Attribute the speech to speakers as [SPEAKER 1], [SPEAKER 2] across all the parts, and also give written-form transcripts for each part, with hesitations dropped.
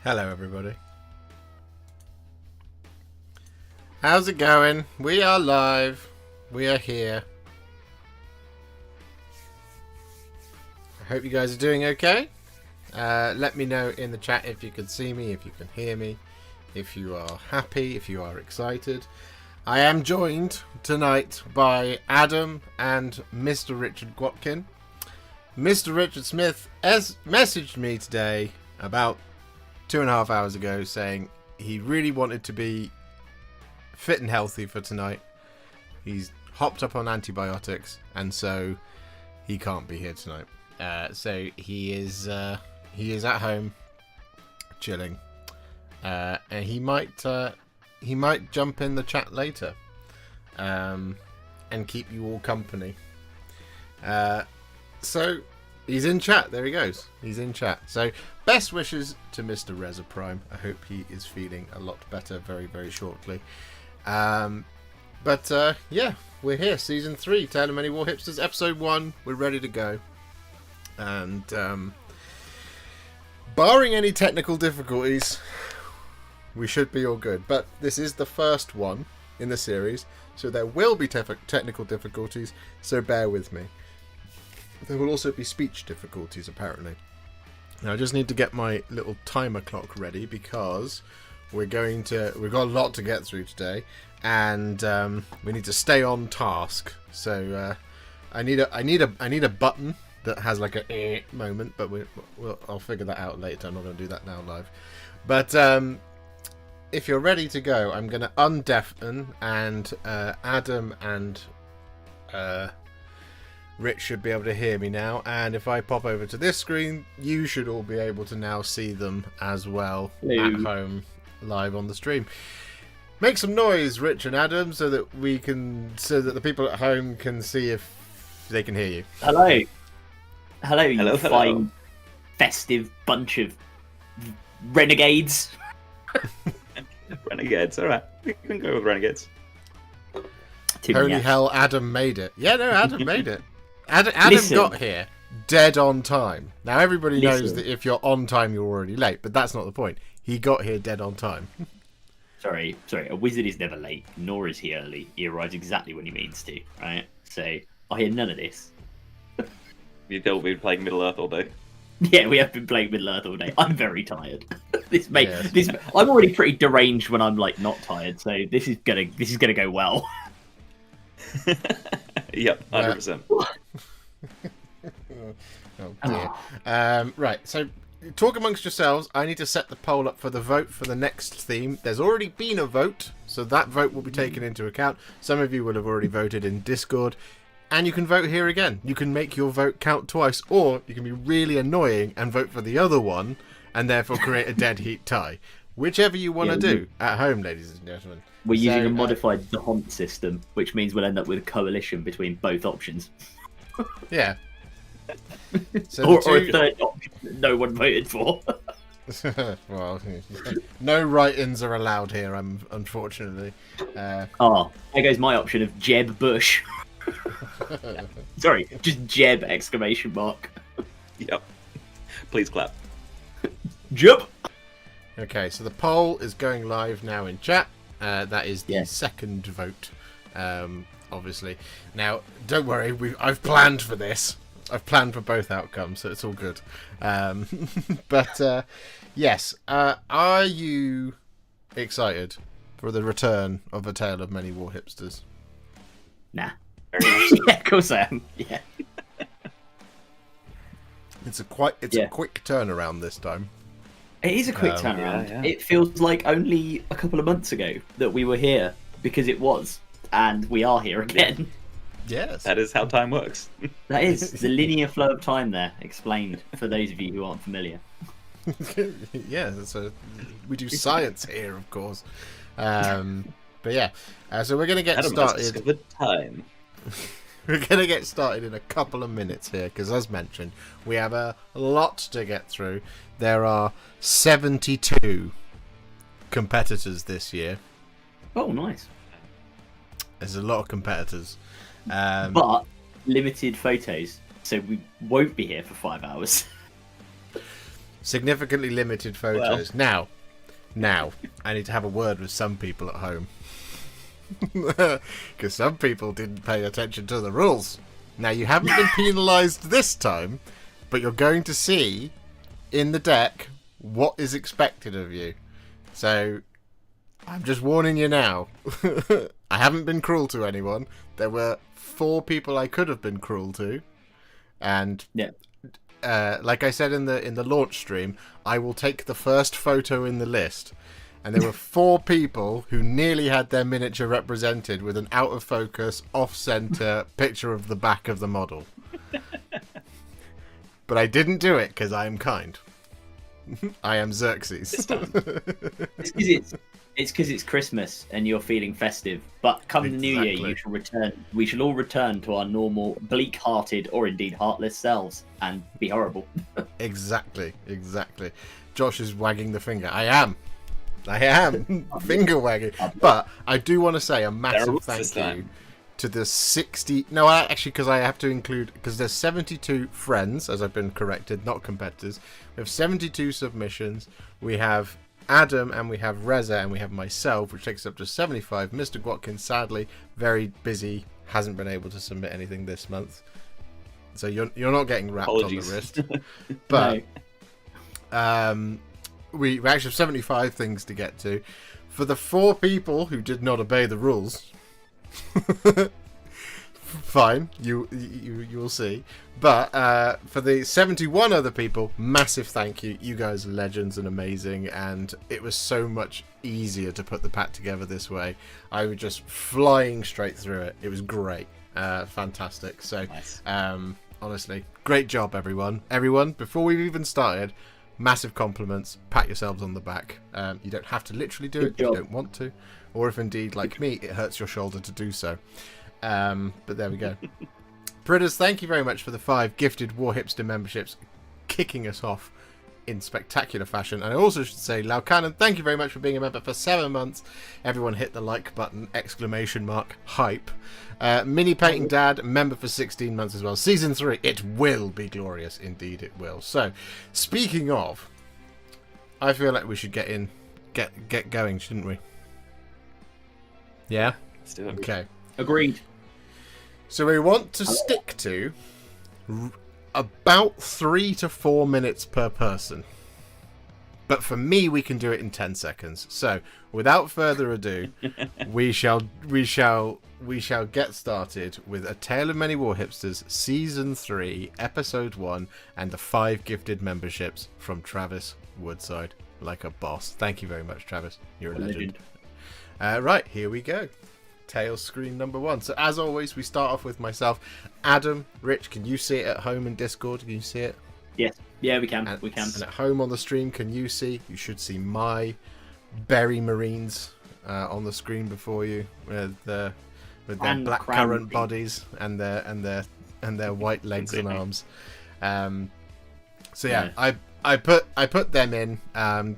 [SPEAKER 1] Hello, everybody. How's it going? We are live. We are here. I hope you guys are doing okay. Let me know in the chat if you can see me, if you can hear me, if you are happy, if you are excited. I am joined tonight by Adam and Mr. Richard Watkin. Mr. Richard Smith has messaged me today about 2.5 hours ago saying he really wanted to be fit and healthy for tonight. He's hopped up on antibiotics and so he can't be here tonight. So he is at home chilling, and he might jump in the chat later and keep you all company. So he's in chat. There he goes. He's in chat. So best wishes to Mr. Reza Prime. I hope he is feeling a lot better very, very shortly. But yeah, we're here. Season 3, Tale of Many Warhipsters, Episode 1. We're ready to go. And barring any technical difficulties, we should be all good. But this is the first one in the series, so there will be technical difficulties, so bear with me. There will also be speech difficulties, apparently. Now, I just need to get my little timer clock ready because we've got a lot to get through today, and we need to stay on task. So I need a button that has like a moment, but I'll figure that out later. I'm not going to do that now live. But if you're ready to go, I'm going to undeafen, and Adam and Rich should be able to hear me now, and if I pop over to this screen, you should all be able to now see them as well. Hello. At home, live on the stream. Make some noise, Rich and Adam, so that the people at home can see if they can hear you.
[SPEAKER 2] Hello, you
[SPEAKER 3] hello.
[SPEAKER 2] fine, festive bunch of renegades.
[SPEAKER 3] Renegades, all right. We can go with renegades.
[SPEAKER 1] Holy hell, Adam made it. Yeah, no, Adam made it. Adam got here dead on time. Now, everybody knows that if you're on time, you're already late, but that's not the point. He got here dead on time.
[SPEAKER 2] Sorry, a wizard is never late, nor is he early. He arrives exactly when he means to, right? So, I hear none of this.
[SPEAKER 3] You thought we'd be playing Middle-earth all day?
[SPEAKER 2] Yeah, we have been playing Middle-earth all day. I'm very tired. I'm already pretty deranged when I'm, like, not tired, so this is gonna go well.
[SPEAKER 3] Yep, 100%.
[SPEAKER 1] Oh dear. Right, so talk amongst yourselves. I need to set the poll up for the vote for the next theme. There's already been a vote, so that vote will be taken into account. Some of you will have already voted in Discord, and you can vote here again. You can make your vote count twice, or you can be really annoying and vote for the other one, and therefore create a dead heat tie. Whichever you want to do at home, ladies and gentlemen.
[SPEAKER 2] We're using a modified Dahont system, which means we'll end up with a coalition between both options.
[SPEAKER 1] Yeah. So
[SPEAKER 2] or a third option that no one voted for.
[SPEAKER 1] Well, no write-ins are allowed here, unfortunately.
[SPEAKER 2] There goes my option of Jeb Bush. Sorry, just Jeb !
[SPEAKER 3] Yep. Please clap.
[SPEAKER 2] Jeb!
[SPEAKER 1] Okay, so the poll is going live now in chat. That is the second vote, obviously. Now, don't worry, I've planned for this. I've planned for both outcomes, so it's all good. But, yes, are you excited for the return of A Tale of Many Warhipsters?
[SPEAKER 2] Nah. Yeah, of course I am. Yeah.
[SPEAKER 1] It's a quick turnaround this time.
[SPEAKER 2] It is a quick turnaround.
[SPEAKER 3] Yeah.
[SPEAKER 2] It feels like only a couple of months ago that we were here, because it was, and we are here again.
[SPEAKER 1] Yes.
[SPEAKER 3] That is how time works.
[SPEAKER 2] That is the linear flow of time there, explained for those of you who aren't familiar.
[SPEAKER 1] Yeah, we do science here, of course. But yeah, so we're going to get started.
[SPEAKER 3] Time.
[SPEAKER 1] We're going to get started in a couple of minutes here, because as mentioned, we have a lot to get through. There are 72 competitors this year.
[SPEAKER 2] Oh, nice.
[SPEAKER 1] There's a lot of competitors.
[SPEAKER 2] But limited photos, so we won't be here for 5 hours.
[SPEAKER 1] Significantly limited photos. Now, I need to have a word with some people at home. Because some people didn't pay attention to the rules. Now, you haven't been penalised this time, but you're going to see in the deck what is expected of you. So, I'm just warning you now. I haven't been cruel to anyone. There were 4 people I could have been cruel to. And like I said in the launch stream, I will take the first photo in the list. And there were 4 people who nearly had their miniature represented with an out of focus, off center picture of the back of the model. But I didn't do it because I am kind. I am Xerxes.
[SPEAKER 2] It's because it's Christmas and you're feeling festive. But come the new year, you shall return. We shall all return to our normal, bleak-hearted or indeed heartless selves and be horrible.
[SPEAKER 1] Exactly. Josh is wagging the finger. I am finger wagging. But I do want to say a massive thank you to the 60. No, actually, because I have to include, because there's 72 friends, as I've been corrected, not competitors. We have 72 submissions. We have Adam, and we have Reza, and we have myself, which takes up to 75. Mr. Watkins, sadly, very busy, hasn't been able to submit anything this month, so you're not getting wrapped
[SPEAKER 3] Apologies.
[SPEAKER 1] on the wrist. But we actually have 75 things to get to. For the 4 people who did not obey the rules, fine, you will see. But for the 71 other people, massive thank you. You guys are legends and amazing, and it was so much easier to put the pack together this way. I was just flying straight through it. It was great. Fantastic. So
[SPEAKER 2] Nice.
[SPEAKER 1] Honestly, great job, everyone. Before we've even started, massive compliments. Pat yourselves on the back. You don't have to literally do it if you don't want to, or if indeed, like me, it hurts your shoulder to do so. But there we go. Britters, thank you very much for the 5 gifted Warhipster memberships, kicking us off in spectacular fashion. And I also should say, Laucanon, thank you very much for being a member for 7 months. Everyone hit the like button, ! Hype. Mini Painting Dad, member for 16 months as well. Season 3, it will be glorious. Indeed it will. So, speaking of, I feel like we should get going, shouldn't we? Yeah?
[SPEAKER 3] Let's do it.
[SPEAKER 1] Okay.
[SPEAKER 2] Agreed.
[SPEAKER 1] So we want to stick to about 3 to 4 minutes per person. But for me, we can do it in 10 seconds. So, without further ado, we shall get started with A Tale of Many Warhipsters, Season 3, Episode 1, and the 5 gifted memberships from Travis Woodside. Like a boss. Thank you very much, Travis. You're a legend. Right, here we go. Tale screen number 1. So as always, we start off with myself. Adam, Rich, can you see it at home in Discord? Can you see it?
[SPEAKER 2] Yes. Yeah, we can.
[SPEAKER 1] And,
[SPEAKER 2] we can.
[SPEAKER 1] And at home on the stream, can you see? You should see my Berry Marines on the screen before you with their blackcurrant bodies and their white legs and arms. So yeah, I put them in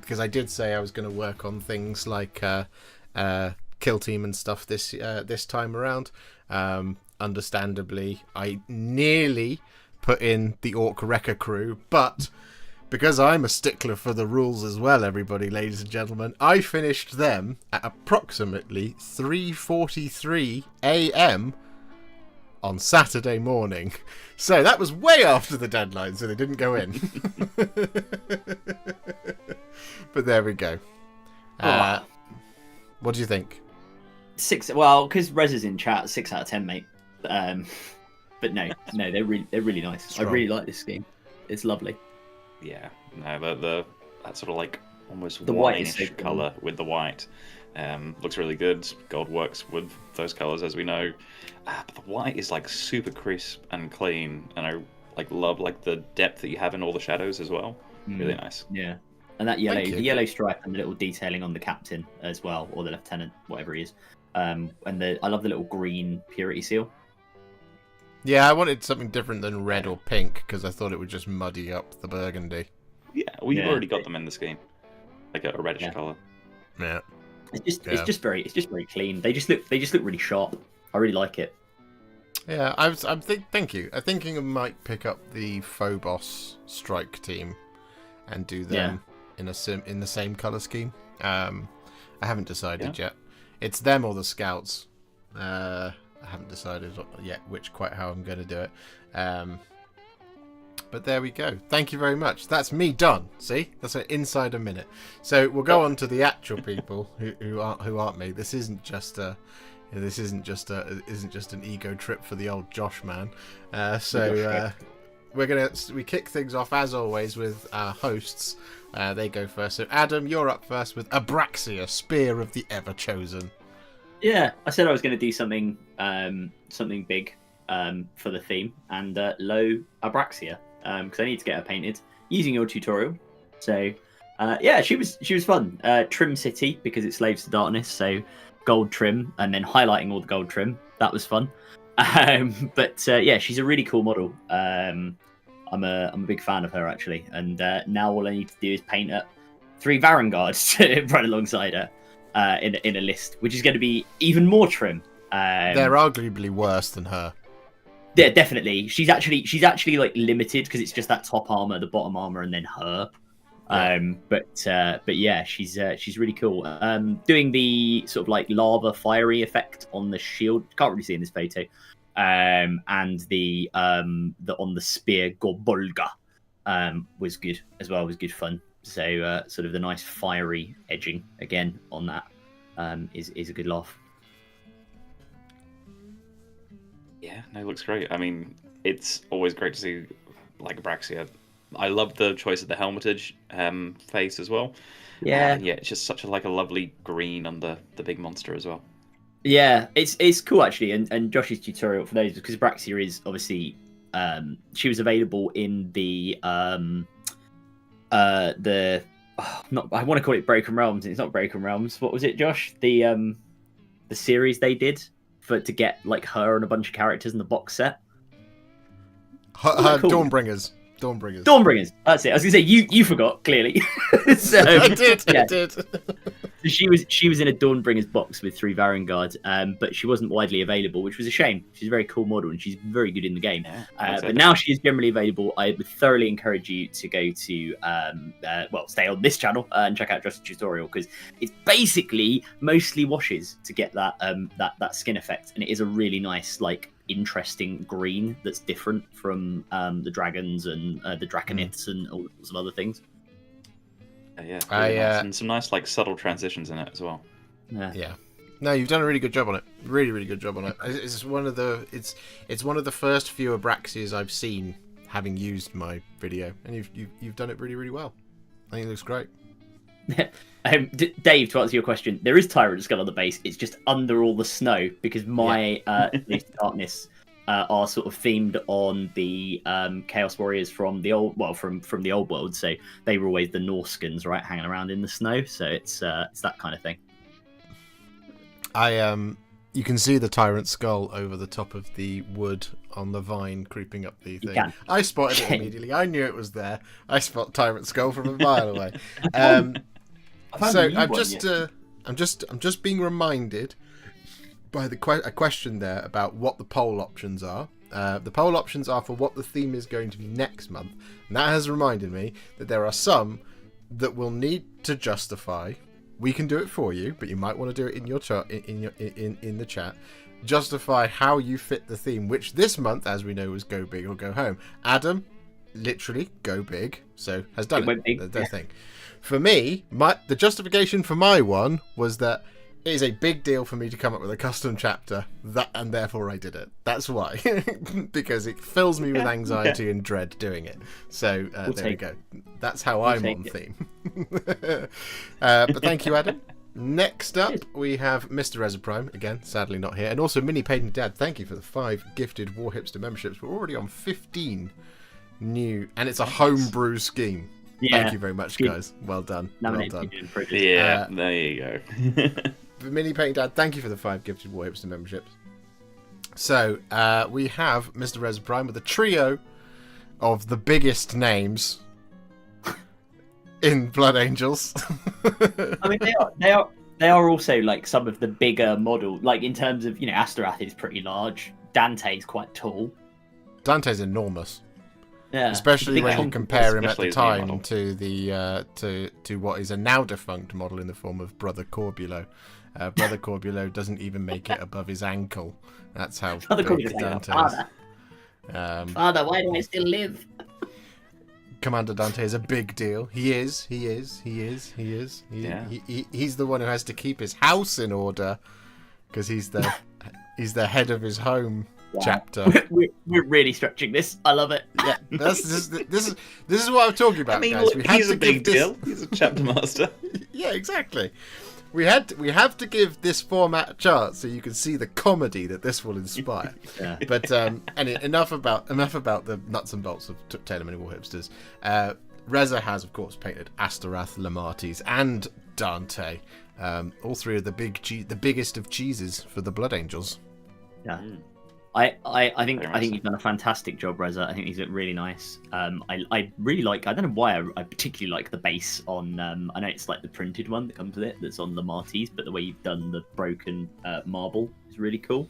[SPEAKER 1] because I did say I was going to work on things like kill team and stuff this time around. Understandably, I nearly put in the Orc Wrecker crew, but because I'm a stickler for the rules as well, everybody, ladies and gentlemen, I finished them at approximately 3:43 a.m. on Saturday morning. So that was way after the deadline, so they didn't go in. But there we go. What do you think?
[SPEAKER 2] 6. Well, because Rez is in chat, 6 out of 10, mate. But no, they're really nice.
[SPEAKER 1] Strong.
[SPEAKER 2] I really like this scheme. It's lovely.
[SPEAKER 3] Yeah, no, that sort of like almost
[SPEAKER 2] The white is
[SPEAKER 3] whitish
[SPEAKER 2] so cool.
[SPEAKER 3] colour with the white looks really good. Gold works with those colours, as we know. But the white is like super crisp and clean, and I love the depth that you have in all the shadows as well. Really nice.
[SPEAKER 2] Yeah, and that
[SPEAKER 1] Thank you.
[SPEAKER 2] the yellow stripe and the little detailing on the captain as well, or the lieutenant, whatever he is. And I love the little green purity seal.
[SPEAKER 1] Yeah, I wanted something different than red or pink because I thought it would just muddy up the burgundy.
[SPEAKER 3] Yeah, we've
[SPEAKER 2] Yeah.
[SPEAKER 3] already got them in the scheme, like a reddish colour.
[SPEAKER 1] Yeah.
[SPEAKER 2] It's just very clean. They just look really sharp. I really like it.
[SPEAKER 1] Yeah, thank you. I'm thinking I might pick up the Phobos strike team and do them in the same color scheme. I haven't decided yet. It's them or the scouts. I haven't decided yet how I'm going to do it. But there we go. Thank you very much. That's me done. See, that's an inside a minute. So we'll go on to the actual people who aren't me. This isn't just an ego trip for the old Josh man. We kick things off as always with our hosts. They go first. So Adam, you're up first with Abraxia, Spear of the Ever Chosen. Yeah,
[SPEAKER 2] I said I was going to do something big for the theme, and low Abraxia, because I need to get her painted using your tutorial. So she was fun. Trim City, because it slaves to darkness, so gold trim and then highlighting all the gold trim. That was fun. She's a really cool model. I'm a big fan of her, actually, and now all I need to do is paint up 3 Varanguards to run alongside her in a list, which is going to be even more trim.
[SPEAKER 1] They're arguably worse than her.
[SPEAKER 2] Yeah, definitely. She's actually like limited because it's just that top armor, the bottom armor, and then her. Yeah. She's really cool. Doing the sort of like lava fiery effect on the shield. Can't really see in this photo. And the on the spear Gorbolga was good as well. Was good fun. So sort of the nice fiery edging again on that is a good laugh.
[SPEAKER 3] Yeah, no, it looks great. I mean, it's always great to see like Abraxia. I love the choice of the helmetage face as well.
[SPEAKER 2] Yeah,
[SPEAKER 3] it's just such a lovely green on the big monster as well.
[SPEAKER 2] Yeah, it's cool actually, and Josh's tutorial for those, because Abraxia is obviously she was available in the I want to call it Broken Realms. It's not Broken Realms. What was it, Josh? The series they did to get like her and a bunch of characters in the box set.
[SPEAKER 1] Her Dawnbringers.
[SPEAKER 2] That's it. I was gonna say you forgot clearly. So,
[SPEAKER 1] I did.
[SPEAKER 2] She was in a Dawnbringers box with 3 Varanguards, but she wasn't widely available, which was a shame. She's a very cool model and she's very good in the game. But now she is generally available. I would thoroughly encourage you to go to stay on this channel and check out Josh's tutorial, because it's basically mostly washes to get that skin effect, and it is a really nice interesting green that's different from the dragons and the draconids and all sorts of other things.
[SPEAKER 3] Nice. And some nice subtle transitions in it as well.
[SPEAKER 1] Yeah. No, you've done a really good job on it. Really, really good job on it. It's one of the first few Abraxias I've seen having used my video, and you've done it really, really well. I think it looks great.
[SPEAKER 2] Dave, to answer your question, there is Tyrant Skull on the base. It's just under all the snow, because my Darkness are sort of themed on the Chaos Warriors from the old from the old world. So they were always the Norskans, right, hanging around in the snow. So it's that kind of thing.
[SPEAKER 1] You can see the Tyrant Skull over the top of the wood on the vine creeping up the thing. I spotted it immediately. I knew it was there. I spot Tyrant Skull from a mile away. So I'm just being reminded by a question there about what the poll options are. The poll options are for what the theme is going to be next month, and that has reminded me that there are some that will need to justify. We can do it for you, but you might want to do it in your in the chat. Justify how you fit the theme, which this month, as we know, was go big or go home. Adam, literally go big, so has done it. The thing. For me, the justification for my one was that it is a big deal for me to come up with a custom chapter, and therefore I did it. That's why, because it fills me with anxiety and dread doing it. So there we go. That's how I'm on theme. But thank you, Adam. Next up, we have Mr. Resoprime, again, sadly not here, and also Mini Painted Dad. Thank you for the 5 gifted Warhipster memberships. We're already on 15 new, and it's a homebrew scheme. Yeah. Thank you very much, guys. Well done. Well done.
[SPEAKER 3] Yeah, there you go.
[SPEAKER 1] Mini Painting Dad, thank you for the 5 gifted Warhipster memberships. So, we have Mr. Resoprime with a trio of the biggest names in Blood Angels.
[SPEAKER 2] I mean, they are also some of the bigger model. In terms of, Astorath is pretty large. Dante's quite tall.
[SPEAKER 1] Dante's enormous.
[SPEAKER 2] Yeah.
[SPEAKER 1] Especially when you compare him at the
[SPEAKER 3] Especially his new
[SPEAKER 1] time
[SPEAKER 3] model.
[SPEAKER 1] to the to what is a now defunct model in the form of Brother Corbulo. Brother Corbulo doesn't even make it above his ankle. That's how
[SPEAKER 2] Father
[SPEAKER 1] big
[SPEAKER 2] Corbulo's like,
[SPEAKER 1] Dante
[SPEAKER 2] Father,
[SPEAKER 1] is.
[SPEAKER 2] Father, why do I still live?
[SPEAKER 1] Commander Dante is a big deal. He's the one who has to keep his house in order because he's the head of his home chapter.
[SPEAKER 2] We're really stretching this. I love it.
[SPEAKER 1] Yeah, this is what I'm talking about,
[SPEAKER 3] I mean,
[SPEAKER 1] guys.
[SPEAKER 3] look,
[SPEAKER 1] We had
[SPEAKER 3] he's
[SPEAKER 1] to
[SPEAKER 3] a big
[SPEAKER 1] give this...
[SPEAKER 3] deal. He's a chapter master.
[SPEAKER 1] Yeah, exactly. We have to give this format a chance so you can see the comedy that this will inspire.
[SPEAKER 2] Yeah.
[SPEAKER 1] But enough about the nuts and bolts of Tale of Many Warhipsters. Reza has, of course, painted Astaroth, Lamates, and Dante. All three of the biggest of cheeses for the Blood Angels.
[SPEAKER 2] Yeah. I think
[SPEAKER 3] Very nice.
[SPEAKER 2] you've done a fantastic job, Reza. I think these look really nice. I really like. I don't know why I particularly like the base on. I know it's like the printed one that comes with it that's on the Marties, but the way you've done the broken marble is really cool.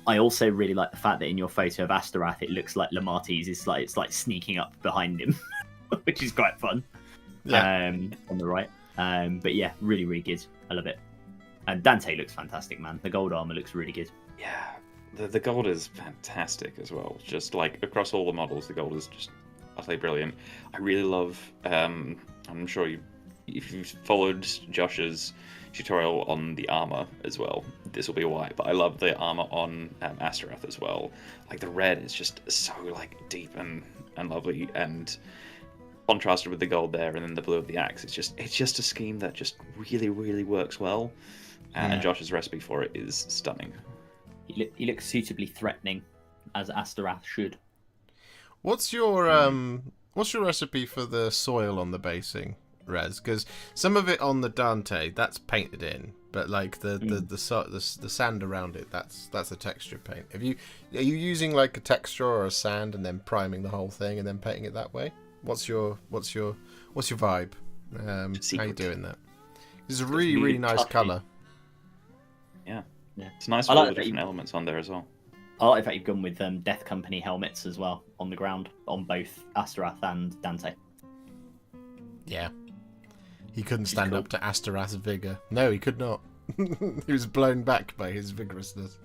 [SPEAKER 2] I also really like the fact that in your photo of Astaroth, it looks like Lamates is like it's like sneaking up behind him, which is quite fun.
[SPEAKER 1] Yeah.
[SPEAKER 2] On the right. But yeah, really, really good. I love it. And Dante looks fantastic, man. The gold armor looks really good.
[SPEAKER 3] Yeah, the gold is fantastic as well. Just like across all the models, the gold is just utterly brilliant. I really love. I'm sure if you've followed Josh's tutorial on the armor as well, this will be why. But I love the armor on Astaroth as well. Like the red is just so like deep and lovely, and contrasted with the gold there, and then the blue of the axe. It's just a scheme that just really, really works well. And Josh's recipe for it is stunning.
[SPEAKER 2] He looks suitably threatening, as Astaroth should.
[SPEAKER 1] What's your recipe for the soil on the basing, Rez? Because some of it on the Dante that's painted in, but like the sand around it, that's a texture paint. Are you using like a texture or a sand and then priming the whole thing and then painting it that way? What's your vibe? How you doing that? It's a really, really nice colour.
[SPEAKER 3] Yeah.
[SPEAKER 2] Yeah.
[SPEAKER 3] It's nice
[SPEAKER 2] I
[SPEAKER 3] with
[SPEAKER 2] like
[SPEAKER 3] all the
[SPEAKER 2] that
[SPEAKER 3] different elements on there as well.
[SPEAKER 2] I like the fact you've gone with Death Company helmets as well on the ground on both Astaroth and Dante.
[SPEAKER 1] Yeah. He couldn't stand up to Astaroth's vigour. No, he could not. He was blown back by his vigorousness.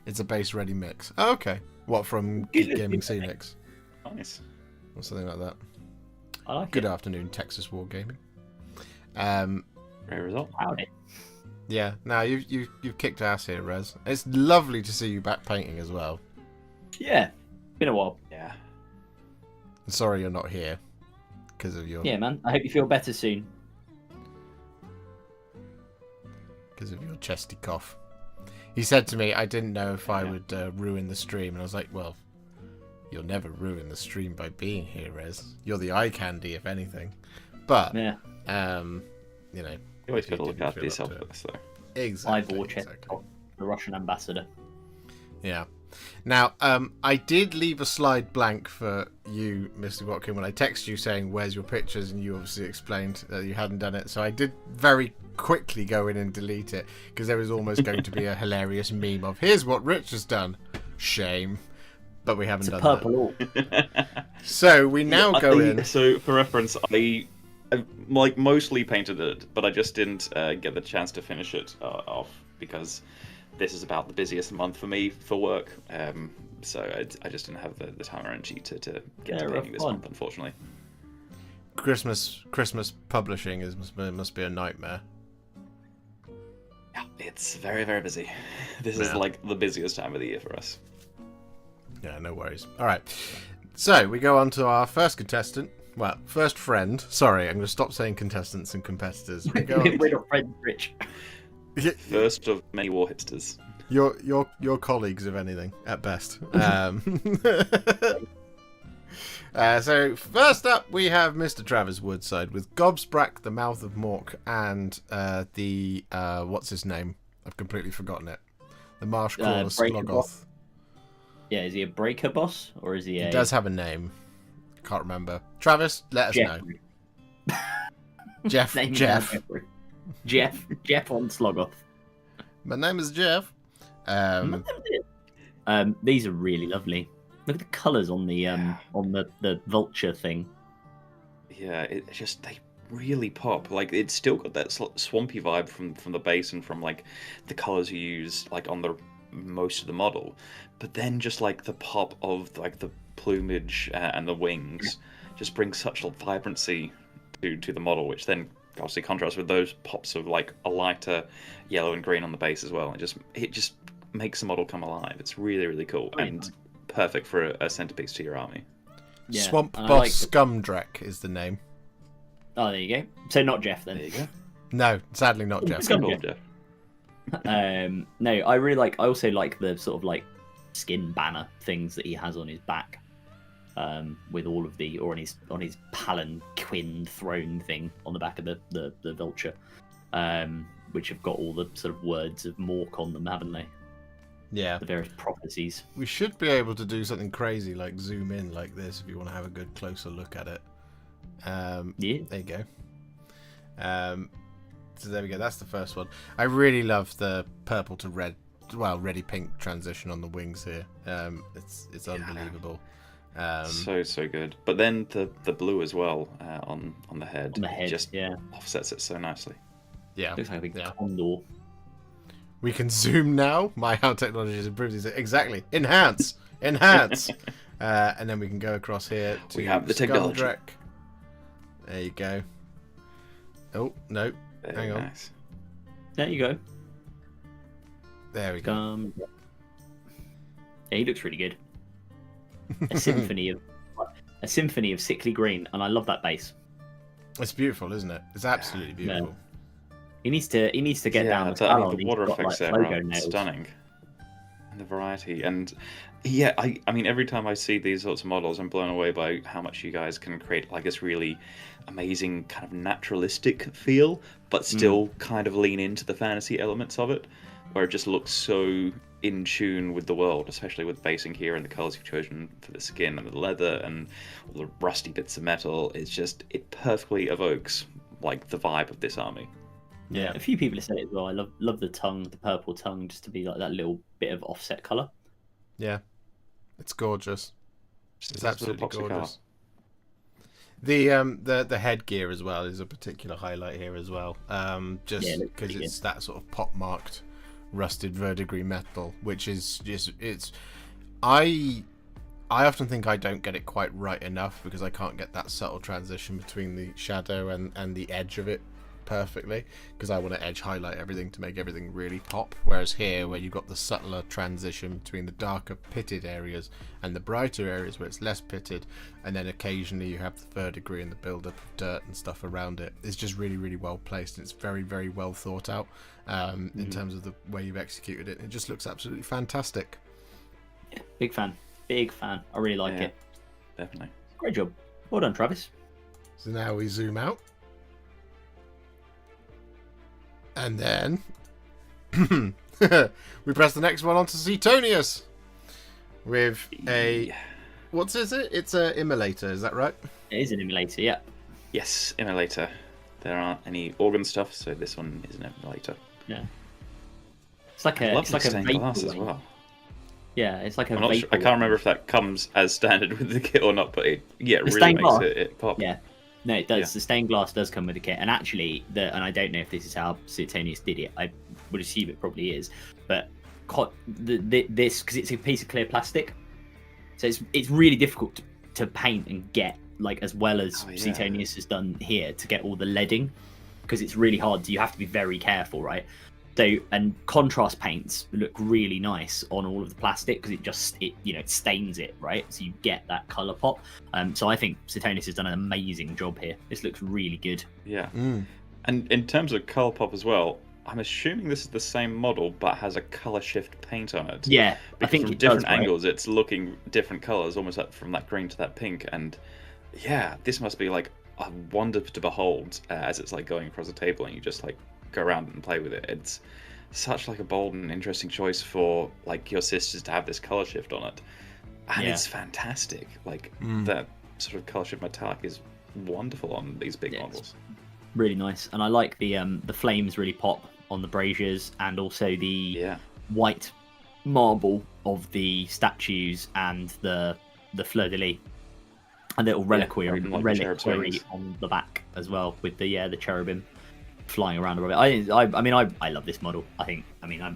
[SPEAKER 1] It's a base ready mix. Oh, okay. What, from Geek Gaming Scenics?
[SPEAKER 3] Nice.
[SPEAKER 1] Or something like that.
[SPEAKER 2] I like
[SPEAKER 1] Good
[SPEAKER 2] it.
[SPEAKER 1] afternoon, Texas Wargaming.
[SPEAKER 3] Great result.
[SPEAKER 2] Howdy.
[SPEAKER 1] Yeah, now you've kicked ass here, Rez. It's lovely to see you back painting as well.
[SPEAKER 2] Yeah. Been a while.
[SPEAKER 3] Yeah.
[SPEAKER 1] I'm sorry you're not here because of your
[SPEAKER 2] Yeah, man. I hope you feel better soon.
[SPEAKER 1] chesty cough. He said to me, I didn't know if I would ruin the stream, and I was like, well, you'll never ruin the stream by being here, Rez. You're the eye candy, if anything. But
[SPEAKER 2] Yeah.
[SPEAKER 1] you know.
[SPEAKER 3] You always
[SPEAKER 1] if
[SPEAKER 3] got to
[SPEAKER 1] you
[SPEAKER 3] look
[SPEAKER 1] didn't
[SPEAKER 3] after
[SPEAKER 1] feel
[SPEAKER 3] yourself
[SPEAKER 1] up
[SPEAKER 3] for
[SPEAKER 1] to
[SPEAKER 3] this, though.
[SPEAKER 1] it. Exactly.
[SPEAKER 2] Ivor the Russian ambassador.
[SPEAKER 1] Yeah. Now, I did leave a slide blank for you, Mr. Watkin, when I texted you saying, where's your pictures? And you obviously explained that you hadn't done it. So I did very quickly go in and delete it because there was almost going to be a hilarious meme of, here's what Rich has done. Shame. But we haven't done
[SPEAKER 2] Purple
[SPEAKER 1] that.
[SPEAKER 2] orc.
[SPEAKER 1] So we now go in.
[SPEAKER 3] So, for reference, I like mostly painted it, but I just didn't get the chance to finish it off because this is about the busiest month for me for work. So I just didn't have the time or energy to get to painting this month, unfortunately.
[SPEAKER 1] Christmas publishing must be a nightmare.
[SPEAKER 3] Yeah, it's very, very busy. This is like the busiest time of the year for us.
[SPEAKER 1] Yeah, no worries. All right. So we go on to our first contestant. Well, first friend. Sorry, I'm going to stop saying contestants and competitors. We go on
[SPEAKER 2] We're not friends, Rich.
[SPEAKER 3] First of many Warhipsters.
[SPEAKER 1] Your colleagues, if anything, at best. So first up, we have Mr. Travis Woodside with Gobsprack, the Mouth of Mork, and the what's his name? I've completely forgotten it. The Marsh Crawler Slogoth.
[SPEAKER 2] Yeah, is he a breaker boss or is he a?
[SPEAKER 1] He does have a name. Can't remember. Travis, let us know. Jeff. Jeff on Slogoth. My name is Jeff.
[SPEAKER 2] These are really lovely. Look at the colours on the the vulture thing.
[SPEAKER 3] Yeah, it just they really pop. Like it's still got that swampy vibe from the base and from like the colors you use like on the most of the model, but then just like the pop of like the plumage and the wings just brings such a vibrancy to the model, which then obviously contrasts with those pops of like a lighter yellow and green on the base as well. It just makes the model come alive. It's really, really cool and perfect for a centerpiece to your army.
[SPEAKER 1] Yeah, Swamp Boss Scumdrek is the name.
[SPEAKER 2] Oh, there you go. So not Jeff then.
[SPEAKER 3] There you go.
[SPEAKER 1] No, sadly not Jeff.
[SPEAKER 3] Jeff.
[SPEAKER 2] No, I really like. I also like the sort of like skin banner things that he has on his back, with all of the or on his palanquin throne thing on the back of the vulture, which have got all the sort of words of Mork on them, haven't they?
[SPEAKER 1] Yeah.
[SPEAKER 2] The various prophecies.
[SPEAKER 1] We should be able to do something crazy like zoom in like this if you want to have a good closer look at it. Yeah. There you go. So there we go. That's the first one. I really love the purple to red, well, reddy pink transition on the wings here. It's unbelievable.
[SPEAKER 3] So good. But then the blue as well on the head.
[SPEAKER 2] On the head,
[SPEAKER 3] just offsets it so nicely.
[SPEAKER 1] Yeah.
[SPEAKER 2] Looks like a big condor.
[SPEAKER 1] We can zoom now. How technology has improved. Exactly. Enhance. And then we can go across here to
[SPEAKER 3] we have the technology.
[SPEAKER 1] Scumdrek. There you go. Oh, no. Hang on.
[SPEAKER 3] Nice.
[SPEAKER 2] There you go.
[SPEAKER 1] There we go.
[SPEAKER 2] Yeah, he looks really good. A symphony of sickly green, and I love that base.
[SPEAKER 1] It's beautiful, isn't it? It's absolutely beautiful.
[SPEAKER 2] He needs to get down
[SPEAKER 3] the water effects there are stunning. And the variety, and yeah, I mean every time I see these sorts of models, I'm blown away by how much you guys can create like this really amazing kind of naturalistic feel, but still kind of lean into the fantasy elements of it, where it just looks so in tune with the world, especially with basing here and the colors you've chosen for the skin and the leather and all the rusty bits of metal. It perfectly evokes like the vibe of this army.
[SPEAKER 2] Yeah, a few people have said it as well. I love the tongue, the purple tongue, just to be like that little bit of offset color.
[SPEAKER 1] Yeah, it's gorgeous. It's absolutely gorgeous.
[SPEAKER 3] Color.
[SPEAKER 1] The headgear as well is a particular highlight here as well. Just because it's that sort of pop marked rusted verdigris metal, which is just I often think I don't get it quite right enough because I can't get that subtle transition between the shadow and the edge of it perfectly, because I want to edge highlight everything to make everything really pop, whereas here where you've got the subtler transition between the darker pitted areas and the brighter areas where it's less pitted, and then occasionally you have the verdigris and the build-up of dirt and stuff around it. It's just really, really well placed, and it's very, very well thought out in terms of the way you've executed it. It just looks absolutely fantastic.
[SPEAKER 2] Yeah, big fan. I really like it.
[SPEAKER 3] Definitely.
[SPEAKER 2] Great job. Well done, Travis.
[SPEAKER 1] So now we zoom out. And then we press the next one onto Suetonius with a... What is it? It's an immolator, is that right?
[SPEAKER 2] It is an immolator, yeah.
[SPEAKER 3] Yes, immolator. There aren't any organ stuff, so this one is an immolator.
[SPEAKER 2] Yeah. It's like a
[SPEAKER 3] stained glass as well.
[SPEAKER 2] Yeah, it's like a
[SPEAKER 3] I'm not sure, I can't remember if that comes as standard with the kit or not, but it really makes it pop.
[SPEAKER 2] Yeah. No, it does. Yeah. The stained glass does come with the kit, and actually, and I don't know if this is how Suetonius did it. I would assume it probably is, but this, because it's a piece of clear plastic, so it's really difficult to paint and get like as well as Suetonius has done here to get all the leading, because it's really hard. You have to be very careful, right? So, and contrast paints look really nice on all of the plastic because it stains it, right? So you get that color pop. So I think Suetonius has done an amazing job here. This looks really good.
[SPEAKER 3] Yeah. And in terms of color pop as well, I'm assuming this is the same model but has a color shift paint on it.
[SPEAKER 2] Yeah,
[SPEAKER 3] because
[SPEAKER 2] I think
[SPEAKER 3] from different angles it's looking different colors, almost like from that green to that pink. And yeah, this must be like a wonder to behold as it's like going across the table and you just like go around and play with it. It's such like a bold and interesting choice for like your sisters to have this color shift on it, and it's fantastic. Like that sort of color shift metallic is wonderful on these big models.
[SPEAKER 2] Really nice, and I like the flames really pop on the braziers, and also the white marble of the statues and the fleur de lis, and little reliquary, on the back as well, with the cherubim flying around above it. I love this model. I'm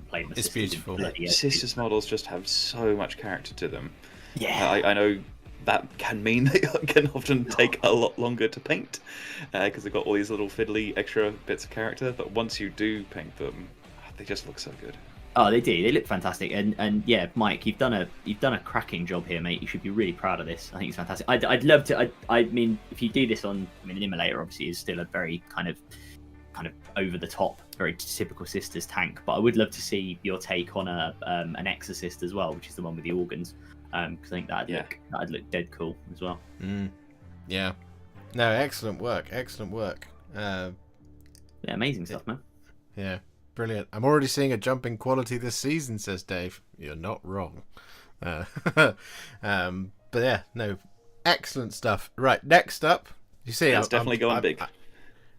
[SPEAKER 2] playing the
[SPEAKER 1] It's beautiful.
[SPEAKER 3] Sisters models just have so much character to them.
[SPEAKER 2] Yeah,
[SPEAKER 3] I know that can mean they can often take a lot longer to paint because they've got all these little fiddly extra bits of character. But once you do paint them, they just look so good.
[SPEAKER 2] Oh, they do. They look fantastic. And yeah, Mike, you've done a cracking job here, mate. You should be really proud of this. I think it's fantastic. I'd love to. I mean, if you do this on, an Immolator obviously is still a very kind of over the top, very typical Sisters tank. But I would love to see your take on an Exorcist as well, which is the one with the organs. Because I think that'd look dead cool as well.
[SPEAKER 1] Yeah. No, excellent work.
[SPEAKER 2] Yeah, amazing stuff, man.
[SPEAKER 1] Yeah, brilliant. I'm already seeing a jump in quality this season, says Dave. You're not wrong. But yeah, no, excellent stuff. Right, next up, you see,
[SPEAKER 3] it's definitely gone big.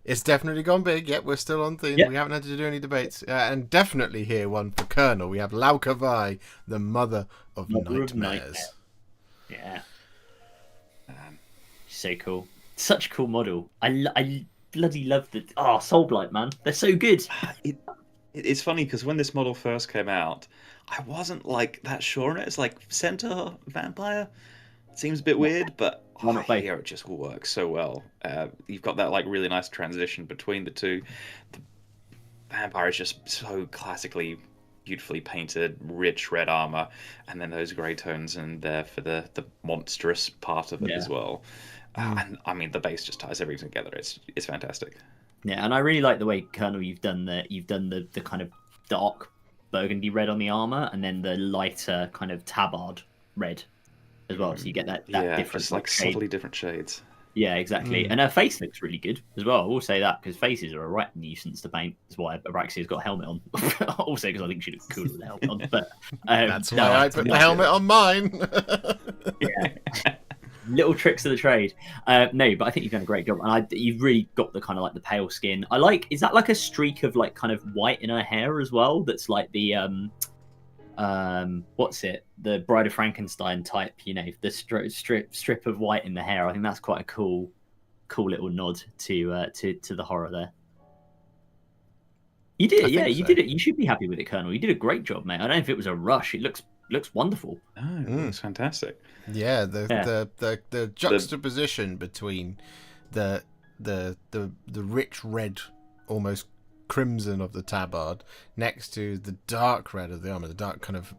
[SPEAKER 1] It's definitely gone big. Yep, we're still on theme. Yep. We haven't had to do any debates. And definitely here one for Colonel. We have Laukavai, the Mother of Nightmares.
[SPEAKER 2] Yeah. So cool. Such a cool model. I bloody love the... Oh, Soulblight, man. They're so good.
[SPEAKER 3] It's funny, because when this model first came out, I wasn't like that sure on it. It's like Centaur Vampire. It seems a bit weird, but here it just works so well. You've got that like really nice transition between the two. The Vampire is just so classically, beautifully painted, rich red armor, and then those grey tones in there for the monstrous part of it as well. And I mean, the base just ties everything together. It's fantastic.
[SPEAKER 2] Yeah, and I really like the way, Colonel, you've done the kind of dark burgundy red on the armor, and then the lighter kind of tabard red as well. So you get that different,
[SPEAKER 3] just like subtly different shades.
[SPEAKER 2] Yeah, exactly. And her face looks really good as well. I will say that, because faces are a right nuisance to paint. That's why Abraxia's got a helmet on. Also, because I think she looks cool with the helmet on. But
[SPEAKER 1] that's why I put the helmet on mine.
[SPEAKER 2] Yeah. Little tricks of the trade. No, but I think you've done a great job, and you've really got the kind of like the pale skin. I like. Is that like a streak of like kind of white in her hair as well? That's like the what's it? The Bride of Frankenstein type. You know, the strip of white in the hair. I think that's quite a cool little nod to the horror there. You did, yeah. You did it. You should be happy with it, Colonel. You did a great job, mate. I don't know if it was a rush. It looks wonderful.
[SPEAKER 3] Oh, it looks fantastic.
[SPEAKER 1] Yeah, the juxtaposition between the rich red, almost crimson of the tabard next to the dark red of the armor, the dark kind of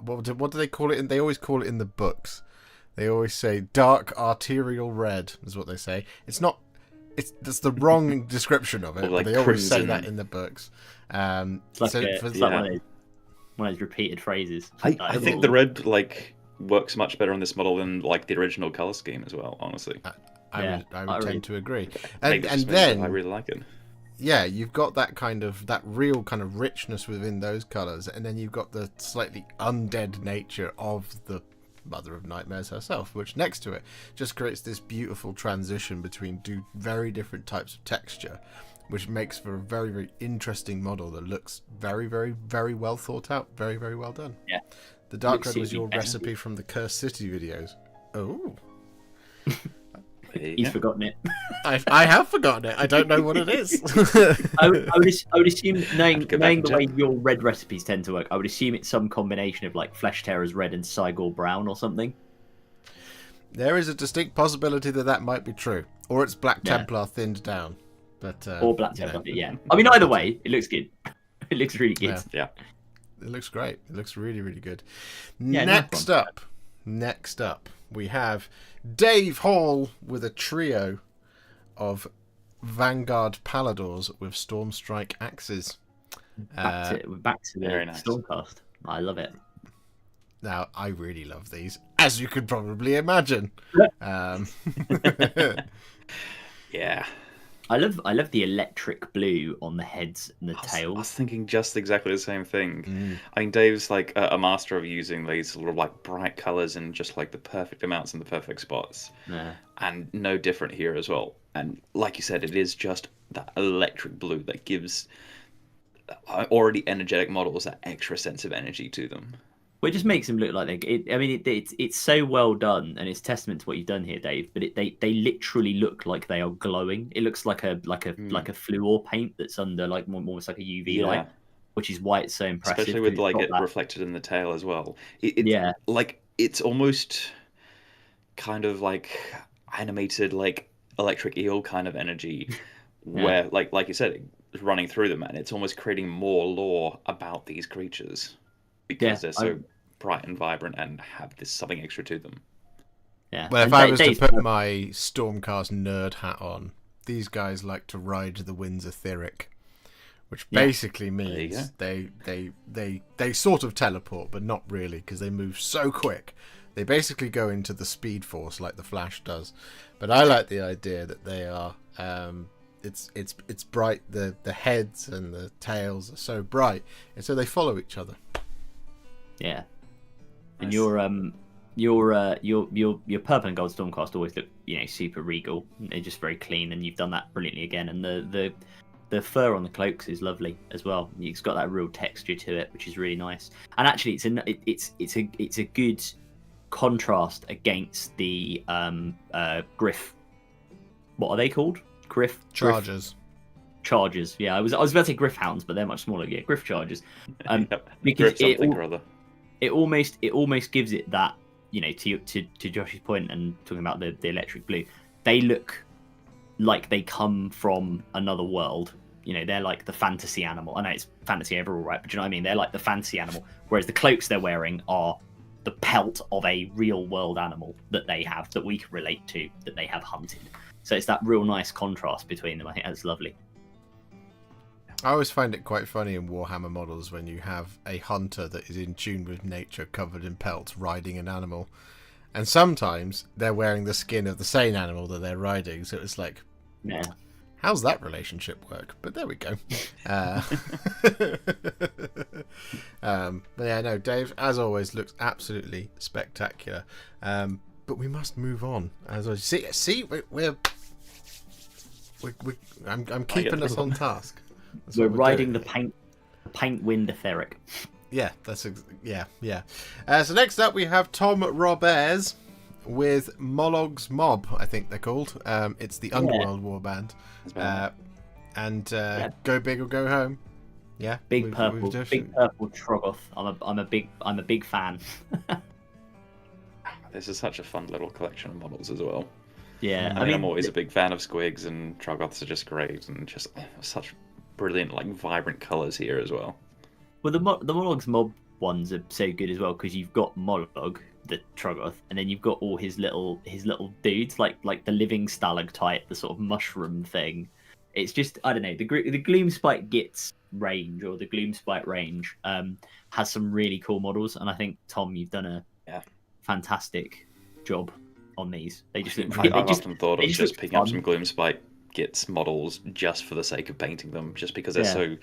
[SPEAKER 1] what do they call it? They always call it in the books. They always say dark arterial red is what they say. That's the wrong description of it.
[SPEAKER 3] Like
[SPEAKER 1] but they always say that in the books.
[SPEAKER 2] It's like one of those repeated phrases.
[SPEAKER 3] I think the red works much better on this model than like the original color scheme as well. Honestly,
[SPEAKER 1] I would tend to agree.
[SPEAKER 3] And then I really like it.
[SPEAKER 1] Yeah, you've got that real kind of richness within those colors, and then you've got the slightly undead nature of the Mother of Nightmares herself, which next to it just creates this beautiful transition between two very different types of texture, which makes for a very, very interesting model that looks very, very, very well thought out, very, very well done.
[SPEAKER 2] Yeah.
[SPEAKER 1] The dark red was your recipe from the Cursed City videos. Oh.
[SPEAKER 2] He's forgotten it.
[SPEAKER 1] I have forgotten it. I don't know what it is.
[SPEAKER 2] I would assume, knowing the way your red recipes tend to work, I would assume it's some combination of like Flesh Terrors red and Cygor brown or something.
[SPEAKER 1] There is a distinct possibility that might be true. Or it's Black Templar thinned down. But,
[SPEAKER 2] or Black Templar, yeah. I mean, either way, it looks good. It looks really good.
[SPEAKER 3] Yeah.
[SPEAKER 1] It looks great. It looks really, really good.
[SPEAKER 2] Yeah,
[SPEAKER 1] Next up, we have Dave Hall with a trio of Vanguard Paladors with Stormstrike axes.
[SPEAKER 2] Back to the Stormcast. I love it.
[SPEAKER 1] Now, I really love these, as you could probably imagine.
[SPEAKER 3] Yeah.
[SPEAKER 2] I love the electric blue on the heads and the tails.
[SPEAKER 3] I was thinking just exactly the same thing. I mean, Dave's like a master of using these sort of like bright colors and just like the perfect amounts in the perfect spots.
[SPEAKER 2] Yeah.
[SPEAKER 3] And no different here as well. And like you said, it is just that electric blue that gives already energetic models that extra sense of energy to them.
[SPEAKER 2] Well, it just makes them look like it's so well done, and it's testament to what you've done here, Dave. But they literally look like they are glowing. It looks like a fluor paint that's under like almost like a UV light, which is why it's so impressive.
[SPEAKER 3] Especially with like it reflected in the tail as well. Like it's almost kind of like animated like electric eel kind of energy, where like you said, it's running through them, and it's almost creating more lore about these creatures because they're so bright and vibrant and have this something extra to them.
[SPEAKER 2] Yeah.
[SPEAKER 1] Well, if I was to put my Stormcast nerd hat on, these guys like to ride the winds etheric, which basically means they sort of teleport, but not really, because they move so quick. They basically go into the speed force like the Flash does. But I like the idea that they are it's bright. The heads and the tails are so bright, and so they follow each other.
[SPEAKER 2] Yeah. And your purple and gold Stormcast always look, super regal. They're just very clean, and you've done that brilliantly again. And the fur on the cloaks is lovely as well. It's got that real texture to it, which is really nice. And actually, it's a good contrast against the Griff. What are they called? Griff
[SPEAKER 1] Chargers.
[SPEAKER 2] Chargers. Yeah, I was about to say Griff Hounds, but they're much smaller. Yeah, Griff Chargers.
[SPEAKER 3] Because
[SPEAKER 2] it almost gives it that, to Josh's point and talking about the electric blue, they look like they come from another world. They're like the fantasy animal. I know it's fantasy overall, right? But you know what I mean? They're like the fantasy animal, whereas the cloaks they're wearing are the pelt of a real world animal that they have, that we can relate to, that they have hunted. So it's that real nice contrast between them. I think that's lovely.
[SPEAKER 1] I always find it quite funny in Warhammer models when you have a hunter that is in tune with nature, covered in pelts, riding an animal. And sometimes they're wearing the skin of the same animal that they're riding. So it's like, how's that relationship work? But there we go. But yeah, no, Dave, as always, looks absolutely spectacular. But we must move on. As I see, I'm keeping us on task.
[SPEAKER 2] We're riding the paint wind etheric.
[SPEAKER 1] Yeah, yeah. So next up we have Tom Roberts with Molog's Mob, I think they're called. It's the Underworld warband. And go big or go home. Yeah,
[SPEAKER 2] big purple Troggoth. I'm a big fan.
[SPEAKER 3] This is such a fun little collection of models as well.
[SPEAKER 2] Yeah,
[SPEAKER 3] I mean, I'm always a big fan of Squigs, and Troggoths are just great, and just such brilliant, like, vibrant colours here as well.
[SPEAKER 2] Well, the Molog's Mob ones are so good as well, because you've got Molog, the Troggoth, and then you've got all his little dudes, like the living stalactite, the sort of mushroom thing. It's just, I don't know, the Gloomspite Gits range, or the Gloomspite range, has some really cool models, and I think, Tom, you've done a fantastic job on these. They just look
[SPEAKER 3] I've often thought of just picking up some Gloomspite Gits models just for the sake of painting them, just because they're so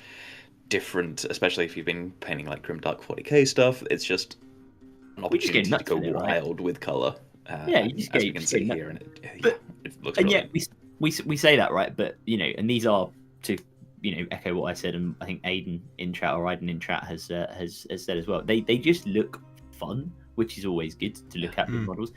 [SPEAKER 3] different, especially if you've been painting like Grimdark 40k stuff. It's just an opportunity to go wild with colour.
[SPEAKER 2] You just
[SPEAKER 3] as you can see here, and it looks brilliant.
[SPEAKER 2] And yet we say that, right? But and these are to echo what I said, and I think Aiden in chat has said as well. They just look fun, which is always good to look at these models.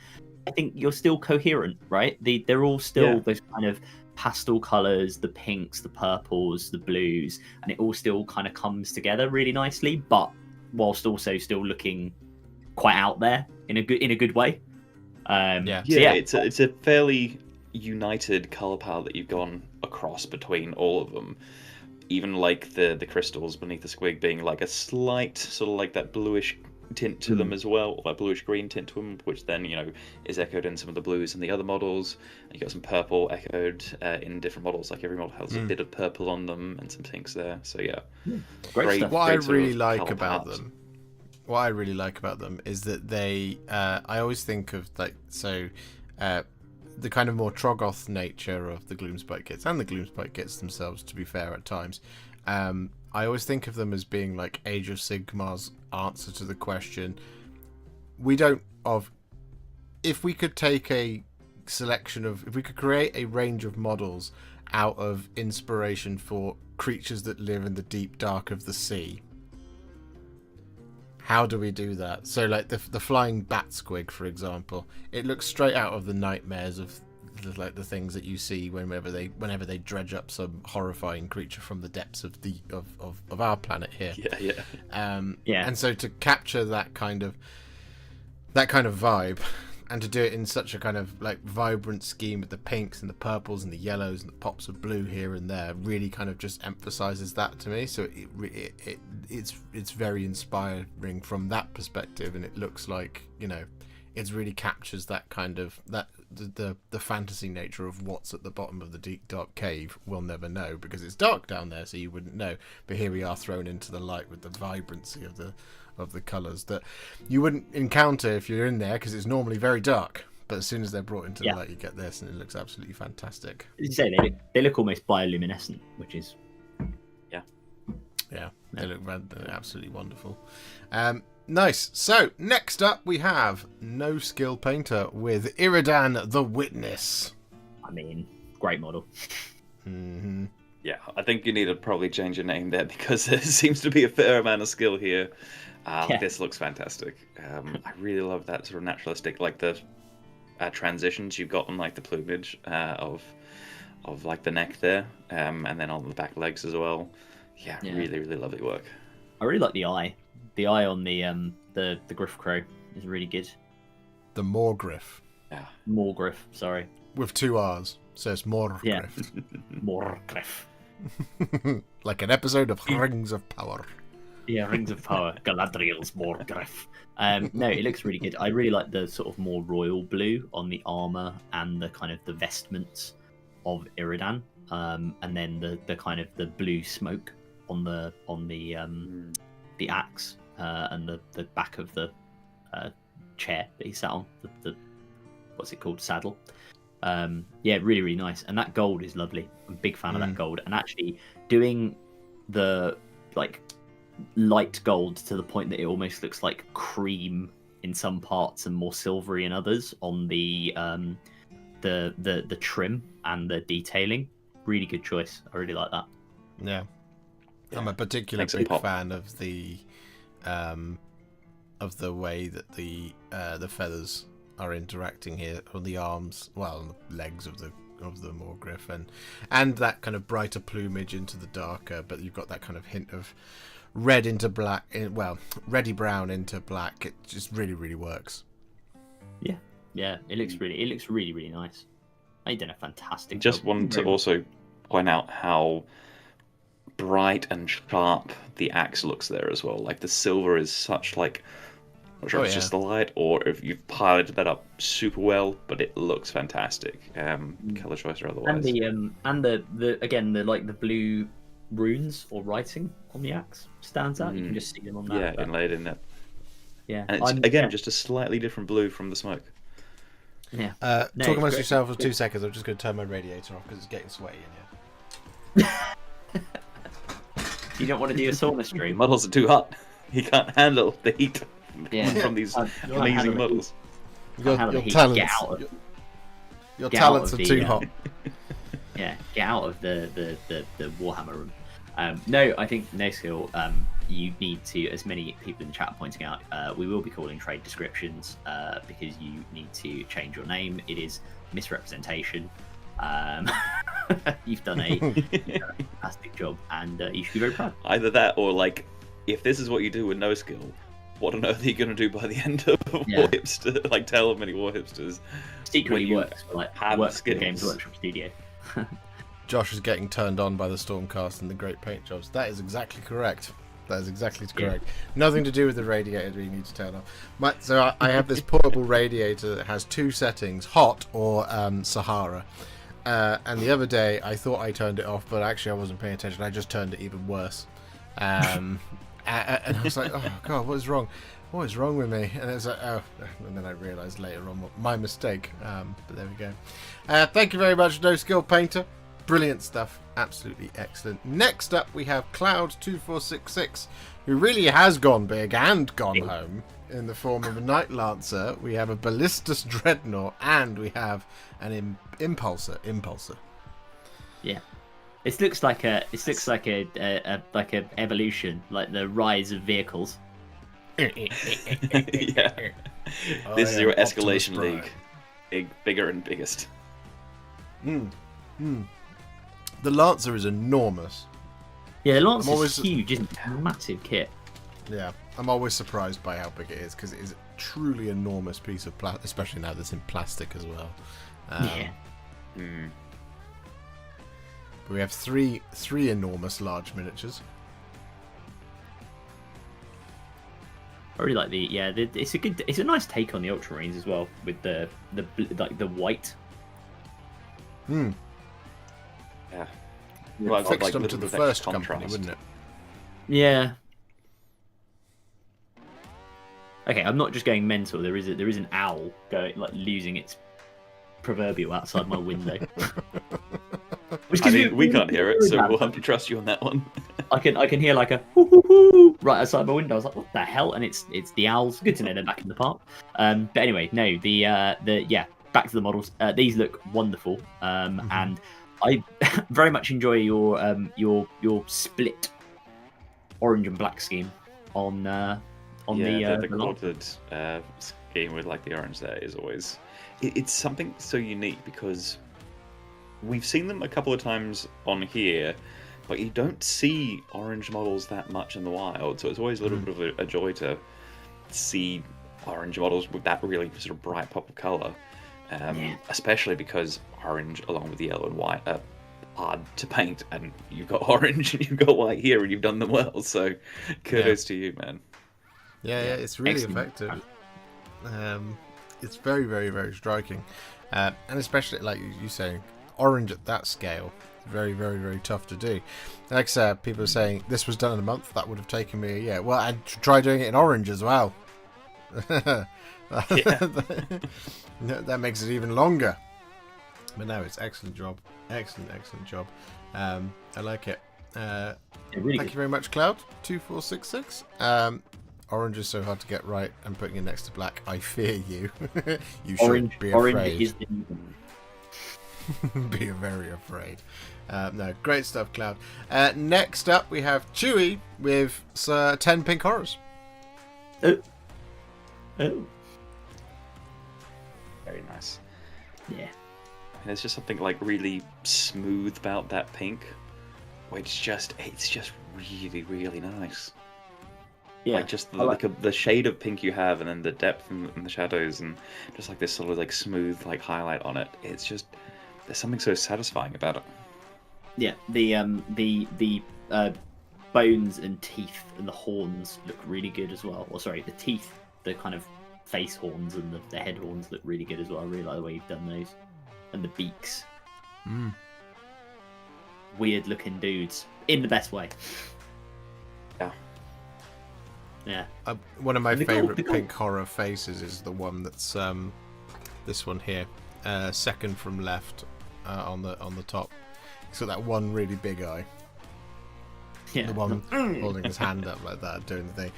[SPEAKER 2] I think you're still coherent, right? They're all still those kind of pastel colours, the pinks, the purples, the blues, and it all still kind of comes together really nicely, but whilst also still looking quite out there in a good way. It's a fairly
[SPEAKER 3] united colour palette that you've gone across between all of them. Even like the crystals beneath the squig being like a slight sort of like that bluish tint to them as well, or that bluish green tint to them, which then is echoed in some of the blues in the other models. You got some purple echoed in different models. Like every model has a bit of purple on them and some pinks there. So
[SPEAKER 1] great stuff. What I really like about them is that they I always think of the kind of more Troggoth nature of the Gloomspite Gits, and the Gloomspite Gits themselves, to be fair, at times. I always think of them as being like Age of Sigmar's answer to the question, if we could create a range of models out of inspiration for creatures that live in the deep dark of the sea. How do we do that? So, like the flying bat squig, for example, it looks straight out of the nightmares of the things that you see whenever they dredge up some horrifying creature from the depths of our planet here. And so to capture that kind of vibe, and to do it in such a kind of like vibrant scheme with the pinks and the purples and the yellows and the pops of blue here and there, really kind of just emphasizes that to me. So it's very inspiring from that perspective, and it looks like, you know, it really captures that kind of the fantasy nature of what's at the bottom of the deep dark cave. We'll never know because it's dark down there, so you wouldn't know. But here we are thrown into the light with the vibrancy of the colours that you wouldn't encounter if you're in there, because it's normally very dark. But as soon as they're brought into the light, you get this, and it looks absolutely fantastic.
[SPEAKER 2] As you say, they look almost bioluminescent, which is
[SPEAKER 1] they look absolutely wonderful. Nice. So next up we have No Skill Painter with Iridan the Witness.
[SPEAKER 2] I mean, great model.
[SPEAKER 1] Mm-hmm.
[SPEAKER 3] Yeah, I think you need to probably change your name there, because there seems to be a fair amount of skill here. This looks fantastic. I really love that sort of naturalistic, like the transitions you've got on like the plumage of like the neck there, and then on the back legs as well. Yeah, really, really lovely work.
[SPEAKER 2] I really like the eye. The eye on the Griff Crow is really good.
[SPEAKER 1] The Morgriff.
[SPEAKER 3] Yeah.
[SPEAKER 2] Morgriff, sorry.
[SPEAKER 1] With 2 R's, so it's Morgriff.
[SPEAKER 2] Yeah. Morgriff.
[SPEAKER 1] Like an episode of Rings of Power.
[SPEAKER 2] Yeah, Rings of Power. Galadriel's Morgriff. No, it looks really good. I really like the sort of more royal blue on the armour and the kind of the vestments of Iridan. And then the kind of the blue smoke on the axe and the back of the chair that he sat on, the what's it called, saddle. Really, really nice. And that gold is lovely. I'm a big fan of that gold. And actually doing the like light gold to the point that it almost looks like cream in some parts and more silvery in others on the trim and the detailing. Really good choice. I really like that.
[SPEAKER 1] Yeah. I'm a particular big fan of the way that the feathers are interacting here on the arms, well, on the legs of the Morgriff, and that kind of brighter plumage into the darker, but you've got that kind of hint of red into black, reddy brown into black. It just really, really works.
[SPEAKER 2] Yeah. It looks really, really nice. They've done a fantastic
[SPEAKER 3] Just
[SPEAKER 2] job.
[SPEAKER 3] wanted to also point out how bright and sharp the axe looks there as well. Like the silver is such like, I'm not sure if it's just the light or if you've piloted that up super well, but it looks fantastic. Color choice or otherwise.
[SPEAKER 2] And the like the blue runes or writing on the axe stands out. You can just see them on that.
[SPEAKER 3] Yeah, inlaid in it.
[SPEAKER 2] Yeah,
[SPEAKER 3] and it's just a slightly different blue from the smoke.
[SPEAKER 2] Yeah.
[SPEAKER 1] Talk amongst yourself for 2 seconds. I'm just going to turn my radiator off because it's getting sweaty in here.
[SPEAKER 2] You don't want to do a sauna stream.
[SPEAKER 3] Models are too hot. You can't handle the heat from these amazing models.
[SPEAKER 1] Your talents are too hot.
[SPEAKER 2] Yeah, get out of the Warhammer room. No, I think No Skill, you need to, as many people in the chat are pointing out, we will be calling trade descriptions because you need to change your name. It is misrepresentation. You've done a fantastic job, and you should be very proud.
[SPEAKER 3] Either that, or like, if this is what you do with No Skill, what on earth are you going to do by the end of Warhipster, like Tale of Many Warhipsters?
[SPEAKER 2] Secretly works for like
[SPEAKER 3] have skills.
[SPEAKER 2] Games Workshop Studio.
[SPEAKER 1] Josh is getting turned on by the Stormcast and the great paint jobs. That is exactly correct. That is exactly correct. Nothing to do with the radiator that you need to turn off. So I have this portable radiator that has 2 settings, hot or Sahara. And the other day I thought I turned it off, but actually I wasn't paying attention. I just turned it even worse. And I was like, oh God, what is wrong? What is wrong with me? And it's like, oh, and then I realised later on my mistake. But there we go. Thank you very much, No Skill Painter. Brilliant stuff. Absolutely excellent. Next up, we have Cloud2466, who really has gone big and gone home in the form of a Night Lancer. We have a Ballistus Dreadnought, and we have an Impulsor.
[SPEAKER 2] Yeah. It looks like a evolution, like the rise of vehicles.
[SPEAKER 3] Yeah. This is your escalation league. Bigger and biggest.
[SPEAKER 1] The Lancer is enormous.
[SPEAKER 2] Yeah, the Lancer is huge, isn't it? Massive kit.
[SPEAKER 1] Yeah, I'm always surprised by how big it is because it is a truly enormous piece of plastic, especially now that's in plastic as well.
[SPEAKER 2] Yeah.
[SPEAKER 1] We have three enormous large miniatures.
[SPEAKER 2] I really like it's a nice take on the Ultramarines as well, with the white.
[SPEAKER 1] Yeah.
[SPEAKER 3] Well,
[SPEAKER 1] Fixed
[SPEAKER 3] like
[SPEAKER 1] them to the first company, wouldn't it?
[SPEAKER 2] Yeah. Okay, I'm not just going mental. There is an owl going losing its proverbial outside my window.
[SPEAKER 3] I mean, we can't hear it, so we'll have to trust you on that one.
[SPEAKER 2] I can hear like a hoo hoo hoo right outside my window. I was like, what the hell? And it's the owls. Good to know they're back in the park. But anyway, no, back to the models. These look wonderful. And I very much enjoy your split orange and black scheme on the
[SPEAKER 3] quartered scheme with like the orange there is always it's something so unique because we've seen them a couple of times on here, but you don't see orange models that much in the wild, so it's always a little bit of a joy to see orange models with that really sort of bright pop of colour, especially because orange along with the yellow and white are hard to paint, and you've got orange and you've got white here and you've done them well, so kudos to you, man.
[SPEAKER 1] Yeah, it's really effective. It's very, very, very striking, and especially like you saying, orange at that scale, very, very, very tough to do. Like I said, people are saying this was done in a month. That would have taken me a year. Well, I'd try doing it in orange as well. That makes it even longer. But no, it's excellent job. Excellent job. I like it.
[SPEAKER 2] Really
[SPEAKER 1] Thank you very much, Cloud 2466. Orange is so hard to get right, and putting it next to black, I fear you. You should be afraid.
[SPEAKER 2] Orange is the
[SPEAKER 1] Be very afraid. No, great stuff, Cloud. Next up, we have Chewy with 10 pink horrors.
[SPEAKER 2] Oh.
[SPEAKER 3] Very nice.
[SPEAKER 2] Yeah.
[SPEAKER 3] And there's just something like really smooth about that pink, which it's just really, really nice.
[SPEAKER 2] Yeah.
[SPEAKER 3] Like just the shade of pink you have, and then the depth and the shadows, and just like this sort of like smooth like highlight on it. It's just there's something so satisfying about it.
[SPEAKER 2] Yeah, the bones and teeth and the horns look really good as well. Or sorry, the teeth, the kind of face horns and the head horns look really good as well. I really like the way you've done those, and the beaks. Weird looking dudes in the best way. Yeah.
[SPEAKER 1] One of my favourite pink horror faces is the one that's this one here, second from left on the top. He's got that one really big eye.
[SPEAKER 2] Yeah.
[SPEAKER 1] The one holding his hand up like that, doing the thing.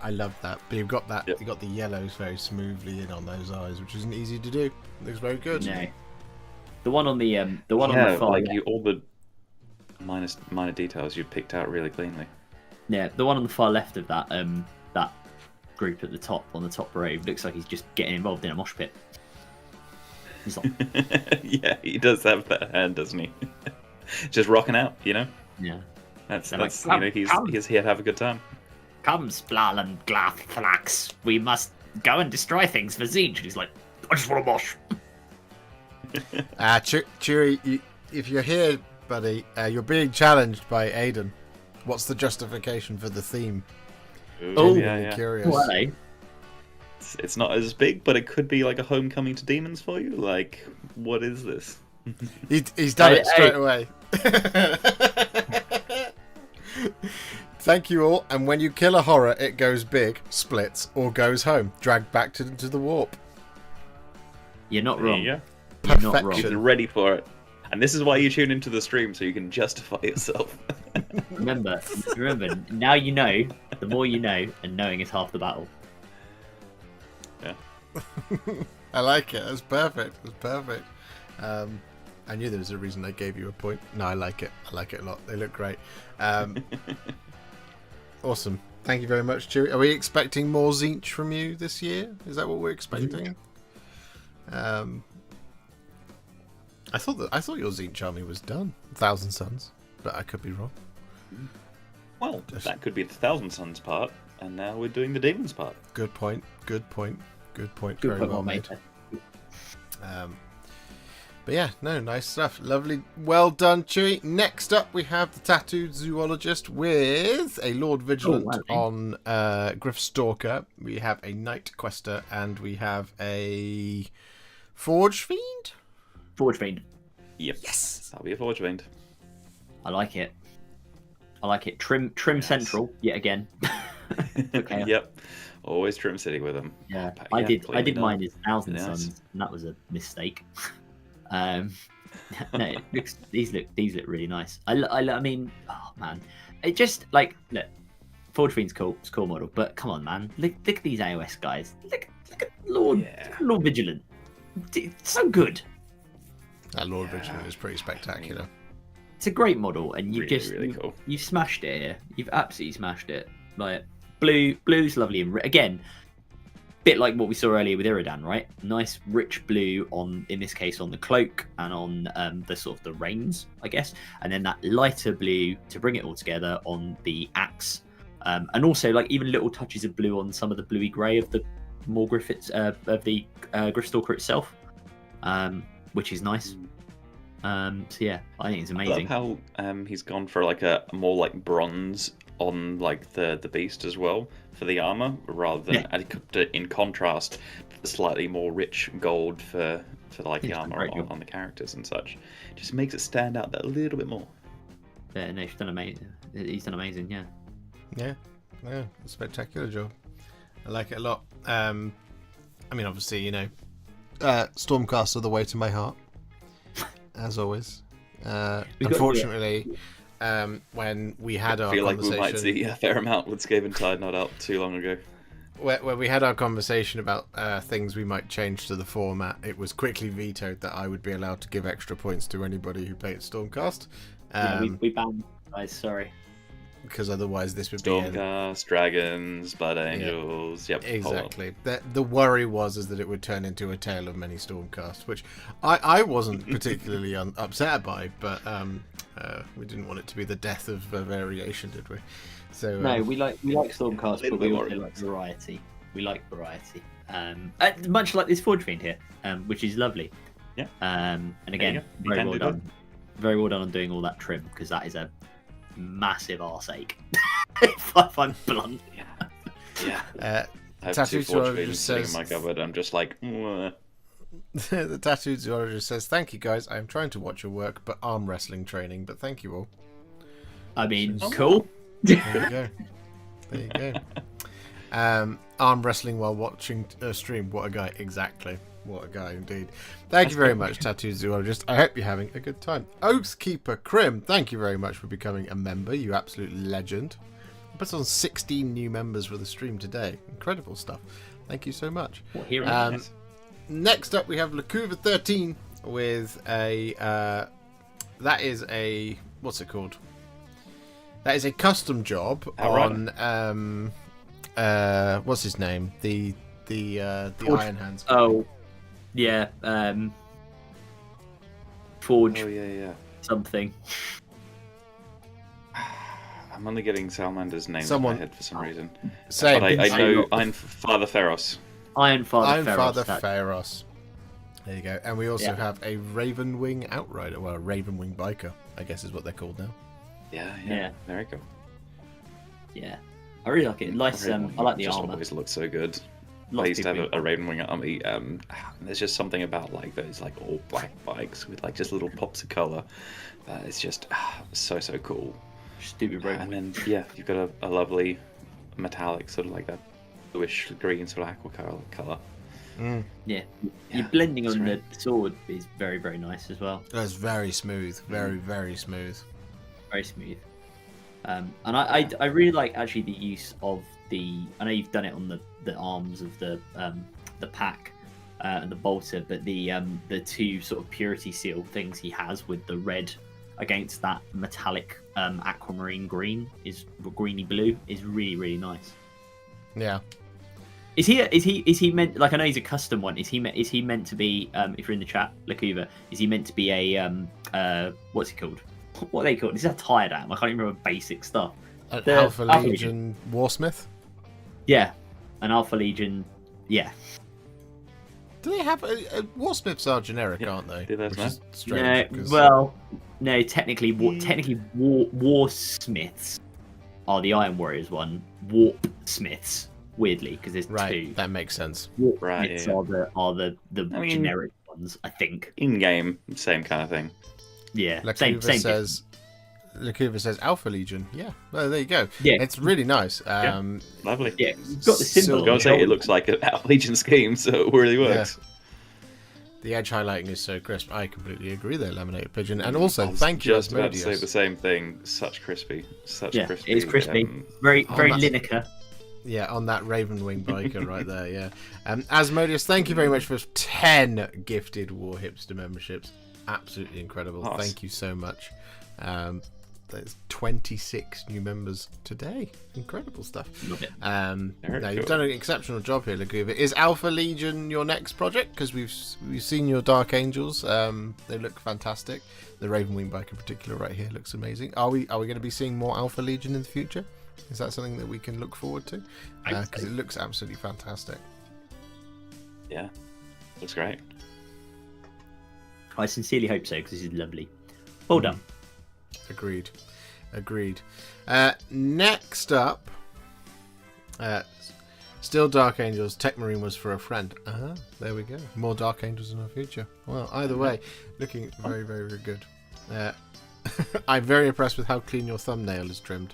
[SPEAKER 1] I love that. But you've got that. You've got the yellows very smoothly in on those eyes, which isn't easy to do. It looks very good.
[SPEAKER 2] No. The one on the on the far
[SPEAKER 3] like
[SPEAKER 2] left.
[SPEAKER 3] all the minor details you picked out really cleanly.
[SPEAKER 2] Yeah, the one on the far left of that that group at the top on the top row looks like he's just getting involved in a mosh pit. He's like,
[SPEAKER 3] yeah, he does have that hand, doesn't he? Just rocking out, you know.
[SPEAKER 2] Yeah,
[SPEAKER 3] that's
[SPEAKER 2] like,
[SPEAKER 3] you know he's here to have a good time.
[SPEAKER 2] Come, Splal and Glathflax, we must go and destroy things for Siege. And he's like, I just want to mosh.
[SPEAKER 1] Chewy, if you're here, buddy, you're being challenged by Aiden. What's the justification for the theme?
[SPEAKER 3] Ooh,
[SPEAKER 1] yeah. Curious.
[SPEAKER 2] Well, eh?
[SPEAKER 3] It's not as big, but it could be like a homecoming to demons for you. Like, what is this?
[SPEAKER 1] He's done it straight away. Thank you all. And when you kill a horror, it goes big, splits, or goes home, dragged back into the warp.
[SPEAKER 2] You're not wrong.
[SPEAKER 3] Yeah,
[SPEAKER 2] You're not wrong.
[SPEAKER 3] you're ready for it. And this is why you tune into the stream, so you can justify yourself.
[SPEAKER 2] Remember, now you know, the more you know, and knowing is half the battle.
[SPEAKER 3] Yeah.
[SPEAKER 1] I like it. That's perfect. I knew there was a reason I gave you a point. No, I like it. I like it a lot. They look great. Awesome. Thank you very much, Chewie. Are we expecting more Zinch from you this year? Is that what we're expecting? I thought your Zinch army was done. 1,000 Suns, but I could be wrong.
[SPEAKER 3] Well, that could be the Thousand Suns part, and now we're doing the Demons part.
[SPEAKER 1] Good point. Good point. Good point.
[SPEAKER 2] Good
[SPEAKER 1] Very
[SPEAKER 2] point,
[SPEAKER 1] well
[SPEAKER 2] mate.
[SPEAKER 1] made. But yeah, no, nice stuff. Lovely. Well done, Chewie. Next up, we have the Tattooed Zoologist with a Lord Vigilant on Gryffstalker. We have a Knight Quester, and we have a Forge Fiend?
[SPEAKER 2] Forge Fiend.
[SPEAKER 3] Yep.
[SPEAKER 1] Yes.
[SPEAKER 3] That'll be a Forge Fiend.
[SPEAKER 2] I like it. Trim Central yet again. Okay.
[SPEAKER 3] Yep. Always Trim City with them.
[SPEAKER 2] Yeah,
[SPEAKER 3] But
[SPEAKER 2] I did
[SPEAKER 3] clean
[SPEAKER 2] mine
[SPEAKER 3] up.
[SPEAKER 2] as 1,000
[SPEAKER 3] Nice.
[SPEAKER 2] Suns, and that was a mistake. No, these look really nice. I mean, oh man, it just like look, Forge Fiend's cool, it's a cool model, but come on, man, look at these AOS guys. Look at Lord Vigilant. It's so good.
[SPEAKER 1] That Lord Vigilant is pretty spectacular.
[SPEAKER 2] It's a great model, and you
[SPEAKER 3] Really cool.
[SPEAKER 2] you've smashed it here. You've absolutely smashed it. Like blue's lovely, and again, bit like what we saw earlier with Iridan, right? Nice rich blue in this case on the cloak and on the sort of the reins, I guess, and then that lighter blue to bring it all together on the axe, and also like even little touches of blue on some of the bluey grey of the more Griffiths of the Gryffstalker itself, which is nice. So yeah, I think it's amazing.
[SPEAKER 3] I love how he's gone for like a more like bronze on like the beast as well for the armor, rather than in contrast the slightly more rich gold for like the armor on the characters and such. It just makes it stand out that little bit more.
[SPEAKER 2] Yeah, no, he's done amazing. He's done amazing. Yeah.
[SPEAKER 1] Yeah, spectacular job. I like it a lot. I mean, obviously, you know, Stormcast are the way to my heart, as always. Unfortunately, when we had our
[SPEAKER 3] I feel like
[SPEAKER 1] conversation,
[SPEAKER 3] we might see a fair amount with Skaven Tide not out too long ago.
[SPEAKER 1] when we had our conversation about things we might change to the format, it was quickly vetoed that I would be allowed to give extra points to anybody who played Stormcast.
[SPEAKER 2] We banned guys. Sorry.
[SPEAKER 1] Because otherwise this would be
[SPEAKER 3] Stormcast, Dragons, Blood Angels, yep.
[SPEAKER 1] Exactly. The worry was that it would turn into a Tale of Many Stormcast, which I wasn't particularly upset by, but we didn't want it to be the death of a variation, did we? So
[SPEAKER 2] No, we like Stormcast, but we also like variety. We like variety. Much like this Forge Fiend here, which is lovely.
[SPEAKER 3] Yeah.
[SPEAKER 2] And again, very well done. Very well done on doing all that trim, because that is a massive arse-ache. if I'm blunt.
[SPEAKER 3] Yeah. I have
[SPEAKER 1] Tattoo
[SPEAKER 3] two Forge
[SPEAKER 1] Zoologist
[SPEAKER 3] Fiends sitting in
[SPEAKER 1] says-
[SPEAKER 3] my cupboard. I'm just like,
[SPEAKER 1] The Tattooed Zoologist says, "Thank you guys. I am trying to watch your work, but arm wrestling training. But thank you all."
[SPEAKER 2] I mean, cool.
[SPEAKER 1] There you go. There you go. Arm wrestling while watching a stream. What a guy. Exactly. What a guy indeed. Thank you very much, Tattooed Zoologist. I hope you're having a good time. Oathkeeper Crim, thank you very much for becoming a member. You absolute legend. I put on 16 new members for the stream today. Incredible stuff. Thank you so much.
[SPEAKER 2] What hero?
[SPEAKER 1] Next up, we have Lacuva13 with a... that is a... What's it called? That is a custom job on... what's his name? The Iron Hands.
[SPEAKER 2] Oh, yeah. Forge.
[SPEAKER 3] oh yeah.
[SPEAKER 2] Something.
[SPEAKER 3] I'm only getting Salamandr's name in my head for some reason.
[SPEAKER 1] Same.
[SPEAKER 3] But I know I'm Father Feros.
[SPEAKER 2] Iron Father
[SPEAKER 1] Pharos. There you go. And we also have a Ravenwing Outrider. Well, a Ravenwing Biker, I guess is what they're called now.
[SPEAKER 3] Yeah. Very cool.
[SPEAKER 2] Yeah. I really like it. Nice. I like the
[SPEAKER 3] just
[SPEAKER 2] armor.
[SPEAKER 3] always looks so good. I used to have a Ravenwing army. There's just something about like those like all black bikes with like just little pops of color. It's just so cool.
[SPEAKER 2] Stupid Ravenwing.
[SPEAKER 3] And then you've got a lovely metallic sort of like that bluish green sort of aqua color.
[SPEAKER 2] Yeah. You're blending on the sword is very, very nice as well.
[SPEAKER 1] That's very smooth. Very, very smooth.
[SPEAKER 2] Very smooth. And I really like actually the use of the. I know you've done it on the arms of the pack, and the bolter, but the two sort of purity seal things he has with the red against that metallic aquamarine green is greeny blue is really, really nice.
[SPEAKER 1] Yeah.
[SPEAKER 2] Is he meant, like, I know he's a custom one. Is he meant to be, if you're in the chat, Lakuva, is he meant to be a what's he called? What are they called? This is how tired I am. I can't even remember basic stuff.
[SPEAKER 1] An Alpha Legion Warsmith?
[SPEAKER 2] Yeah. An Alpha Legion, yeah.
[SPEAKER 1] Do they have Warsmiths are generic, aren't they?
[SPEAKER 3] Do those,
[SPEAKER 1] Which
[SPEAKER 3] man?
[SPEAKER 1] is strange.
[SPEAKER 2] No, well, no, technically Warsmiths are the Iron Warriors one. Warp Smiths, weirdly, because there's two.
[SPEAKER 1] That makes sense.
[SPEAKER 2] Warp
[SPEAKER 3] Right,
[SPEAKER 2] Smiths
[SPEAKER 3] yeah.
[SPEAKER 2] are the generic ones, I think.
[SPEAKER 3] In game, same kind of thing.
[SPEAKER 2] Yeah,
[SPEAKER 1] Lakuva
[SPEAKER 2] same.
[SPEAKER 1] says Alpha Legion. Yeah, well, there you go.
[SPEAKER 2] Yeah.
[SPEAKER 1] It's really nice.
[SPEAKER 3] Lovely.
[SPEAKER 2] Yeah, you've got the symbol.
[SPEAKER 3] I gotta say, it looks like an Legion scheme, so it really works.
[SPEAKER 1] The edge highlighting is so crisp. I completely agree there, Laminated Pigeon. And also, thank you,
[SPEAKER 3] Just about to say
[SPEAKER 1] Asmodeus.
[SPEAKER 3] the same thing. Such crispy. Crispy.
[SPEAKER 2] It is crispy. Very
[SPEAKER 1] that's-
[SPEAKER 2] Lineker.
[SPEAKER 1] Yeah, on that Ravenwing biker right there, yeah. Asmodeus, thank you very much for 10 gifted Warhipster memberships. Absolutely incredible.
[SPEAKER 3] Nice.
[SPEAKER 1] Thank you so much. There's 26 new members today. Incredible stuff.
[SPEAKER 2] Love it.
[SPEAKER 1] No, you've
[SPEAKER 3] cool.
[SPEAKER 1] done an exceptional job here, Laguva. Is Alpha Legion your next project? Because we've seen your Dark Angels. They look fantastic. The Ravenwing bike in particular right here looks amazing. Are we going to be seeing more Alpha Legion in the future? Is that something that we can look forward to? Because it looks absolutely fantastic.
[SPEAKER 3] Yeah. Looks great.
[SPEAKER 2] I sincerely hope so, because this is lovely. Well done.
[SPEAKER 1] Agreed. Next up, still Dark Angels. Tech Marine was for a friend. There we go. More Dark Angels in our future. Well, either way, looking very, very, very good. I'm very impressed with how clean your thumbnail is trimmed.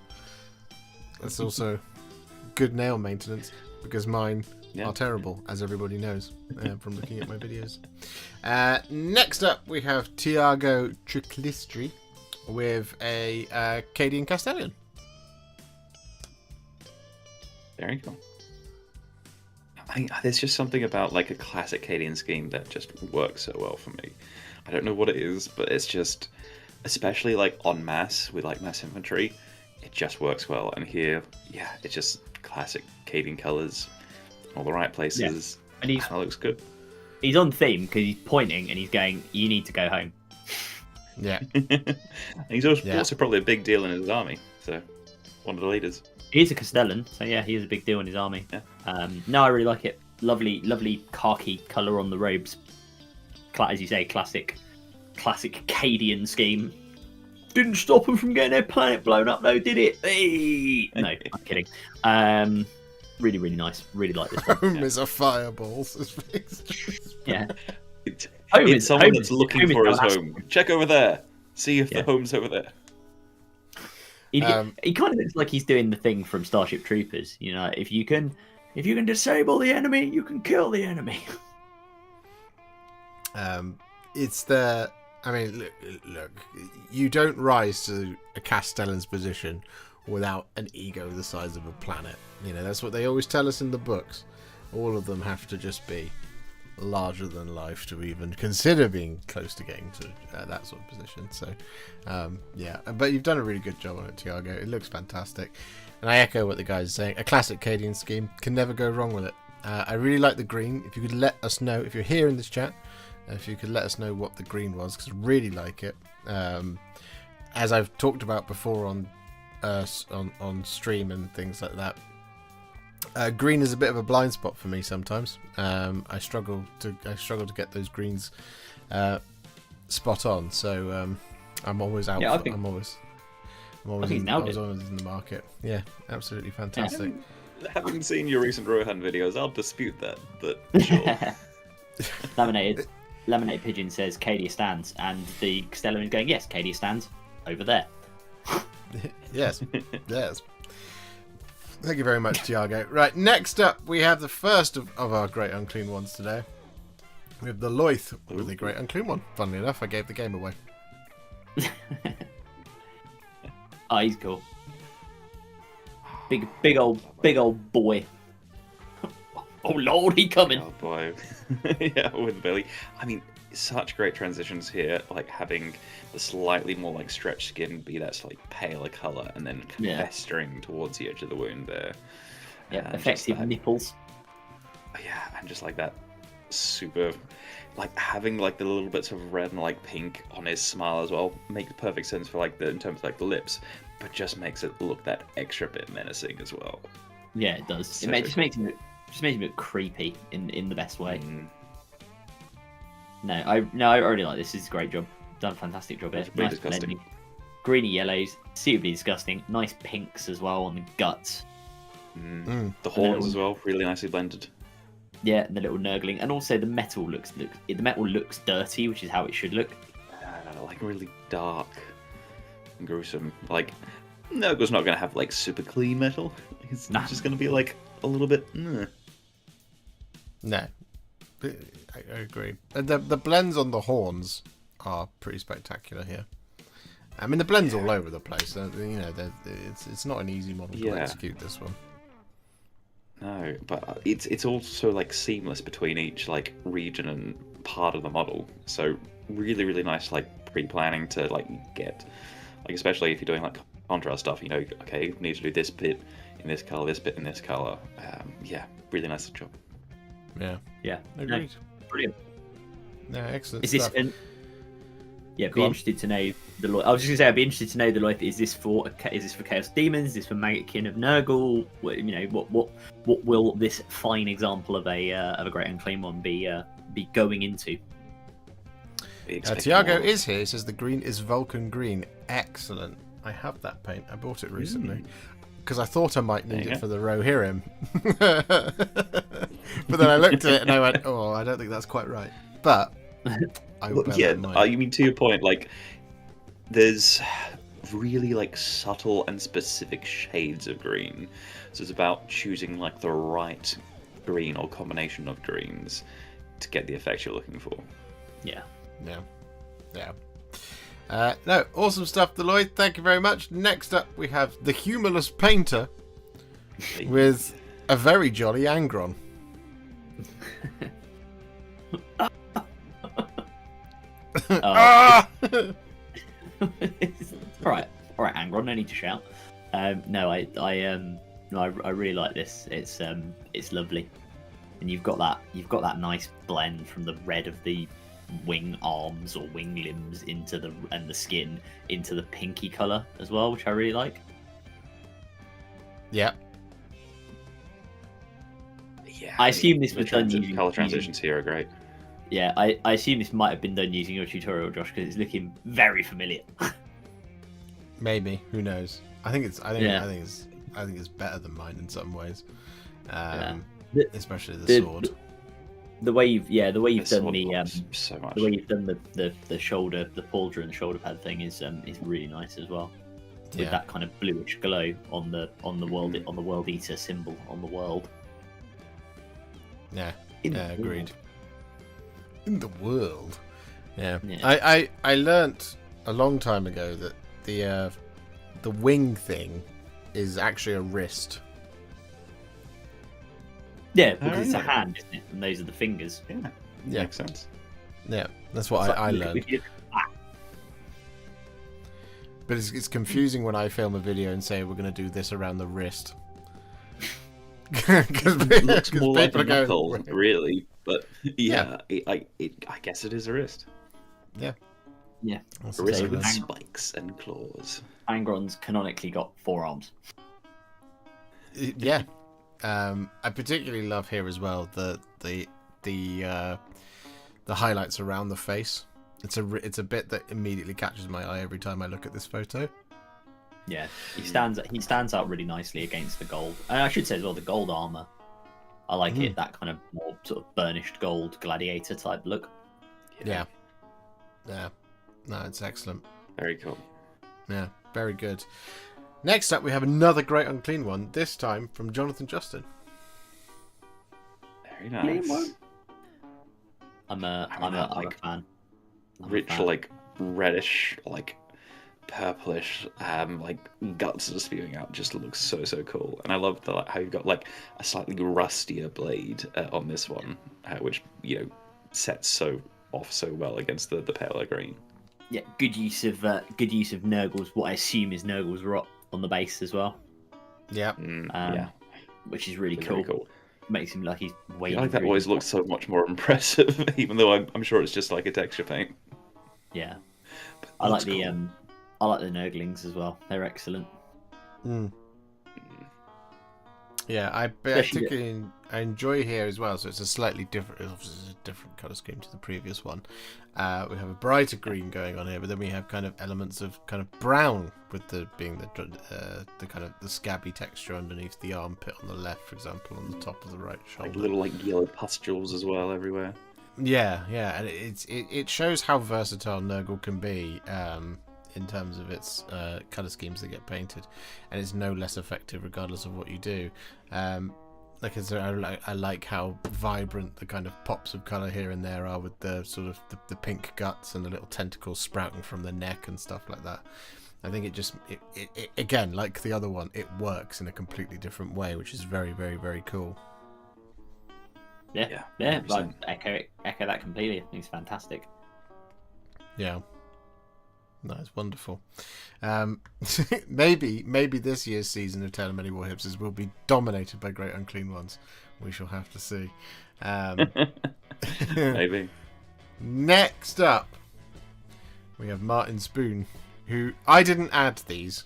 [SPEAKER 1] That's also good nail maintenance, because mine are terrible, as everybody knows from looking at my videos. Next up, we have Tiago Triclistri with a Cadian Castellan.
[SPEAKER 3] Very cool. There's just something about like a classic Cadian scheme that just works so well for me. I don't know what it is, but it's just, especially like en masse with like mass infantry, it just works well. And here, yeah, it's just classic Cadian colours, all the right places,
[SPEAKER 2] and
[SPEAKER 3] it looks good.
[SPEAKER 2] He's on theme because he's pointing and he's going, "You need to go home."
[SPEAKER 1] Yeah.
[SPEAKER 3] And he's also probably a big deal in his army, so one of the leaders.
[SPEAKER 2] He's a Castellan, so yeah, he is a big deal in his army.
[SPEAKER 3] Yeah.
[SPEAKER 2] No, I really like it. Lovely khaki colour on the robes. As you say, classic Cadian scheme. Didn't stop them from getting their planet blown up, though, did it? Hey! No, I'm kidding. Really, really nice. Really like this one.
[SPEAKER 1] Home is a fireball.
[SPEAKER 2] Yeah.
[SPEAKER 3] It's someone that's looking for his home. Check over there. See if the home's over there.
[SPEAKER 2] He kind of looks like he's doing the thing from Starship Troopers. You know, if you can disable the enemy, you can kill the enemy.
[SPEAKER 1] It's the. I mean, look. You don't rise to a Castellan's position without an ego the size of a planet. You know, that's what they always tell us in the books. All of them have to just be larger than life to even consider being close to getting to that sort of position. So, yeah. But you've done a really good job on it, Tiago. It looks fantastic. And I echo what the guys are saying. A classic Cadian scheme. Can never go wrong with it. I really like the green. If you could let us know, if you're here in this chat, if you could let us know what the green was, because I really like it. As I've talked about before on stream and things like that, green is a bit of a blind spot for me sometimes. I struggle to get those greens spot on. So I'm always out.
[SPEAKER 2] Yeah,
[SPEAKER 1] I'm always in the market. Yeah, absolutely fantastic.
[SPEAKER 3] Having seen your recent Rohan videos, I'll dispute that. But sure.
[SPEAKER 2] Laminated Pigeon says Cadia stands, and the Castellan is going, yes, Cadia stands over there.
[SPEAKER 1] Yes. Thank you very much, Tiago. Right, next up, we have the first of our Great Unclean Ones today. We have the Loith with the Great Unclean One. Funnily enough, I gave the game away.
[SPEAKER 2] Oh, he's cool. Big old boy. Oh Lord, he coming!
[SPEAKER 3] Oh boy, yeah, with Billy. I mean, such great transitions here, like having the slightly more like stretched skin be that slightly paler color, and then festering towards the edge of the wound there.
[SPEAKER 2] Yeah,
[SPEAKER 3] and
[SPEAKER 2] effective nipples.
[SPEAKER 3] Yeah, and just like that super, like having like the little bits of red and like pink on his smile as well makes perfect sense for like in terms of like the lips, but just makes it look that extra bit menacing as well.
[SPEAKER 2] Yeah, it does.
[SPEAKER 3] So
[SPEAKER 2] Just makes him look creepy in the best way. No, I already like this. This is a great job. Done a fantastic job here. Nice blending. Greeny yellows, suitably disgusting. Nice pinks as well on the guts.
[SPEAKER 3] The horns as well, really nicely blended.
[SPEAKER 2] Yeah, and the little nurgling, and also the metal looks dirty, which is how it should look.
[SPEAKER 3] Like really dark and gruesome. Like Nurgle's not going to have like super clean metal. It's just going to be like a little bit.
[SPEAKER 1] No, I agree. The blends on the horns are pretty spectacular here. I mean, the blends all over the place. You know, it's not an easy model to execute this one.
[SPEAKER 3] No, but it's also like seamless between each like region and part of the model. So really, really nice like pre-planning to like get, like especially if you're doing like contrast stuff. You know, okay, you need to do this bit in this color, this bit in this color. Yeah, really nice job.
[SPEAKER 1] Yeah, agreed.
[SPEAKER 2] No, brilliant.
[SPEAKER 1] No, excellent.
[SPEAKER 2] Is this?
[SPEAKER 1] Stuff.
[SPEAKER 2] Yeah, be interested to know the. I was just gonna say, I'd be interested to know the like. Is this for Chaos Demons? Is this for Maggotkin of Nurgle? You know, what will this fine example of a Great Unclean One be going into?
[SPEAKER 1] Tiago is here. He says the green is Vulcan green. Excellent. I have that paint. I bought it recently because I thought I might need it for the Rohirrim. But then I looked at it and I went, "Oh, I don't think that's quite right." But
[SPEAKER 3] you mean to your point, like there's really like subtle and specific shades of green, so it's about choosing like the right green or combination of greens to get the effect you're looking for.
[SPEAKER 1] Yeah. No, awesome stuff, Deloitte. Thank you very much. Next up, we have the Humorless Painter with a very jolly Angron.
[SPEAKER 2] All right, Angron. No need to shout. No, I really like this. It's lovely, and you've got that nice blend from the red of the wing arms or wing limbs into the skin into the pinky color as well, which I really like.
[SPEAKER 1] Yeah.
[SPEAKER 2] I assume this was done using
[SPEAKER 3] color transitions here are great.
[SPEAKER 2] Yeah, I assume this might have been done using your tutorial, Josh, because it's looking very familiar.
[SPEAKER 1] Maybe, who knows? I think it's better than mine in some ways, especially the sword.
[SPEAKER 2] The way you've done
[SPEAKER 3] so much.
[SPEAKER 2] The way you've done the shoulder, the pauldron and the shoulder pad thing is really nice as well. With that kind of bluish glow on the world eater symbol on the world.
[SPEAKER 1] Yeah, agreed. In the world. Yeah. I learnt a long time ago that the wing thing is actually a wrist.
[SPEAKER 2] Yeah, because it's a hand, isn't it? And those are the fingers.
[SPEAKER 3] Yeah, makes sense.
[SPEAKER 1] Yeah, that's what I learned. But it's confusing when I film a video and say we're going to do this around the wrist.
[SPEAKER 3] It looks more like a knuckle, really. But I guess it is a wrist.
[SPEAKER 1] Yeah.
[SPEAKER 2] Yeah.
[SPEAKER 3] A wrist with spikes and claws.
[SPEAKER 2] Angron's canonically got 4 arms.
[SPEAKER 1] Yeah. I particularly love here as well the highlights around the face. It's a bit that immediately catches my eye every time I look at this photo.
[SPEAKER 2] Yeah, he stands out really nicely against the gold. And I should say as well, the gold armor. I like it, that kind of more sort of burnished gold gladiator type look.
[SPEAKER 1] Yeah. No, it's excellent.
[SPEAKER 3] Very cool.
[SPEAKER 1] Yeah, very good. Next up, we have another Great Unclean One, this time from Jonathan Justin.
[SPEAKER 3] Very nice.
[SPEAKER 2] I'm a fan.
[SPEAKER 3] Rich, like reddish, like purplish, like guts are spewing out, just looks so cool. And I love how you've got like a slightly rustier blade on this one, which sets so well against the paler green.
[SPEAKER 2] Yeah, good use of Nurgle's, what I assume is Nurgle's rot on the base as well.
[SPEAKER 1] Yeah.
[SPEAKER 3] Yeah,
[SPEAKER 2] which is really
[SPEAKER 3] very
[SPEAKER 2] cool. Makes him like he's way.
[SPEAKER 3] I like that always looks so much more impressive, even though I'm sure it's just like a texture paint.
[SPEAKER 2] Yeah,
[SPEAKER 3] But
[SPEAKER 2] I like
[SPEAKER 3] that's
[SPEAKER 2] the
[SPEAKER 3] cool.
[SPEAKER 2] I like the Nurglings as well. They're excellent.
[SPEAKER 1] Yeah, I
[SPEAKER 2] Especially
[SPEAKER 1] particularly I enjoy here as well. So it's a slightly different, obviously it's a different color scheme to the previous one. We have a brighter green going on here, but then we have kind of elements of kind of brown with the kind of the scabby texture underneath the armpit on the left, for example, on the top of the right shoulder.
[SPEAKER 3] Like little yellow pustules as well everywhere.
[SPEAKER 1] Yeah, and it shows how versatile Nurgle can be in terms of its color schemes that get painted, and it's no less effective regardless of what you do. Like I said, I like how vibrant the kind of pops of color here and there are with the sort of the pink guts and the little tentacles sprouting from the neck and stuff like that. I think it again, like the other one, it works in a completely different way, which is very, very, very cool.
[SPEAKER 2] Yeah.
[SPEAKER 3] 100%.
[SPEAKER 2] I echo that completely. I think it's fantastic.
[SPEAKER 1] Yeah. No, it's wonderful. Maybe this year's season of Tale of Many Warhipsters will be dominated by Great Unclean Ones. We shall have to see.
[SPEAKER 3] Maybe.
[SPEAKER 1] Next up, we have Martin Spoon, who I didn't add these.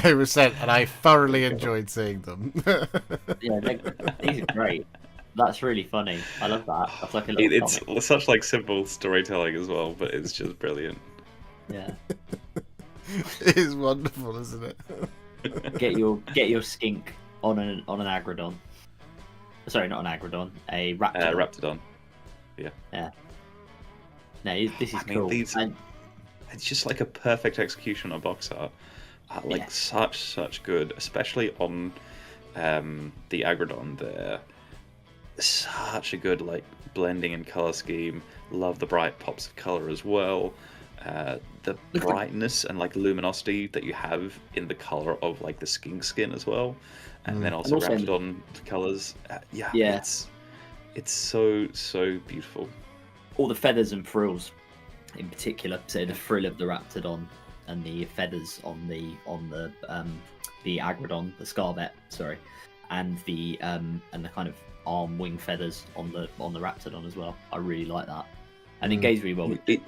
[SPEAKER 1] They were sent, and I thoroughly enjoyed seeing them.
[SPEAKER 2] Yeah, these are great. That's really funny. I love that. That's like a little comic.
[SPEAKER 3] It's such like simple storytelling as well, but it's just brilliant.
[SPEAKER 2] Yeah.
[SPEAKER 1] It is wonderful, isn't it?
[SPEAKER 2] Get your skink on an agrodon. Sorry, not an agrodon. A raptor.
[SPEAKER 3] Raptidon.
[SPEAKER 2] Yeah. No, this is cool. And
[SPEAKER 3] It's just like a perfect execution of box art. Such good, especially on the Agrodon there. Such a good like blending and color scheme. Love the bright pops of color as well. The brightness and like luminosity that you have in the color of like the skink skin as well, and then also Raptidon colors. It's so beautiful.
[SPEAKER 2] all the feathers and frills, in particular, so the frill of the Raptidon and the feathers on the Agrodon, the Scarvet, sorry, and the kind of arm wing feathers on the Raptidon as well. I really like that, and it goes really well with the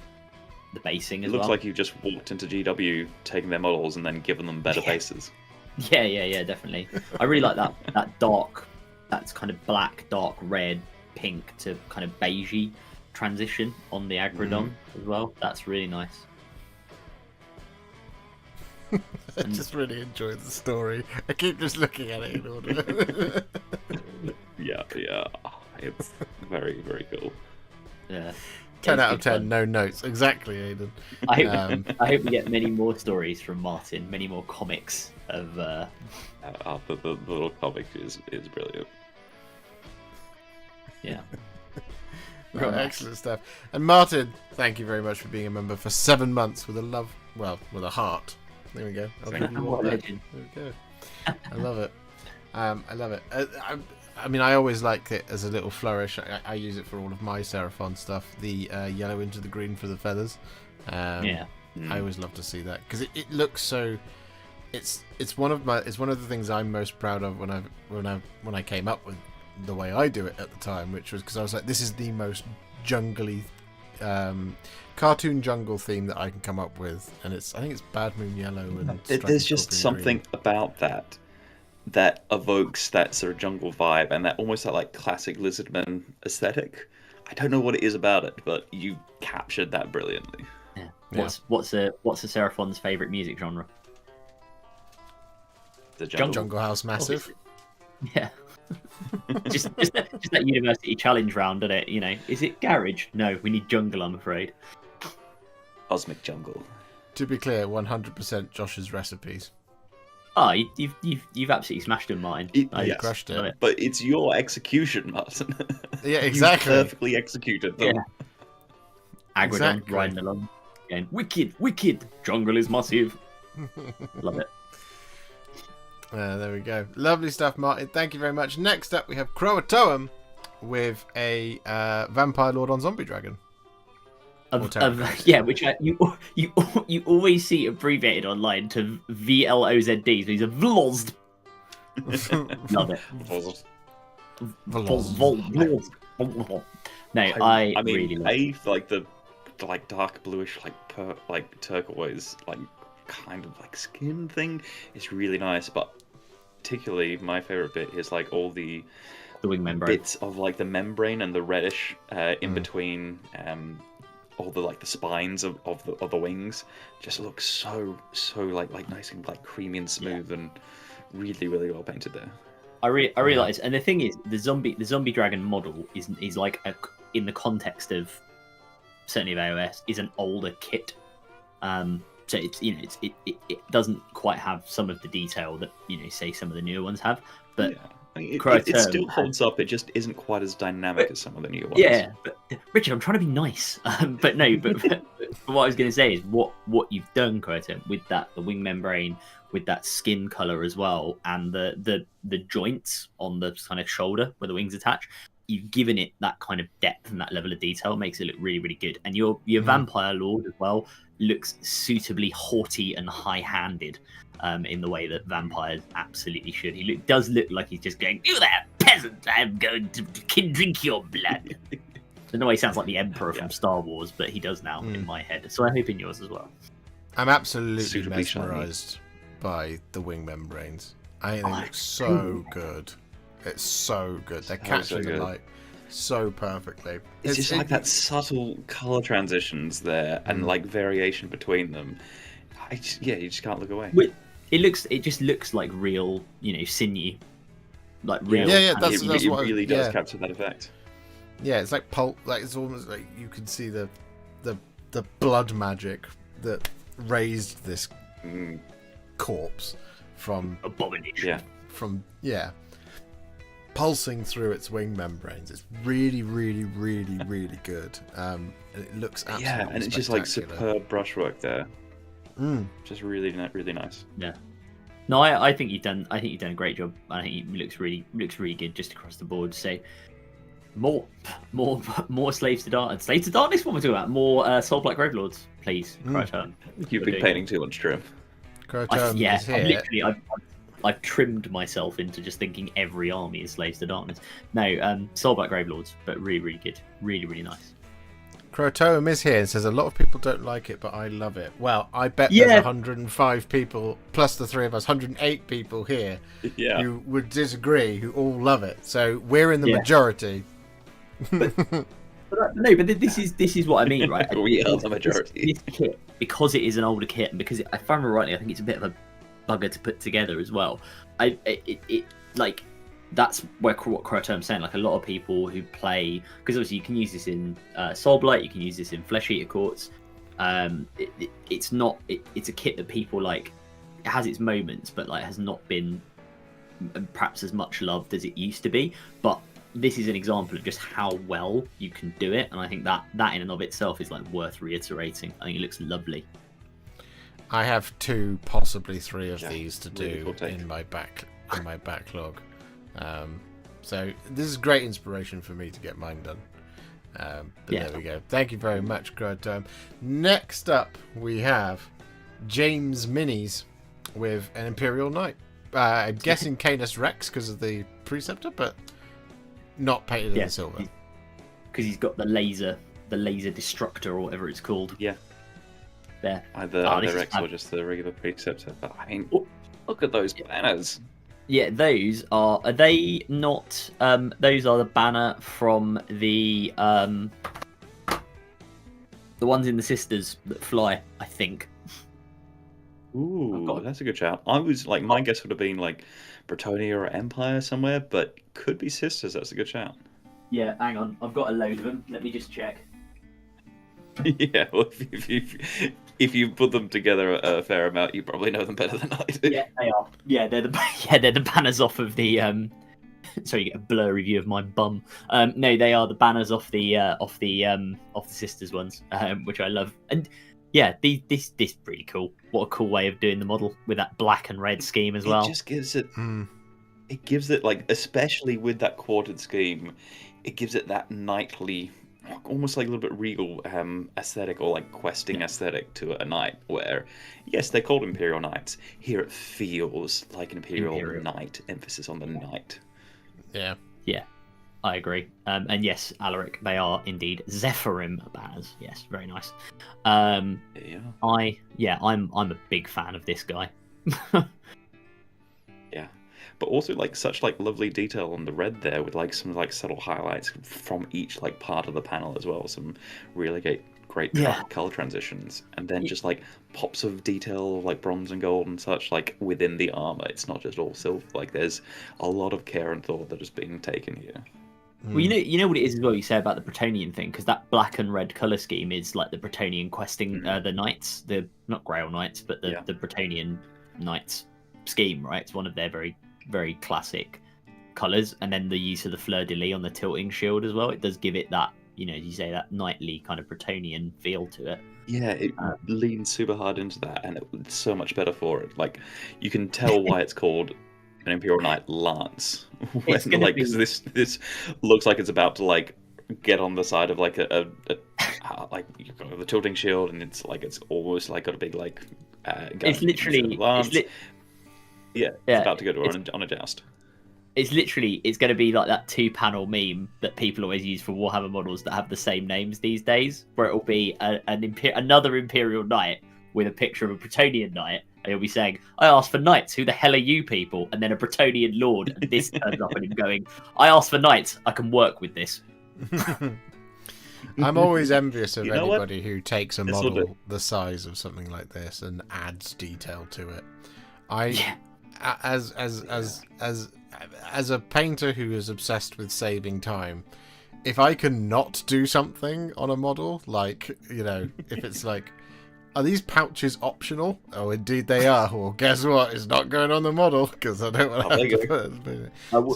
[SPEAKER 2] basing as well.
[SPEAKER 3] It looks like you've just walked into GW, taken their models, and then given them better bases.
[SPEAKER 2] Yeah, definitely. I really like that dark, that's kind of black, dark, red, pink to kind of beigey transition on the Agrodon as well. That's really nice.
[SPEAKER 1] I just really enjoyed the story. I keep just looking at it in order.
[SPEAKER 3] Yeah, it's very, very cool.
[SPEAKER 2] Yeah.
[SPEAKER 1] 10 out of 10, no notes. Exactly, Aidan.
[SPEAKER 2] I hope we get many more stories from Martin, many more comics of.
[SPEAKER 3] The little comic is brilliant.
[SPEAKER 2] Yeah.
[SPEAKER 1] Well, excellent stuff. And Martin, thank you very much for being a member for 7 months with a love, well, with a heart. There we go. I'll give you one there. There we go. I love it. I love it. I mean, I always like it as a little flourish. I use it for all of my Seraphon stuff. The yellow into the green for the feathers. I always love to see that because it looks so. It's one of the things I'm most proud of when I came up with the way I do it at the time, which was because I was like, this is the most jungly cartoon jungle theme that I can come up with, and I think it's Bad Moon Yellow and
[SPEAKER 3] there's just something about that evokes that sort of jungle vibe and that almost that like classic lizardman aesthetic. I don't know what it is about it, but you captured that brilliantly.
[SPEAKER 2] Yeah. What's a Seraphon's favourite music genre?
[SPEAKER 3] The jungle
[SPEAKER 1] House Massive.
[SPEAKER 2] Yeah. just that university challenge round, isn't it? You know, is it garage? No, we need jungle, I'm afraid.
[SPEAKER 3] Cosmic jungle.
[SPEAKER 1] To be clear, 100% Josh's recipes.
[SPEAKER 2] Oh, you've absolutely smashed them, Martin.
[SPEAKER 1] You crushed it.
[SPEAKER 3] But it's your execution, Martin.
[SPEAKER 1] Yeah, exactly.
[SPEAKER 3] You perfectly executed them.
[SPEAKER 2] Agrodon
[SPEAKER 1] Exactly.
[SPEAKER 2] riding along, going, wicked, wicked, jungle is massive. Love it.
[SPEAKER 1] There we go. Lovely stuff, Martin. Thank you very much. Next up, we have Croatoan with a Vampire Lord on Zombie Dragon.
[SPEAKER 2] Yeah, which you always see abbreviated online to VLOZD. So he's a Vlozd. Love it. No, I
[SPEAKER 3] mean,
[SPEAKER 2] really love
[SPEAKER 3] like the dark bluish, like turquoise, like kind of like skin thing is really nice. But particularly, my favorite bit is like all the
[SPEAKER 2] wing membrane
[SPEAKER 3] bits of like the membrane and the reddish in between. All the like the spines of the wings just look so like nice and like creamy and smooth and really well painted there.
[SPEAKER 2] I realize, and the thing is, the zombie dragon model is like in the context of certainly of AOS is an older kit, so it's it doesn't quite have some of the detail that say some of the newer ones have, but. Yeah.
[SPEAKER 3] I mean, it still holds up. It just isn't quite as dynamic as some of the new ones.
[SPEAKER 2] Yeah, but Richard, I'm trying to be nice, but no. But what I was going to say is what you've done, Croatoan, with the wing membrane, with that skin color as well, and the joints on the kind of shoulder where the wings attach. You've given it that kind of depth and that level of detail. It makes it look really good. And your Vampire Lord as well looks suitably haughty and high-handed. In the way that vampires absolutely should. He does look like he's just going, "You there, peasant! I'm going to drink your blood." I know he sounds like the Emperor from Star Wars, but he does now in my head. So I hope in yours as well.
[SPEAKER 1] I'm absolutely mesmerised by the wing membranes. I think they look so good. It's so good. They're catching the light so perfectly.
[SPEAKER 3] It's just like that subtle colour transitions there and like variation between them. You just can't look away.
[SPEAKER 2] It just looks like real, sinew, like real.
[SPEAKER 1] Yeah, that's
[SPEAKER 3] it
[SPEAKER 1] what
[SPEAKER 3] really does capture that effect.
[SPEAKER 1] Yeah, it's like pulp. Like it's almost like you can see the blood magic that raised this corpse from
[SPEAKER 2] abomination.
[SPEAKER 1] Yeah, pulsing through its wing membranes. It's really good. And it looks absolutely
[SPEAKER 3] and it's just like superb brushwork there. Just really nice.
[SPEAKER 2] Yeah. No, I think you've done a great job. I think it looks really good just across the board. So more slaves to darkness. Slaves to darkness. What we're talking about? More Soulblight Gravelords, please. Croatoan.
[SPEAKER 3] You've been painting too much trim.
[SPEAKER 2] I've trimmed myself into just thinking every army is slaves to darkness. No, Soulblight Gravelords, but really good, really nice.
[SPEAKER 1] Croatoan is here and says a lot of people don't like it, but I love it. Well, I bet there's 105 people, plus the three of us, 108 people here who would disagree, who all love it. So we're in the majority.
[SPEAKER 2] But this is what I mean, right?
[SPEAKER 3] We are the majority.
[SPEAKER 2] This kit, because it is an older kit, and because if I remember rightly, I think it's a bit of a bugger to put together as well. That's what Croatoan's saying. Like a lot of people who play, because obviously you can use this in Soulblight, you can use this in Flesh Eater Courts. It's a kit that people like. It has its moments, but like has not been perhaps as much loved as it used to be. But this is an example of just how well you can do it, and I think that in and of itself is like worth reiterating. I think it looks lovely.
[SPEAKER 1] I have 2, possibly 3 of these to do in my backlog. So this is great inspiration for me to get mine done. There we go. Thank you very much, Croatoan. Next up, we have James Minis with an Imperial Knight. I'm guessing Canis Rex because of the Preceptor, but not painted in silver.
[SPEAKER 2] Because he's got the laser destructor or whatever it's called.
[SPEAKER 3] Yeah.
[SPEAKER 2] There.
[SPEAKER 3] Either Rex or just the regular Preceptor. But I mean, look at those banners.
[SPEAKER 2] Yeah, those are they not? Those are the banner from the ones in the Sisters that fly, I think.
[SPEAKER 3] Ooh, that's a good shout. I was like, my guess would have been like Bretonia or Empire somewhere, but could be Sisters. That's a good shout.
[SPEAKER 2] Yeah, hang on, I've got a load of them. Let me just check.
[SPEAKER 3] Yeah, well, if you put them together a fair amount, you probably know them better than I do.
[SPEAKER 2] Yeah, they are. Yeah, they're the banners off of the So you get a blurry view of my bum. No, they are the banners off the sisters ones, which I love. And yeah, this pretty cool. What a cool way of doing the model with that black and red scheme as well.
[SPEAKER 3] It just gives it. It gives it, like, especially with that quartered scheme, it gives it that knightly, almost like a little bit regal aesthetic, or like questing aesthetic to a knight. Where, yes, they're called Imperial Knights. Here it feels like an Imperial Knight, emphasis on the knight.
[SPEAKER 1] Yeah.
[SPEAKER 2] Yeah, I agree. And yes, Alaric, they are indeed Zephyrim banners. Yes, very nice. I'm a big fan of this guy.
[SPEAKER 3] Yeah. But also, like, such like lovely detail on the red there, with like some like subtle highlights from each like part of the panel as well. Some really great color transitions, and then just like pops of detail, like bronze and gold and such, like within the armor. It's not just all silver. Like, there's a lot of care and thought that is being taken here.
[SPEAKER 2] Well, you know what it is as well. You say about the Bretonnian thing, because that black and red color scheme is like the Bretonnian questing the knights, the not Grail knights, but the Bretonnian knights scheme. Right, it's one of their very very classic colors, and then the use of the fleur de lis on the tilting shield as well. It does give it that, you know, as you say, that knightly kind of Bretonnian feel to it.
[SPEAKER 3] Yeah, it leans super hard into that, and it's so much better for it. Like, you can tell why it's called an Imperial Knight Lance. When, like, because this looks like it's about to like get on the side of like a like, you've got the tilting shield, and it's like it's almost like got a big like.
[SPEAKER 2] It's literally.
[SPEAKER 3] It's about to go on a joust.
[SPEAKER 2] It's going to be like that 2-panel meme that people always use for Warhammer models that have the same names these days, where it'll be another Imperial Knight with a picture of a Bretonnian Knight, and he'll be saying, "I asked for knights, who the hell are you people?" And then a Bretonnian Lord, and this turns up and him going, "I asked for knights, I can work with this."
[SPEAKER 1] I'm always envious of anybody who takes a model the size of something like this and adds detail to it. As a painter who is obsessed with saving time, if I can not do something on a model, like, you know, if it's like, are these pouches optional? Oh, indeed they are. Well, guess what? It's not going on the model because I don't want to have to put it.
[SPEAKER 2] I will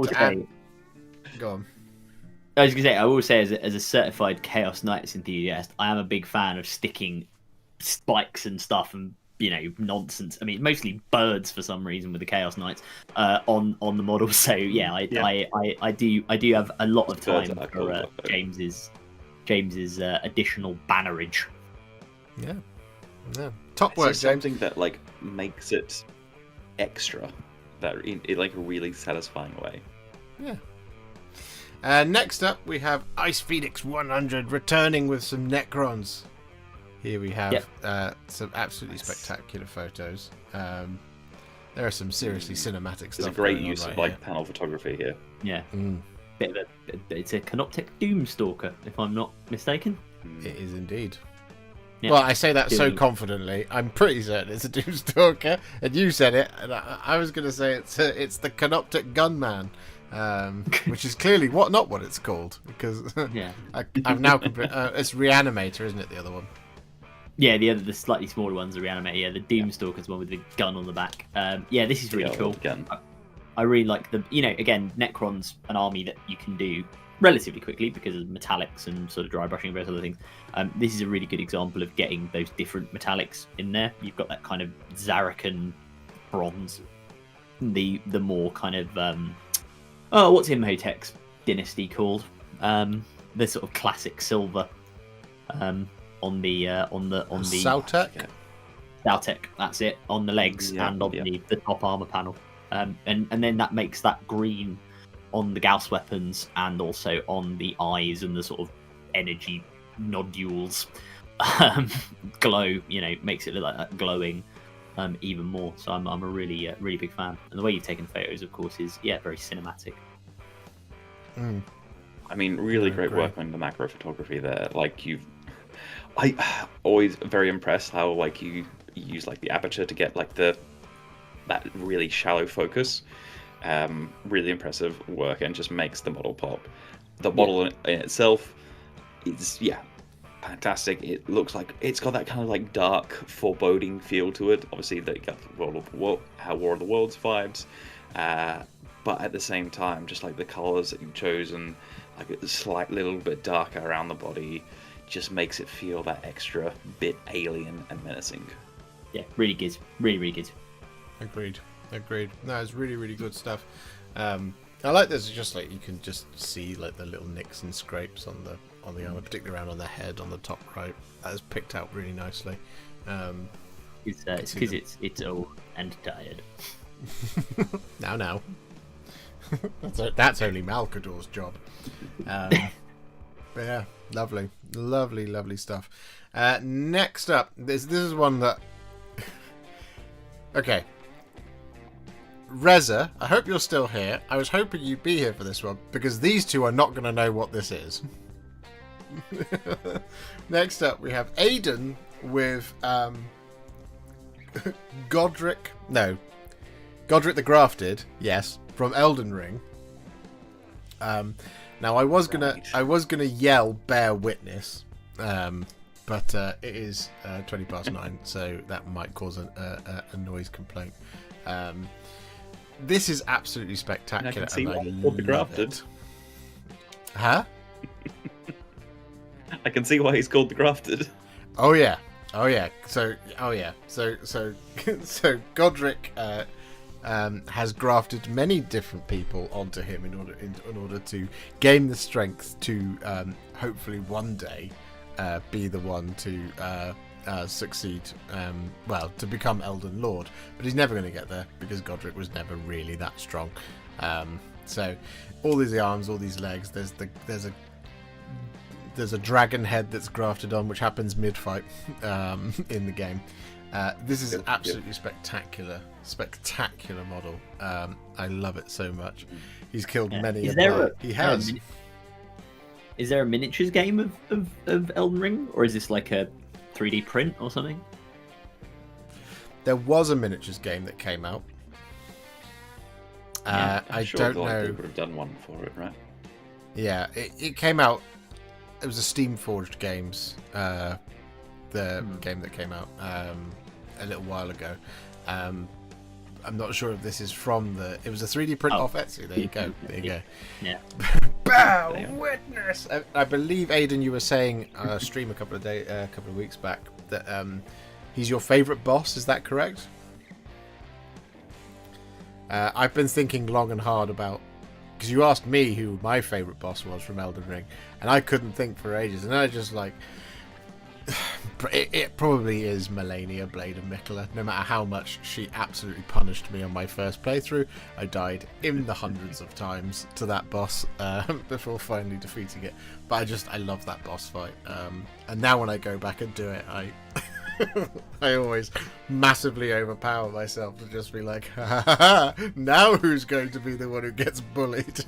[SPEAKER 2] say.
[SPEAKER 1] Go on.
[SPEAKER 2] I was going to say, I will say, as a certified Chaos Knights enthusiast, I am a big fan of sticking spikes and stuff and, you know, nonsense. I mean, mostly birds for some reason with the Chaos Knights on the model. So yeah, I do have a lot of time for James's additional bannerage.
[SPEAKER 1] Yeah. Top work, James.
[SPEAKER 3] Something that like makes it extra, that in like a really satisfying way.
[SPEAKER 1] Yeah. Next up, we have Ice Phoenix 100 returning with some Necrons. Here we have some absolutely spectacular photos. There are some seriously cinematic stuff.
[SPEAKER 3] There's a great use of like panel photography here.
[SPEAKER 2] Yeah, it's a Canoptek Doomstalker, if I'm not mistaken.
[SPEAKER 1] It is indeed.
[SPEAKER 2] Yeah.
[SPEAKER 1] Well, I say that so confidently. I'm pretty certain it's a Doomstalker, and you said it, and I was going to say it's the Canoptek Gunman. Which is clearly not what it's called, because I've now it's Reanimator, isn't it? The other one.
[SPEAKER 2] Yeah, the slightly smaller one's the Reanimator. Yeah, the Doomstalker's one with the gun on the back. This is really cool. I really like the, you know, again, Necron's an army that you can do relatively quickly because of metallics and sort of dry brushing and various other things. This is a really good example of getting those different metallics in there. You've got that kind of Zarakan bronze, the more kind of what's Imhotep's dynasty called? The sort of classic silver on the
[SPEAKER 1] Sautek?
[SPEAKER 2] Sautek, that's it, on the legs and on the top armor panel. And then that makes that green on the Gauss weapons and also on the eyes and the sort of energy nodules glow, you know, makes it look like that glowing even more. So I'm a really big fan. And the way you've taken photos, of course, is very cinematic.
[SPEAKER 3] I mean, really great work on the macro photography there. Like, I always very impressed how like you use like the aperture to get like that really shallow focus. Really impressive work, and just makes the model pop. The model in itself is fantastic. It looks like it's got that kind of like dark, foreboding feel to it. Obviously, they got War of the Worlds vibes, but at the same time, just like the colors that you've chosen, like a slight little bit darker around the body, just makes it feel that extra bit alien and menacing.
[SPEAKER 2] Yeah, really good. Really, really good.
[SPEAKER 1] Agreed. No, it's really, really good stuff. I like this. Just like you can just see like the little nicks and scrapes on the armor, particularly around on the head on the top right. That is picked out really nicely.
[SPEAKER 2] It's because it's old and tired.
[SPEAKER 1] Now. That's only Malcador's job. But yeah, lovely stuff. Next up, this is one that. Okay. Reza, I hope you're still here. I was hoping you'd be here for this one, because these two are not going to know what this is. Next up, we have Aiden with Godric the Grafted, yes, from Elden Ring. Now I was gonna yell bear witness, but it is 20 past 9, so that might cause a noise complaint. This is absolutely spectacular.
[SPEAKER 3] I can see why
[SPEAKER 1] I
[SPEAKER 3] it's called the Grafted.
[SPEAKER 1] it. Huh?
[SPEAKER 3] I can see why he's called the Grafted.
[SPEAKER 1] Oh yeah. So Godric has grafted many different people onto him in order to gain the strength to hopefully one day be the one to succeed, to become Elden Lord. But he's never going to get there because Godric was never really that strong. So all these arms, all these legs, there's a dragon head that's grafted on, which happens mid-fight in the game. This is an absolutely spectacular model. I love it so much. He's killed many. He has.
[SPEAKER 2] Is there a miniatures game of Elden Ring, or is this like a 3D print or something?
[SPEAKER 1] There was a miniatures game that came out. I
[SPEAKER 3] sure
[SPEAKER 1] don't
[SPEAKER 3] they
[SPEAKER 1] know.
[SPEAKER 3] would have done one for it, right?
[SPEAKER 1] Yeah, it came out. It was a Steam Forged Games, the game that came out a little while ago. I'm not sure if this is from the. It was a 3D print off Etsy. There you go.
[SPEAKER 2] Yeah.
[SPEAKER 1] Bow witness. I believe Aiden, you were saying stream a couple of weeks back that he's your favourite boss. Is that correct? I've been thinking long and hard about. Because you asked me who my favourite boss was from Elden Ring, and I couldn't think for ages, and I just like... It probably is Melania, Blade of Mikola. No matter how much she absolutely punished me on my first playthrough, I died in the hundreds of times to that boss before finally defeating it. But I love that boss fight. And now when I go back and do it, I always massively overpower myself to just be like, ha ha ha, now who's going to be the one who gets bullied?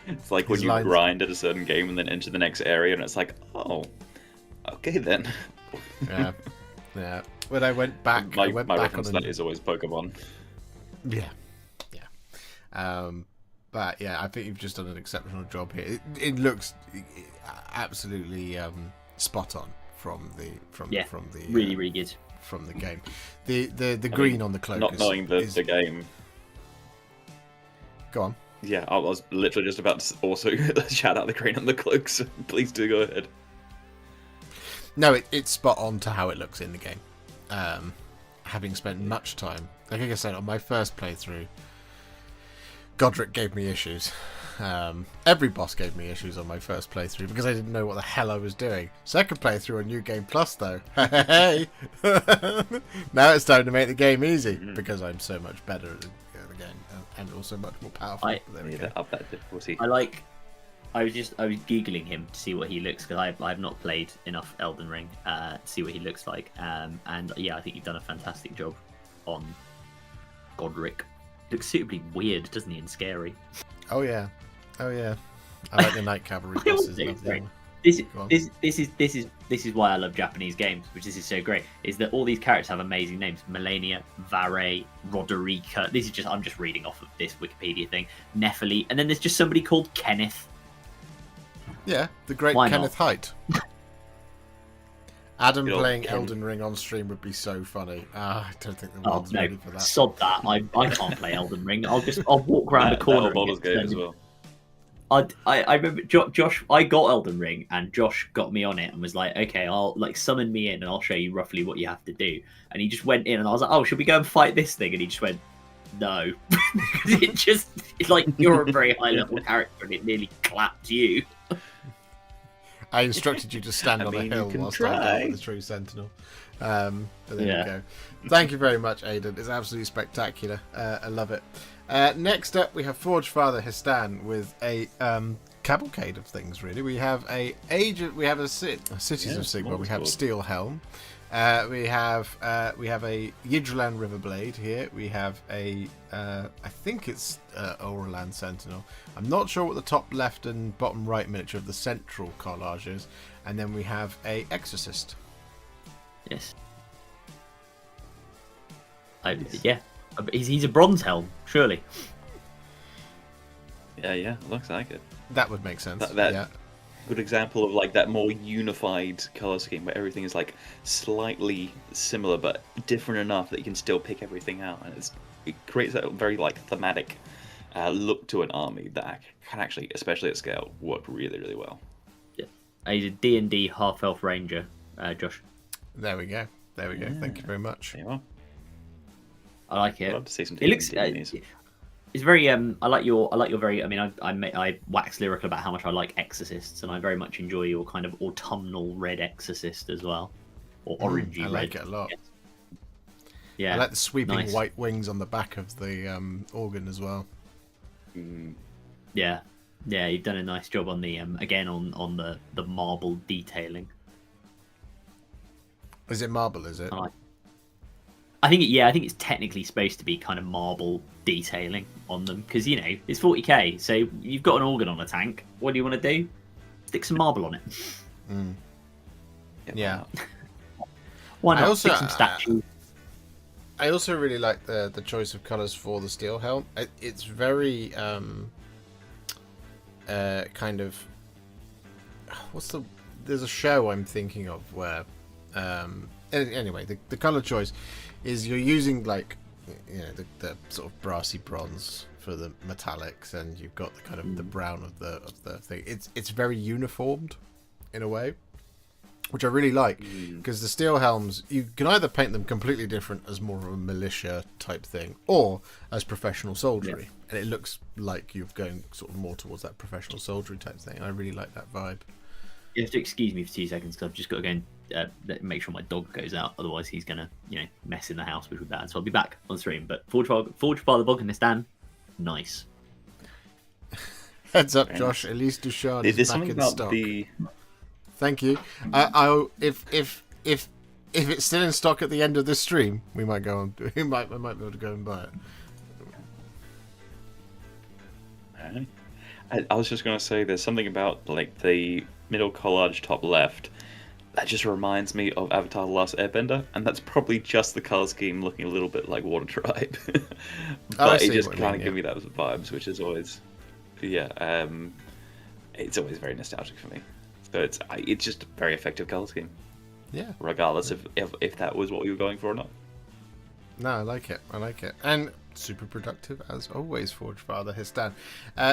[SPEAKER 3] It's like when you grind at a certain game and then enter the next area and it's like, oh, okay then.
[SPEAKER 1] Yeah. When I went back,
[SPEAKER 3] my reference to that is always Pokemon.
[SPEAKER 1] Yeah. But yeah, I think you've just done an exceptional job here. It looks absolutely spot on from the
[SPEAKER 2] really, really good
[SPEAKER 1] from the game. The green on the cloak.
[SPEAKER 3] Not knowing the game.
[SPEAKER 1] Go on.
[SPEAKER 3] Yeah, I was literally just about to also shout out the green on the cloak, so please do go ahead.
[SPEAKER 1] No, it's spot on to how it looks in the game. Having spent much time, like I said, on my first playthrough, Godric gave me issues. Every boss gave me issues on my first playthrough because I didn't know what the hell I was doing. Second playthrough on New Game Plus, though. Hey! Now it's time to make the game easy because I'm so much better at the game and also much more powerful.
[SPEAKER 3] Up that difficulty.
[SPEAKER 2] I was googling him to see what he looks, because I've not played enough Elden Ring to see what he looks like. And yeah, I think you've done a fantastic job on Godric. Looks suitably weird, doesn't he, and scary.
[SPEAKER 1] Oh yeah. I like the Night Cavalry bosses.
[SPEAKER 2] This is why I love Japanese games, which this is so great, is that all these characters have amazing names. Melania, Vare, Roderica. I'm just reading off of this Wikipedia thing. Nephili, and then there's just somebody called Kenneth.
[SPEAKER 1] Yeah, the great
[SPEAKER 2] Why
[SPEAKER 1] Kenneth
[SPEAKER 2] not?
[SPEAKER 1] Haidt. Adam
[SPEAKER 3] Good old
[SPEAKER 1] playing
[SPEAKER 3] Ken.
[SPEAKER 1] Elden Ring on stream would be so funny. I don't think the
[SPEAKER 2] Oh
[SPEAKER 1] world's
[SPEAKER 2] no,
[SPEAKER 1] ready for that.
[SPEAKER 2] sod that! I can't play Elden Ring. I'll walk around the corner.
[SPEAKER 3] That Baldur's Gate as well.
[SPEAKER 2] I remember Josh. I got Elden Ring, and Josh got me on it and was like, "Okay, I'll summon me in, and I'll show you roughly what you have to do." And he just went in, and I was like, "Oh, should we go and fight this thing?" And he just went, "No," because it's like you're a very high level character, and it nearly clapped you.
[SPEAKER 1] I instructed you to stand on a hill
[SPEAKER 3] you can
[SPEAKER 1] whilst I dealt
[SPEAKER 3] try.
[SPEAKER 1] with the True Sentinel. But there
[SPEAKER 2] Yeah.
[SPEAKER 1] you go. Thank you very much, Aidan. It's absolutely spectacular. I love it. Next up, we have Forge Father Histan with a cavalcade of things. Really, we have a Cities of Sigmar. We have Steel Helm. We have a Yggdrasil Riverblade here. We have a I think it's Auraland Sentinel. I'm not sure what the top left and bottom right miniature of the central collage is. And then we have a Exorcist.
[SPEAKER 2] Yes. Yeah. He's a bronze helm, surely.
[SPEAKER 3] Yeah, looks like it.
[SPEAKER 1] That would make sense.
[SPEAKER 3] That good example of like that more unified color scheme where everything is like slightly similar but different enough that you can still pick everything out, and it creates that very like thematic look to an army that can actually, especially at scale, work really, really well.
[SPEAKER 2] Yeah. He's a D&D half-elf ranger, Josh.
[SPEAKER 1] There we go.
[SPEAKER 3] Yeah.
[SPEAKER 1] Thank you very much.
[SPEAKER 3] There you are.
[SPEAKER 2] I like it.
[SPEAKER 3] I'd love to see some
[SPEAKER 2] It looks.
[SPEAKER 3] D&Ds.
[SPEAKER 2] It's very. I like your very. I mean, I wax lyrical about how much I like Exorcists, and I very much enjoy your kind of autumnal red Exorcist as well, or orangey
[SPEAKER 1] I
[SPEAKER 2] red.
[SPEAKER 1] like it a lot.
[SPEAKER 2] Yeah.
[SPEAKER 1] I like the sweeping
[SPEAKER 2] nice.
[SPEAKER 1] white wings on the back of the organ as well.
[SPEAKER 2] Yeah, you've done a nice job on the again on the marble detailing.
[SPEAKER 1] Is it marble? Is it?
[SPEAKER 2] I think it's technically supposed to be kind of marble detailing on them because it's 40k, so you've got an organ on a tank. What do you want to do? Stick some marble on it.
[SPEAKER 1] Yeah.
[SPEAKER 2] Why not?
[SPEAKER 1] Also,
[SPEAKER 2] Stick some statues.
[SPEAKER 1] I also really like the choice of colours for the steel helm. It's very kind of there's a show I'm thinking of where anyway the colour choice is you're using like the sort of brassy bronze for the metallics, and you've got the kind of the brown of the thing. It's very uniformed in a way, which I really like, because the steel helms, you can either paint them completely different as more of a militia type thing, or as professional soldiery, and it looks like you're going sort of more towards that professional soldiery type thing. And I really like that vibe.
[SPEAKER 2] You have to excuse me for 2 seconds because I've just got to go and make sure my dog goes out. Otherwise, he's gonna mess in the house, which would be bad. So I'll be back on stream. But Forge Father Bog in the stand, nice.
[SPEAKER 1] Heads up, Josh. Elise Ducharme is back in stock. Thank you. If it's still in stock at the end of this stream, we might go on. I might be able to go and buy it.
[SPEAKER 3] I was just going to say, there's something about like the middle collage top left that just reminds me of Avatar: The Last Airbender, and that's probably just the color scheme looking a little bit like Water Tribe, but it just kind of gives me those vibes, which is always, it's always very nostalgic for me. So it's just a very effective color scheme.
[SPEAKER 1] Yeah.
[SPEAKER 3] Regardless of if that was what we were going for or not.
[SPEAKER 1] No, I like it. And super productive as always, Forge Father Histan.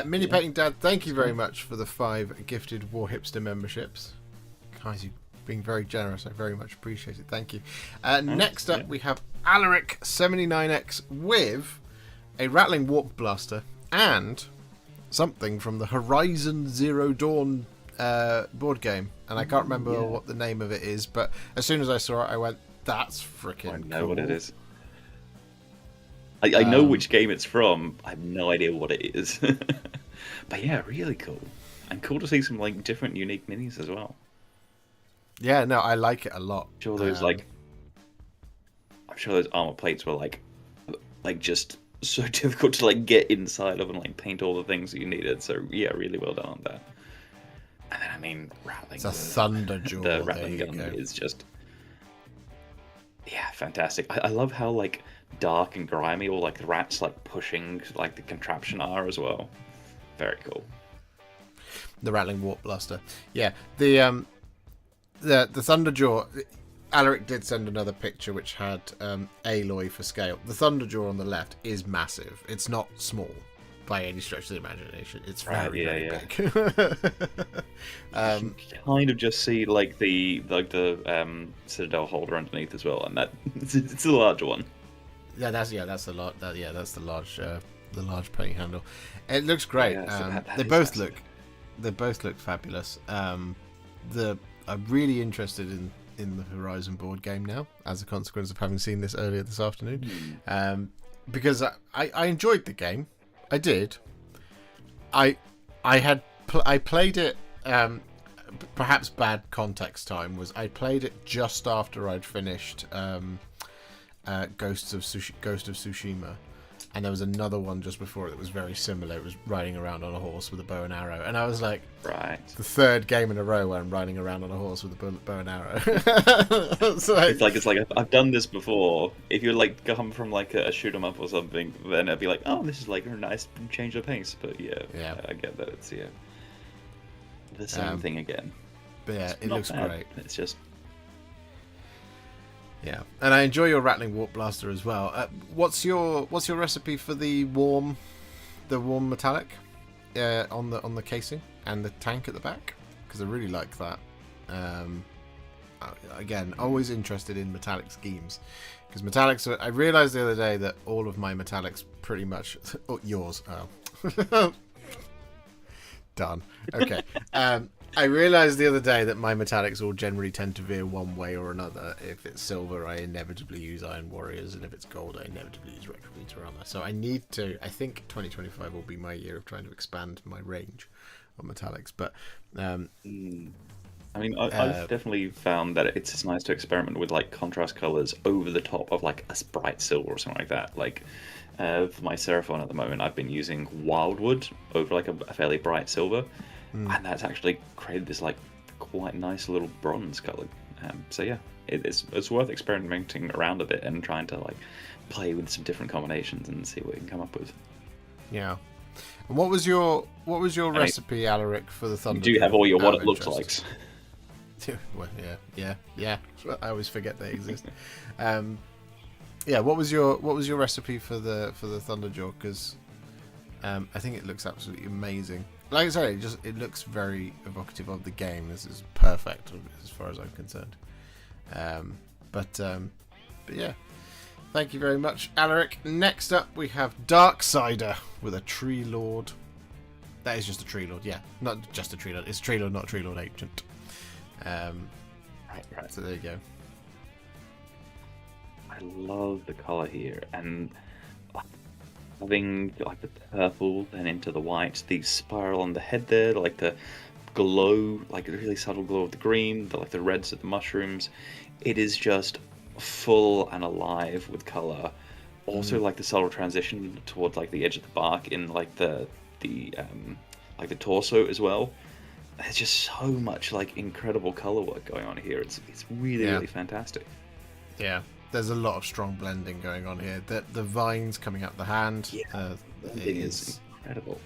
[SPEAKER 1] Mini Painting Dad, thank you very much for the 5 gifted Warhipster memberships. Guys, you've been very generous. I very much appreciate it. Thank you. Next up, we have Alaric 79X with a Rattling Warp Blaster and something from the Horizon Zero Dawn board game. And I can't remember what the name of it is, but as soon as I saw it, I went, that's freaking cool.
[SPEAKER 3] I know what it is. I know which game it's from. I have no idea what it is. But yeah, really cool. And cool to see some like different, unique minis as well.
[SPEAKER 1] Yeah, no, I like it a lot.
[SPEAKER 3] I'm sure those I'm sure those armor plates were like just so difficult to like get inside of and like paint all the things that you needed. So yeah, really well done on that. And then I mean, rattling.
[SPEAKER 1] It's a Thunderjaw.
[SPEAKER 3] The rattling gun is just fantastic. I love how like dark and grimy all like the rats like pushing like the contraption are as well. Very cool.
[SPEAKER 1] The Rattling Warp Blaster. Yeah, the Thunderjaw. Alaric did send another picture which had Aloy for scale. The Thunderjaw on the left is massive. It's not small by any stretch of the imagination. It's very, very big.
[SPEAKER 3] You kind of just see like the Citadel holder underneath as well, and that it's a larger one.
[SPEAKER 1] That's the large paint handle. It looks great. They both look fabulous. I'm really interested in the Horizon board game now, as a consequence of having seen this earlier this afternoon. Because I enjoyed the game. I did. I played it. Perhaps bad context time was I played it just after I'd finished Ghost of Tsushima, and there was another one just before it that was very similar. It was riding around on a horse with a bow and arrow, and I was like,
[SPEAKER 3] right,
[SPEAKER 1] the third game in a row where I'm riding around on a horse with a bow and arrow. it's like
[SPEAKER 3] I've done this before. If you like come from like a shoot 'em up or something, then it'd be like, oh, this is like a nice change of pace. But yeah, I get that it's the same thing again.
[SPEAKER 1] But yeah,
[SPEAKER 3] it's
[SPEAKER 1] it looks
[SPEAKER 3] bad.
[SPEAKER 1] great.
[SPEAKER 3] It's just.
[SPEAKER 1] Yeah, and I enjoy your rattling warp blaster as well. What's your recipe for the warm metallic on the casing and the tank at the back? Because I really like that. Again, always interested in metallic schemes, because metallics. I realised the other day that all of my metallics pretty much yours. Oh, done. Okay. I realised the other day that my metallics all generally tend to veer one way or another. If it's silver, I inevitably use Iron Warriors, and if it's gold, I inevitably use Retributor Armor. So I think 2025 will be my year of trying to expand my range on metallics. But
[SPEAKER 3] I mean, I've definitely found that it's nice to experiment with like contrast colors over the top of like a bright silver or something like that. Like for my Seraphon at the moment, I've been using Wildwood over like a fairly bright silver. And that's actually created this like quite nice little bronze color. So yeah, it's worth experimenting around a bit and trying to like play with some different combinations and see what you can come up with.
[SPEAKER 1] Yeah. And what was your recipe, Alaric, for the Thunder?
[SPEAKER 3] Do you have all your what it looks like?
[SPEAKER 1] Well, yeah. I always forget they exist. What was your recipe for the Thunderjaw? Because I think it looks absolutely amazing. Like I say, it looks very evocative of the game. This is perfect as far as I'm concerned. But yeah, thank you very much, Alaric. Next up, we have Darksider with a Tree Lord. That is just a Tree Lord, yeah, not just a Tree Lord. It's Tree Lord, not Tree Lord Ancient. Right. So there you go.
[SPEAKER 3] I love the color here, and having like the purple then into the white, the spiral on the head there, like the glow, like the really subtle glow of the green, the reds of the mushrooms. It is just full and alive with color. Also, like the subtle transition towards like the edge of the bark in like the torso as well. There's just so much like incredible color work going on here. It's really fantastic.
[SPEAKER 1] Yeah. There's a lot of strong blending going on here. The vines coming out the hand
[SPEAKER 3] is incredible.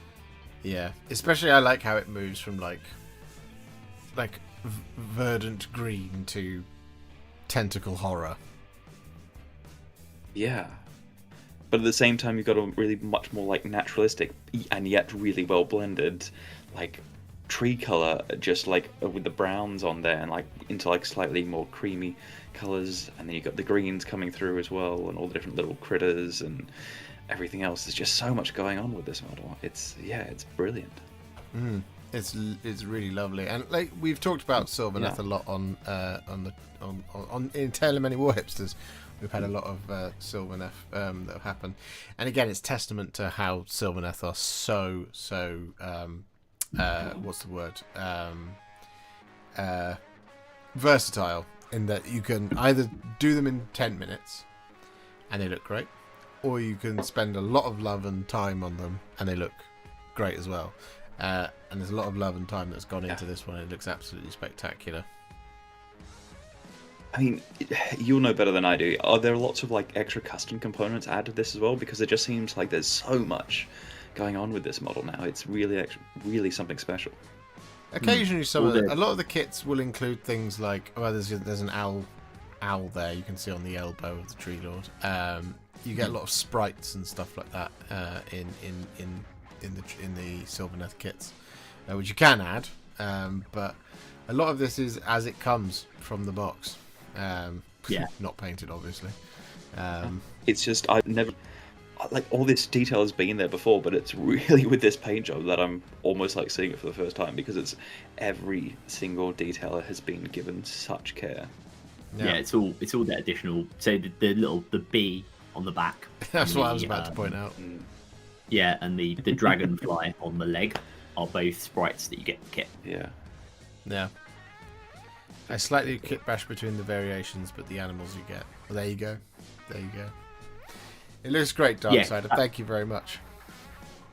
[SPEAKER 1] Yeah, especially I like how it moves from like verdant green to tentacle horror.
[SPEAKER 3] Yeah, but at the same time you've got a really much more like naturalistic and yet really well blended like tree color, just like with the browns on there and like into like slightly more creamy colors, and then you've got the greens coming through as well, and all the different little critters and everything else. There's just so much going on with this model. It's brilliant.
[SPEAKER 1] It's really lovely, and like we've talked about Sylvaneth a lot on in Tale of Many Warhipsters. We've had a lot of Sylvaneth that have happened, and again, it's testament to how Sylvaneth are so what's the word? Versatile, in that you can either do them in 10 minutes and they look great, or you can spend a lot of love and time on them and they look great as well. And there's a lot of love and time that's gone into this one. It looks absolutely spectacular.
[SPEAKER 3] I mean, you'll know better than I do. Are there lots of like extra custom components added to this as well? Because it just seems like there's so much going on with this model now. It's really something special.
[SPEAKER 1] Occasionally, a lot of the kits will include things like, there's an owl owl there. You can see on the elbow of the Tree Lord. You get a lot of sprites and stuff like that in the Sylvaneth kits, which you can add, but a lot of this is as it comes from the box. Not painted, obviously.
[SPEAKER 3] It's just I've never like all this detail has been there before, but it's really with this paint job that I'm almost like seeing it for the first time, because it's every single detail has been given such care.
[SPEAKER 2] Yeah, it's all that additional. So the bee on the back.
[SPEAKER 1] That's what I was about to point out.
[SPEAKER 2] Yeah, and the dragonfly on the leg are both sprites that you get in the kit.
[SPEAKER 1] Yeah. A slightly kit bash between the variations, but the animals you get. Well, there you go. It looks great, Darksider. Thank you very much.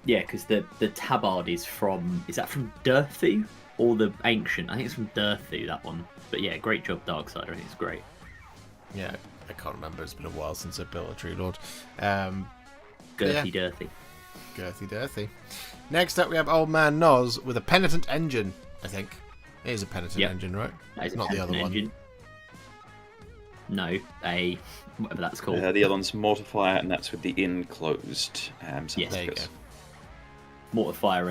[SPEAKER 2] Yeah, because the tabard is from... Is that from Durthu? Or the Ancient? I think it's from Durthu, that one. But yeah, great job, Darksider. I think it's great.
[SPEAKER 1] Yeah, I can't remember. It's been a while since I built a Tree Lord.
[SPEAKER 2] Girthy.
[SPEAKER 1] Girthy. Next up, we have Old Man Noz with a Penitent Engine, I think. It is a Penitent Engine, right?
[SPEAKER 2] That is
[SPEAKER 1] not the other
[SPEAKER 2] engine.
[SPEAKER 1] one.
[SPEAKER 2] No, whatever that's called.
[SPEAKER 3] The other one's Mortifier, and that's with the enclosed.
[SPEAKER 2] Yes,
[SPEAKER 1] there you go.
[SPEAKER 2] Mortifier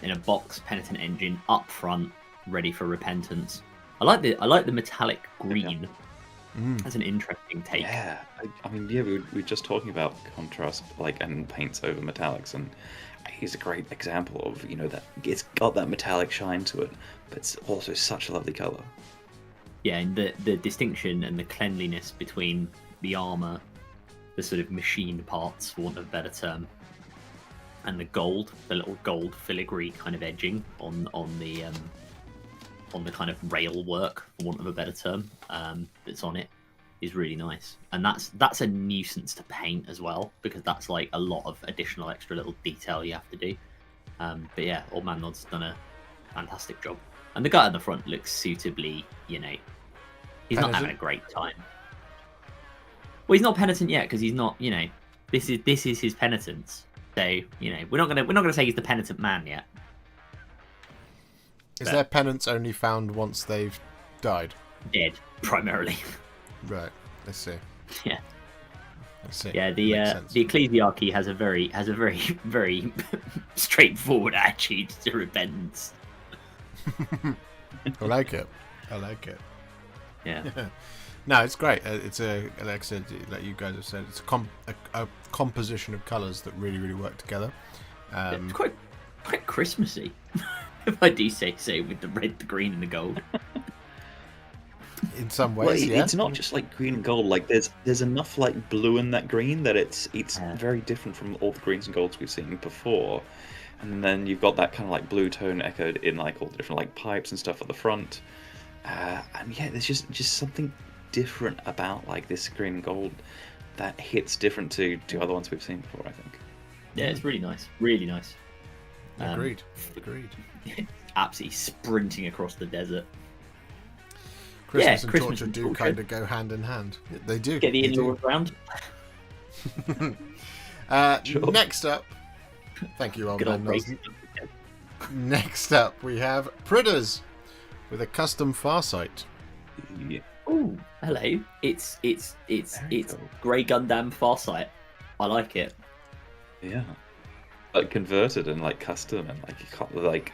[SPEAKER 2] in a box, Penitent Engine up front, ready for repentance. I like the metallic green. That's an interesting take.
[SPEAKER 3] Yeah, I mean, we were just talking about contrast, and paints over metallics, and he's a great example of that it's got that metallic shine to it, but it's also such a lovely color.
[SPEAKER 2] Yeah, and the distinction and the cleanliness between the armor, the sort of machined parts, for want of a better term, and the little gold filigree kind of edging on the kind of rail work, for want of a better term, that's on it, is really nice. And that's a nuisance to paint as well, because that's like a lot of additional extra little detail you have to do. But yeah, Old Man Nod's done a fantastic job. And the guy at the front looks suitably, he's not having a great time. Well, he's not penitent yet, because he's not, this is his penitence. So, we're not gonna say he's the penitent man yet.
[SPEAKER 1] Is their penance only found once they've died?
[SPEAKER 2] Dead, primarily.
[SPEAKER 1] Right. Let's see.
[SPEAKER 2] Yeah.
[SPEAKER 1] Let's see.
[SPEAKER 2] Yeah. The ecclesiarchy has a very very straightforward attitude to repentance.
[SPEAKER 1] I like it.
[SPEAKER 2] Yeah.
[SPEAKER 1] No, it's great. It's like I said, like you guys have said, it's a composition of colours that really, really work together.
[SPEAKER 2] It's quite Christmassy, if I do say so, with the red, the green, and the gold.
[SPEAKER 1] In some ways,
[SPEAKER 3] it's not just like green and gold. Like there's enough like blue in that green that it's very different from all the greens and golds we've seen before. And then you've got that kind of like blue tone echoed in like all the different like pipes and stuff at the front. And yeah, there's just something different about like this green and gold that hits different to other ones we've seen before, I think.
[SPEAKER 2] Yeah, it's really nice. Really nice.
[SPEAKER 1] Agreed.
[SPEAKER 2] Absolutely sprinting across the desert.
[SPEAKER 1] Christmas and torture do kind of go hand in hand. They do.
[SPEAKER 2] Get the indoor round.
[SPEAKER 1] Sure. Next up, thank you, Old Man Noz. Next up, we have Pridders with a custom Farsight.
[SPEAKER 3] Yeah.
[SPEAKER 2] Oh, hello! It's Grey Gundam Farsight. I like it.
[SPEAKER 3] Yeah, like converted and like custom and like you can't like.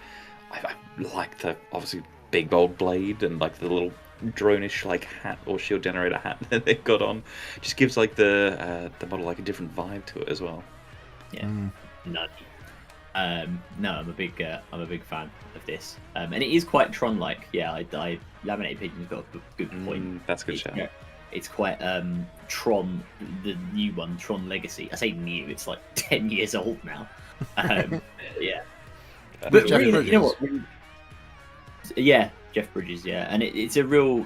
[SPEAKER 3] I like the obviously big bold blade and like the little drone-ish like hat or shield generator hat that they've got on. Just gives like the model like a different vibe to it as well.
[SPEAKER 2] Yeah, nutty. No, I'm a big fan of this, and it is quite Tron-like. Yeah, I Laminated Pigeon's got a good point.
[SPEAKER 3] That's a good shout.
[SPEAKER 2] Yeah, it's quite Tron, the new one, Tron Legacy. I say new; it's like 10 years old now. Yeah, but really, you know what? Yeah, Jeff Bridges. Yeah, and it's a real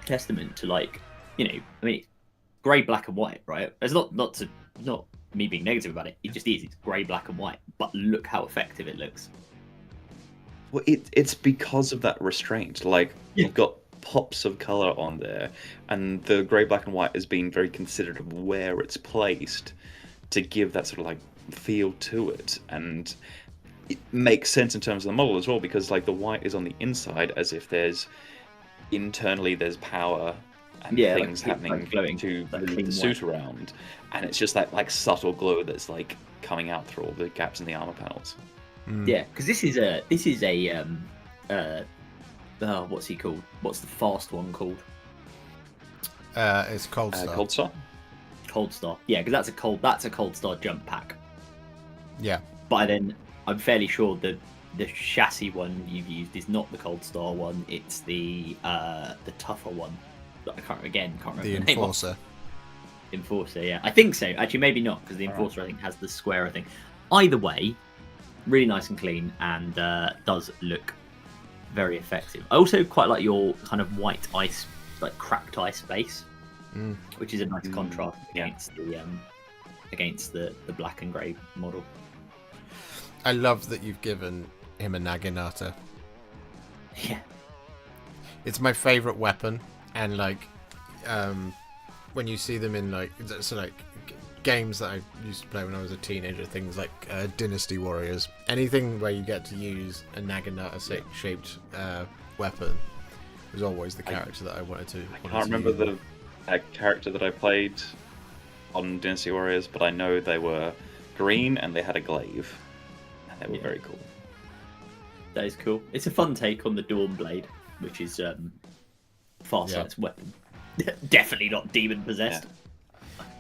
[SPEAKER 2] testament to like I mean, grey, black, and white, right? It's not me being negative about it. It just is. It's grey, black, and white. But look how effective it looks.
[SPEAKER 3] Well, it's because of that restraint. Like you've got pops of color on there, and the grey, black, and white has been very considerate of where it's placed to give that sort of like feel to it, and it makes sense in terms of the model as well, because like the white is on the inside as if there's internally there's power and things happening
[SPEAKER 2] glowing,
[SPEAKER 3] to move the suit around, and it's just that like subtle glow that's like coming out through all the gaps in the armor panels.
[SPEAKER 2] Yeah, because this is a what's he called? What's the fast one called?
[SPEAKER 1] It's Cold Star.
[SPEAKER 3] Cold Star.
[SPEAKER 2] Cold Star. Yeah, because that's a Cold Star jump pack.
[SPEAKER 1] Yeah.
[SPEAKER 2] But then I'm fairly sure the chassis one you've used is not the Cold Star one. It's the tougher one. I can't remember
[SPEAKER 1] the
[SPEAKER 2] name
[SPEAKER 1] Enforcer.
[SPEAKER 2] of. Enforcer, yeah, I think so. Actually, maybe not, because the Enforcer I think has the square. I think. Either way, really nice and clean, and does look very effective. I also quite like your kind of white ice, like cracked ice base, which is a nice contrast against the black and grey model.
[SPEAKER 1] I love that you've given him a Naginata.
[SPEAKER 2] Yeah,
[SPEAKER 1] it's my favourite weapon, and like when you see them in like games that I used to play when I was a teenager, things like Dynasty Warriors, anything where you get to use a Naginata shaped weapon was always the character that I wanted to.
[SPEAKER 3] I can't remember the character that I played on Dynasty Warriors, but I know they were green and they had a glaive, and they were very cool.
[SPEAKER 2] That is cool. It's a fun take on the Dawn Blade, which is Farsight's weapon. Definitely not demon possessed.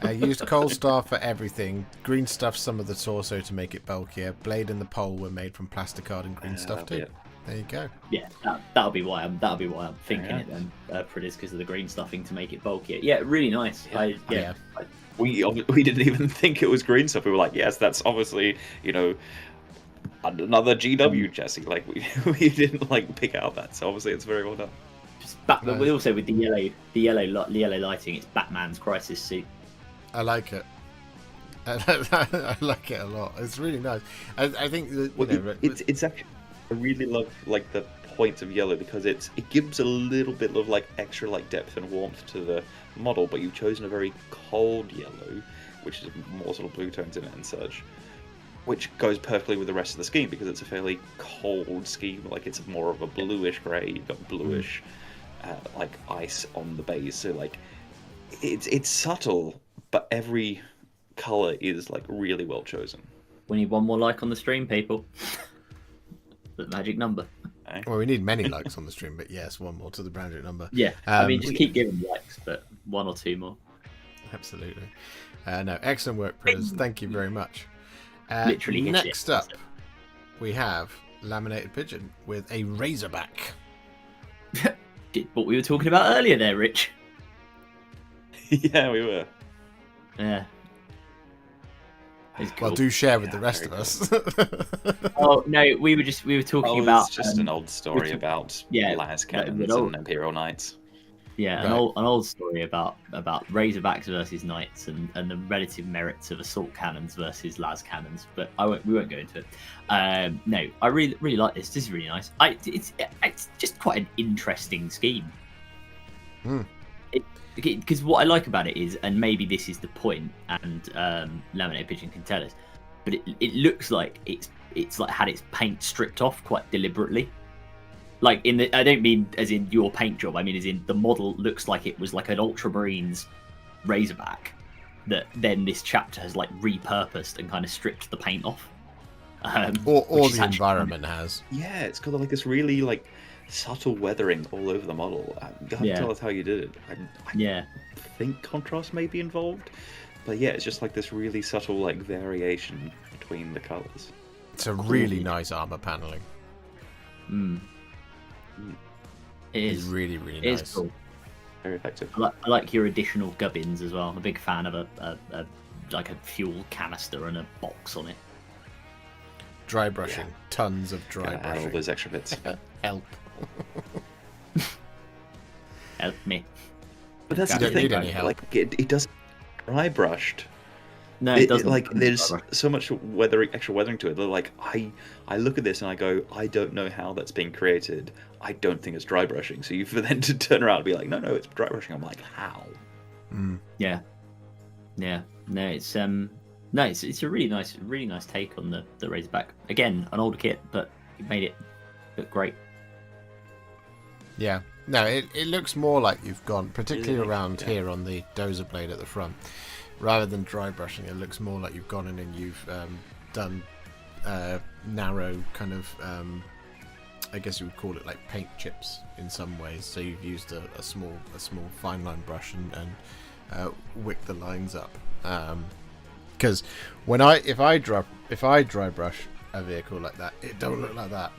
[SPEAKER 1] I used Cold Star for everything. Green stuff some of the torso to make it bulkier. Blade and the pole were made from plasticard and green stuff too. There you go.
[SPEAKER 2] Yeah, that'll be why I'm thinking it then. Is because of the green stuffing to make it bulkier. Yeah, really nice.
[SPEAKER 3] We didn't even think it was green stuff. We were like, yes, that's obviously another GW chassis. Like we didn't like pick out that. So obviously it's very well done.
[SPEAKER 2] We also with the yellow lighting, it's Batman's Crisis suit.
[SPEAKER 1] I like it. I like it a lot. It's really nice. I think that,
[SPEAKER 3] it's actually, I really love like the point of yellow, because it gives a little bit of like extra like depth and warmth to the model, but you've chosen a very cold yellow, which is more sort of blue tones in it and such, which goes perfectly with the rest of the scheme because it's a fairly cold scheme. Like it's more of a bluish grey. You've got bluish like ice on the base, so like it's subtle, but every colour is like really well chosen.
[SPEAKER 2] We need one more like on the stream, people. The magic number.
[SPEAKER 1] Well, we need many likes on the stream, but yes, one more to the magic number.
[SPEAKER 2] Yeah, I mean, just keep giving likes, but one or two more.
[SPEAKER 1] Absolutely. No, excellent work, Priz. Thank you very much.
[SPEAKER 2] Literally.
[SPEAKER 1] Next up, we have Laminated Pigeon with a Razorback.
[SPEAKER 2] What we were talking about earlier there, Rich.
[SPEAKER 3] Yeah, we were.
[SPEAKER 2] Yeah.
[SPEAKER 1] Cool. Well, do share with the rest of us.
[SPEAKER 2] Oh no, we were talking about.
[SPEAKER 3] It's just an old story about las cannons and Imperial Knights.
[SPEAKER 2] Yeah, right. an old story about Razorbacks versus Knights and the relative merits of assault cannons versus las cannons. But we won't go into it. No, I really like this. This is really nice. It's just quite an interesting scheme. Because what I like about it is, and maybe this is the point, and Laminated Pigeon can tell us, but it looks like it's like had its paint stripped off quite deliberately. Like I don't mean as in your paint job. I mean as in the model looks like it was like an Ultramarines Razorback that then this chapter has like repurposed and kind of stripped the paint off.
[SPEAKER 3] Or
[SPEAKER 1] the environment has.
[SPEAKER 3] Yeah, it's got like this really like subtle weathering all over the model. You have to tell us how you did it. I think contrast may be involved, but yeah, it's just like this really subtle like variation between the colours.
[SPEAKER 1] It's a really nice armor paneling.
[SPEAKER 2] It is
[SPEAKER 1] really, really nice.
[SPEAKER 2] It's cool.
[SPEAKER 3] Very effective.
[SPEAKER 2] I like your additional gubbins as well. I'm a big fan of a fuel canister and a box on it.
[SPEAKER 1] Dry brushing, tons of dry brushing.
[SPEAKER 3] Add all those extra bits.
[SPEAKER 1] Help.
[SPEAKER 2] Help me.
[SPEAKER 3] But that's the thing, like it does dry brushed.
[SPEAKER 2] No, it doesn't.
[SPEAKER 3] Like there's so much extra weathering to it. Like I look at this and I go, I don't know how that's being created. I don't think it's dry brushing. So for them to turn around and be like, no, it's dry brushing. I'm like, how?
[SPEAKER 2] Yeah. No, it's it's a really nice take on the Razorback. Again, an older kit, but it made it look great.
[SPEAKER 1] Yeah, No, it looks more like you've gone, particularly
[SPEAKER 3] Really?
[SPEAKER 1] around
[SPEAKER 3] Yeah.
[SPEAKER 1] here on the dozer blade at the front, rather than dry brushing. It looks more like you've gone in and you've done narrow kind of, I guess you would call it like paint chips in some ways. So you've used a small fine line brush and wick the lines up. Because if I dry brush a vehicle like that, it don't look like that.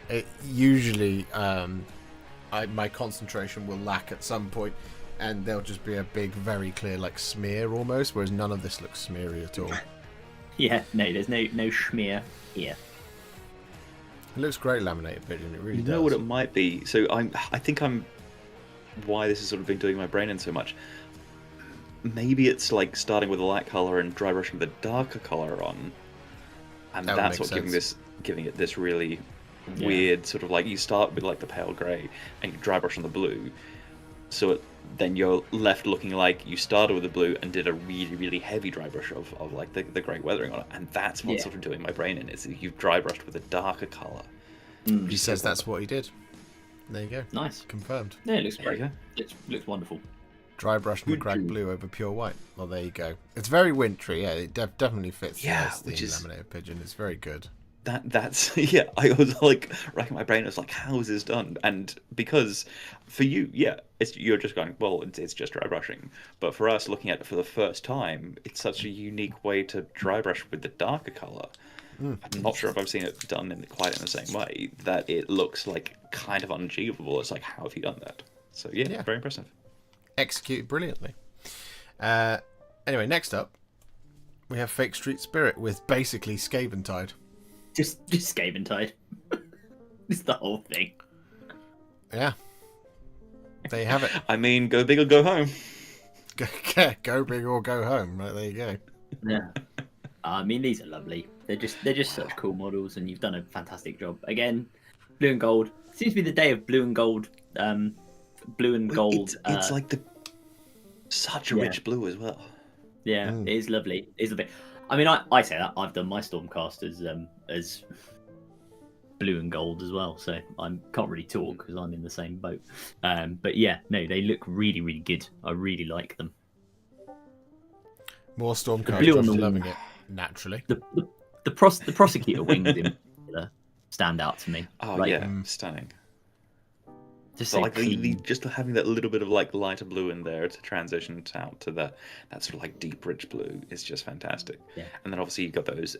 [SPEAKER 1] It usually my concentration will lack at some point, and there'll just be a big, very clear like smear almost. Whereas none of this looks smeary at all.
[SPEAKER 2] Yeah, no, there's no schmear here.
[SPEAKER 1] It looks great laminated pigeon. It really
[SPEAKER 3] You
[SPEAKER 1] does.
[SPEAKER 3] know what it might be? So I think I'm why this has sort of been doing my brain in so much. Maybe it's like starting with a light color and dry brushing the darker color on, and
[SPEAKER 1] That would
[SPEAKER 3] that's
[SPEAKER 1] make
[SPEAKER 3] what
[SPEAKER 1] sense.
[SPEAKER 3] giving it this really weird sort of like, you start with like the pale grey and you dry brush on the blue, so then you're left looking like you started with the blue and did a really, really heavy dry brush of like the grey weathering on it, and that's what's sort of doing my brain in, is you've dry brushed with a darker colour.
[SPEAKER 1] He says that's what he did. There you go.
[SPEAKER 2] Nice.
[SPEAKER 1] Confirmed.
[SPEAKER 2] Yeah, it looks
[SPEAKER 3] There you
[SPEAKER 2] great.
[SPEAKER 3] go.
[SPEAKER 2] It looks wonderful.
[SPEAKER 1] Dry brush and
[SPEAKER 2] Good
[SPEAKER 1] cracked
[SPEAKER 2] job.
[SPEAKER 1] blue over pure white. Well, there you go. It's very wintry. Yeah, it definitely fits.
[SPEAKER 3] Yeah,
[SPEAKER 1] the
[SPEAKER 3] which is-
[SPEAKER 1] laminated pigeon. It's very good.
[SPEAKER 3] That's yeah. I was like racking my brain. I was like, "How is this done?" And because for you, yeah, you're just going, "Well, it's just dry brushing." But for us, looking at it for the first time, it's such a unique way to dry brush with the darker color. I'm not sure if I've seen it done quite in the same way. That it looks like kind of unachievable. It's like, how have you done that? So yeah. Very impressive.
[SPEAKER 1] Executed brilliantly. Anyway, next up, we have Fake Street Spirit with basically Skaventide.
[SPEAKER 2] Just Skaventide. It's the whole thing.
[SPEAKER 1] Yeah. There you have it.
[SPEAKER 3] I mean, go big or go home.
[SPEAKER 1] Go big or go home. Right, there you go.
[SPEAKER 2] Yeah. I mean, these are lovely. They're just such cool models, and you've done a fantastic job. Again, blue and gold. Seems to be the day of blue and gold. Blue and gold.
[SPEAKER 3] It's like such a rich blue as well.
[SPEAKER 2] Yeah, it is lovely. It is lovely. I mean, I say that I've done my Stormcast as blue and gold as well, so I can't really talk because I'm in the same boat. But yeah, no, they look really, really good. I really like them.
[SPEAKER 1] More
[SPEAKER 2] blue on
[SPEAKER 1] Stormcasters
[SPEAKER 2] the
[SPEAKER 1] loving
[SPEAKER 2] wall.
[SPEAKER 1] it, naturally.
[SPEAKER 2] The prosecutor wings in particular stand out to me.
[SPEAKER 3] Oh
[SPEAKER 2] Like,
[SPEAKER 3] yeah, stunning.
[SPEAKER 2] just
[SPEAKER 3] So
[SPEAKER 2] so
[SPEAKER 3] like
[SPEAKER 2] clean.
[SPEAKER 3] just having that little bit of like lighter blue in there to transition out to that sort of like deep rich blue is just fantastic.
[SPEAKER 2] Yeah.
[SPEAKER 3] And then obviously you've got those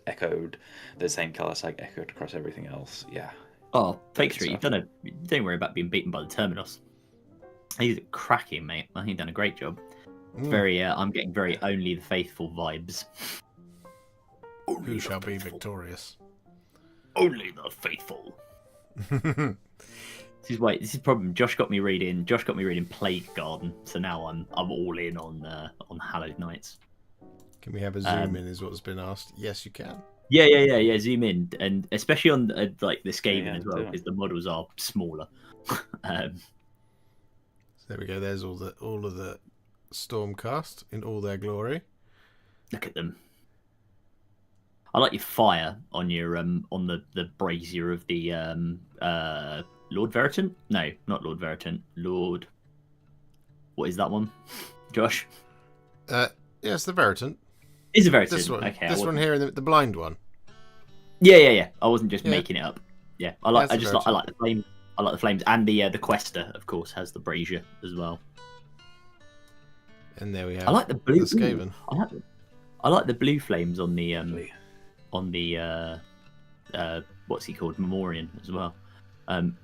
[SPEAKER 3] the same colours like echoed across everything else. Yeah.
[SPEAKER 2] Oh, Fake Street,
[SPEAKER 3] stuff.
[SPEAKER 2] don't worry about being beaten by the Terminus. He's cracking, mate. I think he's done a great job. It's very, I'm getting very Only the Faithful vibes.
[SPEAKER 1] Who shall be victorious?
[SPEAKER 2] Only the Faithful. This is the problem. Josh got me reading Plague Garden, so now I'm all in on Hallowed Knights.
[SPEAKER 1] Can we have a zoom in? Is what's been asked. Yes, you can.
[SPEAKER 2] Yeah. Zoom in, and especially on like the Skaven
[SPEAKER 3] Yeah,
[SPEAKER 2] as well,
[SPEAKER 3] do it.
[SPEAKER 2] because the models are smaller.
[SPEAKER 1] There we go. There's all of the Stormcast in all their glory.
[SPEAKER 2] Look at them. I like your fire on your on the brazier of the Lord Veritant. No, not Lord Veritant. Lord. What is that one, Josh?
[SPEAKER 1] Yes, the Veritant.
[SPEAKER 2] Is a Veritant.
[SPEAKER 1] This one.
[SPEAKER 2] Okay.
[SPEAKER 1] This one here, the blind one.
[SPEAKER 2] Yeah. I wasn't just
[SPEAKER 1] Yeah.
[SPEAKER 2] making it up. Yeah, I like.
[SPEAKER 1] That's
[SPEAKER 2] I
[SPEAKER 1] a
[SPEAKER 2] like the flame. I like the flames, and the Quester, of course, has the brazier as well.
[SPEAKER 1] And there we have.
[SPEAKER 2] I like the blue.
[SPEAKER 1] The Skaven.
[SPEAKER 2] Ooh, I like the blue flames on the what's he called, Memorian as well.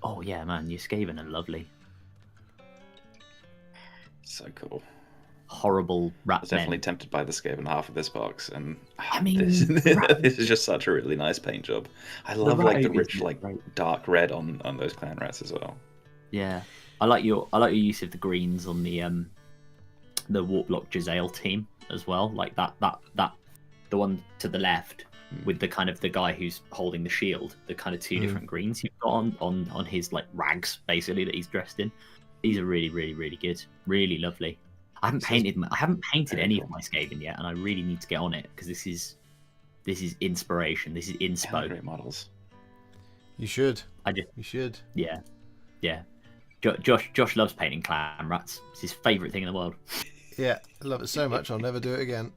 [SPEAKER 2] Oh yeah, man, your Skaven are lovely.
[SPEAKER 3] So cool.
[SPEAKER 2] Horrible
[SPEAKER 3] I
[SPEAKER 2] rat
[SPEAKER 3] was definitely
[SPEAKER 2] men.
[SPEAKER 3] tempted by the Skaven half of this box, and
[SPEAKER 2] I mean,
[SPEAKER 3] this,
[SPEAKER 2] rat-
[SPEAKER 3] this is just such a really nice paint job. I love
[SPEAKER 2] rat
[SPEAKER 3] like the
[SPEAKER 2] ogres
[SPEAKER 3] rich
[SPEAKER 2] look
[SPEAKER 3] like
[SPEAKER 2] great.
[SPEAKER 3] dark red on those clan rats as well.
[SPEAKER 2] Yeah, I like your use of the greens on the Warplock Giselle team as well. Like that the one to the left with the kind of the guy who's holding the shield. The kind of two different greens you've got on his like rags basically that he's dressed in. These are really, really, really good. Really lovely. I haven't painted any of my Skaven yet, and I really need to get on it because this is inspiration. This is
[SPEAKER 3] Yeah,
[SPEAKER 2] inspo.
[SPEAKER 3] great models.
[SPEAKER 1] You should.
[SPEAKER 2] You
[SPEAKER 1] should.
[SPEAKER 2] Yeah. Josh loves painting clan rats. It's his favourite thing in the world.
[SPEAKER 1] Yeah, I love it so much. I'll never do it again.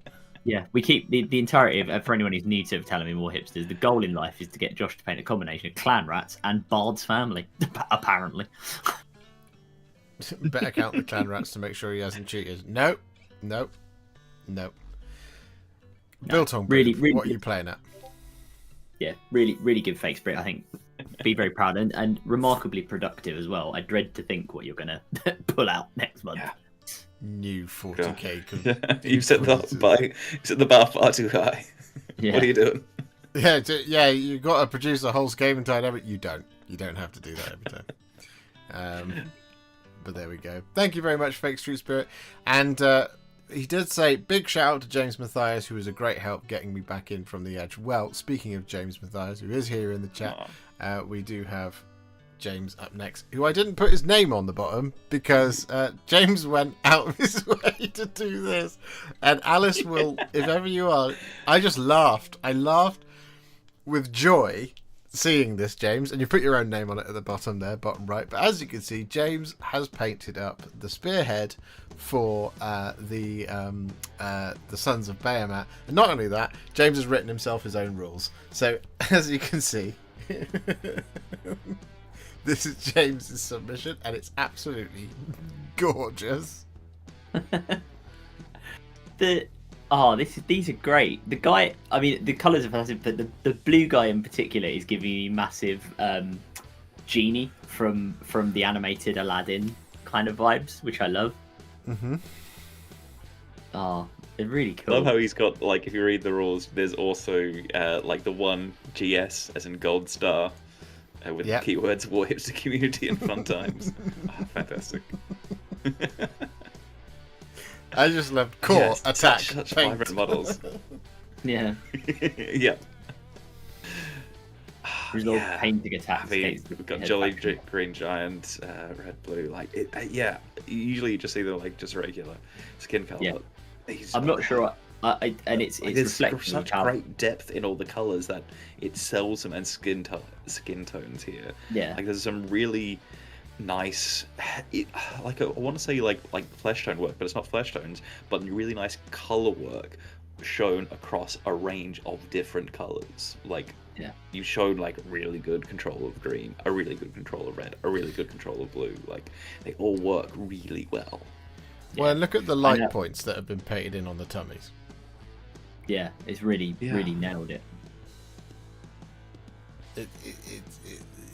[SPEAKER 2] Yeah, we keep the entirety of, for anyone who's new to Tale of Many Warhipsters, the goal in life is to get Josh to paint a combination of clan rats and Bard's family, apparently.
[SPEAKER 1] Better count the clan rats to make sure he hasn't cheated. No. Built on
[SPEAKER 2] really,
[SPEAKER 1] what are you playing at?
[SPEAKER 2] Yeah, really good fake spirit. I think be very proud and remarkably productive as well. I dread to think what you're going to pull out next month.
[SPEAKER 1] Yeah. New 40k.
[SPEAKER 3] You set the bar far too high.
[SPEAKER 2] Yeah.
[SPEAKER 3] What are you doing?
[SPEAKER 1] Yeah, you got to produce a whole Skaven tide every. You don't have to do that every time. But there we go. Thank you very much, Fake Street Spirit. And he did say, big shout out to James Mathias, who was a great help getting me back in from the edge. Well, speaking of James Mathias, who is here in the chat, we do have James up next, who I didn't put his name on the bottom because James went out of his way to do this. And Alice will, if ever you are, I just laughed. I laughed with joy seeing this, James, and you put your own name on it at the bottom there, bottom right. But as you can see, James has painted up the spearhead for the Sons of Bahamut. And not only that, James has written himself his own rules. So as you can see, this is James's submission, and it's absolutely gorgeous.
[SPEAKER 2] These are great. The guy, I mean, the colours are fantastic, but the blue guy in particular is giving me massive genie from the animated Aladdin kind of vibes, which I love.
[SPEAKER 1] Mm-hmm.
[SPEAKER 2] Oh, they're really cool.
[SPEAKER 3] I love how he's got, like, if you read the rules, there's also like the one GS as in gold star with the keywords Warhipster community and fun times. Fantastic.
[SPEAKER 1] I just love core, attack,
[SPEAKER 3] such vibrant models.
[SPEAKER 2] Yeah.
[SPEAKER 3] Yeah.
[SPEAKER 2] Resolve painting attacks.
[SPEAKER 3] We've got Jolly Green Giant, Red Blue. Like, usually you just see the just regular skin color.
[SPEAKER 2] Yeah. I'm not sure. And it's reflecting
[SPEAKER 3] such great depth in all the colors that it sells them and skin tones here.
[SPEAKER 2] Yeah.
[SPEAKER 3] Like, there's some really nice, I want to say like flesh tone work, but it's not flesh tones, but really nice color work shown across a range of different colors. Like, you've shown like really good control of green, a really good control of red, a really good control of blue. Like, they all work really well.
[SPEAKER 1] Well, look at the light points that have been painted in on the tummies.
[SPEAKER 2] Yeah, it's really nailed it.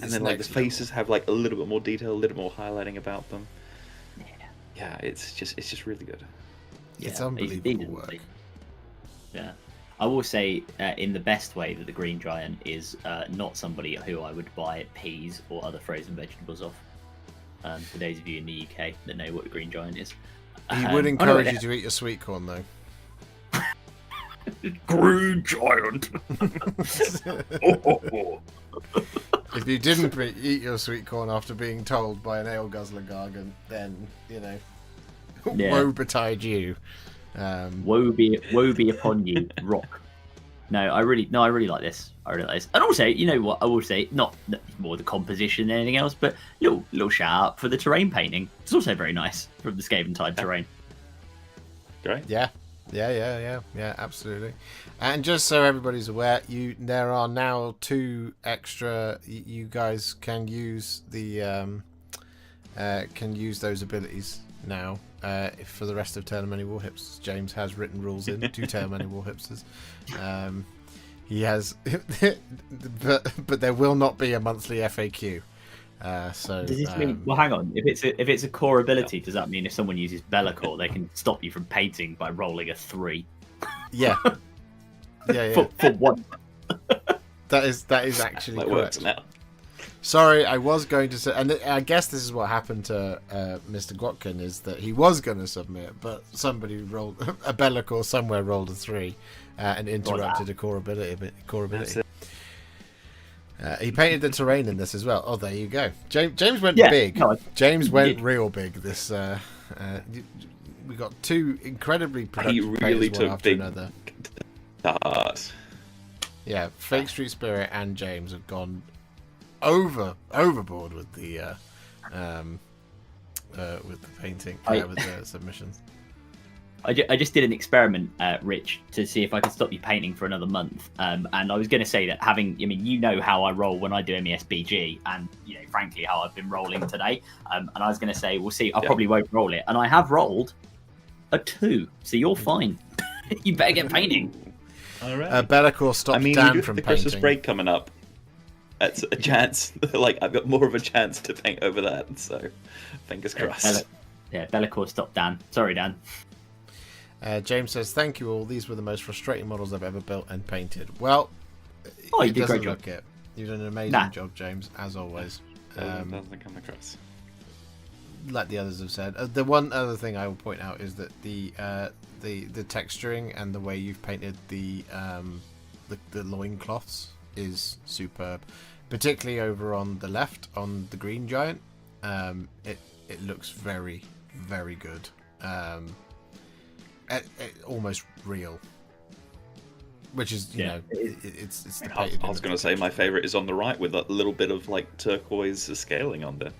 [SPEAKER 3] And then like the faces have like a little bit more detail, a little more highlighting about them. Yeah, it's just really good.
[SPEAKER 1] It's unbelievable work.
[SPEAKER 2] Yeah, I will say in the best way that the Green Giant is not somebody who I would buy peas or other frozen vegetables off. For those of you in the UK that know what the Green Giant is,
[SPEAKER 1] he would encourage you to eat your sweet corn though.
[SPEAKER 2] Green Giant.
[SPEAKER 1] If you didn't eat your sweet corn after being told by an ale guzzler gargant, then woe betide you.
[SPEAKER 2] Woe be upon you, rock. I really like this. And also, you know what? I will say, not more the composition than anything else, but little shout out for the terrain painting. It's also very nice from the Skaven Tide terrain.
[SPEAKER 3] Great.
[SPEAKER 1] Yeah, absolutely. And just so everybody's aware, there are now 2 extra. You guys can use those abilities now for the rest of Tale of Many Warhipsters. James has written rules in to Tale of Many Warhipsters. He has, but there will not be a monthly FAQ. So
[SPEAKER 2] does this mean? Well, hang on. If it's a core ability, does that mean if someone uses Bellacore, they can stop you from painting by rolling a 3?
[SPEAKER 1] Yeah.
[SPEAKER 2] For one.
[SPEAKER 1] That is actually
[SPEAKER 3] that
[SPEAKER 1] correct.
[SPEAKER 3] Works now.
[SPEAKER 1] Sorry, I was going to say, and I guess this is what happened to Mr. Gwotkin, is that he was going to submit, but somebody rolled a Bellacore somewhere rolled a 3 and interrupted a core ability. He painted the terrain in this as well. Oh, there you go. James went big. No, James went real big. This we got 2 incredibly productive painters one after another.
[SPEAKER 3] Stars.
[SPEAKER 1] Yeah, Fake Street Spirit and James have gone overboard with the painting, with the submissions.
[SPEAKER 2] I just did an experiment, Rich, to see if I could stop you painting for another month. And I was going to say that you know how I roll when I do MESBG, and frankly how I've been rolling today. And I was going to say, we'll see. I probably won't roll it, and I have rolled a 2, so you're fine. You better get painting.
[SPEAKER 3] All right.
[SPEAKER 1] Bellacore stopped Dan from
[SPEAKER 3] the
[SPEAKER 1] painting.
[SPEAKER 3] Christmas break coming up. That's a chance. I've got more of a chance to paint over that. So, fingers crossed.
[SPEAKER 2] Bellacore stopped Dan. Sorry, Dan.
[SPEAKER 1] James says, "Thank you all. These were the most frustrating models I've ever built and painted." Well,
[SPEAKER 2] you did a great job.
[SPEAKER 1] You did an amazing job, James, as always.
[SPEAKER 3] Doesn't come across.
[SPEAKER 1] Like the others have said. The one other thing I will point out is that the texturing and the way you've painted the loincloths is superb. Particularly over on the left, on the green giant. It looks very, very good. Almost real, which is it's the
[SPEAKER 3] I was going to say my favorite is on the right with a little bit of turquoise scaling on there.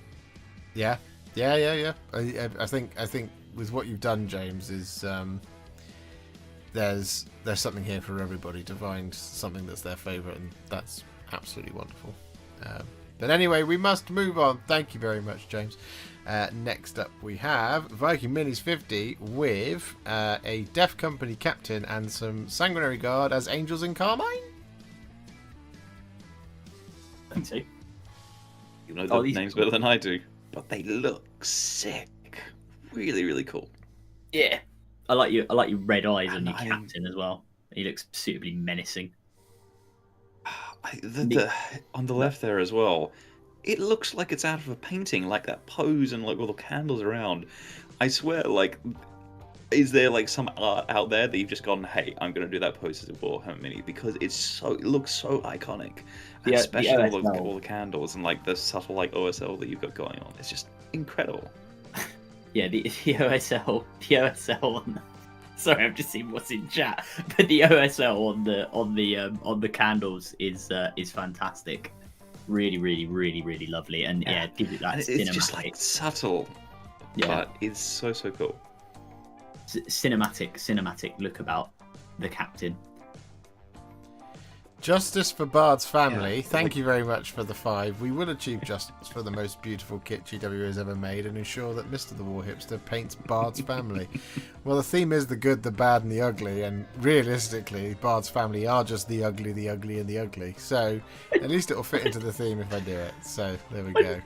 [SPEAKER 1] Yeah. I think with what you've done, James, is there's something here for everybody to find something that's their favorite, and that's absolutely wonderful. But anyway, we must move on. Thank you very much, James. Next up, we have Viking Minis 50 with a Deaf Company captain and some Sanguinary Guard as Angels in Carmine.
[SPEAKER 2] I think so.
[SPEAKER 3] You know the names better than I do, but they look sick. Really, really cool.
[SPEAKER 2] Yeah, I like your red eyes on your captain as well. He looks suitably menacing.
[SPEAKER 3] On the left there as well. It looks like it's out of a painting, like that pose and all the candles around. I swear, is there some art out there that you've just gone, hey, I'm going to do that pose as a Warhammer Mini, because it looks so iconic, especially all the candles and the subtle OSL that you've got going on. It's just incredible.
[SPEAKER 2] Yeah, the OSL. Sorry, I've just seen what's in chat, but the OSL on the candles is fantastic. Really, really, really, really lovely, and it gives it that cinematic.
[SPEAKER 3] It's just subtle, but it's so cool.
[SPEAKER 2] Cinematic look about the captain.
[SPEAKER 1] Justice for Bard's family. Thank you very much for the 5. We will achieve justice for the most beautiful kit GW has ever made and ensure that Mr. the Warhipster paints Bard's family. Well, the theme is the good, the bad, and the ugly, and realistically, Bard's family are just the ugly, and the ugly. So, at least it will fit into the theme if I do it. So, there we go.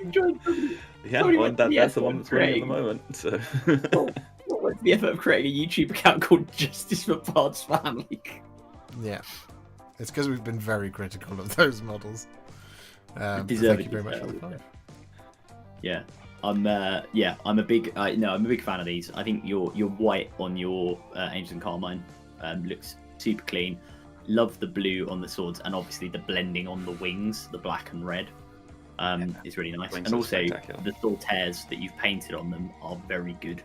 [SPEAKER 3] Yeah, that's the one that's running at the moment. So.
[SPEAKER 2] What's the effort of creating a YouTube account called Justice for Bard's Family?
[SPEAKER 1] Yeah. It's because we've been very critical of those models. Thank you very much for the 5.
[SPEAKER 2] Yeah, I'm a big fan of these. I think your white on your Angels and Carmine looks super clean. Love the blue on the swords, and obviously the blending on the wings, the black and red, is really nice. And also the Saltaires that you've painted on them are very good,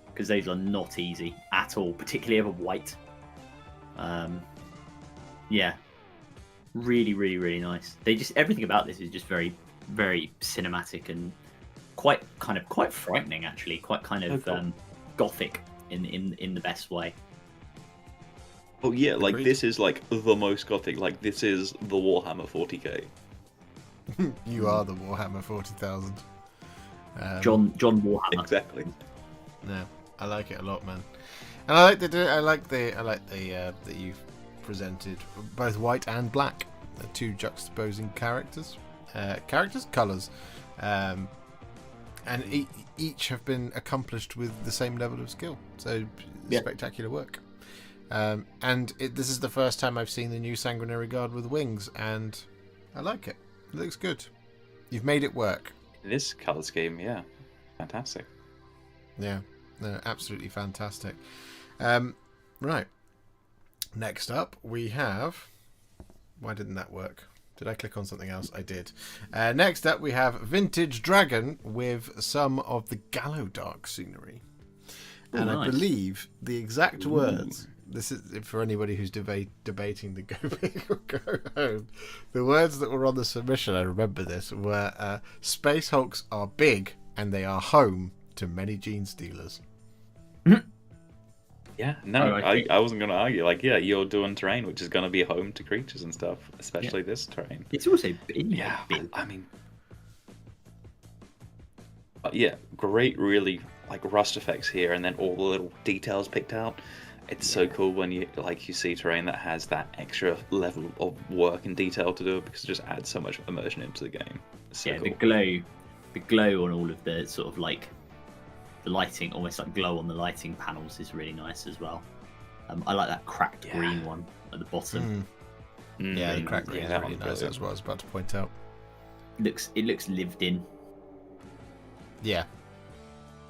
[SPEAKER 2] because those are not easy at all, particularly over white. Yeah, really, really, really nice. Everything about this is just very, very cinematic and quite frightening, actually. Quite kind of gothic in the best way.
[SPEAKER 3] Oh yeah, this is the most gothic. This is the Warhammer 40k.
[SPEAKER 1] You are the Warhammer 40,000.
[SPEAKER 2] John Warhammer.
[SPEAKER 3] Exactly.
[SPEAKER 1] Yeah, I like it a lot, man. And I like that you've presented both white and black, the 2 juxtaposing colours, and each have been accomplished with the same level of skill. So spectacular work. And this is the first time I've seen the new Sanguinary Guard with wings, and I like it. It looks good. You've made it work.
[SPEAKER 3] This colour scheme, yeah, fantastic.
[SPEAKER 1] Yeah, no, absolutely fantastic. Right. Next up, we have... Why didn't that work? Did I click on something else? I did. Next up, we have Vintage Dragon with some of the Gallow Dark scenery. And nice. I believe the exact words this is for anybody who's debating the go big or go home. The words that were on the submission, I remember this, were Space Hulks are big and they are home to many gene stealers.
[SPEAKER 3] Yeah, no, I wasn't going to argue. Like, yeah, you're doing terrain which is going to be home to creatures and stuff, especially this terrain.
[SPEAKER 2] It's also big.
[SPEAKER 3] I mean, yeah, great, really like rust effects here, and then all the little details picked out. It's so cool when you see terrain that has that extra level of work and detail to do it, because it just adds so much immersion into the game. So cool.
[SPEAKER 2] the glow on all of the sort of like the lighting, almost like glow on the lighting panels, is really nice as well. I like that cracked green one at the bottom.
[SPEAKER 1] Yeah, the cracked green is
[SPEAKER 3] that
[SPEAKER 1] really
[SPEAKER 3] one's
[SPEAKER 1] nice.
[SPEAKER 3] brilliant.
[SPEAKER 1] That's what I was about to point out.
[SPEAKER 2] It looks lived in.
[SPEAKER 1] Yeah.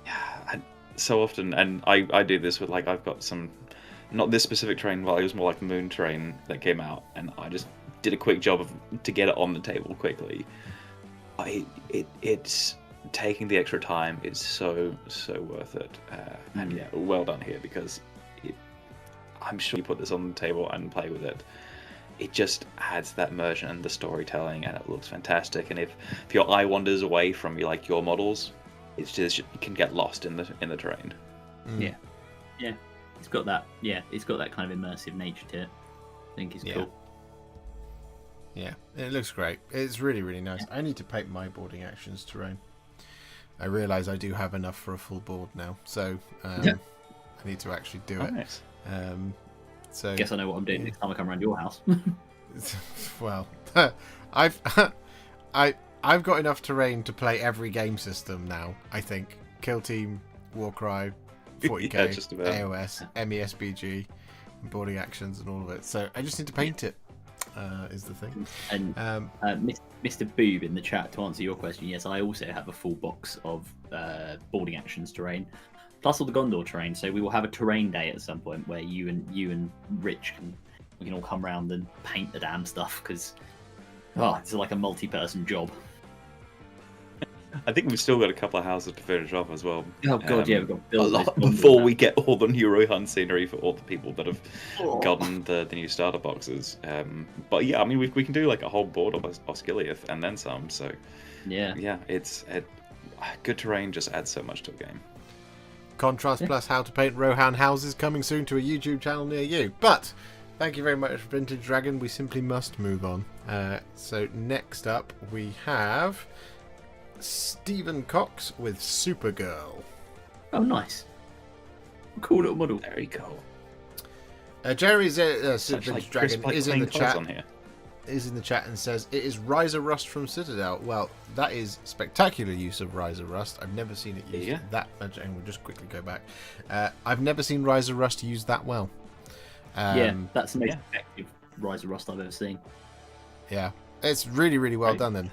[SPEAKER 3] Yeah, so often, and I do this with like, I've got some, not this specific terrain, but it was more like Moon terrain that came out, and I just did a quick job to get it on the table quickly. It's taking the extra time is so worth it, and yeah, well done here, because I'm sure you put this on the table and play with it, it just adds that immersion and the storytelling, and it looks fantastic. And if your eye wanders away from your models, it's just, you can get lost in the terrain.
[SPEAKER 2] Yeah, it's got that kind of immersive nature to it. I think it's cool.
[SPEAKER 1] Yeah, it looks great. It's really, really nice. I need to paint my boarding actions terrain. I realise I do have enough for a full board now, so I need to actually do it.
[SPEAKER 3] Nice.
[SPEAKER 1] So
[SPEAKER 2] guess I know what I'm doing next time I come around your house.
[SPEAKER 1] Well, I've got enough terrain to play every game system now. I think Kill Team, Warcry, 40k,
[SPEAKER 3] Yeah, just about.
[SPEAKER 1] AOS, MESBG, boarding actions, and all of it. So I just need to paint it. Is the thing.
[SPEAKER 2] And Mr. Boob in the chat, to answer your question, yes, I also have a full box of boarding actions terrain, plus all the Gondor terrain. So we will have a terrain day at some point where you and Rich can all come round and paint the damn stuff, because it's like a multi-person job.
[SPEAKER 3] I think we've still got a couple of houses to finish off as well.
[SPEAKER 2] Oh god, yeah, we've got to build
[SPEAKER 3] a lot before we get all the new Rohan scenery for all the people that have gotten the new starter boxes. But yeah, I mean, we can do like a whole board of Osgiliath and then some. So yeah, it's good terrain just adds so much to the game.
[SPEAKER 1] Contrast plus how to paint Rohan houses coming soon to a YouTube channel near you. But thank you very much, Vintage Dragon. We simply must move on. So next up we have Stephen Cox with Supergirl.
[SPEAKER 2] Oh, nice. Cool little model.
[SPEAKER 3] Very cool.
[SPEAKER 1] Jerry's Vintage Dragon is in the chat.
[SPEAKER 3] On here.
[SPEAKER 1] Is in the chat and says it is Riser Rust from Citadel. Well, that is spectacular use of Riser Rust. I've never seen it used that much, and we'll just quickly go back. I've never seen Riser Rust used that well.
[SPEAKER 2] That's the most effective Riser Rust I've ever seen.
[SPEAKER 1] Yeah, it's really, really well done then.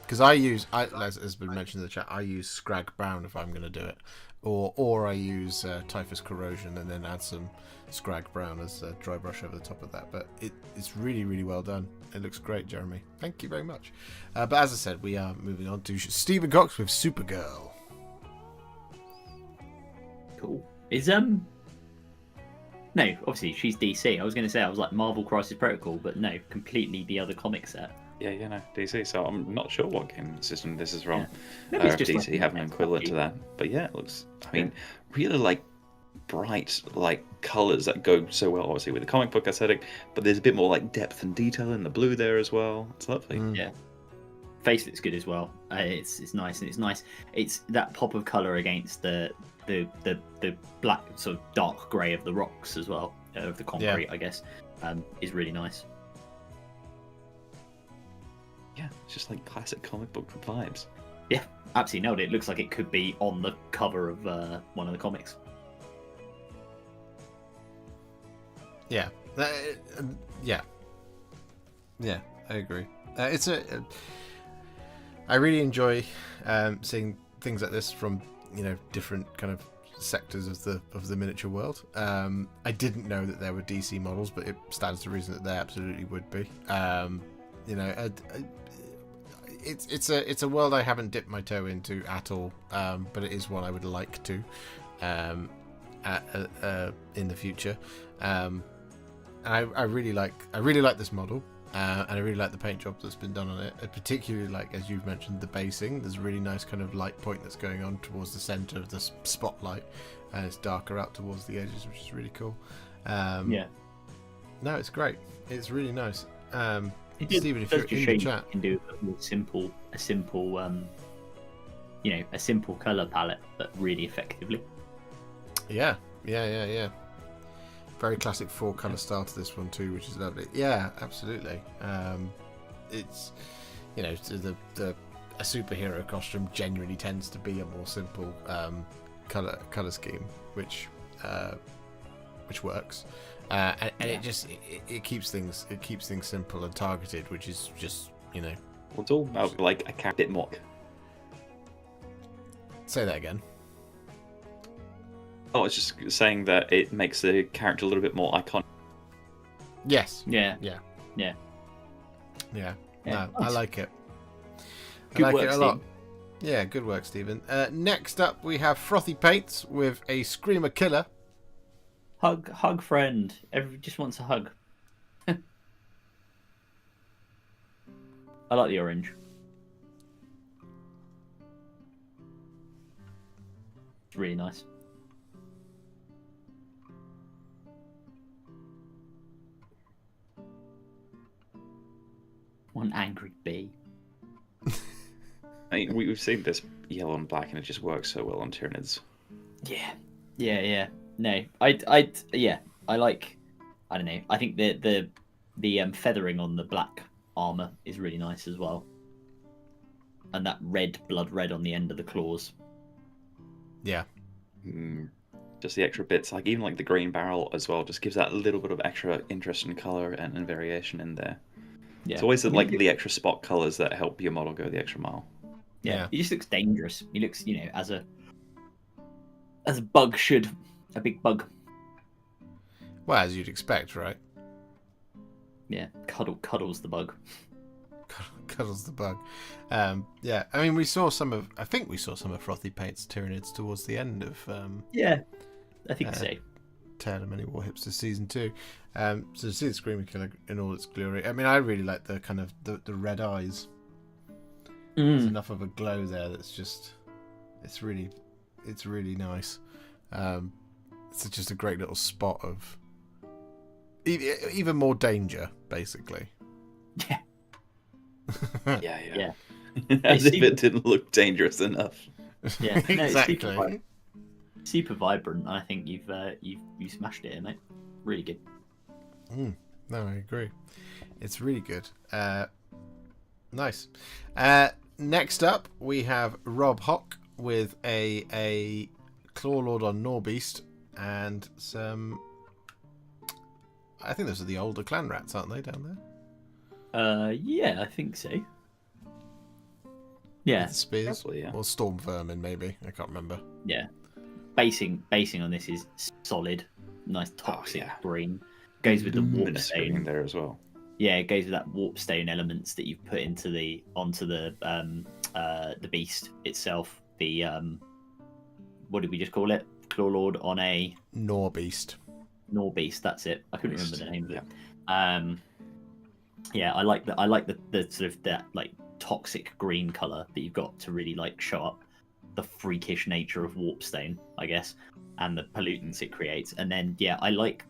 [SPEAKER 1] Because as has been mentioned in the chat, I use Scrag Brown if I'm going to do it, or I use Typhus Corrosion and then add some Scrag Brown as a dry brush over the top of that. But it's really, really well done. It looks great, Jeremy. Thank you very much. But as I said, we are moving on to Stephen Cox with Supergirl.
[SPEAKER 2] Cool. No, obviously she's DC. I was going to say, I was like Marvel Crisis Protocol, but no, completely the other comic set.
[SPEAKER 3] Yeah, no, DC. So I'm not sure what game system this is from.
[SPEAKER 2] Maybe it's
[SPEAKER 3] If
[SPEAKER 2] just
[SPEAKER 3] DC
[SPEAKER 2] like
[SPEAKER 3] have an equivalent to that. But yeah, it looks, I mean, really like bright like colours that go so well, obviously, with the comic book aesthetic, but there's a bit more like depth and detail in the blue there as well. It's lovely.
[SPEAKER 2] Yeah. Face looks good as well. It's nice, and it's nice. It's that pop of colour against the black, sort of dark grey of the rocks as well, of the concrete, I guess, is really nice.
[SPEAKER 3] Yeah, it's just like classic comic book vibes.
[SPEAKER 2] Yeah, absolutely nailed it. It looks like it could be on the cover of one of the comics.
[SPEAKER 1] Yeah, yeah, I agree. I really enjoy seeing things like this from different kind of sectors of the miniature world. I didn't know that there were DC models, but it stands to reason that there absolutely would be. It's a world I haven't dipped my toe into at all, but it is one I would like to. in the future. I really like this model, and I really like the paint job that's been done on it. Particularly, like as you've mentioned, the basing. There's a really nice kind of light point that's going on towards the center of the spotlight, and it's darker out towards the edges, which is really cool.
[SPEAKER 2] Yeah.
[SPEAKER 1] No, it's great. It's really nice.
[SPEAKER 2] Stephen,
[SPEAKER 1] if you're in the chat,
[SPEAKER 2] you can do a simple, a simple color palette, but really effectively.
[SPEAKER 1] Yeah. Very classic 4-color style to this one too, which is lovely. Yeah, absolutely. It's a superhero costume generally tends to be a more simple color scheme, which works, and it keeps things simple and targeted, which is just
[SPEAKER 3] Well, it's all about like a bit more.
[SPEAKER 1] Say that again.
[SPEAKER 3] Oh, it's just saying that it makes the character a little bit more iconic.
[SPEAKER 1] Yes.
[SPEAKER 2] Yeah.
[SPEAKER 1] No,
[SPEAKER 2] Nice.
[SPEAKER 1] I like it.
[SPEAKER 2] Good
[SPEAKER 1] I like
[SPEAKER 2] work,
[SPEAKER 1] it a lot.
[SPEAKER 2] Stephen.
[SPEAKER 1] Yeah, good work, Stephen. Next up, we have Frothy Paints with a Screamer Killer.
[SPEAKER 2] Hug, friend. Everybody just wants a hug. I like the orange. It's really nice. One angry bee.
[SPEAKER 3] I mean, we've seen this yellow and black, and it just works so well on Tyranids.
[SPEAKER 2] Yeah. No, I like. I don't know. I think the feathering on the black armor is really nice as well, and that blood red on the end of the claws.
[SPEAKER 1] Yeah.
[SPEAKER 3] Just the extra bits, like even like the green barrel as well, just gives that little bit of extra interest and color and variation in there.
[SPEAKER 2] Yeah.
[SPEAKER 3] It's always like the extra spot colors that help your model go the extra mile.
[SPEAKER 2] Yeah. He just looks dangerous. He looks, as a bug should, a big bug.
[SPEAKER 1] Well, as you'd expect, right?
[SPEAKER 2] Yeah, cuddles the bug.
[SPEAKER 1] Cuddles the bug. Yeah, I mean, I think we saw some of Frothy Paint's Tyranids towards the end of.
[SPEAKER 2] Yeah, I think so.
[SPEAKER 1] Tale of Many Warhipsters season 2. So to see the Screamer Killer in all its glory. I mean, I really like the kind of the red eyes. There's enough of a glow there that's just, it's really nice. It's just a great little spot of even more danger, basically.
[SPEAKER 2] Yeah.
[SPEAKER 3] Yeah. As if it didn't look dangerous enough.
[SPEAKER 2] Yeah, no,
[SPEAKER 1] exactly.
[SPEAKER 2] Super vibrant. I think you've smashed it, mate. Really good.
[SPEAKER 1] No, I agree. It's really good. Nice. Next up, we have Rob Hock with a Clawlord on Norbeast and some. I think those are the older clan rats, aren't they, down there?
[SPEAKER 2] Yeah, I think so. Yeah.
[SPEAKER 1] With spears,
[SPEAKER 3] probably, yeah.
[SPEAKER 1] Or storm vermin, maybe. I can't remember.
[SPEAKER 2] Yeah. Basing on this is solid, nice toxic green. Goes with the warp stone
[SPEAKER 3] there as well.
[SPEAKER 2] Yeah, it goes with that warp stone elements that you've put onto the beast itself. The what did we just call it? Clawlord on a
[SPEAKER 1] Norbeast.
[SPEAKER 2] Norbeast, that's it. I couldn't remember the name of it. Yeah, I like the sort of that like toxic green color that you've got to really like show up the freakish nature of warpstone, I guess, and the pollutants it creates. And then I like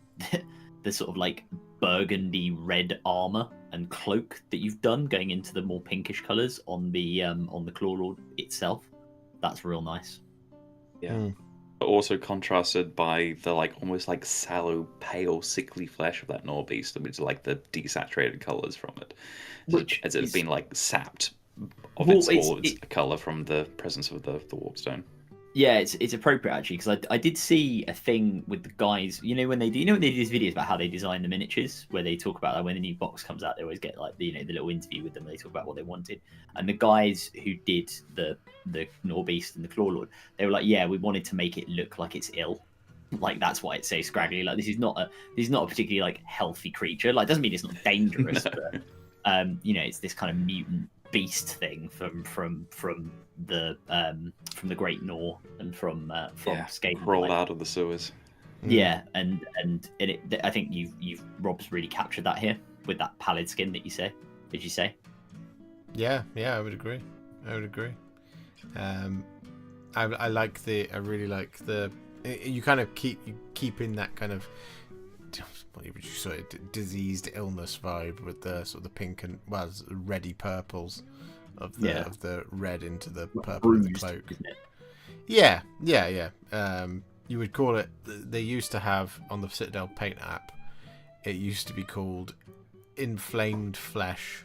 [SPEAKER 2] the sort of like burgundy red armor and cloak that you've done, going into the more pinkish colors on the Clawlord itself. That's real nice.
[SPEAKER 3] Yeah. But also contrasted by the like almost like sallow, pale, sickly flesh of that Norbeast, which is like the desaturated colors from it, which as it's been like sapped of all its color from the presence of the warpstone.
[SPEAKER 2] Yeah, it's appropriate actually, because I did see a thing with the guys. When they do these videos about how they design the miniatures, where they talk about like, when the new box comes out, they always get like the little interview with them. Where they talk about what they wanted, and the guys who did the Norbeast and the Clawlord, they were like, yeah, we wanted to make it look like it's ill. Like that's why it's so scraggly. Like this is not a particularly like healthy creature. Like doesn't mean it's not dangerous, but it's this kind of mutant beast thing from the Great Nor and from Skaven.
[SPEAKER 3] Crawled out of the sewers.
[SPEAKER 2] Yeah, and I think Rob's really captured that here with that pallid skin that you say. Did you say?
[SPEAKER 1] Yeah, I would agree. I really like the. You kind of keep in that kind of. What would you say? Diseased illness vibe with the sort of the pink and reddy purples of the red into the purple of the cloak. Yeah. You would call it. They used to have on the Citadel Paint app. It used to be called inflamed flesh.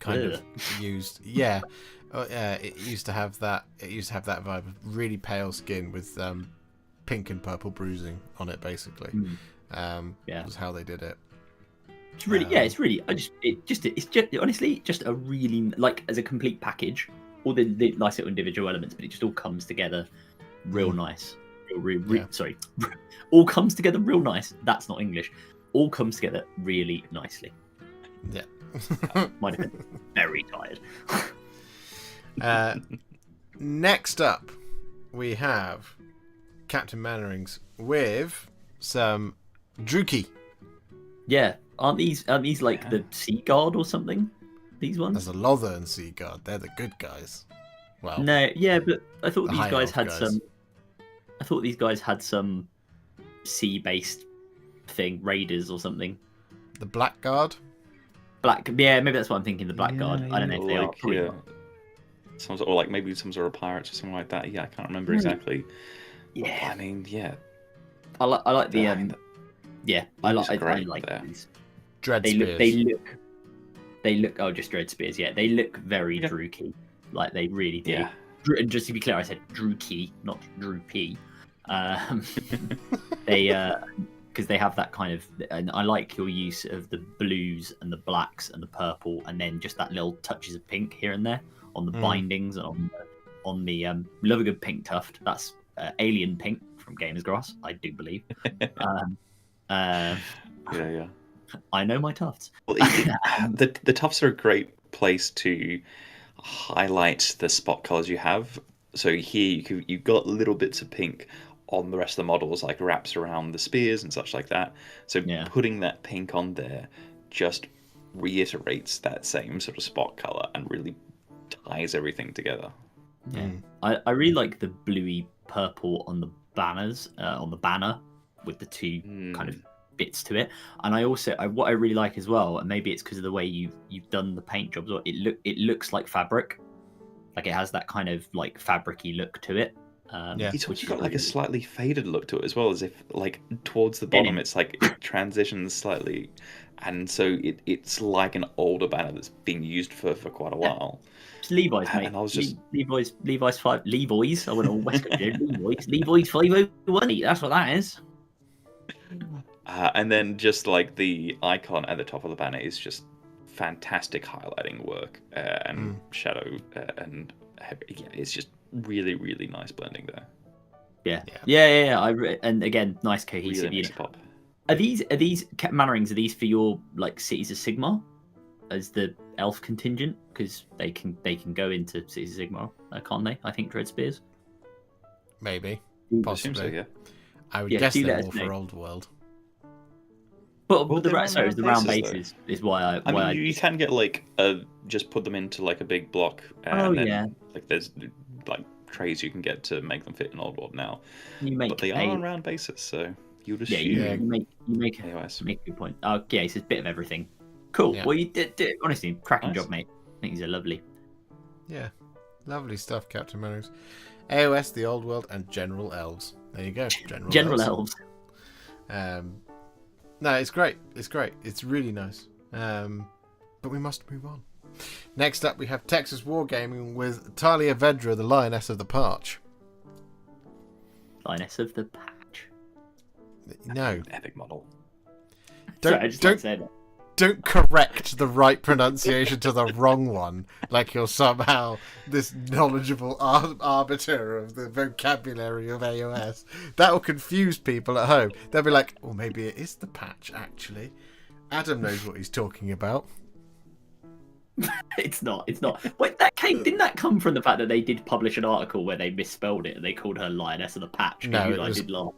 [SPEAKER 1] Kind of used. Yeah. It used to have that. It used to have that vibe of really pale skin with pink and purple bruising on it, basically. Was how they did it.
[SPEAKER 2] It's really, it's really. It's just honestly just a really as a complete package. All the nice little individual elements, but it just all comes together real nice. Sorry, all comes together real nice. That's not English. All comes together really nicely.
[SPEAKER 1] Yeah.
[SPEAKER 2] Might have been very tired.
[SPEAKER 1] Next up, we have Captain Mannerings with some Druki.
[SPEAKER 2] Yeah, aren't these like the Sea Guard or something? These ones?
[SPEAKER 1] There's a Lothern Sea Guard. They're the good guys. Well,
[SPEAKER 2] no, yeah, but I thought these guys had
[SPEAKER 1] guys.
[SPEAKER 2] some. I thought these guys had some sea-based thing, raiders or something.
[SPEAKER 1] The Blackguard.
[SPEAKER 2] Yeah, maybe that's what I'm thinking. The Blackguard. I don't know if they are. Probably not.
[SPEAKER 3] Some sort, or like maybe some sort of pirates or something like that. Yeah, I can't remember exactly.
[SPEAKER 2] Yeah,
[SPEAKER 3] I mean, yeah.
[SPEAKER 2] I like the Yeah, I like
[SPEAKER 3] there.
[SPEAKER 2] these.
[SPEAKER 1] Dread
[SPEAKER 2] They
[SPEAKER 1] Spears.
[SPEAKER 2] look. Oh, just Dread Spears. Yeah, they look very Druki. Like they really do.
[SPEAKER 3] Yeah.
[SPEAKER 2] And just to be clear, I said Druki, not Droopy. They because they have that kind of, and I like your use of the blues and the blacks and the purple, and then just that little touches of pink here and there on the bindings and on the love a good pink tuft. That's alien pink from Gamers Grass, I do believe.
[SPEAKER 3] Yeah.
[SPEAKER 2] I know my tufts.
[SPEAKER 3] Well, the tufts are a great place to highlight the spot colors you have. So here you've got little bits of pink on the rest of the models, like wraps around the spears and such like that. So putting that pink on there just reiterates that same sort of spot color and really ties everything together.
[SPEAKER 2] Yeah, I really like the bluey purple on the banners, on the banner with the two kind of bits to it. And I also what I really like as well, and maybe it's because of the way you've done the paint jobs, or it looks like fabric, like it has that kind of like fabricy look to it.
[SPEAKER 3] It's also got like a slightly faded look to it as well, as if like towards the bottom it's like it transitions slightly, and so it's like an older banner that's been used for quite a while.
[SPEAKER 2] It's Levi's, mate.
[SPEAKER 3] And I was just
[SPEAKER 2] Levi's 5 Levi's. I went all West Coast. Levi's 501. That's what that is.
[SPEAKER 3] And then just like the icon at the top of the banner is just fantastic highlighting work and shadow and it's just really, really nice blending there.
[SPEAKER 2] Yeah. And again, nice cohesive.
[SPEAKER 3] Really pop.
[SPEAKER 2] Are these Mannerings? Are these for your like cities of Sigmar as the elf contingent? Because they can go into cities of Sigmar, can't they? I think Dread Spears.
[SPEAKER 1] Maybe,
[SPEAKER 3] Possibly. So, yeah.
[SPEAKER 1] I would guess they're more for Old World.
[SPEAKER 2] But the round bases is why
[SPEAKER 3] you can get like just put them into like a big block. Like there's like trays you can get to make them fit in Old World now. But they are on round bases, so you'd assume.
[SPEAKER 2] You make a good point. Okay, so it's a bit of everything. Cool. Yeah. Well, you did honestly cracking job, mate. I think these are lovely.
[SPEAKER 1] Yeah, lovely stuff, Captain Mannerings. AOS, the Old World, and General Elves. There you go,
[SPEAKER 2] General Elves.
[SPEAKER 1] No, it's great. It's really nice. But we must move on. Next up, we have Texas Wargaming with Talia Vedra, the Lioness of the Parch.
[SPEAKER 2] Lioness of the Patch.
[SPEAKER 1] No.
[SPEAKER 3] Epic model.
[SPEAKER 1] Don't correct the right pronunciation to the wrong one, like you're somehow this knowledgeable arbiter of the vocabulary of AOS. That will confuse people at home. They'll be like, well, maybe it is the patch, actually. Adam knows what he's talking about.
[SPEAKER 2] It's not. It's not. Wait, didn't that come from the fact that they did publish an article where they misspelled it and they called her Lioness of the Patch?
[SPEAKER 1] No,
[SPEAKER 2] I did laugh.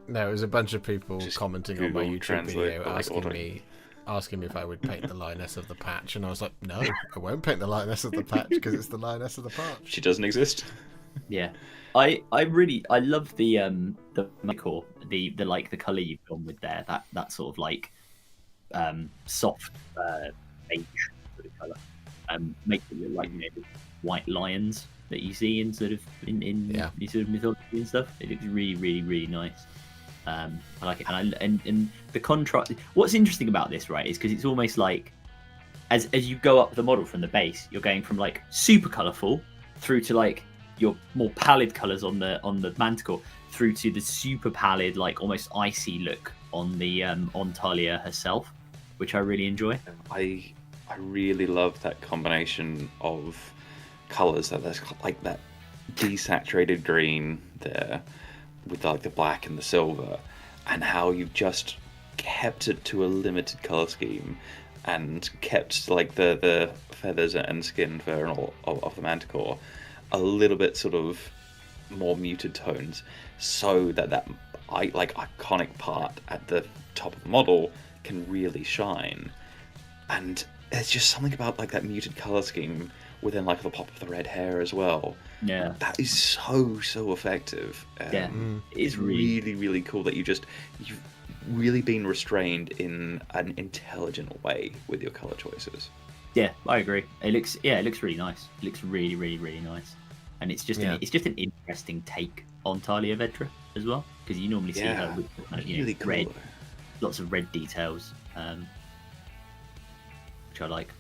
[SPEAKER 1] No, it was a bunch of people
[SPEAKER 3] Just
[SPEAKER 1] commenting on my
[SPEAKER 3] Google
[SPEAKER 1] YouTube
[SPEAKER 3] Translate,
[SPEAKER 1] video
[SPEAKER 3] but, like,
[SPEAKER 1] asking me if I would paint the Lioness of the Patch, and I was like, no, I won't paint the Lioness of the Patch because it's the Lioness of the Patch.
[SPEAKER 3] She doesn't exist.
[SPEAKER 2] Yeah, I love the Malifaux, the like the color you've gone with there. That sort of like soft beige sort of color. Makes it look like the white lions that you see in sort of in these sort of mythology and stuff. It looks really, really, really nice. I like it, and the contrast. What's interesting about this, right, is because it's almost like as you go up the model from the base, you're going from like super colourful through to like your more pallid colours on the Manticore, through to the super pallid, like almost icy look on the on Talia herself, which I really enjoy.
[SPEAKER 3] I really love that combination of colours. That there's like that desaturated green there with like the black and the silver, and how you've just kept it to a limited colour scheme and kept like the feathers and skin fur and all of the Manticore a little bit sort of more muted tones, so that iconic part at the top of the model can really shine. And there's just something about like that muted color scheme within like the pop of the red hair as well.
[SPEAKER 2] Yeah,
[SPEAKER 3] that is so effective.
[SPEAKER 2] Yeah, it is
[SPEAKER 3] really really cool that you've really been restrained in an intelligent way with your color choices.
[SPEAKER 2] Yeah, I agree. It looks really nice. It looks really, really, really nice, and it's just an interesting take on Talia Vedra as well, because you normally see her with
[SPEAKER 3] really cool.
[SPEAKER 2] red, lots of red details, which I like.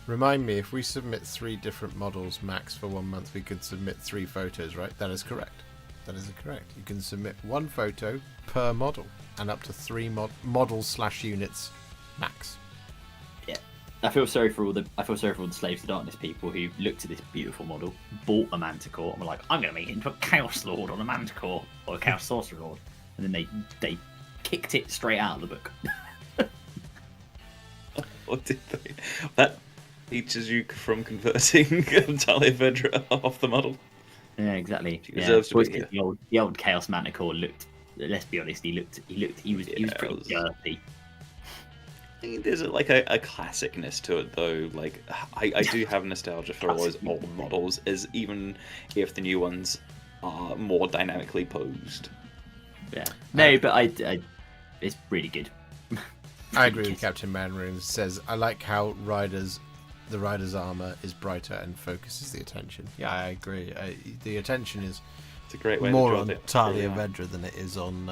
[SPEAKER 1] Remind me, if we submit 3 different models max for 1 month, we could submit 3 photos, right? That is correct. That is correct. You can submit 1 photo per model, and up to 3 models/units max.
[SPEAKER 2] Yeah, I feel sorry for all the Slaves to Darkness people who looked at this beautiful model, bought a Manticore, and were like, "I'm going to make it into a Chaos Lord on a Manticore or a Chaos Sorcerer Lord," and then they kicked it straight out of the book.
[SPEAKER 3] What did they? That teaches you from converting Talia Vedra off the model.
[SPEAKER 2] Yeah, exactly.
[SPEAKER 3] She deserves to be here.
[SPEAKER 2] The old Chaos Manticore looked. Let's be honest. He was pretty dirty.
[SPEAKER 3] I think there's a classicness to it though. Like I do have nostalgia for all those old models, as even if the new ones are more dynamically posed.
[SPEAKER 2] Yeah. No, but I it's really good.
[SPEAKER 1] I agree with Captain Manroon. Says, I like how the rider's armor is brighter and focuses the attention. Yeah, I agree. The attention is
[SPEAKER 3] It's a great way
[SPEAKER 1] more
[SPEAKER 3] to
[SPEAKER 1] on Talia Vedra than it is on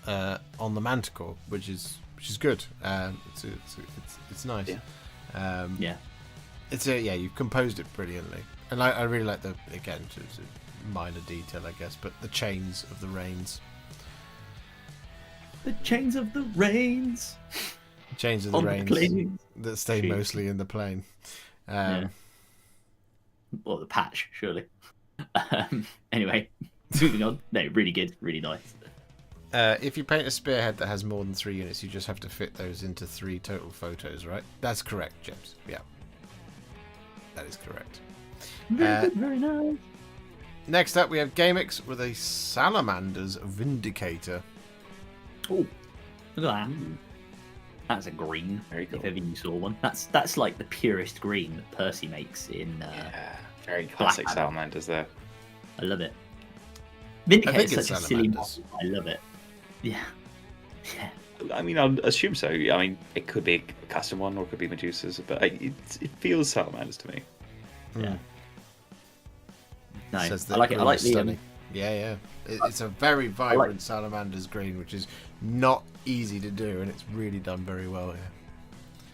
[SPEAKER 1] the Manticore, which is good. It's nice.
[SPEAKER 2] Yeah.
[SPEAKER 1] You've composed it brilliantly, and I really like the, again, it's a minor detail, I guess, but the chains of the reins.
[SPEAKER 2] The chains of the reins.
[SPEAKER 1] Chains of the reins that stay mostly in the plane.
[SPEAKER 2] Or the patch, surely. Anyway, moving on. No, really good, really nice.
[SPEAKER 1] If you paint a spearhead that has more than 3 units, you just have to fit those into 3 total photos, right? That's correct, James. Yeah, that is correct.
[SPEAKER 2] Very good, very nice.
[SPEAKER 1] Next up, we have GameX with a Salamander's Vindicator.
[SPEAKER 2] Oh, look at that. That's a green.
[SPEAKER 3] Very cool.
[SPEAKER 2] If ever you saw one. That's like the purest green that Percy makes in.
[SPEAKER 3] Very classic Salamanders there.
[SPEAKER 2] I love it. Vindicator is such a silly
[SPEAKER 1] Salamanders.
[SPEAKER 2] model. I love it. Yeah.
[SPEAKER 3] I mean, I'll assume so. I mean, it could be a custom one or it could be Medusa's, but it feels Salamanders to me.
[SPEAKER 2] Yeah. No,
[SPEAKER 1] Says
[SPEAKER 2] I like it. I like the.
[SPEAKER 1] stunning. It's a very vibrant Salamander's green, which is not easy to do, and it's really done very well here.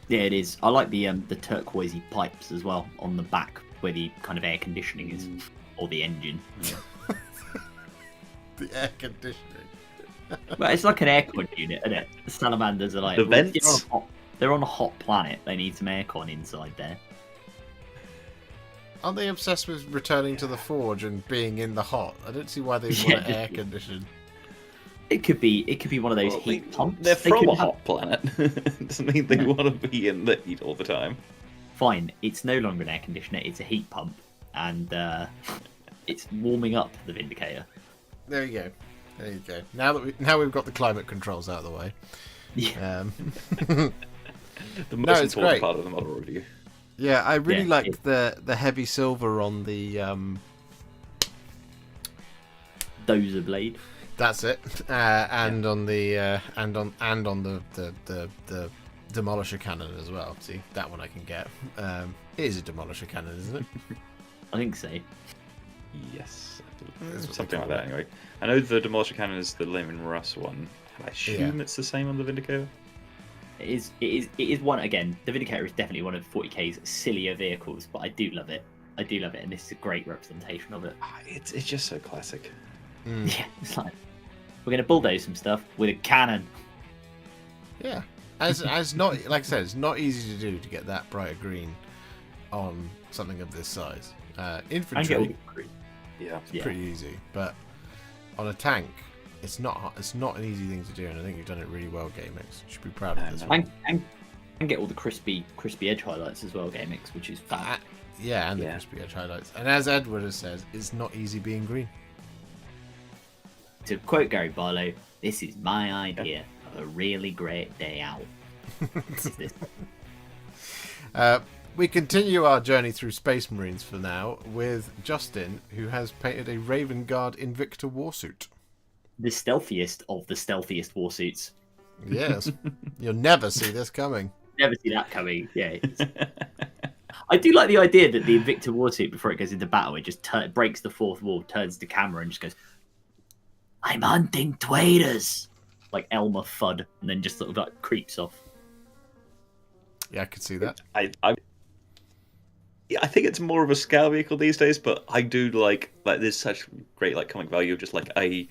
[SPEAKER 2] Yeah, it is. I like the turquoisey pipes as well on the back, where the kind of air conditioning is, or the engine. Yeah.
[SPEAKER 1] The air conditioning.
[SPEAKER 2] Well, it's like an aircon unit, isn't it? The Salamanders are like
[SPEAKER 3] the vents.
[SPEAKER 2] They're on a hot planet. They need some aircon inside there.
[SPEAKER 1] Aren't they obsessed with returning to the forge and being in the hot? I don't see why they want air conditioned.
[SPEAKER 2] It could be one of those heat pumps.
[SPEAKER 3] They're from a hot planet. Doesn't mean they want to be in the heat all the time.
[SPEAKER 2] fine. It's no longer an air conditioner; it's a heat pump, and it's warming up the Vindicator.
[SPEAKER 1] There you go. There you go. Now we've got the climate controls out of the way.
[SPEAKER 2] Yeah.
[SPEAKER 3] The most
[SPEAKER 1] it's
[SPEAKER 3] important
[SPEAKER 1] great.
[SPEAKER 3] part of the model review.
[SPEAKER 1] Yeah, I really
[SPEAKER 2] Yeah,
[SPEAKER 1] like the heavy silver on the.
[SPEAKER 2] Dozer blade.
[SPEAKER 1] That's it. And on the and on the demolisher cannon as well. See, that one I can get. It is a demolisher cannon, isn't it?
[SPEAKER 2] I think so.
[SPEAKER 3] Yes,
[SPEAKER 1] That's what
[SPEAKER 3] something
[SPEAKER 1] they
[SPEAKER 3] like
[SPEAKER 1] call
[SPEAKER 3] that. Anyway, I know the demolisher cannon is the Lemon Russ one. I assume it's the same on the Vindicator.
[SPEAKER 2] It is one again. The Vindicator is definitely one of 40k's sillier vehicles, but I do love it. And this is a great representation of it.
[SPEAKER 3] It's just so classic.
[SPEAKER 2] Yeah, it's like we're gonna bulldoze some stuff with a cannon.
[SPEAKER 1] Yeah, as not like I said, it's not easy to do to get that brighter green on something of this size. Infantry,
[SPEAKER 3] Yeah.
[SPEAKER 1] pretty easy, but on a tank, it's not an easy thing to do, and I think you've done it really well, GameX. You should be proud of this one.
[SPEAKER 2] And get all the crispy edge highlights as well, GameX, which is fun.
[SPEAKER 1] Yeah, and the crispy edge highlights. And as Edward has said, it's not easy being green.
[SPEAKER 2] To quote Gary Barlow, this is my idea of a really great day out.
[SPEAKER 1] We continue our journey through Space Marines for now with Justin, who has painted a Raven Guard Invicta warsuit.
[SPEAKER 2] The stealthiest of the stealthiest warsuits.
[SPEAKER 1] Yes, you'll never see this coming.
[SPEAKER 2] Never see that coming. Yeah. I do like the idea that the Invicta warsuit, before it goes into battle, it just breaks the fourth wall, turns to camera, and just goes, "I'm hunting traders," like Elmer Fudd, and then just sort of like creeps off.
[SPEAKER 1] Yeah, I could see that.
[SPEAKER 3] I think it's more of a scale vehicle these days, but I do like there's such great comic value of just a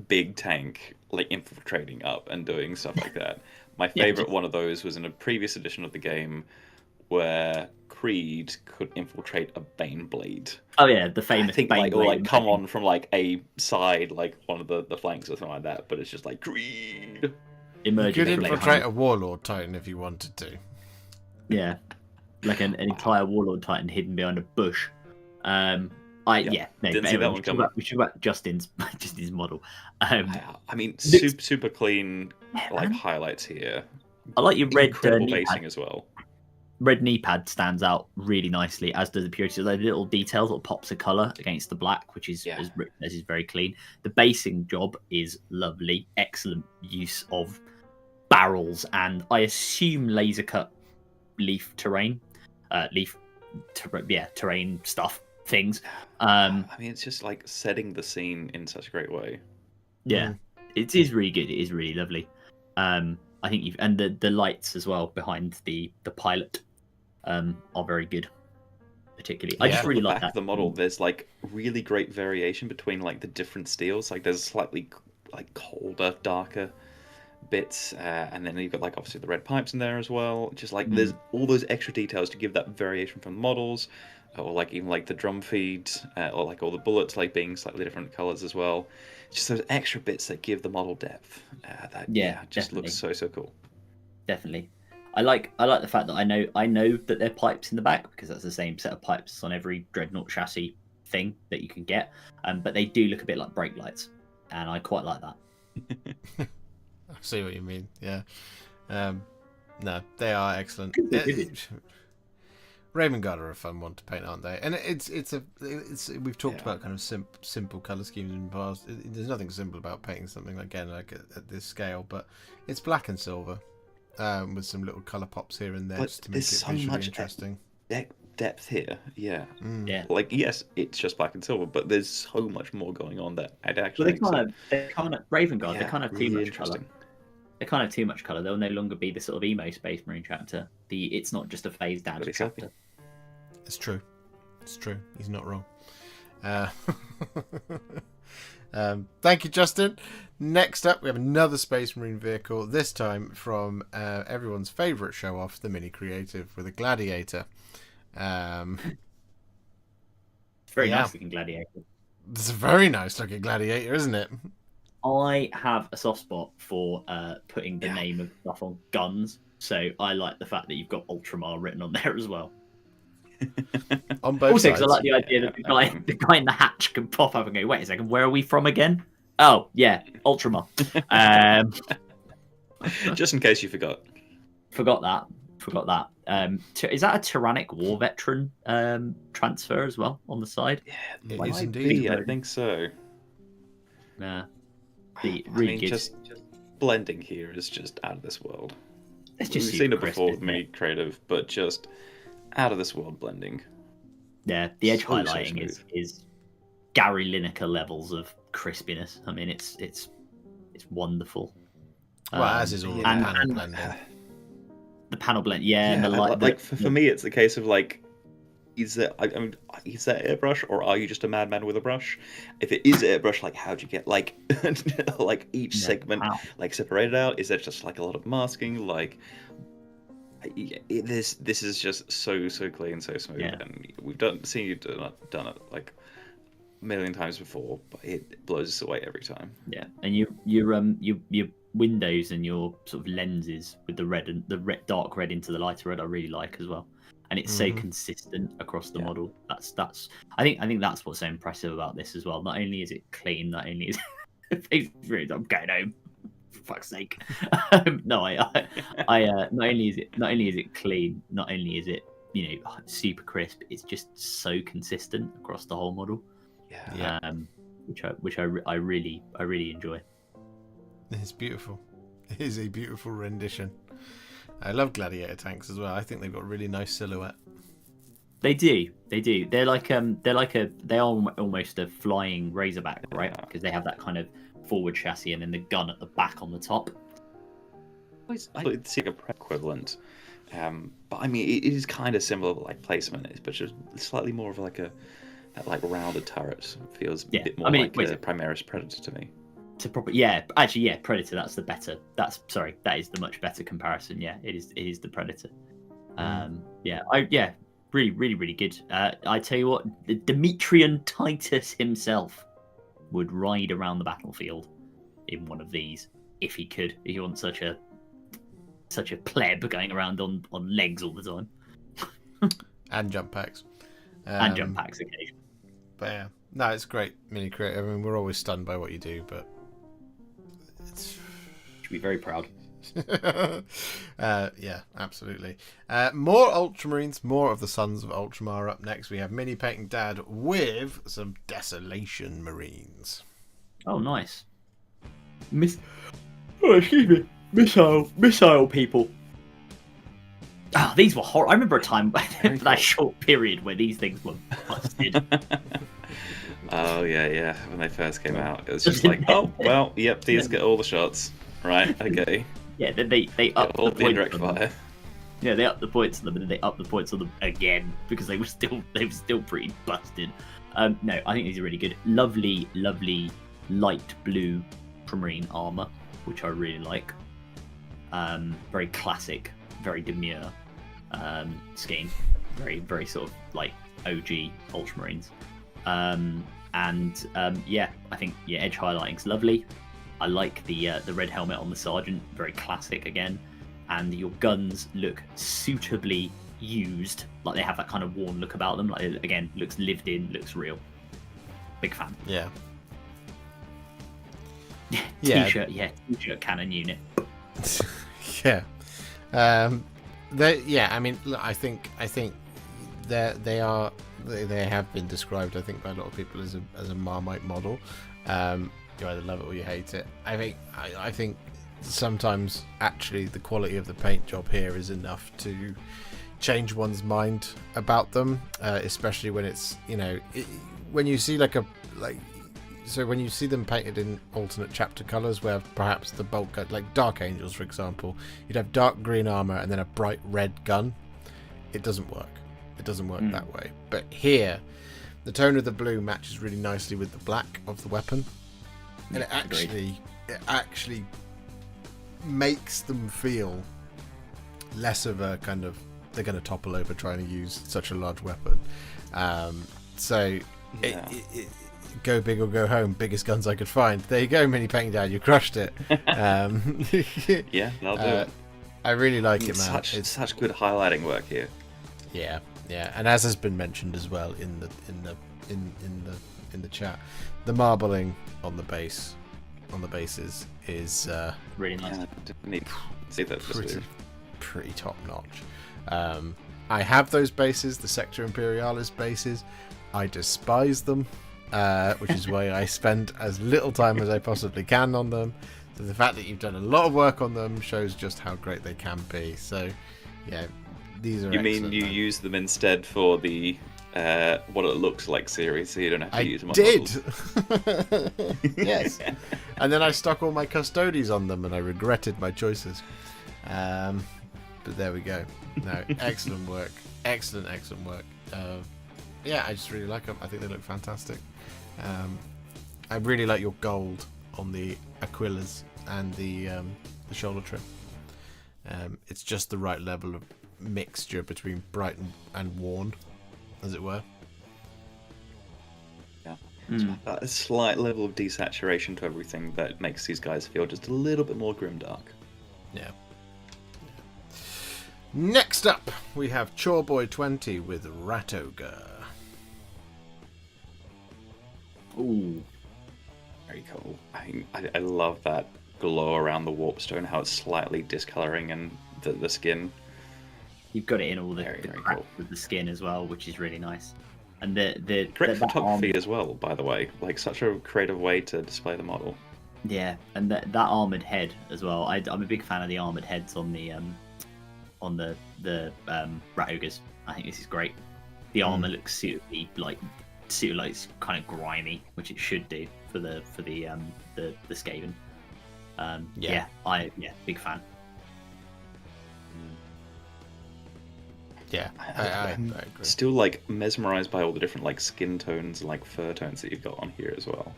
[SPEAKER 3] big tank infiltrating up and doing stuff like that. My favorite one of those was in a previous edition of the game where Creed could infiltrate a Baneblade.
[SPEAKER 2] Oh yeah, the famous.
[SPEAKER 3] I think
[SPEAKER 2] Baneblade
[SPEAKER 3] come on from a side, one of the flanks or something like that. But it's just Creed.
[SPEAKER 1] You could infiltrate a Warlord Titan if you wanted to.
[SPEAKER 2] Yeah, like an entire Warlord Titan hidden behind a bush.
[SPEAKER 3] Didn't see that one coming.
[SPEAKER 2] We should about Justin's model.
[SPEAKER 3] I mean, super clean highlights here.
[SPEAKER 2] I like your red
[SPEAKER 3] incredible basing as well.
[SPEAKER 2] Red knee pad stands out really nicely, as does the purity. Those little details, little pops of color against the black, which is is very clean. The basing job is lovely. Excellent use of barrels and I assume laser cut leaf terrain, terrain stuff things.
[SPEAKER 3] I mean, it's just setting the scene in such a great way.
[SPEAKER 2] Yeah, it is really good. It is really lovely. I think the lights as well behind the pilot are very good. Particularly, I just really like that.
[SPEAKER 3] The model, there's really great variation between the different steels. There's slightly colder, darker bits, and then you've got obviously the red pipes in there as well. Just there's all those extra details to give that variation from the models, or even the drum feed, or all the bullets being slightly different colors as well. Just those extra bits that give the model depth. Just looks so cool. Definitely,
[SPEAKER 2] I like the fact that I know that there are pipes in the back because that's the same set of pipes on every Dreadnought chassis thing that you can get. But they do look a bit like brake lights, and I quite like that.
[SPEAKER 1] I see what you mean. Yeah. No, they are excellent. Raven Guard are a fun one to paint, aren't they? And it's we've talked about kind of simple color schemes in the past. There's nothing simple about painting something at this scale, but it's black and silver with some little color pops here and there just to make it visually interesting.
[SPEAKER 3] Depth here, yeah.
[SPEAKER 2] Yeah.
[SPEAKER 3] Yes, it's just black and silver, but there's so much more going on that I'd actually.
[SPEAKER 2] Well, they can't Raven Guard. They can't have too much color. They can't have too much color. They'll no longer be the sort of emo Space Marine chapter. It's not just a phased out chapter.
[SPEAKER 1] It's true. It's true. He's not wrong. Thank you, Justin. Next up, we have another Space Marine vehicle. This time from everyone's favourite show off, the Mini Creative, with a Gladiator.
[SPEAKER 2] It's very nice looking Gladiator.
[SPEAKER 1] It's a very nice looking Gladiator, isn't it?
[SPEAKER 2] I have a soft spot for putting the name of stuff on guns, so I like the fact that you've got Ultramar written on there as well.
[SPEAKER 1] On both
[SPEAKER 2] Also,
[SPEAKER 1] sides.
[SPEAKER 2] because I like the idea that the guy in the hatch can pop up and go, "Wait a second, where are we from again?" Oh, yeah, Ultramar.
[SPEAKER 3] Just in case you forgot.
[SPEAKER 2] Forgot that. Is that a Tyrannic War Veteran transfer as well on the side?
[SPEAKER 3] Yeah,
[SPEAKER 1] It
[SPEAKER 3] might
[SPEAKER 1] is
[SPEAKER 3] be,
[SPEAKER 1] indeed.
[SPEAKER 3] I think so.
[SPEAKER 2] Yeah.
[SPEAKER 3] I
[SPEAKER 2] Really
[SPEAKER 3] mean,
[SPEAKER 2] good.
[SPEAKER 3] just blending here is just out of this world.
[SPEAKER 2] It's
[SPEAKER 3] We've
[SPEAKER 2] just
[SPEAKER 3] seen it
[SPEAKER 2] super
[SPEAKER 3] before
[SPEAKER 2] crisp,
[SPEAKER 3] with Mini Creative, but just out of this world blending.
[SPEAKER 2] Yeah, the edge
[SPEAKER 3] So
[SPEAKER 2] highlighting
[SPEAKER 3] smooth.
[SPEAKER 2] is Gary Lineker levels of crispiness. I mean, it's wonderful.
[SPEAKER 1] Well, as is all the
[SPEAKER 2] and-
[SPEAKER 1] panel
[SPEAKER 2] and-
[SPEAKER 1] blending.
[SPEAKER 2] The panel blend, and the
[SPEAKER 3] like,
[SPEAKER 2] light.
[SPEAKER 3] for me, it's a case of like, is that airbrush or are you just a madman with a brush? If it is airbrush, like how'd you get like like each segment
[SPEAKER 2] wow.
[SPEAKER 3] like separated out? Is there just like a lot of masking? Like this is just so clean, so smooth,
[SPEAKER 2] Yeah.
[SPEAKER 3] and we've seen you done it like a million times before, but it blows us away every time.
[SPEAKER 2] Yeah, and your windows and your sort of lenses with the red and the dark red into the lighter red, I really like as well, and it's so consistent across the model. That's I think that's what's so impressive about this as well. Not only is it clean, not only is I'm going home, for fuck's sake. No, I not only is it clean, not only is it super crisp, it's just so consistent across the whole model.
[SPEAKER 3] Yeah.
[SPEAKER 2] Which I really enjoy.
[SPEAKER 1] It's beautiful. It is a beautiful rendition. I love gladiator tanks as well. I think they've got a really nice silhouette.
[SPEAKER 2] They do. They're like they are almost a flying Razorback, right? Because they have that kind of forward chassis and then the gun at the back on the top.
[SPEAKER 3] It's like a prep equivalent, but I mean it is kind of similar like placement, but just slightly more of like that like rounded turret feels a bit more like a Primaris Predator to me.
[SPEAKER 2] Predator. That is the much better comparison. Yeah, it is the Predator. Really good. I tell you what, the Demetrian Titus himself would ride around the battlefield in one of these if he could. If he wasn't such a pleb going around on legs all the time.
[SPEAKER 1] And jump packs.
[SPEAKER 2] And jump packs occasionally.
[SPEAKER 1] But yeah, no, it's great, Mini Creative. I mean, we're always stunned by what you do, but it's
[SPEAKER 2] should be very proud.
[SPEAKER 1] Yeah, absolutely. More Ultramarines, more of the Sons of Ultramar up next. We have Mini Painting Dad with some Desolation Marines.
[SPEAKER 2] Oh, nice. Excuse me. Missile people. Oh, these were horrible. I remember a time, that short period where these things were busted.
[SPEAKER 3] Oh yeah. When they first came out, it was just like, oh well, yep, these get all the shots, right? Okay.
[SPEAKER 2] Yeah, then they up
[SPEAKER 3] all
[SPEAKER 2] the
[SPEAKER 3] the indirect fire.
[SPEAKER 2] Yeah, they up the points on them, and then they up the points on them again because they were still pretty busted. No, I think these are really good. Lovely light blue Primarine armor, which I really like. Very classic, very demure scheme. Very sort of like OG Ultramarines. I think edge highlighting's lovely. I like the red helmet on the Sergeant, very classic again, and your guns look suitably used, like they have that kind of worn look about them. Like again, looks lived in, looks real. Big fan.
[SPEAKER 1] Yeah.
[SPEAKER 2] T-shirt cannon unit.
[SPEAKER 1] Yeah. I mean, look, I think they have been described, I think, by a lot of people as a Marmite model. You either love it or you hate it. I think sometimes actually the quality of the paint job here is enough to change one's mind about them, especially when it's when you see when you see them painted in alternate chapter colors, where perhaps the bulk, like Dark Angels for example, you'd have dark green armor and then a bright red gun. It doesn't work. It doesn't work that way. But here, the tone of the blue matches really nicely with the black of the weapon. And it actually makes them feel less of a kind of they're going to topple over trying to use such a large weapon. Go big or go home. Biggest guns I could find. There you go, Mini Painting Dad. You crushed it.
[SPEAKER 3] Yeah, that'll do it.
[SPEAKER 1] I really like it, man.
[SPEAKER 3] Such good highlighting work here.
[SPEAKER 1] Yeah, Yeah, and as has been mentioned as well in the chat, the marbling on the bases is
[SPEAKER 2] Really nice.
[SPEAKER 3] Didn't need to see that.
[SPEAKER 1] pretty top notch. I have those bases, the Sector Imperialis bases. I despise them, which is why I spend as little time as I possibly can on them. So the fact that you've done a lot of work on them shows just how great they can be. So, yeah, these are.
[SPEAKER 3] You mean you use them instead for the what it looks like series, so you don't have to use them on models?
[SPEAKER 1] Yes. And then I stuck all my custodies on them, and I regretted my choices. But there we go. No, excellent work. Excellent work. Yeah, I just really like them. I think they look fantastic. I really like your gold on the Aquilas and the shoulder trim. It's just the right level of mixture between bright and worn, as it were.
[SPEAKER 3] Yeah. A slight level of desaturation to everything that makes these guys feel just a little bit more grimdark.
[SPEAKER 1] Yeah. Next up, we have Chorboy 20 with Rat Ogre.
[SPEAKER 2] Ooh.
[SPEAKER 3] Very cool. I love that glow around the warpstone, how it's slightly discoloring and the skin.
[SPEAKER 2] You've got it in all the
[SPEAKER 3] Very
[SPEAKER 2] cracks
[SPEAKER 3] cool.
[SPEAKER 2] with the skin as well, which is really nice. And the
[SPEAKER 3] Great photography
[SPEAKER 2] arm,
[SPEAKER 3] as well, by the way. Like, such a creative way to display the model.
[SPEAKER 2] yeah, and that armored head as well. I'm a big fan of the armored heads on the rat ogres. I think this is great. The armor looks suitably like kind of grimy, which it should do for the Skaven. Big fan.
[SPEAKER 1] Yeah, I agree.
[SPEAKER 3] Still like mesmerized by all the different like skin tones, like fur tones that you've got on here as well.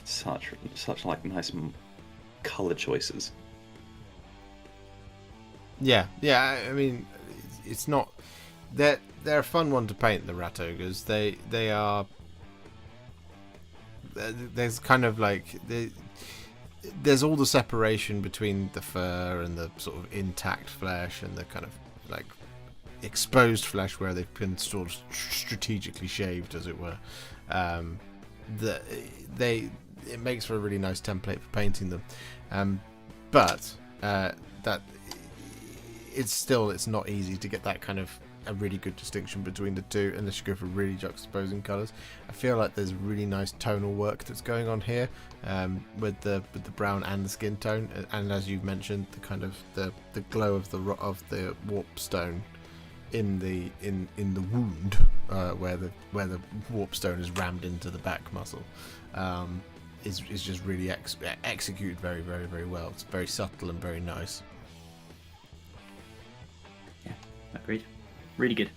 [SPEAKER 3] Such like nice color choices.
[SPEAKER 1] Yeah. I mean, it's not. They're a fun one to paint, the Rat Ogres. They are. There's kind of like there's all the separation between the fur and the sort of intact flesh and the kind of like exposed flesh where they've been sort of strategically shaved, as it were. It makes for a really nice template for painting them, but that it's not easy to get that kind of a really good distinction between the two unless you go for really juxtaposing colours. I feel like there's really nice tonal work that's going on here, with the brown and the skin tone, and as you've mentioned, the kind of the glow of the warp stone in the wound, where the warp stone is rammed into the back muscle, is just really executed very, very, very well. It's very subtle and very nice.
[SPEAKER 2] Yeah, agreed. Really good.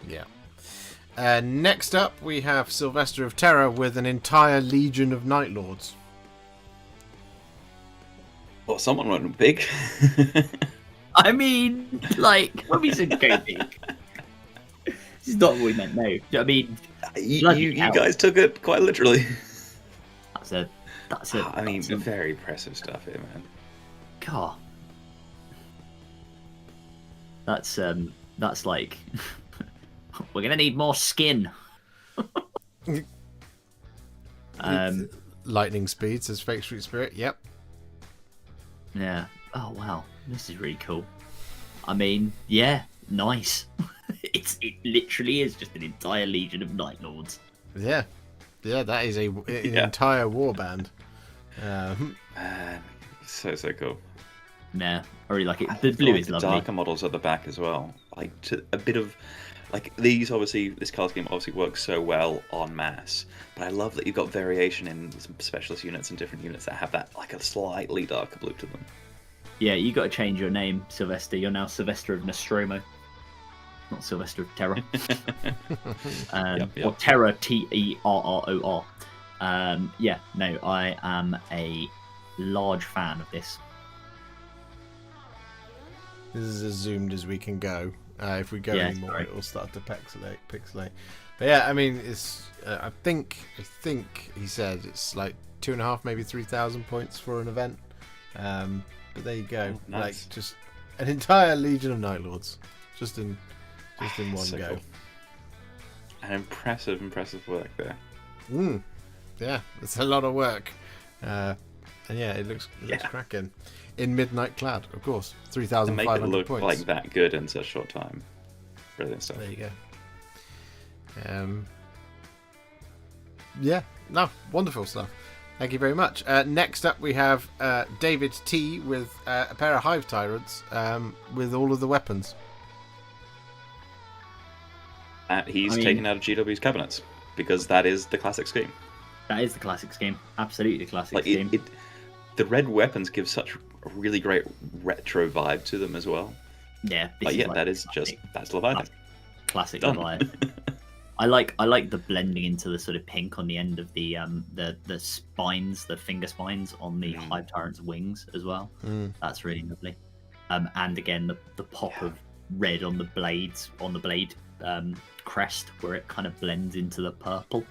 [SPEAKER 1] Yeah. Next up, we have Sylvester of Terror with an entire legion of Night Lords.
[SPEAKER 3] Well, someone went big.
[SPEAKER 2] I mean, like, when we said go big, this is not what we meant, no. I mean,
[SPEAKER 3] you guys took it quite literally.
[SPEAKER 2] That's
[SPEAKER 3] very impressive stuff here, man.
[SPEAKER 2] God. That's like, we're gonna need more skin.
[SPEAKER 1] Lightning speed, says Fake Street Spirit. Yep.
[SPEAKER 2] Yeah. Oh wow, this is really cool. I mean, yeah, nice. It literally is just an entire legion of Night Lords.
[SPEAKER 1] Yeah, that is an entire warband.
[SPEAKER 3] So cool.
[SPEAKER 2] Nah, I really like it. The blue is lovely.
[SPEAKER 3] Darker models at the back as well. Like a bit of, like these obviously, this card scheme obviously works so well en masse. But I love that you've got variation in some specialist units and different units that have that like a slightly darker blue to them.
[SPEAKER 2] Yeah, you got to change your name, Sylvester. You're now Sylvester of Nostromo, not Sylvester of Terror. Or Terror, Terror. Yeah, no, I am a large fan of this.
[SPEAKER 1] This is as zoomed as we can go. If we go anymore, it will start to pixelate. But yeah, I mean, it's. I think he said it's like 2,500, maybe 3,000 points for an event. But there you go.
[SPEAKER 3] Oh, nice.
[SPEAKER 1] Like just an entire legion of Night Lords, just in just in one
[SPEAKER 3] So
[SPEAKER 1] go.
[SPEAKER 3] cool. An impressive work there.
[SPEAKER 1] Yeah, it's a lot of work. And yeah, it looks cracking. In Midnight Clad, of course.
[SPEAKER 3] To
[SPEAKER 1] 3,500
[SPEAKER 3] make it look
[SPEAKER 1] points.
[SPEAKER 3] like that good in such a short time. Brilliant stuff.
[SPEAKER 1] There you go. Yeah, no, wonderful stuff. Thank you very much. Next up, we have David T with a pair of Hive Tyrants with all of the weapons.
[SPEAKER 3] He's taken out of GW's cabinets because that is the classic scheme.
[SPEAKER 2] That is the classic scheme. Absolutely the classic
[SPEAKER 3] Like
[SPEAKER 2] scheme.
[SPEAKER 3] the red weapons give such a really great retro vibe to them as well.
[SPEAKER 2] Yeah,
[SPEAKER 3] that's Leviathan.
[SPEAKER 2] Classic
[SPEAKER 3] Done.
[SPEAKER 2] Leviathan. I like the blending into the sort of pink on the end of the spines, the finger spines on the Hive Tyrant's wings as well. That's really lovely. And again the pop of red on the blades, on the blade crest, where it kind of blends into the purple,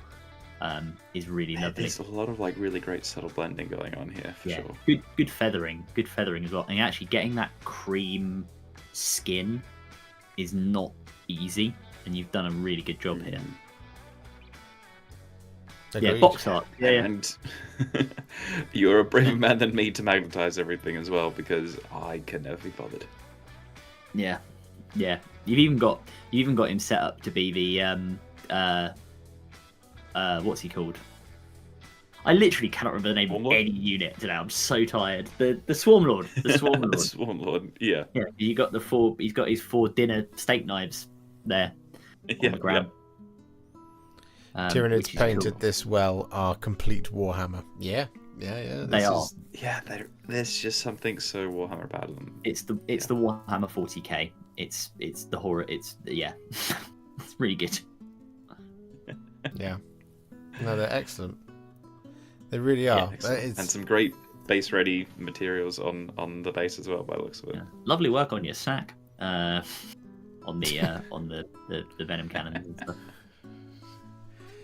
[SPEAKER 2] is really lovely.
[SPEAKER 3] There's a lot of like really great subtle blending going on here for sure.
[SPEAKER 2] Good feathering as well. And actually getting that cream skin is not easy, and you've done a really good job here.
[SPEAKER 1] Agreed.
[SPEAKER 2] Yeah, box art. Yeah.
[SPEAKER 3] And you're a braver man than me to magnetize everything as well, because I can never be bothered.
[SPEAKER 2] Yeah. You've even got him set up to be the what's he called? I literally cannot remember the name of any unit today. I'm so tired. The Swarm Lord. The Swarm Lord.
[SPEAKER 3] The Swarm Lord. Yeah.
[SPEAKER 2] Yeah. He's got his 4 dinner steak knives there on the ground.
[SPEAKER 1] Tyranids painted this well are complete Warhammer. Yeah.
[SPEAKER 2] They are.
[SPEAKER 3] Yeah, there's just something so Warhammer about them.
[SPEAKER 2] It's the Warhammer 40k. It's the horror. It's it's really good.
[SPEAKER 1] Yeah. No, they're excellent. They really are.
[SPEAKER 3] Yeah, and some great base ready materials on the base as well, by the looks of it.
[SPEAKER 2] Yeah. Lovely work on your sack. On the venom cannons and stuff.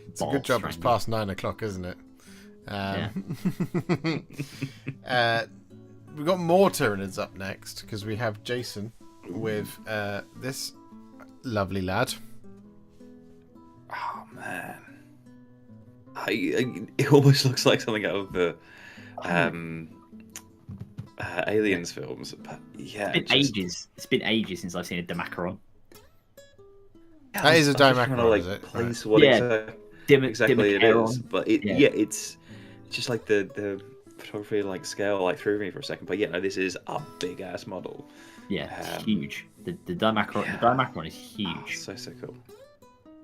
[SPEAKER 1] It's a good job it's past 9 o'clock, isn't it? We've got more Tyranids up next, because we have Jason with this lovely lad.
[SPEAKER 3] Oh man, it almost looks like something out of the Aliens films, but yeah,
[SPEAKER 2] it's been ages since I've seen a Demacaron.
[SPEAKER 1] That is a Demacaron, is it?
[SPEAKER 3] Place what exactly it is, but it's just like the photography like scale like threw me for a second, but no, this is a big ass model.
[SPEAKER 2] It's huge. The Demacaron, the Demacaron is huge.
[SPEAKER 3] So cool.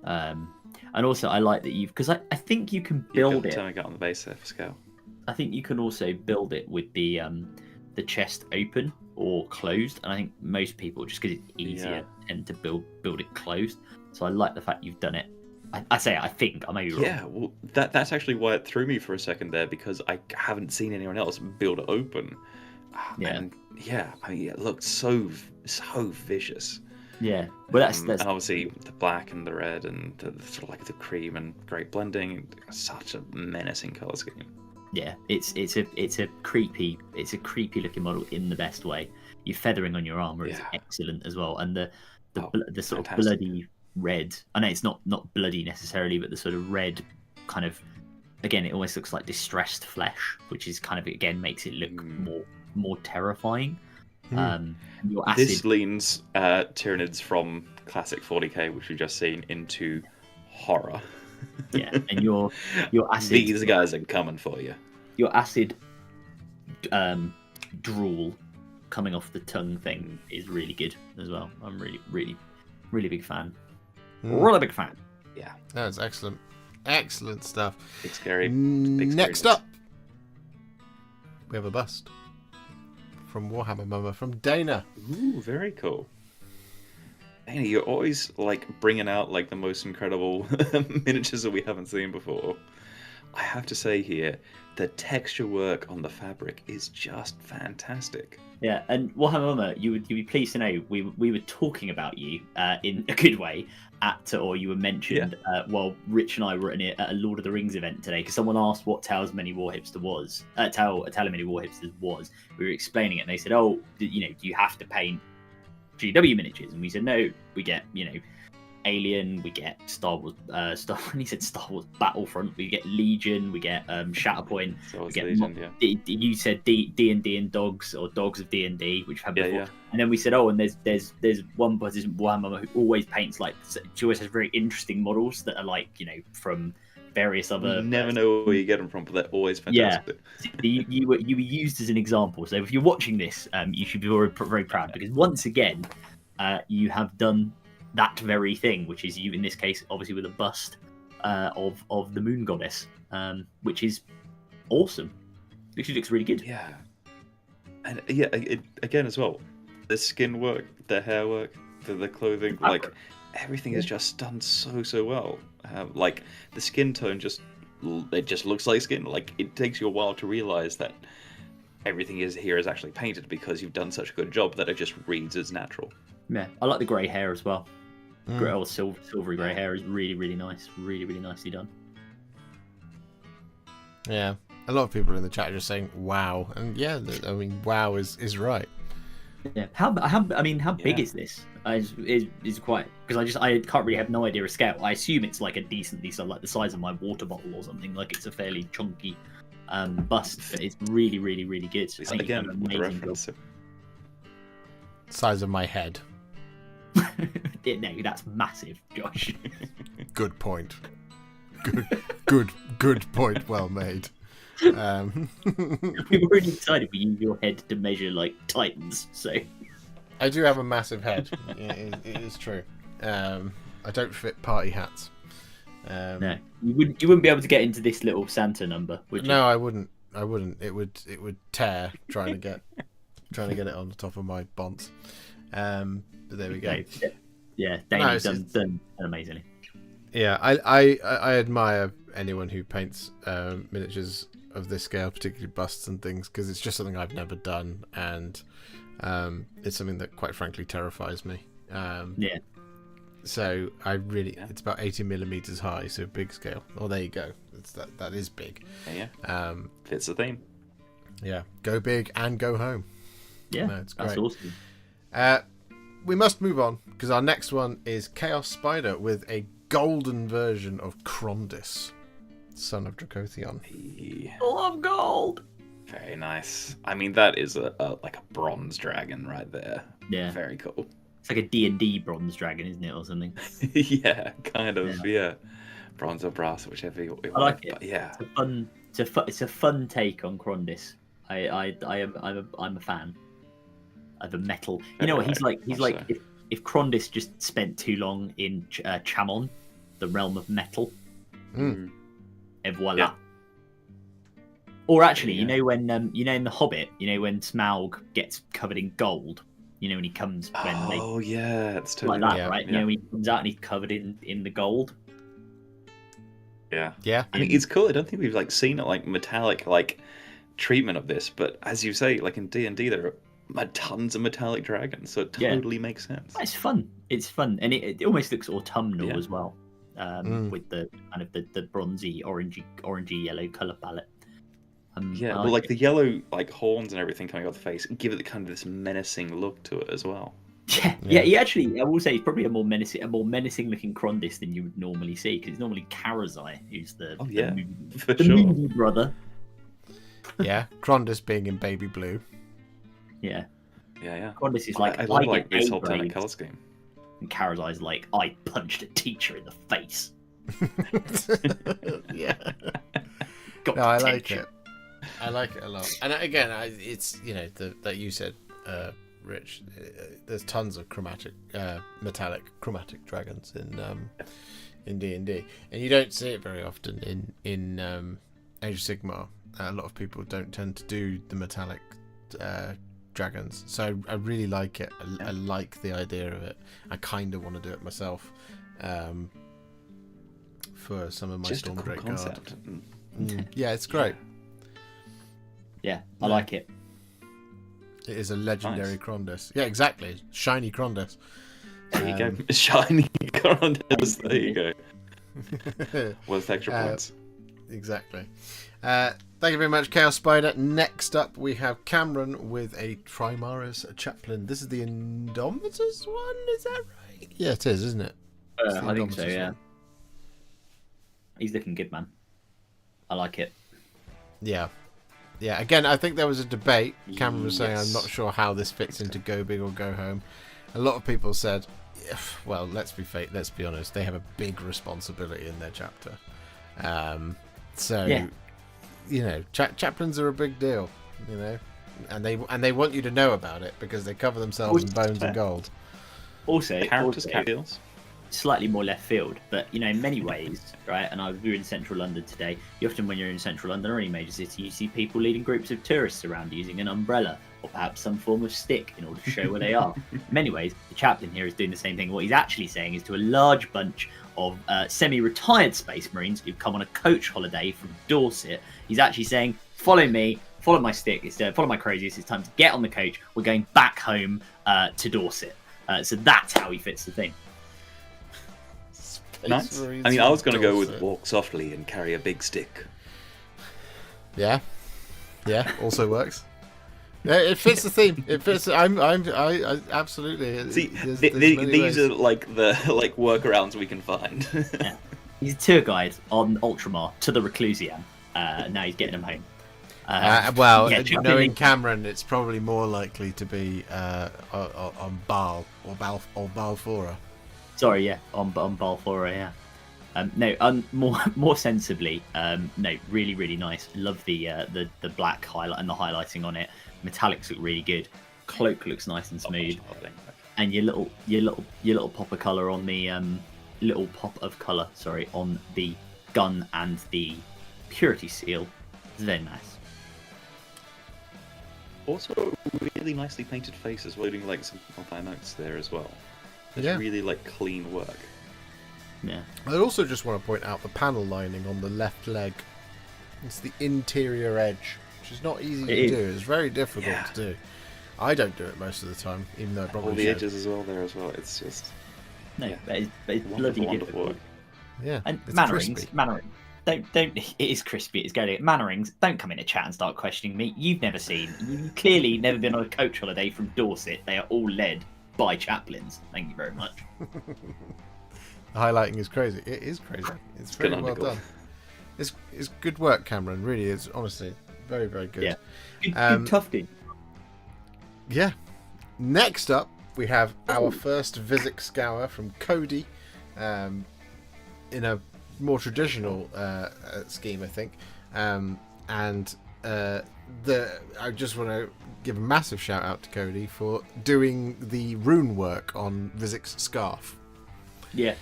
[SPEAKER 2] And also I like that because I think you can build it.
[SPEAKER 3] Turn it on the base there for scale.
[SPEAKER 2] I think you can also build it with the chest open or closed, and I think most people, just because it's easier, tend to build it closed. So I like the fact you've done it. I think I may be wrong. Yeah,
[SPEAKER 3] well, that's actually why it threw me for a second there, because I haven't seen anyone else build it open. And it looked so vicious.
[SPEAKER 2] Yeah, well, that's
[SPEAKER 3] and obviously the black and the red and the sort of like the cream and great blending. Such a menacing color scheme.
[SPEAKER 2] Yeah, it's a creepy looking model in the best way. Your feathering on your armor is excellent as well, and the sort of bloody red. I know it's not bloody necessarily, but the sort of red kind of, again, it almost looks like distressed flesh, which is kind of, again, makes it look more terrifying. Your acid...
[SPEAKER 3] This leans Tyranids from classic 40k, which we've just seen, into horror.
[SPEAKER 2] Yeah, and your acid.
[SPEAKER 3] These guys are coming for you.
[SPEAKER 2] Your acid drool coming off the tongue thing is really good as well. I'm really big fan. Really big fan.
[SPEAKER 3] Yeah,
[SPEAKER 1] that's excellent. Excellent stuff.
[SPEAKER 3] Big scary.
[SPEAKER 1] Next up, we have a bust from Warhammer Mama from Dana.
[SPEAKER 3] Ooh, very cool. Dana, you're always like bringing out like the most incredible miniatures that we haven't seen before. I have to say here, the texture work on the fabric is just fantastic.
[SPEAKER 2] Yeah, and Warhammer Mama, you'd be pleased to know we were talking about you in a good way or you were mentioned while Rich and I were at a Lord of the Rings event today, because someone asked what Tale of Many Warhipsters was. Tale of Many Warhipsters was. We were explaining it, and they said, "Oh, do you have to paint GW miniatures, and we said no. We get Alien, we get Star Wars. When he said Star Wars Battlefront, we get Legion, we get Shatterpoint.
[SPEAKER 3] So
[SPEAKER 2] We get
[SPEAKER 3] Legion, yeah.
[SPEAKER 2] You said D&D and Dogs, or Dogs of D&D, which we've had before.
[SPEAKER 3] Yeah.
[SPEAKER 2] And then we said, and there's one person, Warhammer, who always paints she always has very interesting models that are from various other.
[SPEAKER 3] You never know where you get them from, but they're always fantastic.
[SPEAKER 2] Yeah, you were used as an example. So if you're watching this, you should be very, very proud, because once again, you have done that very thing, which is you in this case, obviously with a bust of the Moon Goddess, which is awesome. It looks really good.
[SPEAKER 3] Yeah, and again as well, the skin work, the hair work, the clothing, everything is just done so well. Like the skin tone just looks like skin. Like it takes you a while to realize that everything here is actually painted, because you've done such a good job that it just reads as natural.
[SPEAKER 2] Yeah, I like the grey hair as well. Silvery grey hair is really, really nice. Really, really nicely done.
[SPEAKER 1] Yeah, a lot of people in the chat are just saying wow, and yeah, I mean wow is right.
[SPEAKER 2] Yeah, how big is this? Is quite, because I can't really have no idea of scale. I assume it's like a decently like the size of my water bottle or something. Like it's a fairly chunky bust, but it's really, really, really good.
[SPEAKER 3] Again, with the reference.
[SPEAKER 1] Size of my head.
[SPEAKER 2] No, that's massive, Josh.
[SPEAKER 1] Good point. Good point. Well made.
[SPEAKER 2] We've already decided we use your head to measure like Titans, so.
[SPEAKER 1] I do have a massive head. It is true. I don't fit party hats.
[SPEAKER 2] No, you wouldn't be able to get into this little Santa number, would you?
[SPEAKER 1] No, I wouldn't. It would tear trying to get it on the top of my bonds. But there we go.
[SPEAKER 2] Yeah, Dane's done amazingly.
[SPEAKER 1] Yeah, I admire anyone who paints miniatures of this scale, particularly busts and things, because it's just something I've never done, and it's something that quite frankly terrifies me.
[SPEAKER 2] Yeah.
[SPEAKER 1] So it's about 80 millimeters high, so big scale. Oh, there you go. That is big.
[SPEAKER 3] Yeah. Fits the theme.
[SPEAKER 1] Yeah, go big and go home.
[SPEAKER 2] Yeah,
[SPEAKER 1] no, it's great.
[SPEAKER 2] That's awesome.
[SPEAKER 1] We must move on, because our next one is Chaos Spider with a golden version of Krondis, son of Dracothion.
[SPEAKER 2] I love gold.
[SPEAKER 3] Very nice. I mean, that is like a bronze dragon right there.
[SPEAKER 2] Yeah.
[SPEAKER 3] Very cool.
[SPEAKER 2] It's like a D&D bronze dragon, isn't it, or something?
[SPEAKER 3] Yeah, kind of. Yeah. Bronze or brass, whichever you want.
[SPEAKER 2] I like it.
[SPEAKER 3] But yeah.
[SPEAKER 2] It's a fun take on Krondis. I'm a fan of the metal. You know what? He's like if Krondis just spent too long in Chamon, the realm of metal.
[SPEAKER 1] Mm.
[SPEAKER 2] Et voila.
[SPEAKER 3] Yeah.
[SPEAKER 2] Or actually, in The Hobbit, when Smaug gets covered in gold, when he comes
[SPEAKER 3] yeah, it's totally
[SPEAKER 2] like that,
[SPEAKER 3] yeah,
[SPEAKER 2] right?
[SPEAKER 3] Yeah.
[SPEAKER 2] When he comes out and he's covered in the gold.
[SPEAKER 3] Yeah.
[SPEAKER 1] Yeah.
[SPEAKER 3] I mean, it's cool. I don't think we've seen it metallic treatment of this, but as you say, in D&D there are tons of metallic dragons, so it totally makes sense.
[SPEAKER 2] It's fun. It's fun, and it almost looks autumnal
[SPEAKER 3] Yeah.
[SPEAKER 2] as well, with the kind of the bronzy, orangey yellow color palette.
[SPEAKER 3] The yellow horns and everything coming off the face give it kind of this menacing look to it as well.
[SPEAKER 2] Yeah. He actually, I will say, he's probably a more menacing looking Krondis than you would normally see, because it's normally Karazai who's the moody brother.
[SPEAKER 1] Yeah, Krondis being in baby blue.
[SPEAKER 2] Yeah.
[SPEAKER 3] Yeah.
[SPEAKER 2] Krondis is
[SPEAKER 3] I love this whole
[SPEAKER 2] grade,
[SPEAKER 3] color scheme.
[SPEAKER 2] and Karazai's like, I punched a teacher in the face.
[SPEAKER 1] Yeah.
[SPEAKER 2] Got
[SPEAKER 1] No, I
[SPEAKER 2] detention.
[SPEAKER 1] like it. I like it a lot. And again, it's that you said, Rich. There's tons of metallic chromatic dragons in D&D, and you don't see it very often in Age of Sigmar. A lot of people don't tend to do the metallic dragons, so I really like it. I like the idea of it. I kind of want to do it myself for some of my Stormdrake Guard. Yeah, it's great.
[SPEAKER 2] Yeah, I like it.
[SPEAKER 1] It is a legendary Krondis. Yeah, exactly. Shiny Krondis.
[SPEAKER 3] There you go. Shiny Krondis. There you go. Worth extra points.
[SPEAKER 1] Exactly. Thank you very much, Chaos Spider. Next up, we have Cameron with a Trimaris Chaplain. This is the Indomitus one, is that right? Yeah, it is, isn't it?
[SPEAKER 2] I think so, yeah.
[SPEAKER 1] One.
[SPEAKER 2] He's looking good, man. I like it.
[SPEAKER 1] Yeah. Yeah, again, I think there was a debate. Cameron was saying,
[SPEAKER 3] Yes.
[SPEAKER 1] I'm not sure how this fits into Go Big or Go Home. A lot of people said, well, let's be honest, they have a big responsibility in their chapter. You know, chaplains are a big deal, you know, and they want you to know about it because they cover themselves in bones and gold.
[SPEAKER 2] Also,
[SPEAKER 3] Deals.
[SPEAKER 2] Slightly more left field, but you know, in many ways, right? And we were in central London today. You often, when you're in central London or any major city, you see people leading groups of tourists around using an umbrella or perhaps some form of stick in order to show where they are. In many ways, the chaplain here is doing the same thing. What he's actually saying is to a large bunch of semi-retired Space Marines who've come on a coach holiday from Dorset, he's actually saying, follow me, follow my stick, follow my craziest, it's time to get on the coach, we're going back home to Dorset. So that's how he fits the thing.
[SPEAKER 3] Nice. I mean, I was going to go with walk softly and carry a big stick.
[SPEAKER 1] Yeah, also works. Yeah, it fits the theme. It fits. I absolutely.
[SPEAKER 3] See,
[SPEAKER 1] there's
[SPEAKER 3] these are like the workarounds we can find.
[SPEAKER 2] Yeah. He's a tour guide on Ultramar to the Reclusian. Now he's getting him home.
[SPEAKER 1] Knowing Cameron, it's probably more likely to be on Baal or Balfora.
[SPEAKER 2] Sorry, yeah, on Balfora, yeah. More sensibly, no, really, really nice. Love the black highlight and the highlighting on it. Metallics look really good. Cloak looks nice and smooth. And your little pop of color on the on the gun and the purity seal is very nice.
[SPEAKER 3] Also, really nicely painted faces, loading like some of our notes there as well. It's really like clean work.
[SPEAKER 2] Yeah.
[SPEAKER 1] I also just want to point out the panel lining on the left leg. It's the interior edge, which is not easy to do. It's very difficult to do. I don't do it most of the time, even though I probably
[SPEAKER 3] all the
[SPEAKER 1] should.
[SPEAKER 3] edges as well there as well. It's just
[SPEAKER 2] it's bloody difficult.
[SPEAKER 1] Work. Yeah,
[SPEAKER 2] and
[SPEAKER 1] it's
[SPEAKER 2] Mannerings, don't. It is crispy. It's going. Mannerings, don't come in a chat and start questioning me. You've clearly never been on a coach holiday from Dorset. They are all led by chaplains. Thank you very much.
[SPEAKER 1] The highlighting is crazy. It is crazy. It's very well done. It's good work, Cameron. Really is. Honestly, very, very good.
[SPEAKER 2] Yeah. Good tufty.
[SPEAKER 1] Yeah. Next up, we have our first Vizic Scour from Cody, in a more traditional scheme, I think. I just want to give a massive shout out to Cody for doing the rune work on Vizic's scarf.
[SPEAKER 2] Yeah.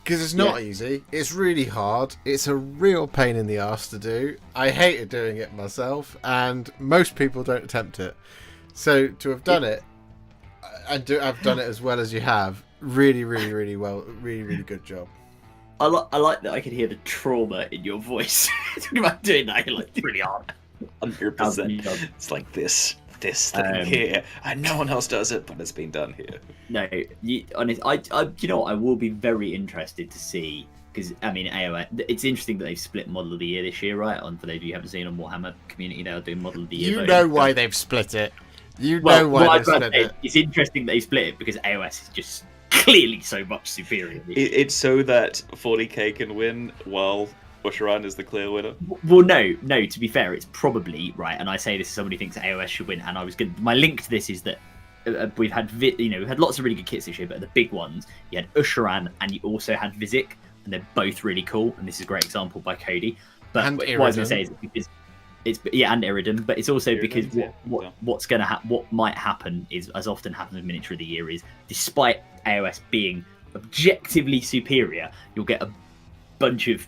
[SPEAKER 1] Because it's not easy. It's really hard. It's a real pain in the arse to do. I hated doing it myself, and most people don't attempt it. So to have done it, and I've done it as well as you have, really, really, really well. Really, really good job.
[SPEAKER 2] I like that I can hear the trauma in your voice. Talking about doing that, you're like, it's really hard.
[SPEAKER 3] 100%. It's like this thing here, and no one else does it, but it's been done here.
[SPEAKER 2] No, you know what? I will be very interested to see, because I mean, AOS. It's interesting that they've split Model of the Year this year, right? For those of you who haven't seen on Warhammer Community, they are doing Model of the Year.
[SPEAKER 1] You know why they've split it. You know why they've split it.
[SPEAKER 2] It's interesting that they split it because AOS is just clearly so much superior.
[SPEAKER 3] It's so that 40k can win while Usheran is the clear winner.
[SPEAKER 2] Well, no. To be fair, it's probably right. And I say this as somebody who thinks AOS should win. And my link to this is that we've had lots of really good kits this year, but the big ones, you had Usheran and you also had Vizic, and they're both really cool. And this is a great example by Cody. But what I was going to say is because and Eridan, but it's also because what might happen is, as often happens with Miniature of the Year, is despite AOS being objectively superior, you'll get a bunch of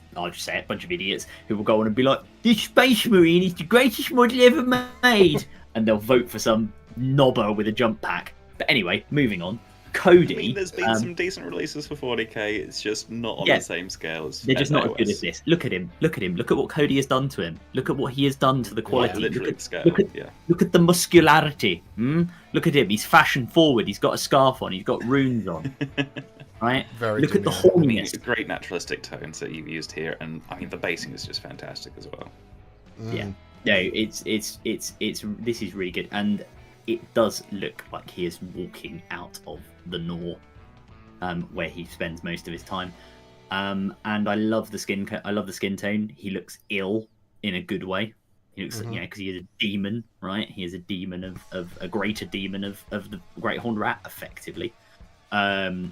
[SPEAKER 2] idiots who will go on and be like, this Space Marine is the greatest model ever made, and they'll vote for some knobber with a jump pack. But anyway, moving on. Cody.
[SPEAKER 3] I mean, there's been some decent releases for 40k. It's just not on the same scale as.
[SPEAKER 2] They're just not
[SPEAKER 3] AOS.
[SPEAKER 2] as good as this. Look at him. Look at what Cody has done to him. Look at what he has done to the quality. Look at the muscularity. Look at him. He's fashion forward. He's got a scarf on. He's got runes on. Right. Look at the horniness.
[SPEAKER 3] It's a great naturalistic tones that you've used here, and I mean the basing is just fantastic as well.
[SPEAKER 2] Yeah. No, it's this is really good, and it does look like he is walking out of the Nor, where he spends most of his time. And I love the skin. I love the skin tone. He looks ill in a good way. He looks, because he is a demon, right? He is a demon of a greater demon of the Great Horned Rat, effectively. I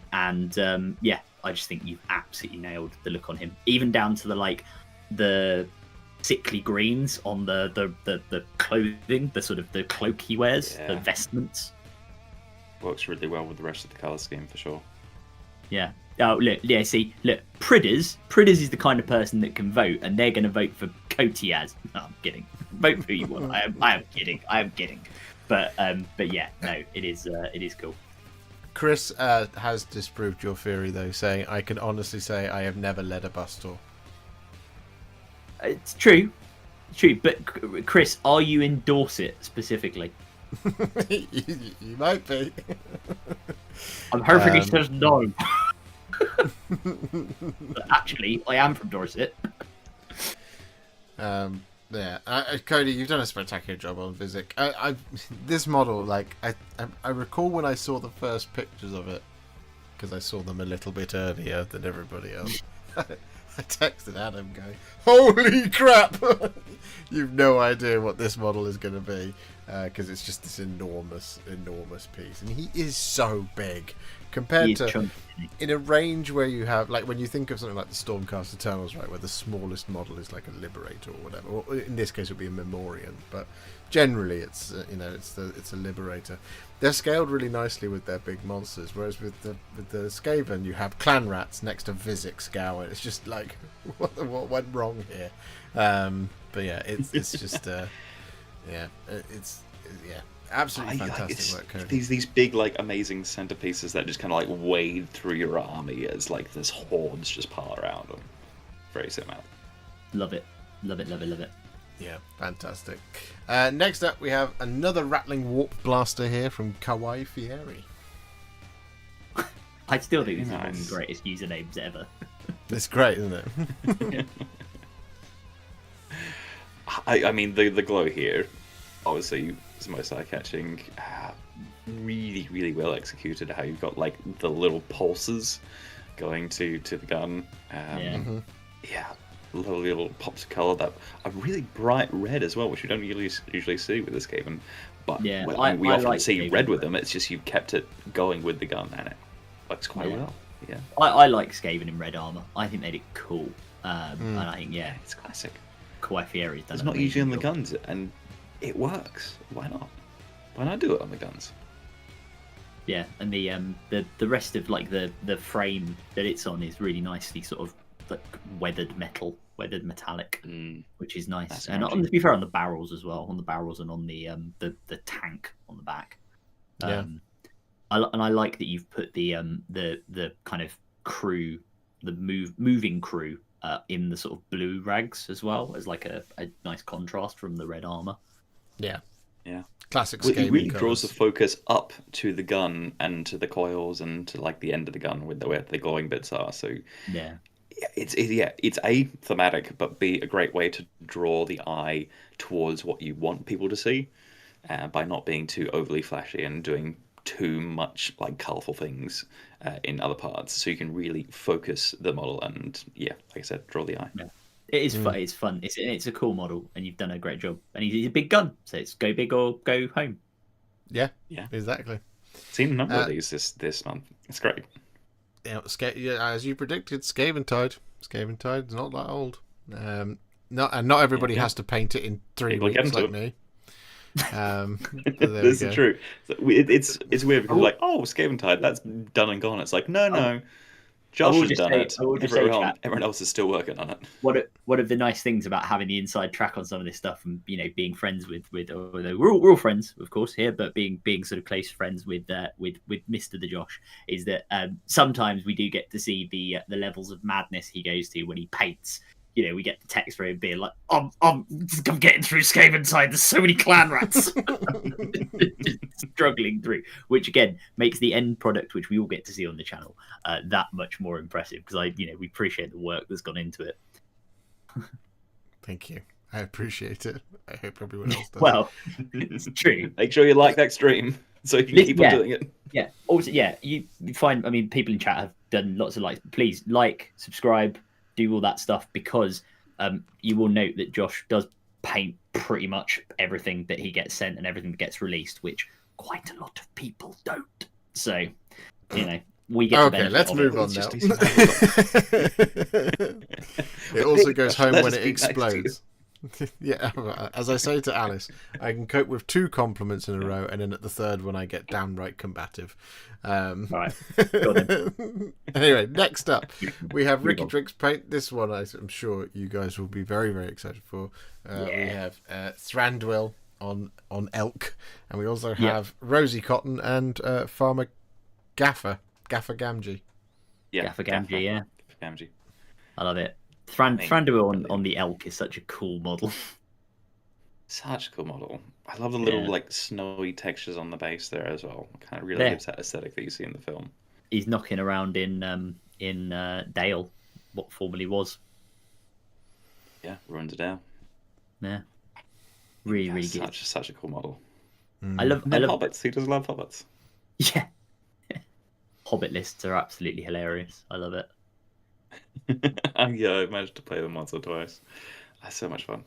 [SPEAKER 2] just think you've absolutely nailed the look on him, even down to the sickly greens on the clothing, the sort of the cloak he wears, the vestments.
[SPEAKER 3] Works really well with the rest of the colour scheme for sure.
[SPEAKER 2] Yeah. Oh, look, Pridders is the kind of person that can vote, and they're going to vote for Kotiaz. No, I'm kidding. Vote for who you want. I am kidding. But yeah, no, it is cool.
[SPEAKER 1] Chris has disproved your theory, though, saying, I can honestly say I have never led a bus tour.
[SPEAKER 2] It's true. But Chris, are you in Dorset specifically?
[SPEAKER 1] you might be.
[SPEAKER 2] I'm hoping he says no. But actually, I am from Dorset.
[SPEAKER 1] Cody, you've done a spectacular job on Vizic. This model, I recall when I saw the first pictures of it, because I saw them a little bit earlier than everybody else. I texted Adam going, "Holy crap! You've no idea what this model is going to be, because it's just this enormous piece, and he is so big compared to
[SPEAKER 2] chunky.
[SPEAKER 1] In a range where you have, like, when you think of something like the Stormcast Eternals, right, where the smallest model is like a Liberator or whatever. Or in this case, it would be a Memorian, but generally, it's it's a Liberator. They're scaled really nicely with their big monsters, whereas with the Skaven, you have Clan Rats next to Vizic Scour. It's just like, what went wrong here? But yeah, it's just absolutely fantastic work, Cody.
[SPEAKER 3] These big, like, amazing centerpieces that just kind of like wade through your army as like this hordes just pile around them. Very cinematic.
[SPEAKER 2] Love it.
[SPEAKER 1] Yeah, fantastic. Next up, we have another Rattling Warp Blaster here from Kawaii Fieri.
[SPEAKER 2] I still think this is one of the greatest usernames ever.
[SPEAKER 1] It's great, isn't it?
[SPEAKER 3] I mean, the glow here, obviously, is most eye-catching. Really, really well executed. How you've got like the little pulses going to the gun. Lovely little pops of colour that are really bright red as well, which we don't usually see with this Skaven. But we often like see red with them. It's just you've kept it going with the gun, and it works quite well. Yeah,
[SPEAKER 2] I like Skaven in red armor. I think they look cool, and I think
[SPEAKER 3] it's classic.
[SPEAKER 2] Kawaii Fieri's done.
[SPEAKER 3] It's not usually on the guns, and it works. Why not? Why not do it on the guns?
[SPEAKER 2] Yeah, and the rest of like the frame that it's on is really nicely sort of like weathered metallic, which is nice.
[SPEAKER 3] That's
[SPEAKER 2] and to be fair, on the barrels as well, on the barrels and on the tank on the back. I like that you've put the kind of crew, the moving crew, in the sort of blue rags as well, as like a nice contrast from the red armor.
[SPEAKER 1] Yeah.
[SPEAKER 3] Classic. It really draws the focus up to the gun and to the coils and to like the end of the gun where the glowing bits are. So it's A, thematic, but B, a great way to draw the eye towards what you want people to see, by not being too overly flashy and doing too much like colourful things in other parts. So you can really focus the model and like I said, draw the eye.
[SPEAKER 2] Yeah. It is fun. It's fun. It's a cool model, and you've done a great job. And he's a big gun, so it's go big or go home.
[SPEAKER 1] Yeah, exactly.
[SPEAKER 3] Seen a number of these this month. It's great.
[SPEAKER 1] Yeah, as you predicted, Skaventide. Skaventide's not that old. Not everybody has to paint it in 3 weeks like me.
[SPEAKER 3] This is true. So it's weird because like, Skaventide, that's done and gone. It's like no. Josh has done it. Everyone else is still working on it.
[SPEAKER 2] One of the nice things about having the inside track on some of this stuff, and being friends with although we're all friends, of course, here, but being sort of close friends with Mr. the Josh, is that sometimes we do get to see the levels of madness he goes to when he paints. We get the text from him being like, I'm getting through Skaventide, there's so many clan rats. Struggling through, which again makes the end product, which we all get to see on the channel, that much more impressive, because we appreciate the work that's gone into it.
[SPEAKER 1] Thank you. I appreciate it. I hope everyone else does.
[SPEAKER 2] Well, it's true.
[SPEAKER 3] Make sure you like that stream so you can keep on doing it.
[SPEAKER 2] Yeah. Also, yeah, you find. I mean, people in chat have done lots of likes. Please like, subscribe, do all that stuff because you will note that Josh does paint pretty much everything that he gets sent and everything that gets released, which quite a lot of people don't. So, we get.
[SPEAKER 1] Okay, let's move on now. It also goes home when it explodes. Yeah, as I say to Alice, I can cope with 2 compliments in a row, and then at the third one I get downright combative.
[SPEAKER 2] Right.
[SPEAKER 1] Anyway, next up we have Ricky Drinks Paint. This one I'm sure you guys will be very, very excited for. We have Thranduil on elk, and we also have Rosie Cotton and Farmer Gaffer Gamgee.
[SPEAKER 3] Yeah,
[SPEAKER 2] Gaffer Gamgee, yeah.
[SPEAKER 3] Gamgee.
[SPEAKER 2] I love it. Thranduil on the elk is such a cool model.
[SPEAKER 3] Such a cool model. I love the little like snowy textures on the base there as well. It kind of really gives that aesthetic that you see in the film.
[SPEAKER 2] He's knocking around in Dale, what formerly was.
[SPEAKER 3] Yeah, Ruins of Dale.
[SPEAKER 2] Yeah, really good.
[SPEAKER 3] Such a cool model.
[SPEAKER 2] I love
[SPEAKER 3] hobbits. Who doesn't love hobbits?
[SPEAKER 2] Yeah. Hobbit lists are absolutely hilarious. I love it.
[SPEAKER 3] Yeah, I managed to play them once or twice. That's so much fun.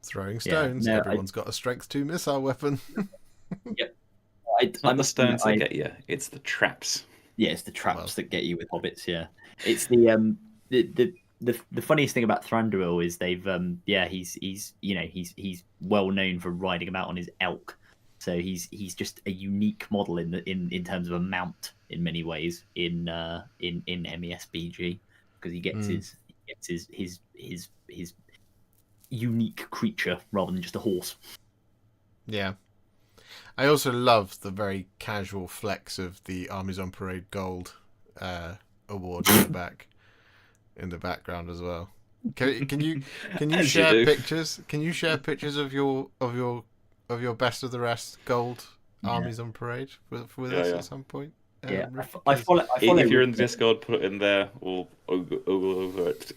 [SPEAKER 1] Throwing stones.
[SPEAKER 2] Yeah, no,
[SPEAKER 1] everyone's got a strength 2 missile weapon.
[SPEAKER 2] Yep.
[SPEAKER 3] It's not the stones that get you; it's the traps.
[SPEAKER 2] Yeah, it's the traps that get you with hobbits. Yeah, it's the funniest thing about Thranduil is they've he's well known for riding about on his elk, so he's just a unique model in terms of a mount in many ways in MESBG because he gets his unique creature rather than just a horse. Yeah.
[SPEAKER 1] I also love the very casual flex of the Armies on Parade Gold award in the background as well. Can you share pictures? Can you share pictures of your best of the rest gold Armies on Parade with us at some point?
[SPEAKER 2] Yeah, I follow.
[SPEAKER 3] If you're in the Discord, put it in there. We'll over it.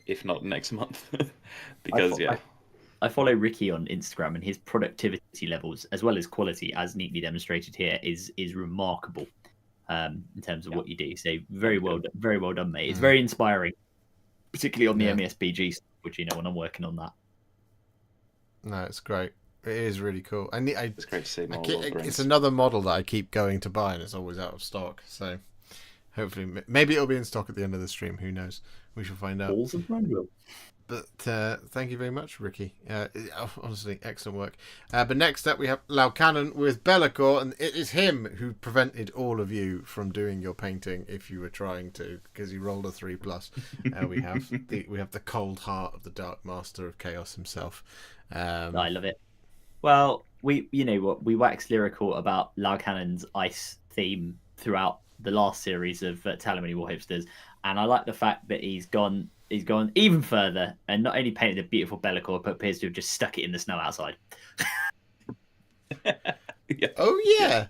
[SPEAKER 3] If not next month, because
[SPEAKER 2] I follow Ricky on Instagram, and his productivity levels, as well as quality, as neatly demonstrated here, is remarkable in terms of what you do. So very well done, mate. It's very inspiring, particularly on the MESBG, which when I'm working on that.
[SPEAKER 1] No, it's great. It is really cool.
[SPEAKER 3] It's great to see more.
[SPEAKER 1] It's another model that I keep going to buy, and it's always out of stock. So hopefully, maybe it'll be in stock at the end of the stream. Who knows? We shall find out. But thank you very much, Ricky. Honestly, excellent work. But next up, we have Laucannon with Be'lakor, and it is him who prevented all of you from doing your painting if you were trying to, because he rolled a 3+. We have the cold heart of the Dark Master of Chaos himself.
[SPEAKER 2] I love it. Well, we waxed lyrical about Laukannon's ice theme throughout the last series of Tale of Many Warhipsters, and I like the fact that he's gone even further and not only painted a beautiful Be'lakor, but appears to have just stuck it in the snow outside.
[SPEAKER 3] Yeah.
[SPEAKER 1] Oh yeah,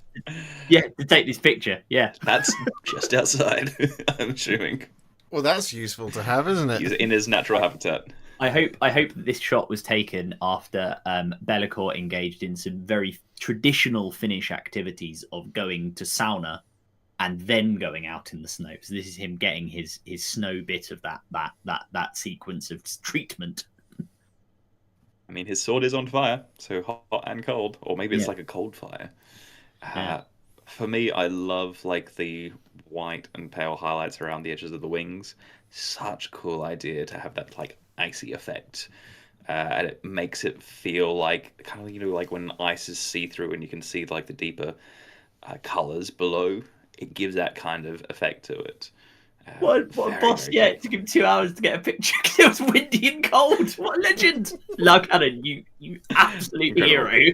[SPEAKER 2] yeah. To take this picture, yeah,
[SPEAKER 3] that's just outside. I'm assuming.
[SPEAKER 1] Well, that's useful to have, isn't it?
[SPEAKER 3] He's in his natural habitat.
[SPEAKER 2] I hope that this shot was taken after Be'lakor engaged in some very traditional Finnish activities of going to sauna and then going out in the snow. So this is him getting his snow bit of that sequence of treatment.
[SPEAKER 3] I mean, his sword is on fire, so hot and cold, or maybe it's like a cold fire. For me, I love like the white and pale highlights around the edges of the wings. Such a cool idea to have that like icy effect, and it makes it feel like kind of like when ice is see-through and you can see like the deeper colors below. It gives that kind of effect to it.
[SPEAKER 2] What a boss! Yeah, it took him 2 hours to get a picture because it was windy and cold. What a legend! Laucannon, you absolute hero.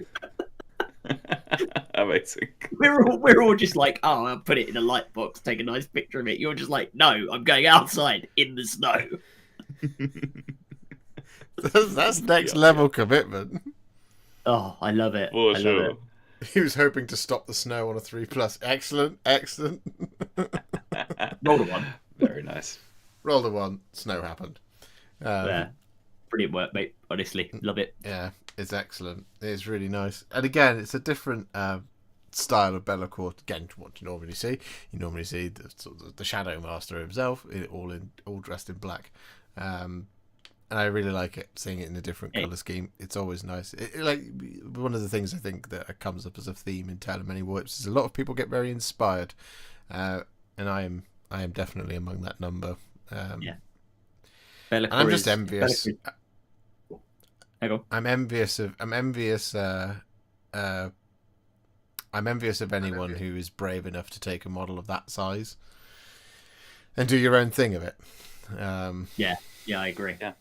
[SPEAKER 3] Amazing.
[SPEAKER 2] We're all just like, oh, I'll put it in a light box, take a nice picture of it. You're just like, no, I'm going outside in the snow.
[SPEAKER 1] That's next level commitment.
[SPEAKER 2] Oh, I love it.
[SPEAKER 3] For sure.
[SPEAKER 1] He was hoping to stop the snow on a 3+. Excellent.
[SPEAKER 2] Roll a 1.
[SPEAKER 3] Very nice.
[SPEAKER 1] Rolled a 1. Snow happened.
[SPEAKER 2] Yeah. brilliant work, mate. Honestly, love it.
[SPEAKER 1] Yeah, it's excellent. It's really nice. And again, it's a different style of Bellacourt. Again, what you normally see. You normally see the Shadow Master himself, all dressed in black. And I really like it, seeing it in a different colour scheme. It's always nice. Like one of the things I think that comes up as a theme in Tale of Many Warhipsters is a lot of people get very inspired, and I am definitely among that number.
[SPEAKER 2] Yeah.
[SPEAKER 1] And I'm just envious.
[SPEAKER 2] I'm
[SPEAKER 1] envious of anyone who is brave enough to take a model of that size and do your own thing of it.
[SPEAKER 2] Yeah, I agree.
[SPEAKER 3] Yeah.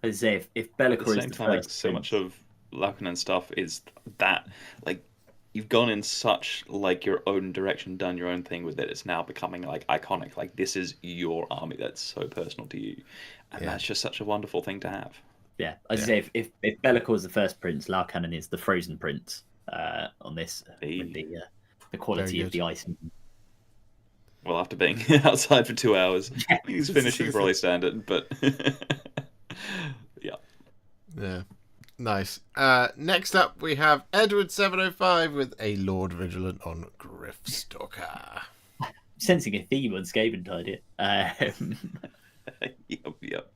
[SPEAKER 2] As I say, if Bellacourt
[SPEAKER 3] At the
[SPEAKER 2] is
[SPEAKER 3] same
[SPEAKER 2] the
[SPEAKER 3] time,
[SPEAKER 2] first,
[SPEAKER 3] like, so much of Lacunan stuff is that, like, you've gone in such, like, your own direction, done your own thing with it. It's now becoming, like, iconic. Like, this is your army that's so personal to you. And that's just such a wonderful thing to have.
[SPEAKER 2] Yeah, as I say, if Bellacourt is the first prince, Lacunan is the frozen prince on this, with the quality of the icing.
[SPEAKER 3] Well, after being outside for 2 hours, he's finishing probably standard, but
[SPEAKER 1] yeah, nice. Next up, we have Edward 705 with a Lord Vigilant on Gryfstalker.
[SPEAKER 2] Sensing a theme on Skaventide here.
[SPEAKER 3] Yep.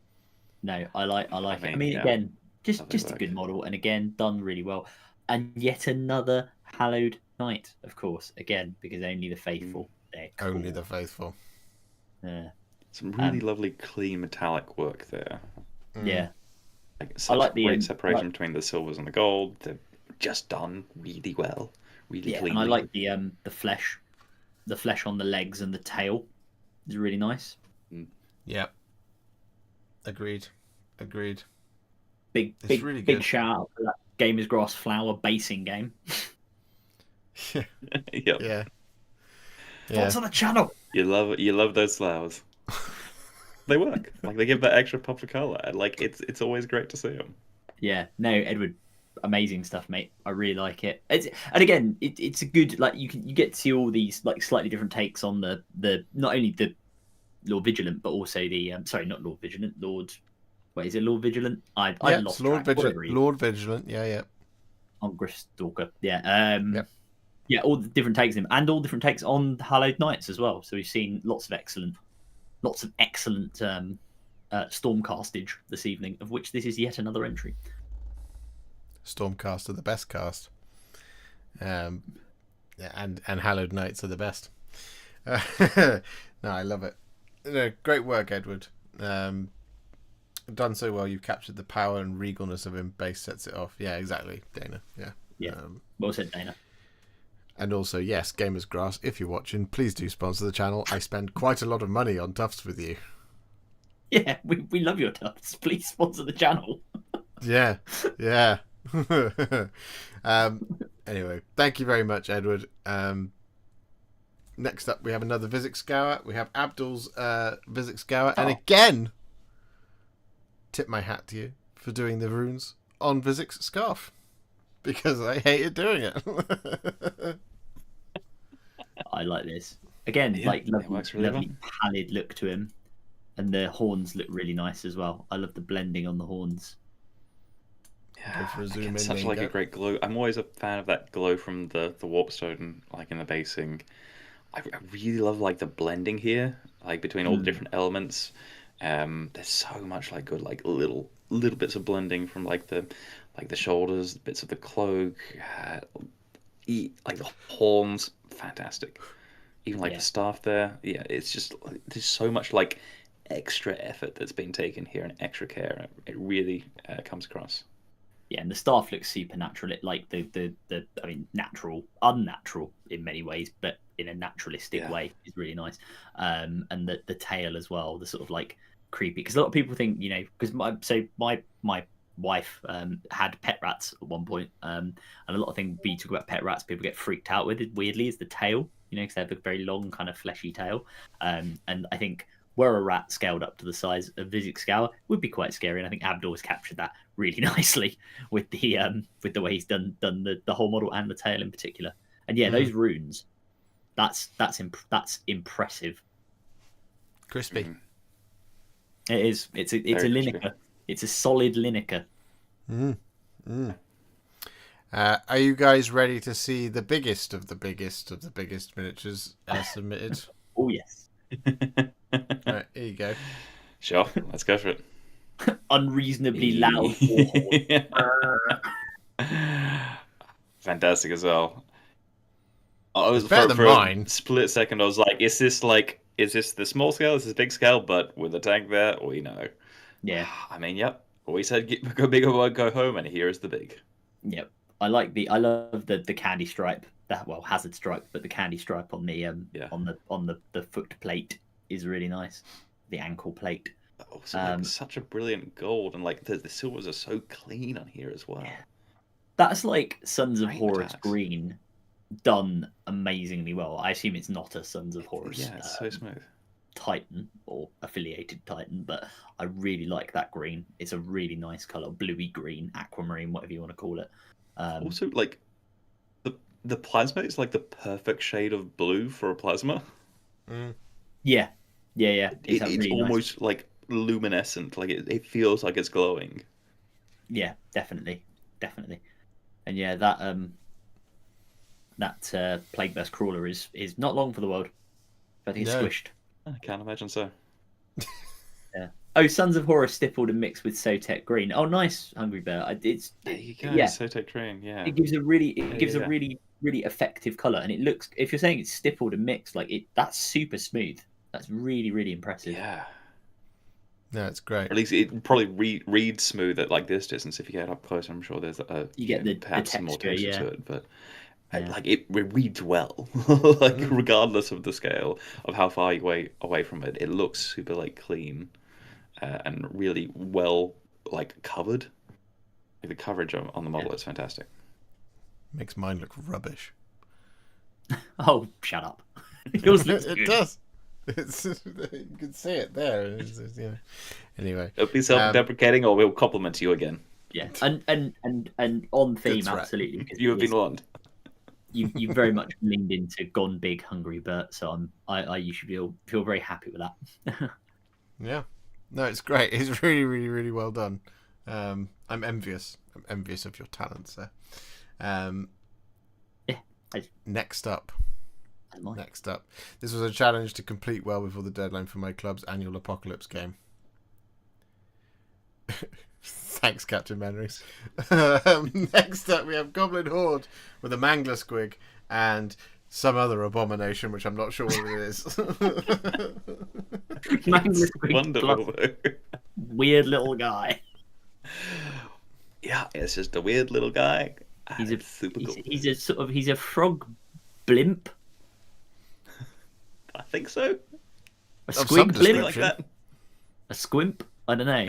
[SPEAKER 2] No, I like it. I mean, again, just a good model, and again, done really well. And yet another hallowed knight, of course, again, because only the faithful. Cool.
[SPEAKER 1] Only the faithful.
[SPEAKER 2] Yeah.
[SPEAKER 3] Some really lovely, clean metallic work there.
[SPEAKER 2] Yeah.
[SPEAKER 3] I like the great separation between the silvers and the gold. They're just done really well, really clean.
[SPEAKER 2] And I like the flesh on the legs and the tail is really nice.
[SPEAKER 1] Yeah. Agreed.
[SPEAKER 2] Big
[SPEAKER 1] really
[SPEAKER 2] big
[SPEAKER 1] good.
[SPEAKER 2] shout out for that Gamers Grass Flower basing game.
[SPEAKER 3] Yep.
[SPEAKER 1] Yeah.
[SPEAKER 2] What's on the channel?
[SPEAKER 3] You love those flowers. They work. Like, they give that extra pop of color. Like, it's always great to see them.
[SPEAKER 2] Yeah. No, Edward, amazing stuff, mate. I really like it. And again, it's a good, like, you get to see all these like slightly different takes on the not only the Lord Vigilant, but also the sorry, not Lord Vigilant, Lord. Wait, is it Lord Vigilant? I lost
[SPEAKER 1] Lord
[SPEAKER 2] track.
[SPEAKER 1] Vigilant. Lord Vigilant. Yeah.
[SPEAKER 2] On Gryfstalker. Yeah.
[SPEAKER 1] Yep.
[SPEAKER 2] Yeah, all the different takes on him, and all different takes on the Hallowed Knights as well. So we've seen lots of excellent Stormcastage this evening, of which this is yet another entry.
[SPEAKER 1] Stormcast are the best cast. And Hallowed Knights are the best. No, I love it. No, great work, Edward. Done so well. You've captured the power and regalness of him. Base sets it off. Yeah, exactly, Dana. Yeah.
[SPEAKER 2] Well said, Dana.
[SPEAKER 1] And also, yes, Gamers Grass, if you're watching, please do sponsor the channel. I spend quite a lot of money on tufts with you.
[SPEAKER 2] Yeah, we love your tufts. Please sponsor the channel.
[SPEAKER 1] Yeah. Anyway, thank you very much, Edward. Next up, we have another Vizix Scour. We have Abdul's Vizix Scour. And again, tip my hat to you for doing the runes on Vizix Scarf. Because I hated doing it.
[SPEAKER 2] I like this. Again, lovely pallid look to him. And the horns look really nice as well. I love the blending on the horns.
[SPEAKER 3] Yeah, such like a great glow. I'm always a fan of that glow from the warpstone, like in the basing. I really love like the blending here, like between all the different elements. There's so much like good like little bits of blending from like the shoulders, bits of the cloak, like the horns, fantastic. Even like the staff there, it's just there's so much like extra effort that's been taken here and extra care. It really comes across.
[SPEAKER 2] Yeah, and the staff looks supernatural. It like the I mean, unnatural in many ways, but in a naturalistic way is really nice. And the tail as well, the sort of like creepy, because a lot of people think, because my wife had pet rats at one point, and a lot of things we talk about pet rats people get freaked out with, weirdly, is the tail, because they have a very long kind of fleshy tail, and I think were a rat scaled up to the size of Vizix Scour would be quite scary, and I think Abdul has captured that really nicely with the way he's done the whole model and the tail in particular. And those runes, that's impressive.
[SPEAKER 1] Crispy.
[SPEAKER 2] It is. It's a Lineker. It's a solid Lineker.
[SPEAKER 1] Are you guys ready to see the biggest of the biggest of the biggest miniatures submitted?
[SPEAKER 2] Oh yes.
[SPEAKER 1] Right, here you go.
[SPEAKER 3] Sure, let's go for it.
[SPEAKER 2] Unreasonably loud.
[SPEAKER 3] Fantastic as well. I was
[SPEAKER 1] better than
[SPEAKER 3] for
[SPEAKER 1] mine.
[SPEAKER 3] a split second. I was like, "Is this the small scale? Is this big scale? But with a tank there, we know."
[SPEAKER 2] Yeah.
[SPEAKER 3] I mean, yep. We said go big or go home, and here is the big.
[SPEAKER 2] Yep. I love the candy stripe. Hazard stripe, but the candy stripe on the on the foot plate is really nice. The ankle plate.
[SPEAKER 3] Also, such a brilliant gold, and like the silvers are so clean on here as well.
[SPEAKER 2] Yeah. That's like Sons of
[SPEAKER 3] Great
[SPEAKER 2] Horus
[SPEAKER 3] attacks.
[SPEAKER 2] green done amazingly well. I assume it's not a Sons of Horus
[SPEAKER 3] Yeah, it's so smooth.
[SPEAKER 2] Titan or affiliated Titan, but I really like that green. It's a really nice color, bluey green, aquamarine, whatever you want to call it.
[SPEAKER 3] Also, like the plasma is like the perfect shade of blue for a plasma.
[SPEAKER 2] Yeah.
[SPEAKER 3] It's
[SPEAKER 2] really
[SPEAKER 3] almost like luminescent. Like it feels like it's glowing.
[SPEAKER 2] Yeah, definitely. And yeah, that Plague Burst Crawler is not long for the world. I think it's squished.
[SPEAKER 3] I can't imagine so.
[SPEAKER 2] Yeah. Oh, Sons of Horus stippled and mixed with Sotek green. Oh, nice, Hungry Bear.
[SPEAKER 3] There you go.
[SPEAKER 2] Yeah.
[SPEAKER 3] Sotek green. Yeah.
[SPEAKER 2] It gives a really really effective color, and it looks. If you're saying it's stippled and mixed, that's super smooth. That's really impressive.
[SPEAKER 3] Yeah.
[SPEAKER 1] No, it's great.
[SPEAKER 3] Or at least it probably reads smooth at like this distance. If you get up close, I'm sure there's
[SPEAKER 2] you get the
[SPEAKER 3] perhaps
[SPEAKER 2] texture,
[SPEAKER 3] some more texture to it, but.
[SPEAKER 2] Yeah.
[SPEAKER 3] Like it reads well, regardless of the scale of how far you away from it, it looks super clean and really well covered. Like, the coverage on the model is fantastic.
[SPEAKER 1] Makes mine look rubbish.
[SPEAKER 2] Oh, shut up! Yours looks
[SPEAKER 1] it
[SPEAKER 2] good.
[SPEAKER 1] does. You can see it there. Anyway,
[SPEAKER 3] Don't be self-deprecating, or we'll compliment you again.
[SPEAKER 2] Yeah, and on theme, absolutely. Because
[SPEAKER 3] you have been warned.
[SPEAKER 2] You very much leaned into gone big, Hungry Bert. So you should feel very happy with that.
[SPEAKER 1] Yeah, no, it's great. It's really well done. I'm envious. I'm envious of your talents there. Next up, this was a challenge to complete well before the deadline for my club's annual Apocalypse game. Thanks, Captain Memories. Next up, we have Goblin Horde with a Mangler Squig and some other abomination, which I'm not sure what it is.
[SPEAKER 2] Mangler Squig,
[SPEAKER 3] wonderful.
[SPEAKER 2] Weird little guy.
[SPEAKER 3] Yeah, it's just a weird little guy.
[SPEAKER 2] He's
[SPEAKER 3] super cool.
[SPEAKER 2] He's a frog blimp.
[SPEAKER 3] I think so.
[SPEAKER 2] A squig blimp
[SPEAKER 3] like that.
[SPEAKER 2] A squimp. I don't know.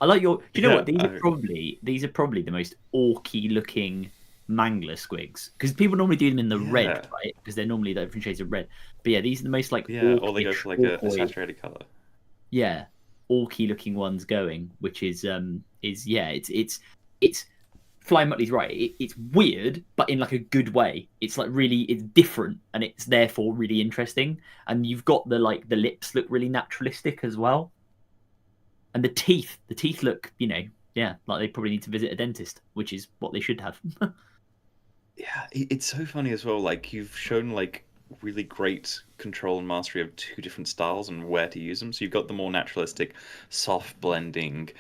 [SPEAKER 2] I like your. Do you know what? These are probably the most orky looking Mangler Squigs, because people normally do them in the red, right? Because they're normally the different shades of red. But yeah, these are the most
[SPEAKER 3] or they go for a saturated color.
[SPEAKER 2] Yeah, orky looking ones going, which is it's Flying Muttley's right. It's weird, but in a good way. It's it's different, and it's therefore really interesting. And you've got the lips look really naturalistic as well. And the teeth look, like they probably need to visit a dentist, which is what they should have.
[SPEAKER 3] Yeah, it's so funny as well. You've shown really great control and mastery of two different styles and where to use them. So you've got the more naturalistic, soft blending,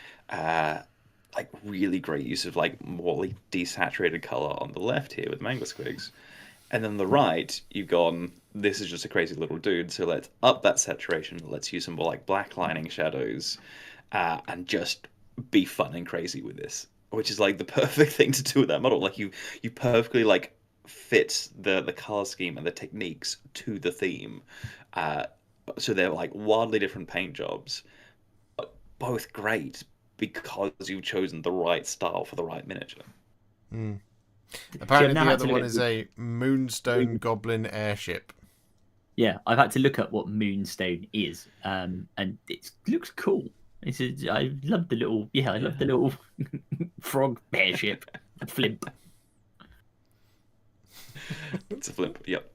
[SPEAKER 3] really great use of more desaturated color on the left here with Mangler Squigs. And then on the right, you've gone, this is just a crazy little dude, so let's up that saturation. Let's use some more black lining shadows. And just be fun and crazy with this, which is the perfect thing to do with that model. You perfectly fit the color scheme and the techniques to the theme. So they're wildly different paint jobs, but both great because you've chosen the right style for the right miniature.
[SPEAKER 1] Apparently, the other one is a Moonstone Goblin airship. Yeah,
[SPEAKER 2] I've had to look up what Moonstone is, and it looks cool. I love the little frog airship flimp.
[SPEAKER 3] It's a flimp, yep.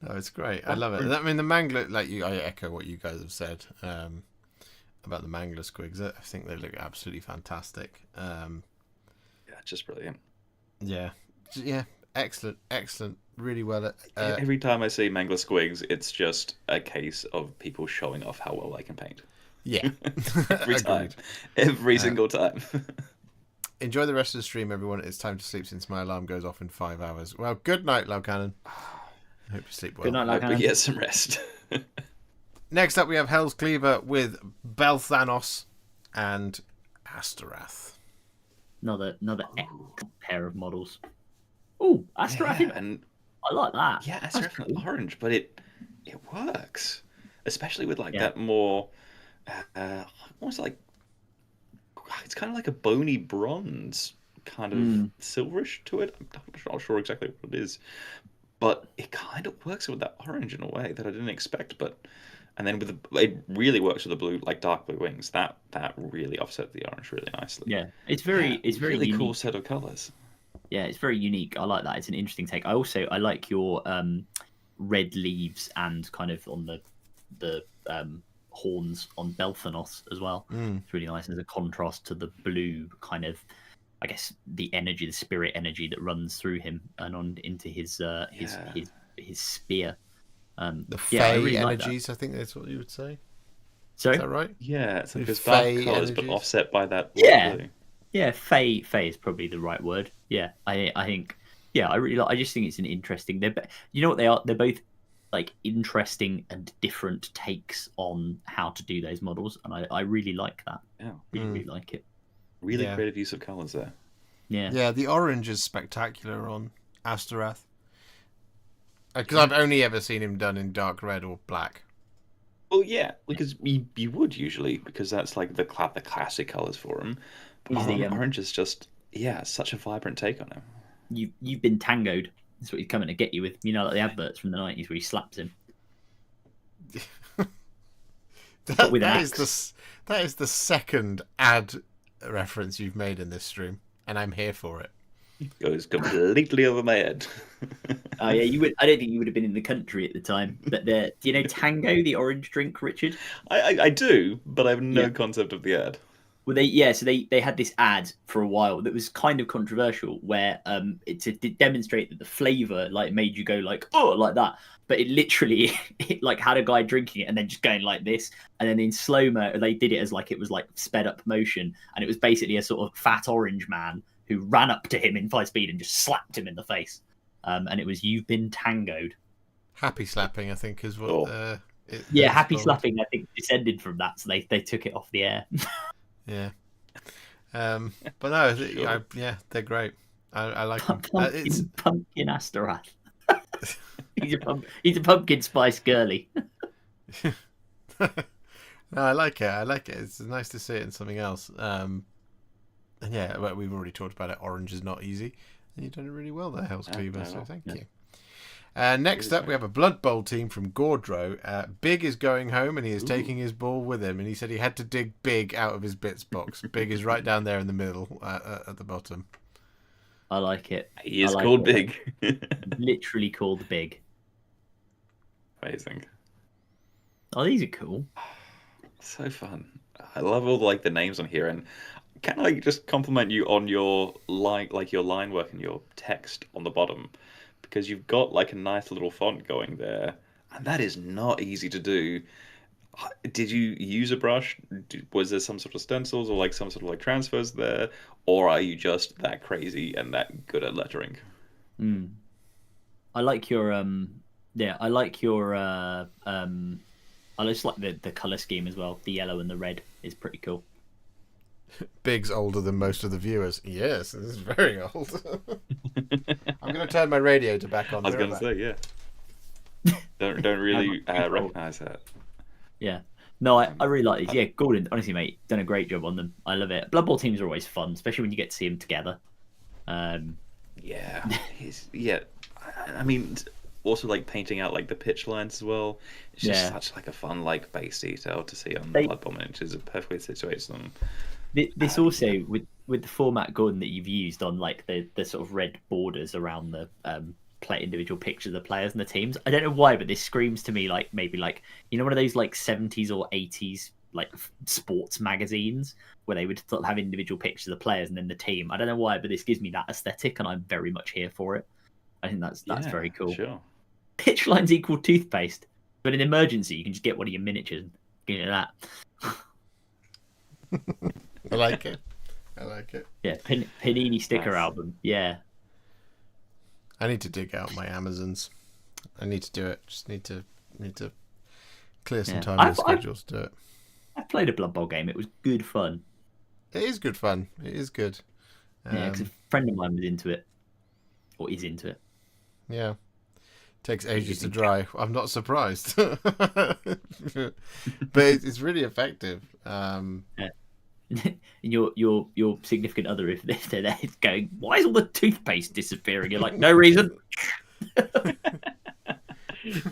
[SPEAKER 1] No, it's great. I love it. I mean, the Mangler, I echo what you guys have said. about the Mangler Squigs. I think they look absolutely fantastic.
[SPEAKER 3] Yeah, just brilliant.
[SPEAKER 1] Yeah, excellent. Really well.
[SPEAKER 3] Every time I see Mangler Squigs, it's just a case of people showing off how well they can paint.
[SPEAKER 1] Yeah,
[SPEAKER 3] every single time.
[SPEAKER 1] Enjoy the rest of the stream, everyone. It's time to sleep since my alarm goes off in 5 hours. Well, good night, Laucannon. I hope you sleep well.
[SPEAKER 2] Good night, Laucannon.
[SPEAKER 3] Hope you get some rest.
[SPEAKER 1] Next up, we have Hell's Cleaver with Belthanos and Astorath.
[SPEAKER 2] Another excellent pair of models. Oh, Astorath!
[SPEAKER 3] Yeah, and
[SPEAKER 2] I like that.
[SPEAKER 3] yeah, Astorath in orange, but it works, especially with like
[SPEAKER 2] Yeah.
[SPEAKER 3] that more almost like it's kind of like a bony bronze kind of silverish to it. I'm not sure exactly what it is, but it kind of works with that orange in a way that I didn't expect. And then it really works with the blue, like dark blue wings. That really offset the orange really nicely.
[SPEAKER 2] Yeah, it's very
[SPEAKER 3] really
[SPEAKER 2] unique.
[SPEAKER 3] cool set of colors.
[SPEAKER 2] Yeah, it's very unique. I like that. It's an interesting take. I like your red leaves and kind of on the horns on Belthanos as well. It's really nice as a contrast to the blue kind of, I guess, the energy, the spirit energy that runs through him and on into his spear.
[SPEAKER 1] The Fey
[SPEAKER 2] really
[SPEAKER 1] energies, I think that's what you would say.
[SPEAKER 2] Sorry?
[SPEAKER 1] Is that right?
[SPEAKER 3] Yeah, it's like
[SPEAKER 1] The
[SPEAKER 3] this dark
[SPEAKER 1] Fey
[SPEAKER 3] colors, but
[SPEAKER 1] energies.
[SPEAKER 3] offset by that.
[SPEAKER 2] Yeah.
[SPEAKER 3] blue.
[SPEAKER 2] Yeah, Fey is probably the right word. Yeah, I think. Yeah, I just think it's an interesting. You know what they are? They're both like interesting and different takes on how to do those models, and I really like that.
[SPEAKER 3] Yeah,
[SPEAKER 2] Really like it.
[SPEAKER 3] really
[SPEAKER 1] Yeah.
[SPEAKER 3] creative use of colors there.
[SPEAKER 2] Yeah.
[SPEAKER 1] Yeah, the orange is spectacular on Astorath. Because I've only ever seen him done in dark red or black.
[SPEAKER 3] Well, yeah, because you would usually, because that's like the classic colors for him.
[SPEAKER 2] He's the,
[SPEAKER 3] Orange is just such a vibrant take on him.
[SPEAKER 2] You've been tangoed. That's what he's coming to get you with. You know, like the adverts from the 90s where he slaps him. But with an axe.
[SPEAKER 1] That is the second ad reference you've made in this stream, and I'm here for it.
[SPEAKER 3] Goes completely over my head.
[SPEAKER 2] Oh yeah, you would. I don't think you would have been in the country at the time. But do you know Tango, the orange drink, Richard?
[SPEAKER 3] I do, but I have no concept of the ad.
[SPEAKER 2] Well, they had this ad for a while that was kind of controversial, where to demonstrate that the flavor like made you go like oh like that, but it literally it like had a guy drinking it and then just going like this, and then in slow mo they did it as like it was like sped up motion, and it was basically a sort of fat orange man who ran up to him in 5 speed and just slapped him in the face, and it was "You've been tangoed."
[SPEAKER 1] Happy slapping, I think, is what.
[SPEAKER 3] Oh.
[SPEAKER 2] Happy
[SPEAKER 1] called.
[SPEAKER 2] slapping. I think descended from that, so they took it off the air.
[SPEAKER 1] Yeah. But no, they're great. I like them.
[SPEAKER 2] Pumpkin Astorath. He's a pumpkin spice girly.
[SPEAKER 1] No, I like it. It's nice to see it in something else. And yeah, well, we've already talked about it. Orange is not easy, and you've done it really well there, Hell's Cleaver. So thank you. Next up, we have a Blood Bowl team from Gordro. Big is going home, and he is taking his ball with him. And he said he had to dig Big out of his bits box. Big is right down there in the middle, at the bottom.
[SPEAKER 2] I like it.
[SPEAKER 3] He is called Big.
[SPEAKER 2] Literally called Big.
[SPEAKER 3] Amazing.
[SPEAKER 2] Oh, these are cool.
[SPEAKER 3] So fun. I love all the names on here, and can I just compliment you on your line work and your text on the bottom, because you've got like a nice little font going there, and that is not easy to do. Did you use a brush? Was there some sort of stencils or like some sort of like transfers there, or are you just that crazy and that good at lettering?
[SPEAKER 2] I like your I like your I just like the color scheme as well. The yellow and the red is pretty cool.
[SPEAKER 1] Big's older than most of the viewers. Yes, this is very old. I'm going to turn my radio to back on.
[SPEAKER 3] I was going to say, yeah. Don't really recognize that.
[SPEAKER 2] Yeah. No, I really like these. Yeah, Gordon, honestly, mate, done a great job on them. I love it. Blood Bowl teams are always fun, especially when you get to see them together.
[SPEAKER 3] Yeah. I mean, also like painting out like the pitch lines as well. It's just such like a fun like base detail to see on the Blood Bowl miniatures. It perfectly situates them.
[SPEAKER 2] This also with the format, Gordon, that you've used on like the sort of red borders around the individual pictures of the players and the teams. I don't know why, but this screams to me like maybe like one of those like 70s or 80s like sports magazines where they would sort of have individual pictures of the players and then the team. I don't know why, but this gives me that aesthetic, and I'm very much here for it. I think that's very cool.
[SPEAKER 3] Sure.
[SPEAKER 2] Pitch lines equal toothpaste, but in emergency you can just get one of your miniatures and get that.
[SPEAKER 1] I like it.
[SPEAKER 2] Yeah, Panini sticker album. Yeah.
[SPEAKER 1] I need to dig out my Amazons. I need to do it. Just need to clear some time in the schedule to do it.
[SPEAKER 2] I played a Blood Bowl game. It was good fun.
[SPEAKER 1] It is good fun. It is good.
[SPEAKER 2] Yeah, 'cause a friend of mine was into it, or is into it.
[SPEAKER 1] Yeah. Takes ages to dry. I'm not surprised. But it's really effective.
[SPEAKER 2] Yeah. your significant other, if they're there, is going, why is all the toothpaste disappearing? You're like, no reason.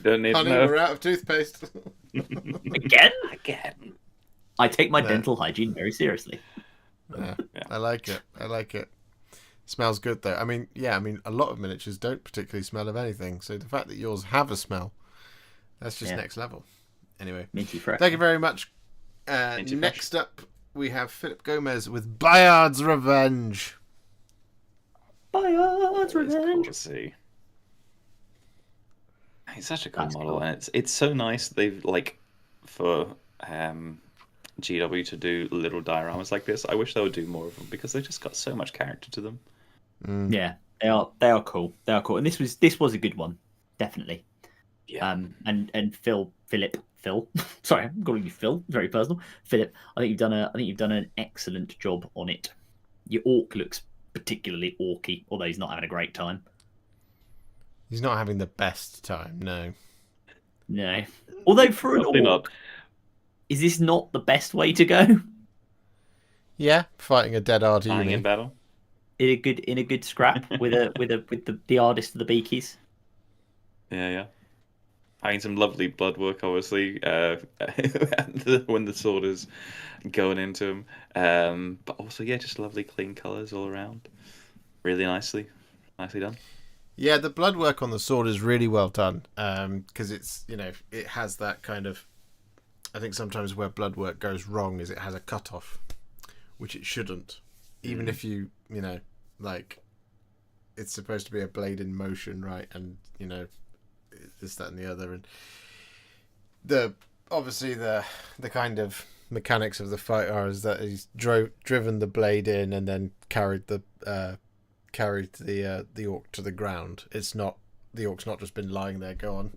[SPEAKER 3] Don't need
[SPEAKER 1] Honey,
[SPEAKER 3] to know.
[SPEAKER 1] we're out of toothpaste.
[SPEAKER 2] Again. I take my dental hygiene very seriously.
[SPEAKER 1] Yeah, I like it. Smells good though. I mean, a lot of miniatures don't particularly smell of anything. So the fact that yours have a smell, that's just next level. Anyway,
[SPEAKER 2] Minty fresh.
[SPEAKER 1] Thank you very much. Next up, we have Philip Gomez with Bayard's Revenge.
[SPEAKER 2] Bayard's
[SPEAKER 3] It's cool
[SPEAKER 2] Revenge.
[SPEAKER 3] to see. It's such a cool model, and it's so nice. They've like for GW to do little dioramas like this. I wish they would do more of them because they just got so much character to them.
[SPEAKER 2] Yeah, they are cool. And this was a good one, definitely.
[SPEAKER 3] Yeah.
[SPEAKER 2] And Phil. Sorry, I'm calling you Phil. Very personal. Philip, I think you've done an excellent job on it. Your orc looks particularly orky, although he's not having a great time.
[SPEAKER 1] He's not having the best time, no.
[SPEAKER 2] No. Although for an
[SPEAKER 3] Probably
[SPEAKER 2] orc,
[SPEAKER 3] not.
[SPEAKER 2] is this not the best way to go?
[SPEAKER 1] Yeah, fighting a dead
[SPEAKER 3] Dying
[SPEAKER 1] arty.
[SPEAKER 3] in battle.
[SPEAKER 2] In a good scrap with the artist of the beakies.
[SPEAKER 3] Yeah. Having some lovely blood work, obviously, when the sword is going into him. But also, just lovely clean colours all around. Really nicely done.
[SPEAKER 1] Yeah, the blood work on the sword is really well done. Because it's, it has that kind of. I think sometimes where blood work goes wrong is it has a cutoff, which it shouldn't. Even if you, like, it's supposed to be a blade in motion, right? And this, that, and the other, and the kind of mechanics of the fight are is that he's driven the blade in and then carried the orc to the ground. It's not. The orc's not just been lying there. Go on,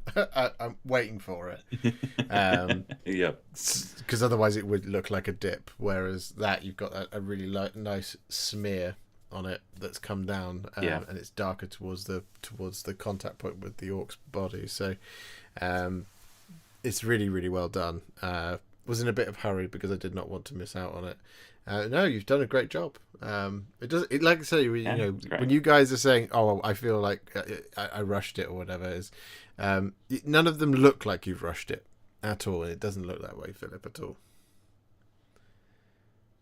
[SPEAKER 1] I'm waiting for it.
[SPEAKER 3] Yeah.
[SPEAKER 1] Because otherwise it would look like a dip. Whereas that you've got a really nice smear on it that's come down, and it's darker towards the contact point with the orc's body. So, it's really, really well done. Was in a bit of hurry because I did not want to miss out on it. No, you've done a great job. It like I say, when you guys are saying, "Oh, I feel like I rushed it" or whatever it is, none of them look like you've rushed it at all, and it doesn't look that way, Philip, at all.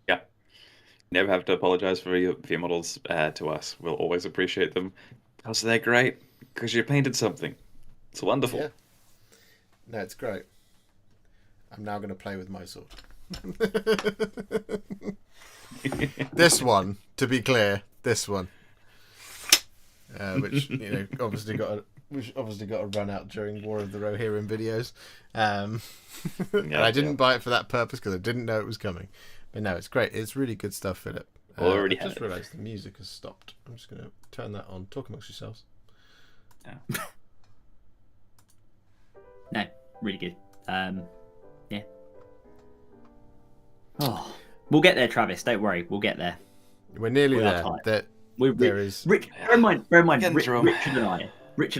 [SPEAKER 3] Yeah. Never have to apologise for your models to us. We'll always appreciate them because they're great. Because you painted something. It's wonderful.
[SPEAKER 1] Yeah. No, it's great. I'm now going to play with my sword. This one, to be clear, which obviously got to run out during War of the Rohirrim videos. And I didn't buy it for that purpose because I didn't know it was coming. But no, it's great. It's really good stuff, Philip. I just realised the music has stopped. I'm just going to turn that on. Talk amongst yourselves.
[SPEAKER 3] Yeah.
[SPEAKER 2] No, really good. Yeah. Oh, we'll get there, Travis. Don't worry, we'll get there.
[SPEAKER 1] We're nearly there.
[SPEAKER 2] Bear in mind, Richard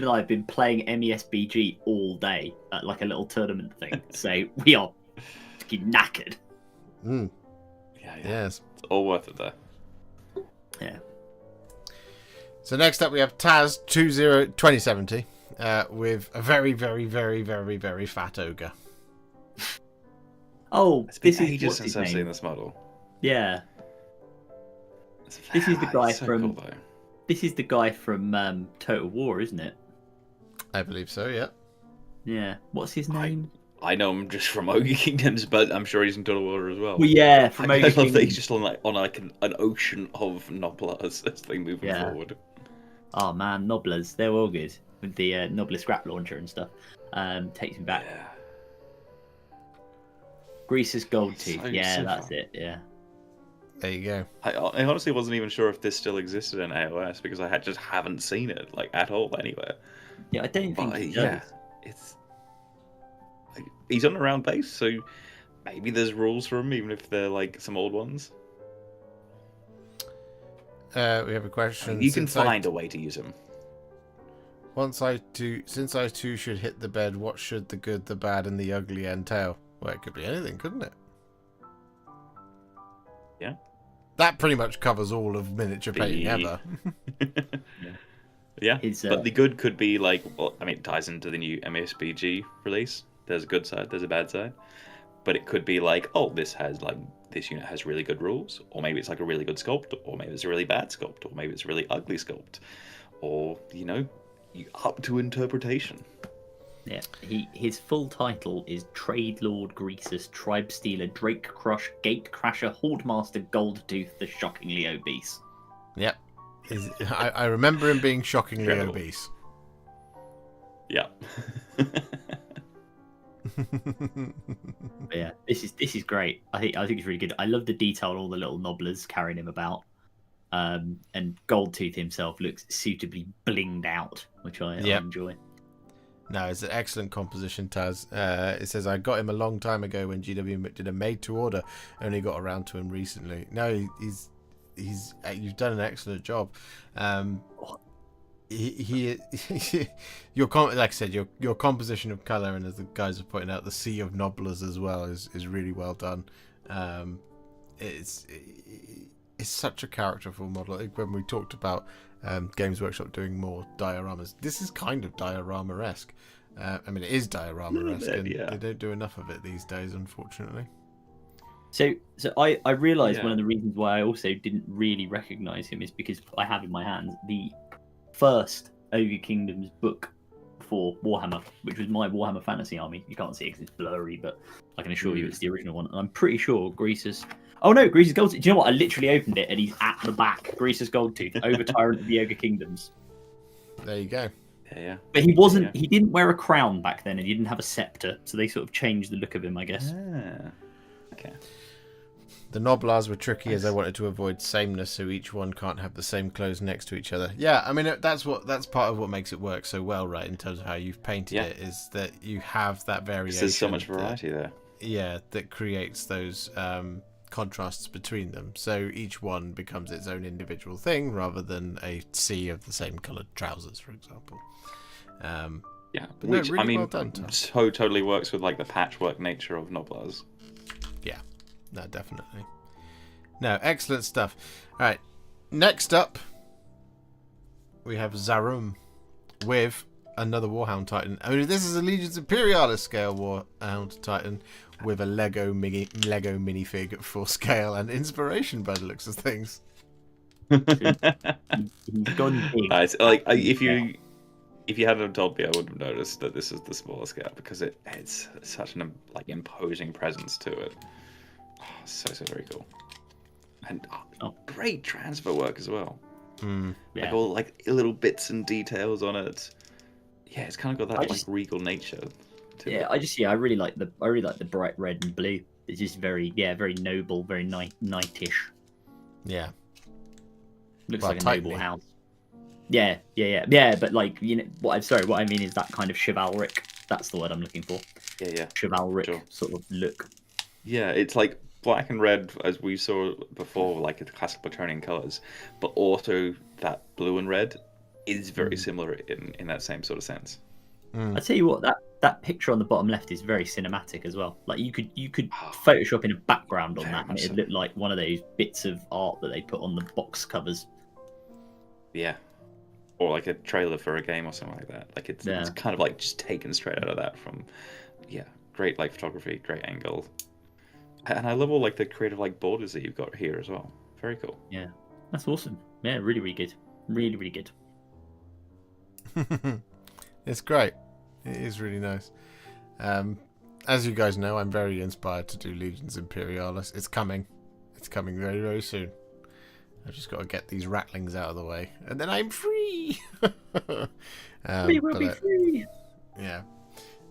[SPEAKER 2] and I have been playing MESBG all day at like a little tournament thing. So we are fucking knackered.
[SPEAKER 1] Yeah.
[SPEAKER 3] Yes. It's all worth it there.
[SPEAKER 2] Yeah.
[SPEAKER 1] So next up we have Taz 2070 with a very, very, very, very, very fat ogre.
[SPEAKER 3] Oh, it's been ages since I've seen this model.
[SPEAKER 2] Yeah. This is the guy from.
[SPEAKER 3] Cool,
[SPEAKER 2] this is the guy from Total War, isn't it?
[SPEAKER 1] I believe so. Yeah.
[SPEAKER 2] Yeah. What's his name?
[SPEAKER 3] I know him just from Ogre Kingdoms, but I'm sure he's in Total War as well.
[SPEAKER 2] Well, yeah, from
[SPEAKER 3] I
[SPEAKER 2] Ogre
[SPEAKER 3] love that
[SPEAKER 2] Kingdoms.
[SPEAKER 3] he's just on an ocean of Nobblers as they move forward.
[SPEAKER 2] Oh man, Nobblers, they're all good with the Nobbler scrap launcher and stuff. Takes me back.
[SPEAKER 3] Yeah.
[SPEAKER 2] Greaser's Gold Tooth.
[SPEAKER 3] So
[SPEAKER 2] That's
[SPEAKER 3] fun.
[SPEAKER 2] it. Yeah.
[SPEAKER 1] There you go.
[SPEAKER 3] I honestly wasn't even sure if this still existed in AOS because I just haven't seen it like at all anywhere.
[SPEAKER 2] Yeah, I don't think
[SPEAKER 3] But
[SPEAKER 2] it does.
[SPEAKER 3] it's he's on a round base, so maybe there's rules for him, even if they're like some old ones.
[SPEAKER 1] We have a question.
[SPEAKER 3] You can find a way to use him.
[SPEAKER 1] Since I too should hit the bed, what should the good, the bad, and the ugly entail? Well, it could be anything, couldn't it?
[SPEAKER 3] Yeah.
[SPEAKER 1] That pretty much covers all of miniature painting ever.
[SPEAKER 3] Yeah,
[SPEAKER 2] His,
[SPEAKER 3] but the good could be like, well, I mean, it ties into the new MSBG release. There's a good side, there's a bad side, but it could be like, oh, this unit has really good rules, or maybe it's like a really good sculpt, or maybe it's a really bad sculpt, or maybe it's a really ugly sculpt, or up to interpretation.
[SPEAKER 2] Yeah, his full title is Trade Lord Greasus, Tribe Stealer, Drake Crush, Gate Crasher, Hoardmaster, Goldtooth, the Shockingly Obese.
[SPEAKER 1] Yep. I remember him being shockingly
[SPEAKER 3] Incredible.
[SPEAKER 1] obese.
[SPEAKER 3] Yeah.
[SPEAKER 2] But yeah, this is great. I think it's really good. I love the detail on all the little nobblers carrying him about. And Goldtooth himself looks suitably blinged out, which I enjoy.
[SPEAKER 1] No, it's an excellent composition, Taz. It says, I got him a long time ago when GW did a made-to-order. Only got around to him recently. No, he's you've done an excellent job. Like I said, your composition of colour, and as the guys have pointed out, the sea of nobblers as well is really well done. It's such a characterful model. I think when we talked about Games Workshop doing more dioramas, this is kind of diorama-esque. I mean, it is diorama-esque, and they don't do enough of it these days, unfortunately.
[SPEAKER 2] So I realised one of the reasons why I also didn't really recognise him is because I have in my hands the first Ogre Kingdoms book for Warhammer, which was my Warhammer Fantasy Army. You can't see it because it's blurry, but I can assure you it's the original one. And I'm pretty sure Greasus... Oh no, Greasus Goldtooth. Do you know what? I literally opened it and he's at the back. Greasus Goldtooth, over Tyrant of the Ogre Kingdoms.
[SPEAKER 1] There you go.
[SPEAKER 3] Yeah.
[SPEAKER 2] But he wasn't... He didn't wear a crown back then and he didn't have a scepter, so they sort of changed the look of him, I guess.
[SPEAKER 3] Okay.
[SPEAKER 1] The Nobblars were tricky as I wanted to avoid sameness, so each one can't have the same clothes next to each other. Yeah, I mean that's part of what makes it work so well, right? In terms of how you've painted it, is that you have that variation.
[SPEAKER 3] There's so much variety there.
[SPEAKER 1] Yeah, that creates those contrasts between them. So each one becomes its own individual thing, rather than a sea of the same coloured trousers, for example.
[SPEAKER 3] Which
[SPEAKER 1] really
[SPEAKER 3] I mean,
[SPEAKER 1] well done,
[SPEAKER 3] so totally works with like the patchwork nature of Nobblers.
[SPEAKER 1] Yeah. No, definitely. No, excellent stuff. All right, next up, we have Zarum with another Warhound Titan. I mean, this is a Legions Imperialis scale Warhound Titan with a Lego minifig at full scale and inspiration by the looks of things.
[SPEAKER 2] He's gone big.
[SPEAKER 3] If you hadn't told me, I wouldn't have noticed that this is the smaller scale because it's such an imposing presence to it. Oh, so very cool, and great transfer work as well. Like all little bits and details on it. Yeah, it's kind of got that regal nature to it.
[SPEAKER 2] I really like the bright red and blue. It's just very noble, very knightish.
[SPEAKER 1] Yeah,
[SPEAKER 2] looks like a noble house. Yeah. But what I mean is that kind of chivalric. That's the word I'm looking for.
[SPEAKER 3] Yeah.
[SPEAKER 2] Chivalric sort of look.
[SPEAKER 3] Yeah, it's like black and red, as we saw before, like the classic Blatonian colours, but also that blue and red is very similar in that same sort of sense.
[SPEAKER 2] I tell you what, that picture on the bottom left is very cinematic as well. Like you could Photoshop in a background on that, and it'd look like one of those bits of art that they put on the box covers.
[SPEAKER 3] Yeah, or like a trailer for a game or something like that. Like it's kind of like just taken straight out of that from. Yeah, great photography, great angle. And I love all the creative borders that you've got here as well. Very cool.
[SPEAKER 2] Yeah, that's awesome. Yeah, really, really good. Really, really good.
[SPEAKER 1] It's great. It is really nice. And as you guys know, I'm very inspired to do Legions Imperialis. It's coming. It's coming very, very soon. I've just got to get these rattlings out of the way, and then I'm free.
[SPEAKER 2] We will be free.
[SPEAKER 1] Yeah.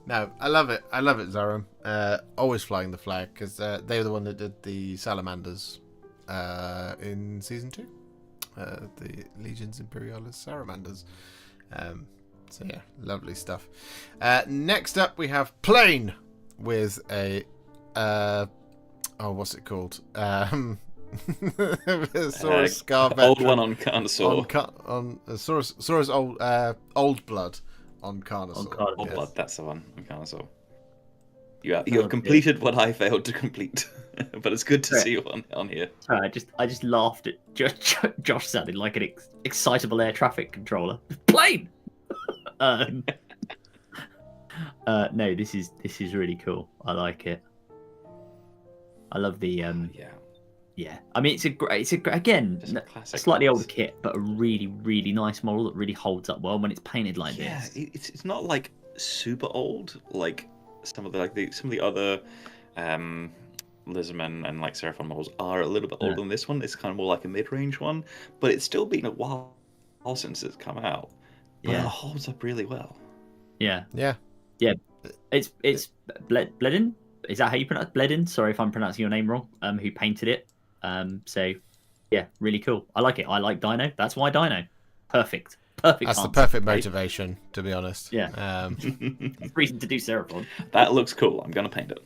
[SPEAKER 1] No, I love it. I love it, Zarum. Always flying the flag, because they were the one that did the Salamanders in Season 2. The Legions Imperialis Salamanders. So yeah, lovely stuff. Next up, we have Plane with a... what's it called? Saurus Scar
[SPEAKER 3] old one on Carnosaur.
[SPEAKER 1] On Saurus Old Blood on Carnosaur.
[SPEAKER 3] Old Blood, that's the one on Carnosaur. You have completed what I failed to complete, but it's good to see you on here.
[SPEAKER 2] I just laughed at Josh sounded like an excitable air traffic controller. Plane. No, this is really cool. I like it. I love the yeah. I mean, it's a again a slightly older kit, but a really, really nice model that really holds up well when it's painted like this.
[SPEAKER 3] Yeah, it's not like super old like some of the other Lizardmen and like Seraphon models are a little bit older than this one. It's kind of more like a mid-range one, but it's still been a while since it's come out. But it holds up really well.
[SPEAKER 2] Yeah.
[SPEAKER 1] Yeah.
[SPEAKER 2] It's Bledin. Is that how you pronounce Bledin? Sorry if I'm pronouncing your name wrong. Who painted it? So yeah, really cool. I like it. I like Dino. That's why Dino. Perfect. That's
[SPEAKER 1] the perfect motivation, to be honest.
[SPEAKER 2] Yeah. Reason to do Seraphon.
[SPEAKER 3] That looks cool. I'm gonna paint it.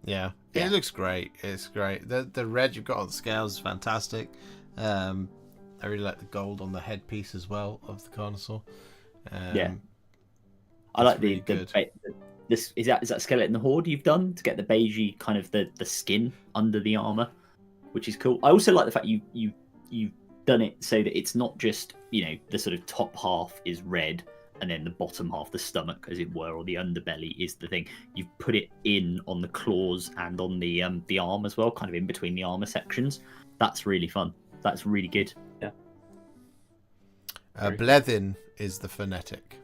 [SPEAKER 1] Yeah. It looks great. It's great. The red you've got on the scales is fantastic. I really like the gold on the headpiece as well of the Carnosaur.
[SPEAKER 2] I like
[SPEAKER 1] really
[SPEAKER 2] this is that skeleton horde you've done to get the beigey kind of the skin under the armor, which is cool. I also like the fact you've done it so that it's not just, the sort of top half is red and then the bottom half, the stomach as it were, or the underbelly is the thing. You've put it in on the claws and on the arm as well, kind of in between the armor sections. That's really fun. That's really good.
[SPEAKER 3] Yeah.
[SPEAKER 1] Blethin is the phonetic.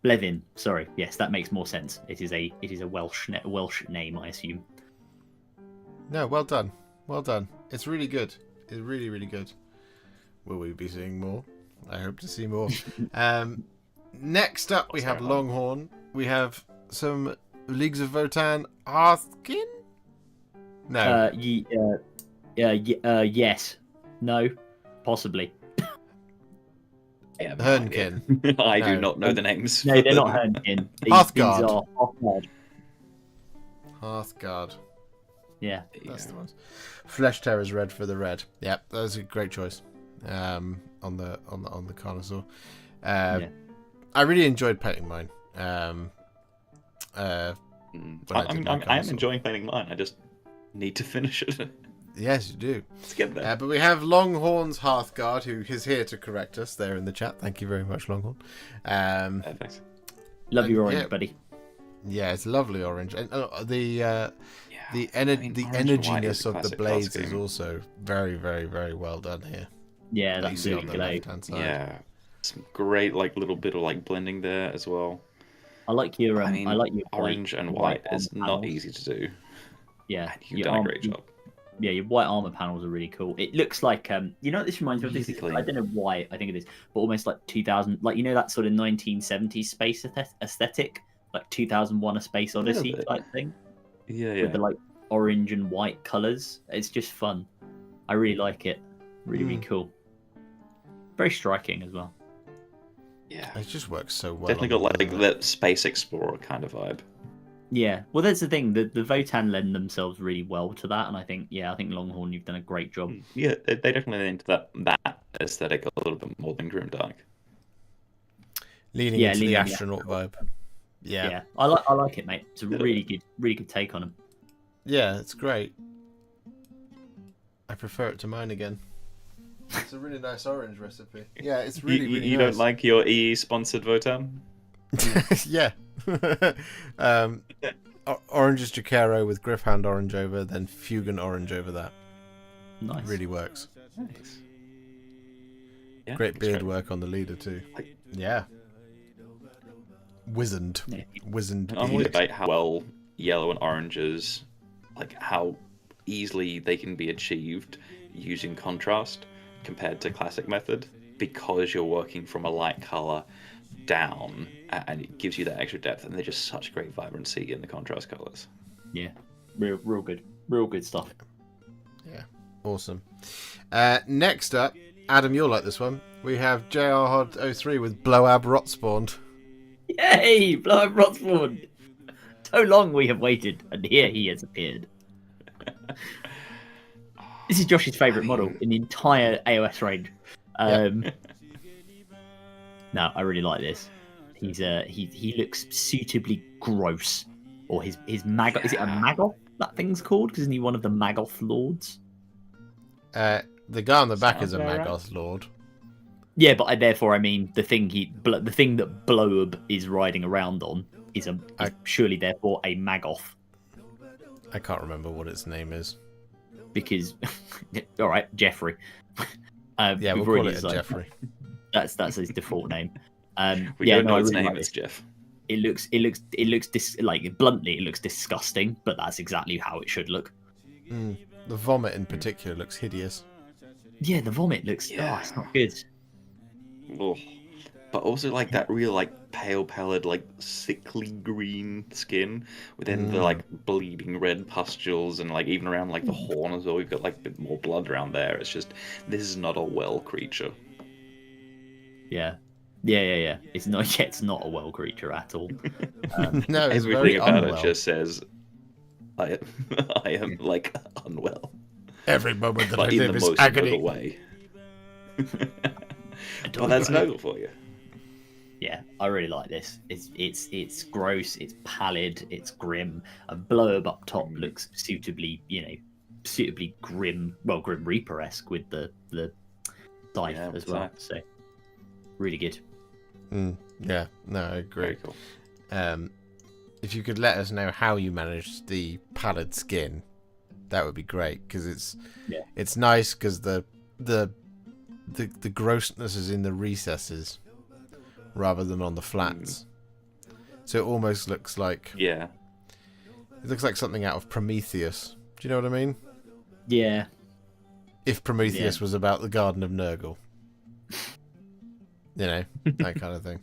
[SPEAKER 2] Blevin, sorry. Yes, that makes more sense. It is a Welsh name, I assume.
[SPEAKER 1] No, well done. Well done. It's really good. It's really, really good. Will we be seeing more? I hope to see more. Next up, we have Longhorn. We have some Leagues of Votan Hearthkin? No.
[SPEAKER 2] Yes. No. Possibly.
[SPEAKER 1] Hernkin.
[SPEAKER 3] I do not know the names.
[SPEAKER 2] No, they're not Hernkin.
[SPEAKER 1] Hearthguard.
[SPEAKER 2] These are Hearthguard.
[SPEAKER 1] Hearthguard.
[SPEAKER 2] Yeah.
[SPEAKER 1] That's the ones. Flesh Terror's red for the red. Yep, that was a great choice. On the Carnosaur. I really enjoyed painting mine.
[SPEAKER 3] I am enjoying painting mine. I just need to finish it.
[SPEAKER 1] Yes, you do.
[SPEAKER 3] Let's get there.
[SPEAKER 1] But we have Longhorn's Hearthguard, who is here to correct us there in the chat. Thank you very much, Longhorn.
[SPEAKER 3] Perfect.
[SPEAKER 2] Love your orange, buddy.
[SPEAKER 1] Yeah, it's lovely orange, and the energiness of the blades is also very, very, very well done here.
[SPEAKER 2] Yeah, that's really good.
[SPEAKER 3] Yeah, some great little bit of blending there as well.
[SPEAKER 2] I like your I like your
[SPEAKER 3] orange and white is not easy to do.
[SPEAKER 2] Yeah,
[SPEAKER 3] and you've done a great job.
[SPEAKER 2] Yeah, your white armor panels are really cool. It looks like what this reminds me of. This, I don't know why I think of this, but almost like 2000, that sort of 1970s space aesthetic, like 2001: A Space Odyssey type thing.
[SPEAKER 3] Yeah.
[SPEAKER 2] With the orange and white colors. It's just fun. I really like it. Really, really cool. Very striking as well.
[SPEAKER 3] Yeah,
[SPEAKER 1] it just works so well.
[SPEAKER 3] Definitely got that space explorer kind of vibe.
[SPEAKER 2] Yeah, well, that's the thing. The Votan lend themselves really well to that, and I think Longhorn, you've done a great job.
[SPEAKER 3] Yeah, they definitely lean into that aesthetic a little bit more than Grimdark.
[SPEAKER 1] Leaning into the astronaut vibe. Yeah,
[SPEAKER 2] I like it, mate. It's a really good take on them.
[SPEAKER 1] Yeah, it's great. I prefer it to mine again. It's a really nice orange recipe. Yeah, it's really nice.
[SPEAKER 3] You don't like your EE sponsored Votan?
[SPEAKER 1] Yeah. Orange is Jacaro with Griffhand orange over, then Fugan orange over that.
[SPEAKER 2] Nice.
[SPEAKER 1] Really works.
[SPEAKER 3] Nice. Yeah,
[SPEAKER 1] great beard work on the leader too. Yeah. Wizened.
[SPEAKER 3] I'm going to debate how well yellow and oranges, like how easily they can be achieved using contrast compared to classic method, because you're working from a light color down, and it gives you that extra depth, and they're just such great vibrancy in the contrast colors.
[SPEAKER 2] Yeah, real good stuff.
[SPEAKER 1] Yeah, awesome. Next up, Adam, you'll like this one. We have JR Hod 03 with Blowab Rotspawned.
[SPEAKER 2] Yay, Blowab Rotspawned! So long we have waited, and here he has appeared. This is Josh's favourite model in the entire AOS range. No, I really like this. He's he looks suitably gross, or his Magoth. Is it a Magoth? That thing's called, because isn't he one of the Magoth lords?
[SPEAKER 1] The guy on the back
[SPEAKER 2] Sounds
[SPEAKER 1] is a
[SPEAKER 2] about
[SPEAKER 1] Magoth lord.
[SPEAKER 2] Yeah, but therefore I mean the thing that Blowab is riding around on is surely therefore a Magoth.
[SPEAKER 1] I can't remember what its name is.
[SPEAKER 2] Because, all right, Jeffrey.
[SPEAKER 1] Yeah, we'll call it Jeffrey.
[SPEAKER 2] That's his default name.
[SPEAKER 3] We don't know his name. It's Jeff.
[SPEAKER 2] It looks bluntly, it looks disgusting, but that's exactly how it should look.
[SPEAKER 1] The vomit in particular looks hideous.
[SPEAKER 2] Yeah, the vomit looks.
[SPEAKER 3] Yeah.
[SPEAKER 2] Oh, it's not good.
[SPEAKER 3] Ugh. But also like that real pale pallid sickly green skin within the bleeding red pustules, and even around the horn as well. We've got a bit more blood around there. It's just, this is not a well creature.
[SPEAKER 2] Yeah. It's not. Yeah, it's not a well creature at all.
[SPEAKER 1] No, it's
[SPEAKER 3] everything
[SPEAKER 1] very
[SPEAKER 3] about
[SPEAKER 1] unwell.
[SPEAKER 3] it just says, I am unwell.
[SPEAKER 1] Every moment that I
[SPEAKER 3] But in
[SPEAKER 1] live
[SPEAKER 3] the
[SPEAKER 1] is
[SPEAKER 3] most
[SPEAKER 1] agony.
[SPEAKER 3] noble way. But that's noble for you.
[SPEAKER 2] Yeah, I really like this. It's gross, it's pallid, it's grim. A Blowab up top looks suitably grim, Grim Reaper-esque with the scythe as well. So really good.
[SPEAKER 1] Yeah, no, I agree.
[SPEAKER 3] Very cool.
[SPEAKER 1] If you could let us know how you managed the pallid skin, that would be great, because it's nice because the grossness is in the recesses rather than on the flats. So it almost looks like it looks like something out of Prometheus. Do you know what I mean?
[SPEAKER 2] Yeah.
[SPEAKER 1] If Prometheus was about the Garden of Nurgle. You know, that kind of thing.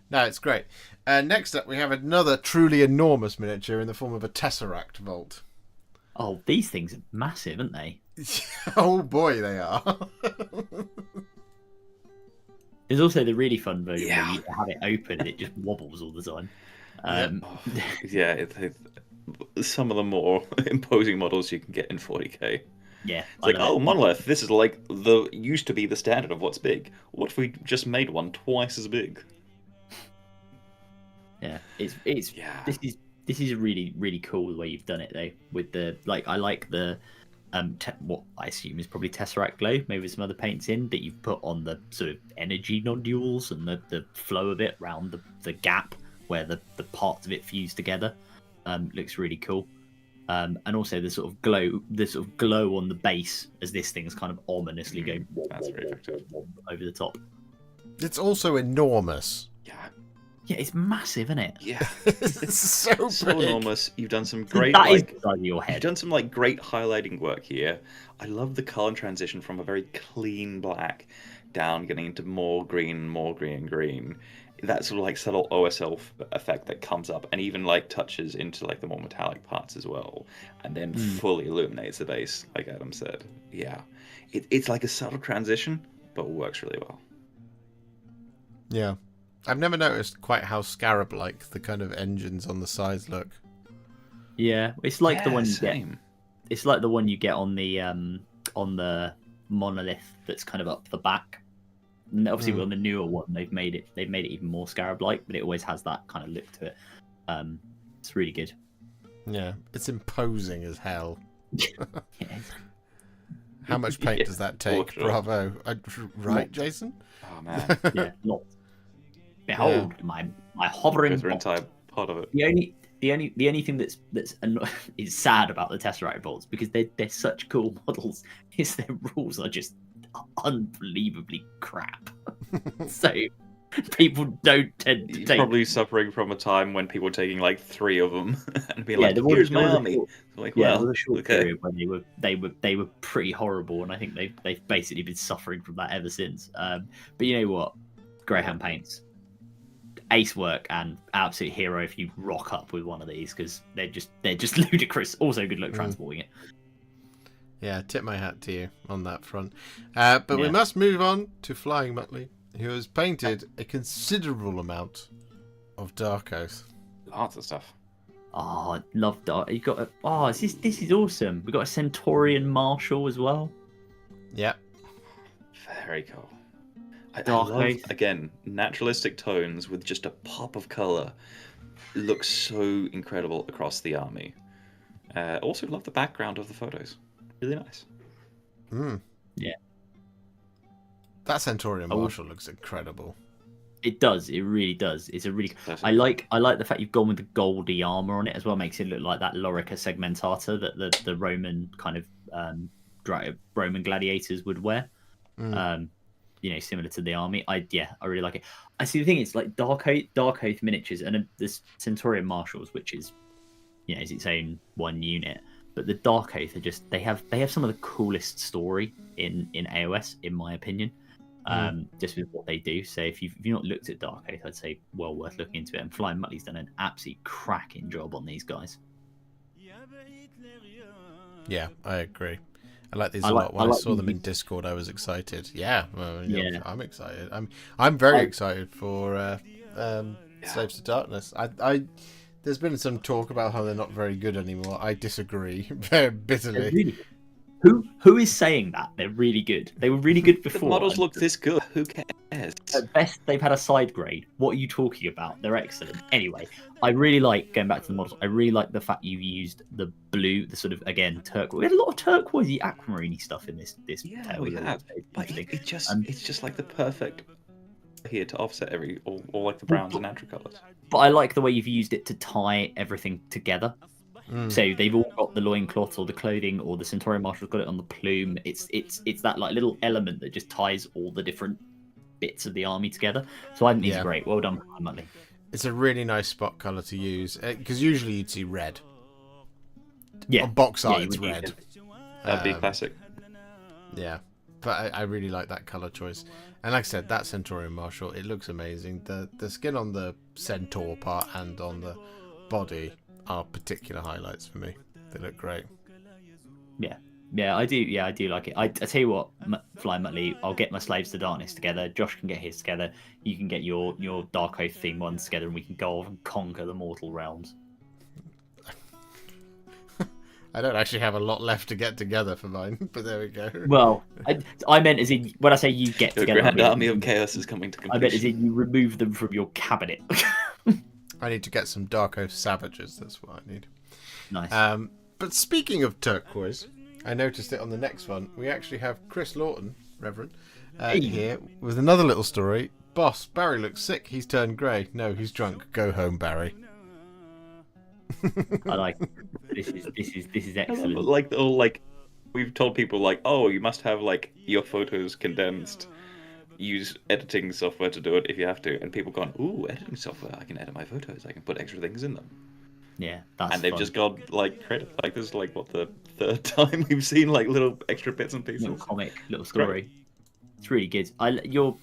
[SPEAKER 1] No, it's great. Next up, we have another truly enormous miniature in the form of a Tesseract Vault.
[SPEAKER 2] Oh, these things are massive, aren't they?
[SPEAKER 1] Oh boy, they are.
[SPEAKER 2] There's also the really fun version where you have it open and it just wobbles all the time.
[SPEAKER 3] Some of the more imposing models you can get in 40k.
[SPEAKER 2] Yeah,
[SPEAKER 3] it's Monolith, this is used to be the standard of what's big. What if we just made one twice as big?
[SPEAKER 2] Yeah, this is really, really cool the way you've done it though. With the I like the what I assume is probably Tesseract glow, maybe with some other paints in that you've put on the sort of energy nodules and the flow of it around the gap where the parts of it fuse together. Looks really cool. And also the sort of glow on the base as this thing's kind of ominously going over the top.
[SPEAKER 1] It's also enormous.
[SPEAKER 2] Yeah, it's massive, isn't it?
[SPEAKER 3] Yeah,
[SPEAKER 1] it's so big.
[SPEAKER 3] Enormous. You've done some great
[SPEAKER 2] that is the size of your head.
[SPEAKER 3] You've done some great highlighting work here. I love the color transition from a very clean black down, getting into more green, green. That sort of subtle OSL effect that comes up, and even touches into the more metallic parts as well, and then fully illuminates the base, like Adam said. Yeah, it's like a subtle transition, but works really well.
[SPEAKER 1] Yeah, I've never noticed quite how scarab-like the kind of engines on the sides look.
[SPEAKER 2] Yeah, it's like the one you get. It's like the one you get on the monolith that's kind of up the back. And obviously, on the newer one, they've made it even more scarab-like, but it always has that kind of look to it. It's really good.
[SPEAKER 1] Yeah, it's imposing as hell. How much paint does that take? Bravo. Right, Jason?
[SPEAKER 3] Oh man.
[SPEAKER 2] Yeah, lots. Behold my hovering.
[SPEAKER 3] There's an entire part of it.
[SPEAKER 2] The only thing that's is sad about the Tesseract Vaults, because they're such cool models, is their rules are just unbelievably crap. So People don't tend to
[SPEAKER 3] He's
[SPEAKER 2] take.
[SPEAKER 3] probably suffering from a time when people were taking like 3 of them and being like,
[SPEAKER 2] there was-
[SPEAKER 3] "Here's
[SPEAKER 2] there
[SPEAKER 3] my
[SPEAKER 2] was a
[SPEAKER 3] army."
[SPEAKER 2] short-
[SPEAKER 3] Like,
[SPEAKER 2] Yeah,
[SPEAKER 3] well,
[SPEAKER 2] there was a short
[SPEAKER 3] okay.
[SPEAKER 2] period when they were pretty horrible, and I think they've basically been suffering from that ever since. But you know what, Graham paints, ace work and absolute hero if you rock up with one of these because they're just ludicrous. Also, good luck transporting it.
[SPEAKER 1] Yeah, tip my hat to you on that front. But we
[SPEAKER 2] Yeah.
[SPEAKER 1] must move on to Flying Muttley, who has painted a considerable amount of Dark Oath.
[SPEAKER 3] Lots of stuff.
[SPEAKER 2] Oh, I love that. You got this is awesome. We got a Centaurian Marshal as well.
[SPEAKER 1] Yeah.
[SPEAKER 3] Very cool. I
[SPEAKER 2] Dark
[SPEAKER 3] love,
[SPEAKER 2] Oath.
[SPEAKER 3] again, naturalistic tones with just a pop of colour. Looks so incredible across the army. Also love the background of the photos. Really nice.
[SPEAKER 2] Yeah.
[SPEAKER 1] That Centaurian Marshal looks incredible.
[SPEAKER 2] It does. It really does. It's a really.
[SPEAKER 3] That's
[SPEAKER 2] I like the fact you've gone with the goldy armor on it as well. Makes it look like that Lorica segmentata that the Roman kind of Roman gladiators would wear. Similar to the army. I really like it. I see the thing is like Dark Oath miniatures and this Centaurian Marshals, which is is its own one unit. But the Dark Oath are just they have some of the coolest story in AOS, in my opinion. Just with what they do. So if you've not looked at Dark Oath, I'd say well worth looking into it. And Flying Muttley's done an absolutely cracking job on these guys.
[SPEAKER 1] Yeah, I agree. I like these a lot. When I saw them in Discord, I was excited. Yeah, well,
[SPEAKER 2] Yeah.
[SPEAKER 1] I'm excited. I'm very excited for Slaves to Darkness. There's been some talk about how they're not very good anymore. I disagree very bitterly.
[SPEAKER 2] Really, who is saying that? They're really good. They were really good before.
[SPEAKER 3] The models look this good. Who cares?
[SPEAKER 2] At best, they've had a side grade. What are you talking about? They're excellent. Anyway, I really like, going back to the models, I really like the fact you used the blue, the sort of, again, turquoise. We had a lot of turquoisey aquamarine stuff in this
[SPEAKER 3] Yeah,
[SPEAKER 2] tale.
[SPEAKER 3] we have. But it's just like the perfect here to offset all like the browns and natural colours.
[SPEAKER 2] But I like the way you've used it to tie everything together. So they've all got the loincloth or the clothing, or the Centaurian Marshal's got it on the plume. It's that like little element that just ties all the different bits of the army together. So I think these are great. Well done, Muttley.
[SPEAKER 1] It's a really nice spot colour to use because usually you'd see red.
[SPEAKER 2] Yeah,
[SPEAKER 1] on box art it's red.
[SPEAKER 3] That'd be classic.
[SPEAKER 1] Yeah, but I really like that colour choice. And like I said, that Centaurian Marshal, it looks amazing. The skin on the centaur part and on the body are particular highlights for me. They look great.
[SPEAKER 2] Yeah, I do. Yeah, I do like it. I tell you what, Flying Muttley, I'll get my Slaves to Darkness together. Josh can get his together. You can get your Dark Oath theme ones together, and we can go off and conquer the mortal realms.
[SPEAKER 1] I don't actually have a lot left to get together for mine, but there we go.
[SPEAKER 2] Well, I meant as in when I say you get
[SPEAKER 3] The
[SPEAKER 2] together,
[SPEAKER 3] Grand Army of Chaos is coming to
[SPEAKER 2] I meant as
[SPEAKER 3] completion.
[SPEAKER 2] in you remove them from your cabinet.
[SPEAKER 1] I need to get some Dark Oath Savages. That's what I need.
[SPEAKER 2] Nice.
[SPEAKER 1] But speaking of turquoise, I noticed it on the next one. We actually have Chris Lawton, Reverend, here with another little story. Boss, Barry looks sick. He's turned grey. No, he's drunk. Go home, Barry.
[SPEAKER 2] I like this is excellent.
[SPEAKER 3] Like we've told people like, oh, you must have like your photos condensed. Use editing software to do it if you have to. And people gone, ooh, editing software. I can edit my photos. I can put extra things in them.
[SPEAKER 2] Yeah, that's
[SPEAKER 3] And they've
[SPEAKER 2] fun.
[SPEAKER 3] just got like credit. Like this is like what the third time we've seen like little extra bits and pieces.
[SPEAKER 2] little comic, little story. It's really good. Your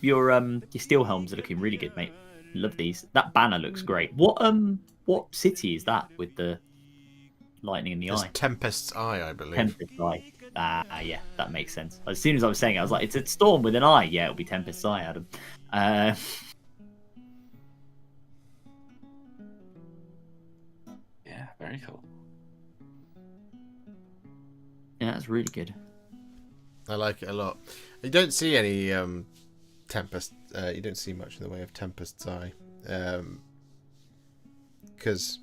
[SPEAKER 2] steel helms are looking really good, mate. Love these. That banner looks great. What city is that with the lightning in the
[SPEAKER 1] It's
[SPEAKER 2] eye?
[SPEAKER 1] Tempest's Eye, I believe.
[SPEAKER 2] Tempest's Eye. Yeah, that makes sense. As soon as I was saying it, I was like, it's a storm with an eye. Yeah, it'll be Tempest's Eye, Adam.
[SPEAKER 3] Yeah, very cool.
[SPEAKER 2] Yeah, that's really good.
[SPEAKER 1] I like it a lot. You don't see any Tempest. You don't see much in the way of Tempest's Eye, because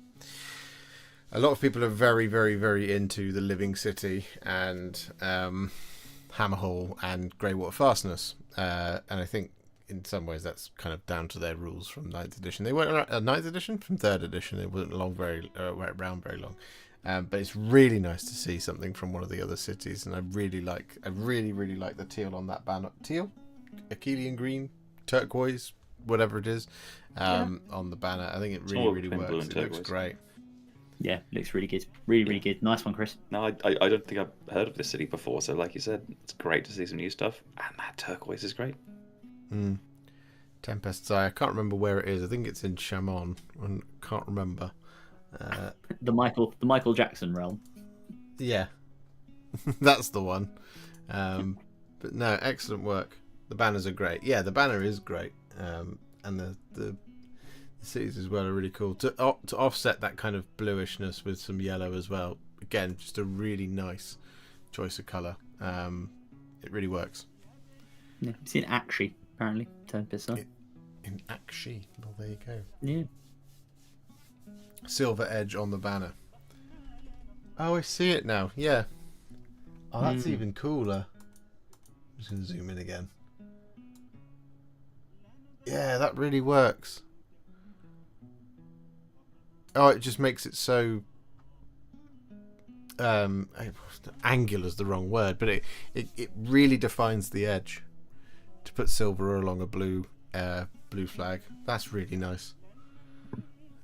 [SPEAKER 1] a lot of people are very, very, very into the Living City and Hammerhall and Greywater Fastness, and I think in some ways that's kind of down to their rules from 9th edition. They weren't 9th edition, from 3rd edition. They weren't around very long. But it's really nice to see something from one of the other cities, and I really, really like the teal on that banner. Teal, Achillean green, turquoise, whatever it is, on the banner. I think it really
[SPEAKER 3] between blue
[SPEAKER 1] works.
[SPEAKER 3] and
[SPEAKER 1] It looks
[SPEAKER 3] turquoise.
[SPEAKER 1] great.
[SPEAKER 2] Yeah, looks really good. Really good. Nice one, Chris.
[SPEAKER 3] No, I don't think I've heard of this city before, so like you said, it's great to see some new stuff. And that turquoise is great.
[SPEAKER 1] Tempest's Eye. I can't remember where it is. I think it's in Chamon. I can't remember.
[SPEAKER 2] The Michael Jackson realm.
[SPEAKER 1] Yeah, that's the one. But no, excellent work. The banners are great. Yeah, the banner is great. And the cities as well are really cool. To offset that kind of bluishness with some yellow as well. Again, just a really nice choice of colour. It really works.
[SPEAKER 2] Yeah, it's in Akshi, apparently. Tempest Eye.
[SPEAKER 1] In Akshi. Well, there you go.
[SPEAKER 2] Yeah.
[SPEAKER 1] Silver edge on the banner. Oh, I see it now. Yeah. Oh, that's even cooler. I'm just going to zoom in again. Yeah, that really works. Oh, it just makes it so... angular is the wrong word, but it really defines the edge. To put silver along a blue flag. That's really nice.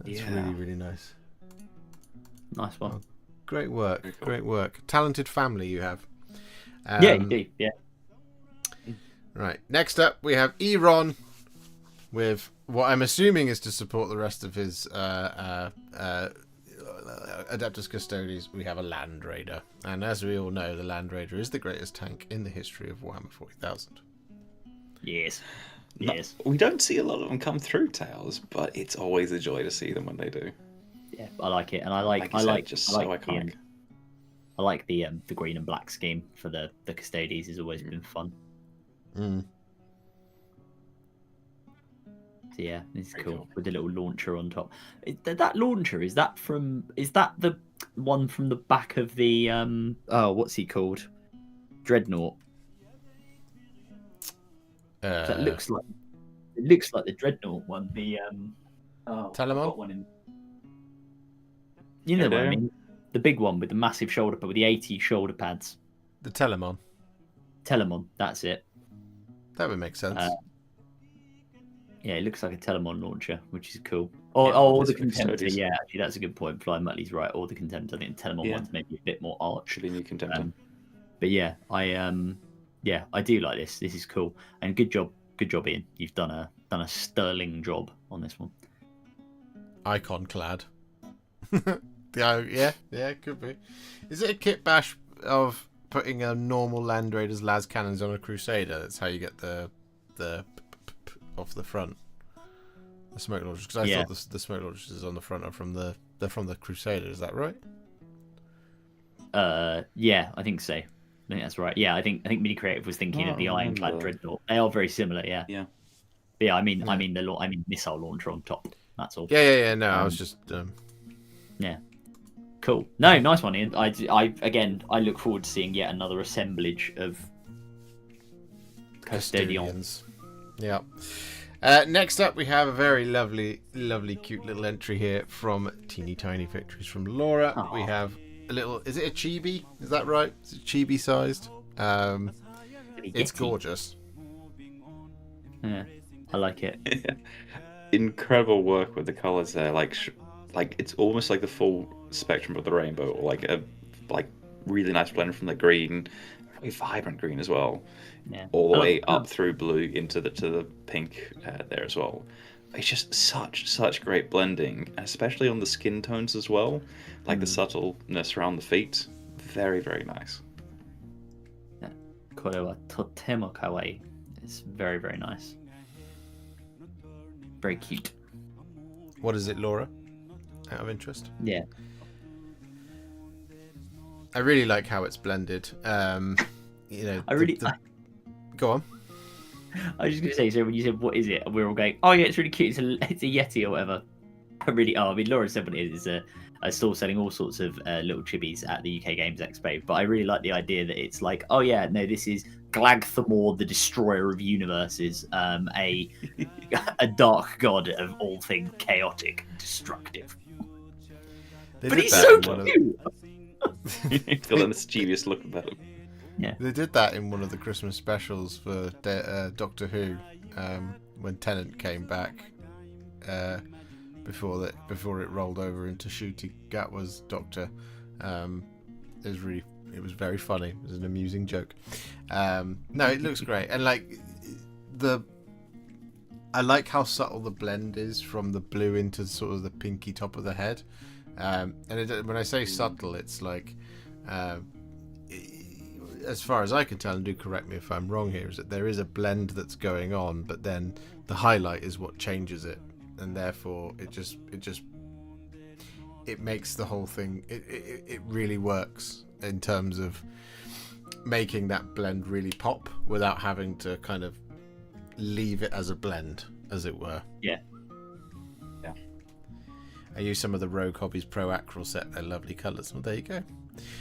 [SPEAKER 1] That's really, really nice.
[SPEAKER 2] Nice one.
[SPEAKER 1] Oh, great work.
[SPEAKER 3] Very cool.
[SPEAKER 1] Great work. Talented family you have.
[SPEAKER 2] Yeah, you do. Yeah.
[SPEAKER 1] Right. Next up, we have Eron with what I'm assuming is to support the rest of his Adeptus Custodes. We have a Land Raider. And as we all know, the Land Raider is the greatest tank in the history of Warhammer 40,000.
[SPEAKER 2] Yes.
[SPEAKER 3] No,
[SPEAKER 2] Yes.
[SPEAKER 3] we don't see a lot of them come through Tales, but it's always a joy to see them when they do.
[SPEAKER 2] Yeah, I like it, and I like
[SPEAKER 3] just
[SPEAKER 2] I
[SPEAKER 3] so
[SPEAKER 2] like
[SPEAKER 3] iconic.
[SPEAKER 2] I like the green and black scheme for the Custodes. Has always been fun.
[SPEAKER 1] Mm.
[SPEAKER 2] So yeah, this is
[SPEAKER 3] Very
[SPEAKER 2] cool
[SPEAKER 3] cool.
[SPEAKER 2] with the little launcher on top. That launcher is that the one from the back of the what's he called? Dreadnought. That looks like the Dreadnought one. The I've
[SPEAKER 1] Telemon?
[SPEAKER 2] got one in. You know what I mean? The big one with the massive shoulder pad with the 80 shoulder pads.
[SPEAKER 1] The Telemon.
[SPEAKER 2] Telemon, that's it.
[SPEAKER 1] That would make sense.
[SPEAKER 2] Yeah, it looks like a Telemon launcher, which is cool.
[SPEAKER 3] Yeah,
[SPEAKER 2] Or the
[SPEAKER 3] this looks so
[SPEAKER 2] Contemptor,
[SPEAKER 3] decent.
[SPEAKER 2] yeah, actually, that's a good point. Flying Muttley's right, or the Contemptor. I think the Telemon
[SPEAKER 3] Yeah.
[SPEAKER 2] one's maybe a bit more arch.
[SPEAKER 3] Should be new Contemptor.
[SPEAKER 2] But yeah, I do like this. This is cool. And good job, Ian. You've done a sterling job on this one.
[SPEAKER 1] Icon clad. Yeah, it could be. Is it a kit bash of putting a normal Land Raiders las cannons on a Crusader? That's how you get the off the front. The smoke launchers, because I thought the smoke launchers on the front are from the Crusader. Is that right?
[SPEAKER 2] Yeah, I think so. I think that's right. Yeah, I think Mini Creative was thinking of the Ironclad Dreadnought. They are very similar. Yeah.
[SPEAKER 3] Yeah.
[SPEAKER 2] But yeah, I mean missile launcher on top. That's all.
[SPEAKER 1] Yeah. No, I was just.
[SPEAKER 2] Yeah. Cool. No, nice one, Ian. I look forward to seeing yet another assemblage of Custodians.
[SPEAKER 1] Yeah. Next up, we have a very lovely, cute little entry here from Teeny Tiny Victories from Laura.
[SPEAKER 2] Aww.
[SPEAKER 1] We have a little. Is it a chibi? Is that right? Is it chibi sized? It's gorgeous.
[SPEAKER 2] Yeah, I like it.
[SPEAKER 3] Incredible work with the colors there. Like it's almost like the full spectrum of the rainbow, or like a really nice blend from the green, very vibrant green as well,
[SPEAKER 2] Yeah.
[SPEAKER 3] all the way up through blue into the pink there as well. It's just such great blending, especially on the skin tones as well, like the subtleness around the feet. Very, very nice.
[SPEAKER 2] Korewa totemo kawaii. It's very, very nice. Very cute.
[SPEAKER 1] What is it, Laura? Out of interest.
[SPEAKER 2] Yeah.
[SPEAKER 1] I really like how it's blended. Go on.
[SPEAKER 2] I was just gonna say, so when you said what is it, and we were all going, oh yeah, it's really cute. It's a Yeti or whatever. Laura said what it is. I still selling all sorts of little chibis at the UK Games Expo, but I really like the idea that it's like, oh yeah, no, this is Glagthamor, the destroyer of universes, a dark god of all things chaotic, destructive. But he's so cute.
[SPEAKER 3] Got that mischievous look about him.
[SPEAKER 2] Yeah.
[SPEAKER 1] They did that in one of the Christmas specials for Doctor Who, when Tennant came back before it rolled over into Ncuti Gatwa's Doctor. It was very funny. It was an amusing joke. No, it looks great, and like I like how subtle the blend is from the blue into sort of the pinky top of the head. And when I say subtle, it's like, as far as I can tell, and do correct me if I'm wrong here, is that there is a blend that's going on, but then the highlight is what changes it, and therefore it makes the whole thing. It really works in terms of making that blend really pop without having to kind of leave it as a blend, as it were.
[SPEAKER 2] Yeah.
[SPEAKER 1] I use some of the Rogue Hobbies Pro Acryl set. They're lovely colours. Well, there you go.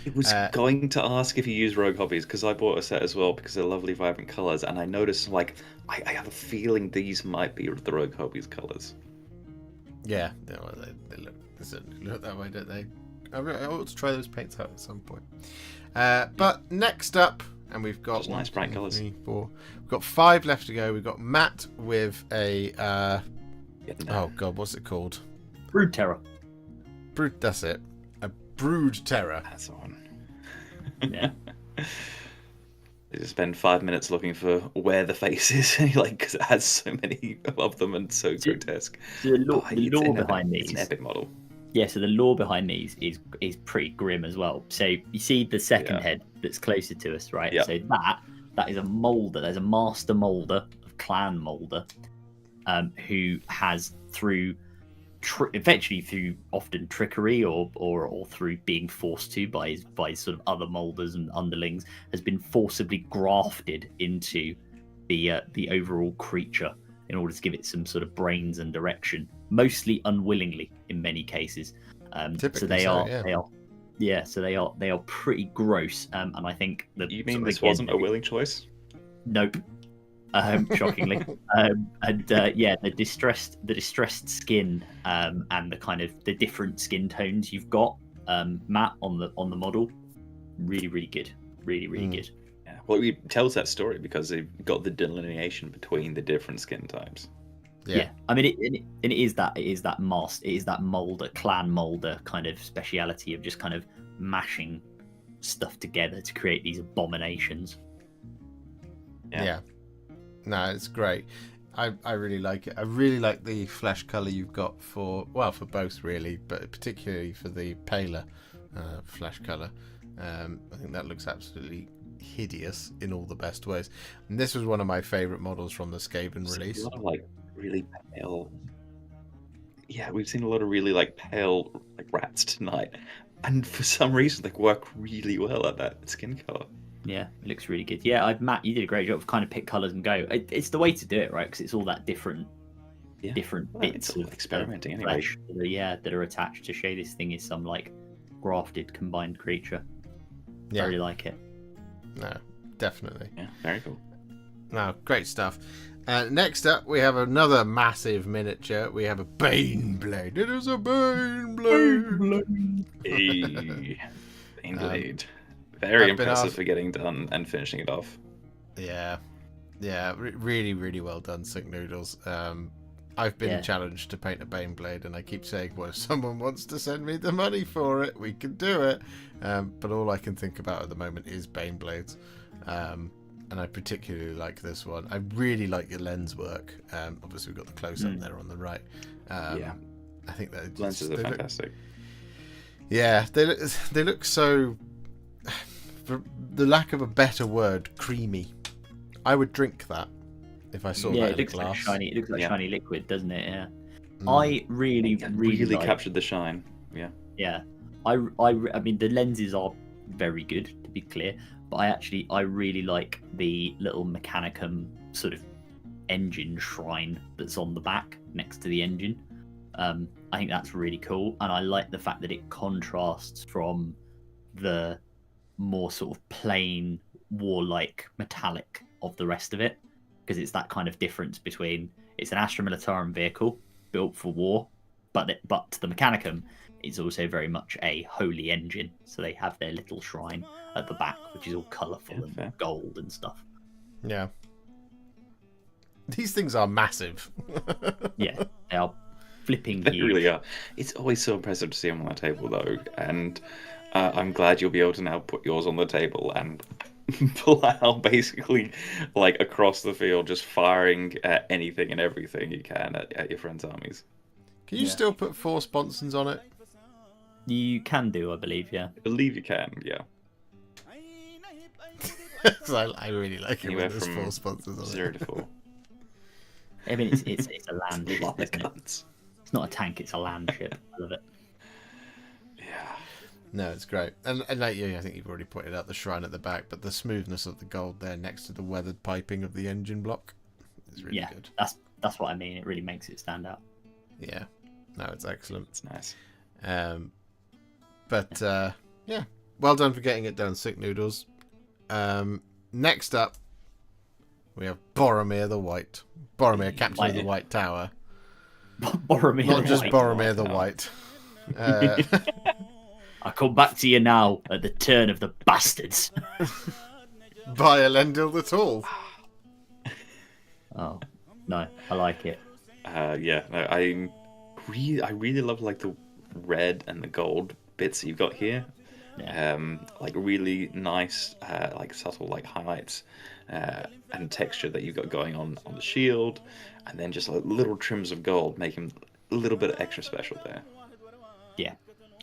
[SPEAKER 3] I was going to ask if you use Rogue Hobbies, because I bought a set as well because they're lovely, vibrant colours, and I noticed, like, I have a feeling these might be the Rogue Hobbies colours.
[SPEAKER 1] Yeah, they certainly look that way, don't they? I ought to try those paints out at some point. But next up, and we've got
[SPEAKER 3] nice bright colours.
[SPEAKER 1] 3, 4. We've got 5 left to go. We've got Matt with a oh god, what's it called?
[SPEAKER 2] Brood Terror.
[SPEAKER 1] That's it. A Brood Terror.
[SPEAKER 3] That's the one.
[SPEAKER 2] Yeah.
[SPEAKER 3] They just spend 5 minutes looking for where the face is, like, because it has so many of them and so grotesque.
[SPEAKER 2] The lore behind these.
[SPEAKER 3] It's an epic model.
[SPEAKER 2] Yeah, so the lore behind these is pretty grim as well. So you see the second head that's closer to us, right?
[SPEAKER 3] Yeah.
[SPEAKER 2] So that is a molder. There's a master molder, a clan molder, who has eventually through often trickery or through being forced to by sort of other molders and underlings, has been forcibly grafted into the overall creature in order to give it some sort of brains and direction, mostly unwillingly in many cases. So they are pretty gross. And I think that
[SPEAKER 3] you mean this wasn't a willing choice?
[SPEAKER 2] Nope. Shockingly. The distressed skin and the kind of the different skin tones you've got, Matt, on the model, really good, really good.
[SPEAKER 3] Yeah. Well, it tells that story because they've got the delineation between the different skin types.
[SPEAKER 2] Yeah. I mean, it is that molder, clan molder kind of speciality of just kind of mashing stuff together to create these abominations.
[SPEAKER 1] Yeah. No, it's great. I really like it. I really like the flesh colour you've got for both really, but particularly for the paler flesh colour. I think that looks absolutely hideous in all the best ways. And this was one of my favourite models from the Skaven release.
[SPEAKER 3] A lot of like really pale. Yeah, we've seen a lot of really like pale like rats tonight, and for some reason they work really well at that skin colour.
[SPEAKER 2] Yeah, it looks really good. Yeah, Matt, you did a great job of kind of pick colours and go. It's the way to do it, right? Because it's all that different bits of
[SPEAKER 3] experimenting
[SPEAKER 2] flesh that are attached to show this thing is some like grafted combined creature.
[SPEAKER 1] Yeah.
[SPEAKER 2] I really like it.
[SPEAKER 1] No, definitely.
[SPEAKER 3] Yeah, very cool.
[SPEAKER 1] No, great stuff. Next up, we have another massive miniature. We have a Baneblade. It is a Baneblade.
[SPEAKER 3] Hey, Baneblade. Very impressive for getting done and finishing it off.
[SPEAKER 1] Yeah, really, really well done, Sick Noodles. I've been challenged to paint a Baneblade, and I keep saying, well, if someone wants to send me the money for it, we can do it. But all I can think about at the moment is Baneblades. And I particularly like this one. I really like your lens work. Obviously, we've got the close-up there on the right. I think that
[SPEAKER 3] lenses are fantastic.
[SPEAKER 1] They look so, for the lack of a better word, creamy. I would drink that if I saw that in a glass.
[SPEAKER 2] Like shiny. It looks like shiny liquid, doesn't it? Yeah. I really like,
[SPEAKER 3] captured the shine. Yeah.
[SPEAKER 2] Yeah. I mean, the lenses are very good, to be clear, but I really like the little Mechanicum sort of engine shrine that's on the back next to the engine. I think that's really cool, and I like the fact that it contrasts from the more sort of plain warlike metallic of the rest of it, because it's that kind of difference between it's an Astra Militarum vehicle built for war, but the Mechanicum is also very much a holy engine, so they have their little shrine at the back, which is all colourful and gold and stuff.
[SPEAKER 1] Yeah, These things are massive.
[SPEAKER 2] Yeah, they are flipping
[SPEAKER 3] They
[SPEAKER 2] huge.
[SPEAKER 3] really are. It's always so impressive to see them on the table, though, and I'm glad you'll be able to now put yours on the table and pull out basically like across the field, just firing at anything and everything you can at your friends' armies.
[SPEAKER 1] Can you still put 4 sponsons on it?
[SPEAKER 2] You can do, I believe, yeah.
[SPEAKER 3] I believe you can, yeah.
[SPEAKER 1] 'Cause I really like it
[SPEAKER 3] Anywhere
[SPEAKER 1] when there's
[SPEAKER 3] from
[SPEAKER 1] 4 sponsons on
[SPEAKER 3] 0
[SPEAKER 1] it.
[SPEAKER 3] to 4.
[SPEAKER 2] I mean, it's a land ship,
[SPEAKER 3] Lot of
[SPEAKER 2] isn't it?
[SPEAKER 3] guns.
[SPEAKER 2] It's not a tank, it's a land ship. I love it.
[SPEAKER 3] Yeah.
[SPEAKER 1] No, it's great. And like you, I think you've already pointed out the shrine at the back, but the smoothness of the gold there next to the weathered piping of the engine block is really good.
[SPEAKER 2] That's what I mean. It really makes it stand out.
[SPEAKER 1] Yeah. No, it's excellent.
[SPEAKER 3] It's nice.
[SPEAKER 1] But yeah, well done for getting it done, Sick Noodles. Next up, we have Boromir the White. Boromir, Captain of the White Tower.
[SPEAKER 2] Boromir
[SPEAKER 1] Not
[SPEAKER 2] the
[SPEAKER 1] just
[SPEAKER 2] White.
[SPEAKER 1] Boromir the White.
[SPEAKER 2] I come back to you now at the turn of the bastards.
[SPEAKER 1] By Elendil the Tall.
[SPEAKER 2] Oh, no, I like it.
[SPEAKER 3] Yeah, no, I really love like the red and the gold bits that you've got here.
[SPEAKER 2] Yeah.
[SPEAKER 3] Like really nice, like subtle like highlights and texture that you've got going on the shield, and then just like little trims of gold, making a little bit of extra special there.
[SPEAKER 2] Yeah.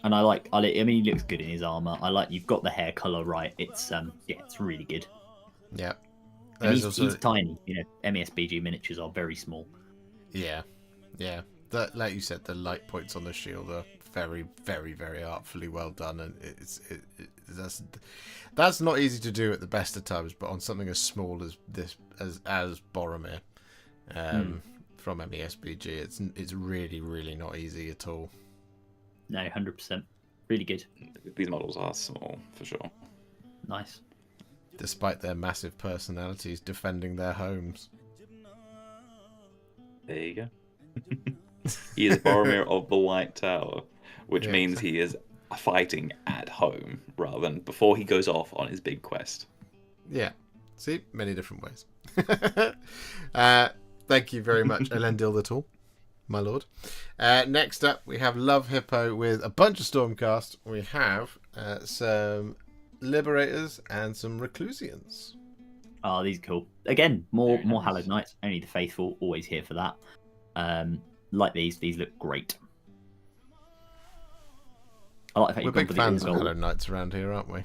[SPEAKER 2] And I mean, he looks good in his armor. You've got the hair color right. It's it's really good.
[SPEAKER 1] Yeah.
[SPEAKER 2] And
[SPEAKER 1] There's
[SPEAKER 2] he's tiny. You know, MESBG miniatures are very small.
[SPEAKER 1] Yeah. Yeah. Like you said, the light points on the shield are very, very, very artfully well done, and that's not easy to do at the best of times. But on something as small as this, as Boromir, from MESBG, it's really, really not easy at all.
[SPEAKER 2] No, 100%. Really good.
[SPEAKER 3] These models are small for sure.
[SPEAKER 2] Nice.
[SPEAKER 1] Despite their massive personalities defending their homes.
[SPEAKER 3] There you go. He is Boromir of the White Tower, which means he is fighting at home rather than before he goes off on his big quest.
[SPEAKER 1] Yeah. See, many different ways. Thank you very much, Elendil the Tall, my lord. Next up, we have Love Hippo with a bunch of Stormcast. We have some Liberators and some Reclusians.
[SPEAKER 2] Oh, these are cool. Again, more
[SPEAKER 3] nice.
[SPEAKER 2] Hallowed Knights. Only the faithful, always here for that. Like these look great. I like the fact
[SPEAKER 1] We're
[SPEAKER 2] you've gone
[SPEAKER 1] big
[SPEAKER 2] for the
[SPEAKER 1] fans of
[SPEAKER 2] gold.
[SPEAKER 1] Hallowed Knights around here, aren't we?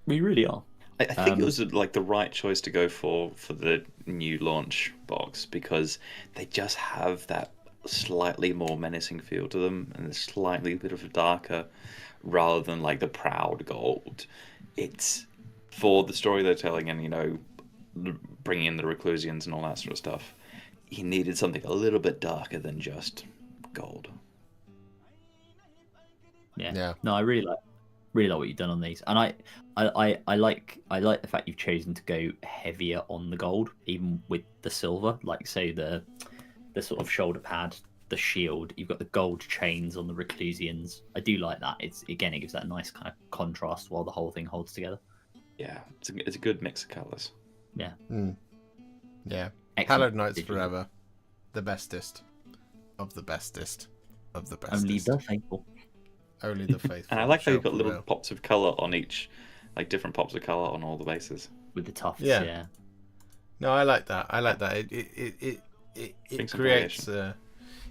[SPEAKER 2] We really are.
[SPEAKER 3] I think it was like the right choice to go for the new launch box, because they just have that slightly more menacing feel to them and a slightly bit of a darker, rather than like the proud gold. It's for the story they're telling, and you know, bringing in the Reclusians and all that sort of stuff. He needed something a little bit darker than just gold.
[SPEAKER 2] Yeah. No, I really like what you've done on these, and I like the fact you've chosen to go heavier on the gold, even with the silver. Like, say the sort of shoulder pad, the shield. You've got the gold chains on the Reclusians. I do like that. It gives that nice kind of contrast while the whole thing holds together.
[SPEAKER 3] Yeah, it's a good mix of colours.
[SPEAKER 2] Yeah.
[SPEAKER 1] Yeah.
[SPEAKER 2] Excellent.
[SPEAKER 1] Hallowed Knights
[SPEAKER 2] Digital.
[SPEAKER 1] forever. The bestest of the bestest of the bestest.
[SPEAKER 2] Only the faithful.
[SPEAKER 1] Only the faithful.
[SPEAKER 3] And I like how you've got
[SPEAKER 1] shall
[SPEAKER 3] little
[SPEAKER 1] prevail.
[SPEAKER 3] pops of colour on each, like different pops of colour on all the bases.
[SPEAKER 2] With the tufts,
[SPEAKER 1] Yeah.
[SPEAKER 2] yeah.
[SPEAKER 1] No, I like that. It
[SPEAKER 3] Brings some
[SPEAKER 1] creates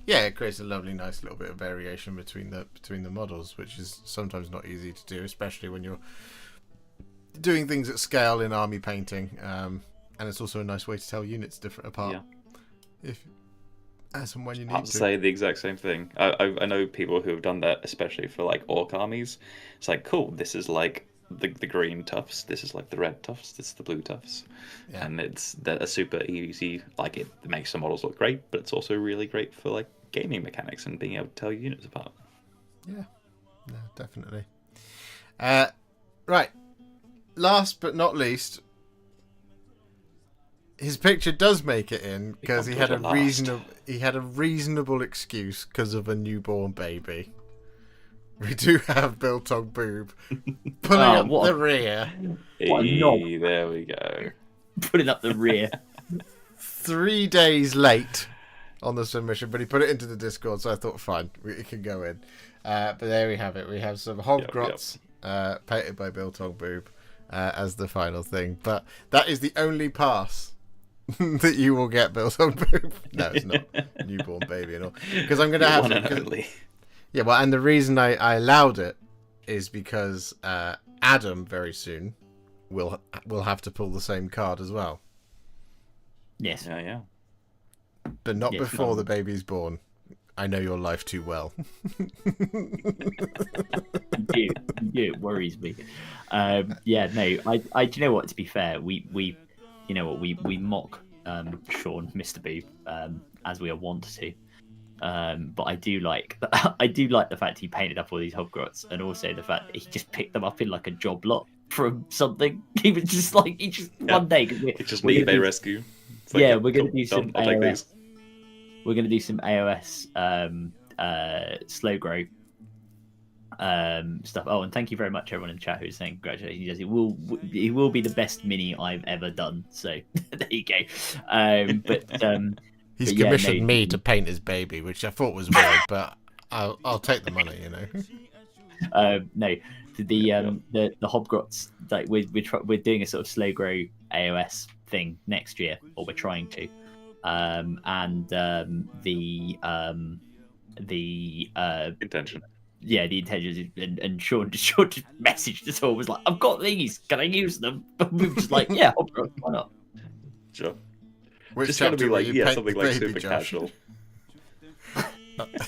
[SPEAKER 1] it creates a lovely, nice little bit of variation between the models, which is sometimes not easy to do, especially when you're doing things at scale in army painting. And it's also a nice way to tell units different apart.
[SPEAKER 3] Yeah.
[SPEAKER 1] As and when you
[SPEAKER 3] I have
[SPEAKER 1] need
[SPEAKER 3] to
[SPEAKER 1] to.
[SPEAKER 3] say the exact same thing. I know people who have done that, especially for like orc armies. It's like, cool, this is like the green tufts, this is like the red tufts, this is the blue tufts.
[SPEAKER 1] Yeah.
[SPEAKER 3] And it's a super easy, like it makes the models look great, but it's also really great for like gaming mechanics and being able to tell units apart.
[SPEAKER 1] Yeah, no, definitely. Right. Last but not least, his picture does make it in because he had a reasonable excuse because of a newborn baby. We do have Biltong Boob pulling up the rear.
[SPEAKER 2] What a knob.
[SPEAKER 3] There we go.
[SPEAKER 2] Putting up the rear.
[SPEAKER 1] 3 days late on the submission, but he put it into the Discord, so I thought, fine, it can go in. But there we have it. We have some Hobgrots painted by Biltong Boob as the final thing. But that is the only pass that you will get, Biltong Boob. No, it's not. Newborn baby and all. Because I'm going to have to... Yeah, well, and the reason I allowed it is because Adam very soon will have to pull the same card as well.
[SPEAKER 2] Yes.
[SPEAKER 3] Yeah.
[SPEAKER 1] But not before the baby's born. I know your life too well.
[SPEAKER 2] You do. It worries me. I do you know what? To be fair, we mock Sean, Mr. Boob, as we are wont to. But I do like the fact he painted up all these Hobgrots, and also the fact that he just picked them up in like a job lot from something. He was just like one day.
[SPEAKER 3] It's just an eBay rescue.
[SPEAKER 2] We're going to do some AOS. We're going to do some AOS slow grow stuff. Oh, and thank you very much, everyone in the chat who's saying congratulations. He will be the best mini I've ever done. So there you go.
[SPEAKER 1] He's commissioned me to paint his baby, which I thought was weird, but I'll take the money, you know. The Hobgrots, like we're doing a sort of slow grow AOS thing next year, or we're trying to. The
[SPEAKER 3] intention.
[SPEAKER 2] Yeah, the intention is, and Sean just messaged us all, was like, I've got these, can I use them? We were just like, yeah, Hobgrots, why not?
[SPEAKER 3] Sure.
[SPEAKER 1] Which
[SPEAKER 3] just going to be like, something like
[SPEAKER 1] baby,
[SPEAKER 3] super
[SPEAKER 1] Josh?
[SPEAKER 3] casual.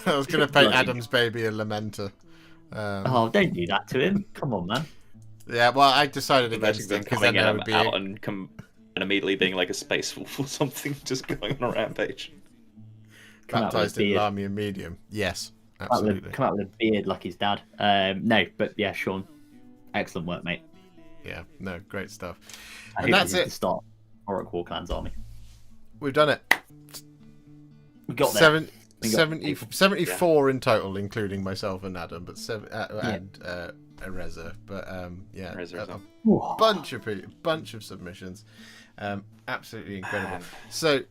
[SPEAKER 1] I was going to paint Adam's baby a Lamenter.
[SPEAKER 2] Don't do that to him. Come on, man.
[SPEAKER 1] Yeah, well, I decided against it because then there would be
[SPEAKER 3] out and immediately being like a space wolf or something, just going on a rampage.
[SPEAKER 1] Baptized in Lamian medium. Yes, absolutely.
[SPEAKER 2] Come out with a beard like his dad. No, but yeah, Sean, excellent work, mate.
[SPEAKER 1] Yeah, no, great stuff.
[SPEAKER 2] And that's it. To start Oric War Clans army.
[SPEAKER 1] We've done it.
[SPEAKER 2] We got there.
[SPEAKER 1] 74 in total, including myself and Adam, but and Ereza. But a bunch of submissions. Absolutely incredible. So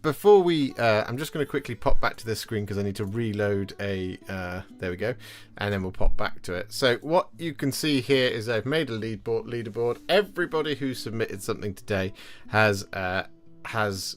[SPEAKER 1] before we, I'm just going to quickly pop back to this screen because I need to reload there we go, and then we'll pop back to it. So what you can see here is I've made a leaderboard. Everybody who submitted something today has it's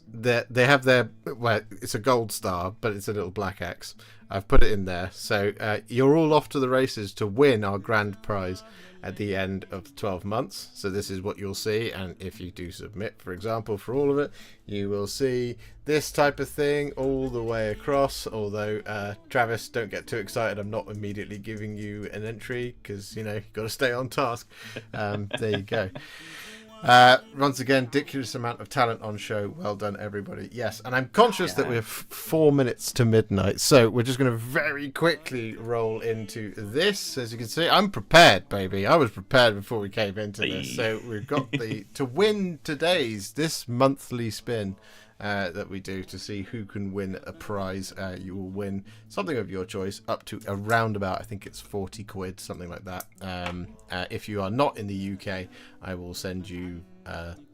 [SPEAKER 1] a gold star, but it's a little black X. I've put it in there, so you're all off to the races to win our grand prize at the end of the 12 months. So this is what you'll see, and if you do submit, for example, for all of it, you will see this type of thing all the way across. Although Travis, don't get too excited, I'm not immediately giving you an entry because you've got to stay on task. There you go. Once again, ridiculous amount of talent on show. Well done, everybody. Yes, and I'm conscious that we're 4 minutes to midnight, so we're just going to very quickly roll into this. As you can see, I'm prepared, baby. I was prepared before we came into this. So we've got to win this monthly spin that we do to see who can win a prize. You will win something of your choice up to around about, I think it's 40 quid, something like that. If you are not in the UK, I will send you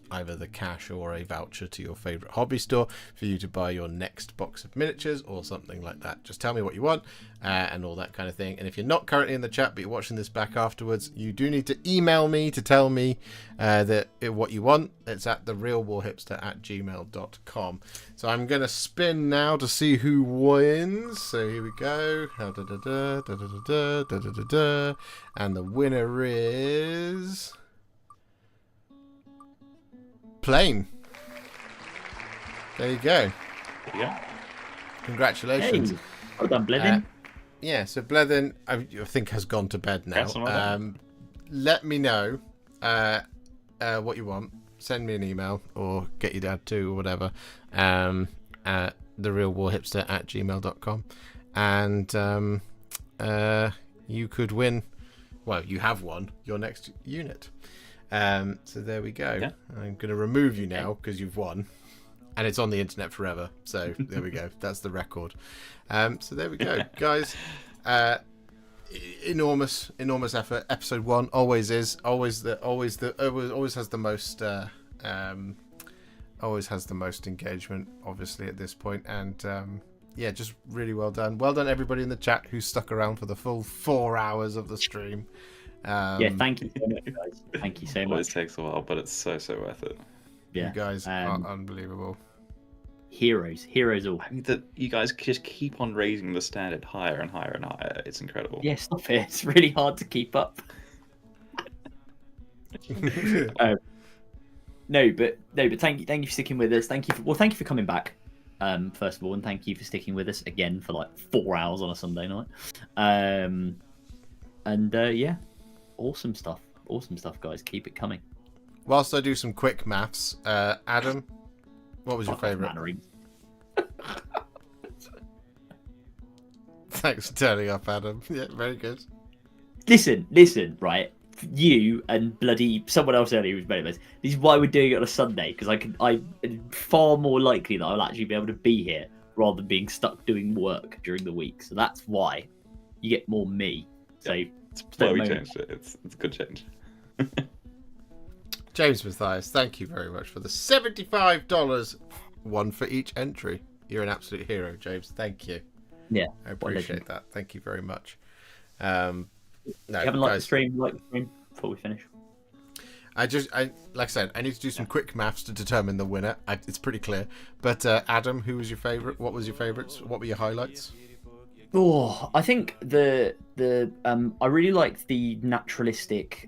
[SPEAKER 1] either the cash or a voucher to your favourite hobby store for you to buy your next box of miniatures or something like that. Just tell me what you want and all that kind of thing. And if you're not currently in the chat but you're watching this back afterwards, you do need to email me to tell me what you want. It's at therealwarhipster@gmail.com. So I'm going to spin now to see who wins. So here we go. And the winner is Plain. There you go.
[SPEAKER 3] Yeah.
[SPEAKER 1] Congratulations.
[SPEAKER 2] Hey, well done, Blevin.
[SPEAKER 1] So Blevin, I think, has gone to bed now. Let me know what you want. Send me an email or get your dad to, or whatever. At therealwarhipster@gmail.com. And you could win. Well, you have won your next unit. So there we go. Yeah. I'm going to remove you now because you've won, and it's on the internet forever. So there we go. That's the record. So there we go, guys. Enormous effort. Episode 1 always has the most always has the most engagement, obviously, at this point. And yeah, just really well done. Well done, everybody in the chat who stuck around for the full 4 hours of the stream.
[SPEAKER 2] Yeah, thank you so much, guys. Thank you so much.
[SPEAKER 3] Always takes a while, but it's so worth it.
[SPEAKER 2] Yeah,
[SPEAKER 1] you guys are unbelievable.
[SPEAKER 2] Heroes all.
[SPEAKER 3] I mean, that you guys just keep on raising the standard higher and higher and higher. It's incredible.
[SPEAKER 2] Yeah, stop it. It's really hard to keep up. No, but thank you for sticking with us. Thank you for coming back. First of all, and thank you for sticking with us again for like 4 hours on a Sunday night. Yeah, awesome stuff, guys. Keep it coming.
[SPEAKER 1] Whilst I do some quick maths, Adam, what was your favourite? Thanks for turning up, Adam. Yeah, very good.
[SPEAKER 2] Listen, right? You and bloody someone else earlier who's made this. This is why we're doing it on a Sunday, because I'm far more likely that I'll actually be able to be here rather than being stuck doing work during the week. So that's why you get more me. So
[SPEAKER 3] it's why we changed it. It's a good change.
[SPEAKER 1] James Mathias, thank you very much for the $75, one for each entry. You're an absolute hero, James. Thank you.
[SPEAKER 2] Yeah,
[SPEAKER 1] I appreciate that. Thank you very much. No,
[SPEAKER 2] you haven't liked the stream, before we finish.
[SPEAKER 1] Like I said, I need to do some quick maths to determine the winner. It's pretty clear. But Adam, who was your favourite? What was your favourites? What were your highlights?
[SPEAKER 2] Oh, I think I really liked the naturalistic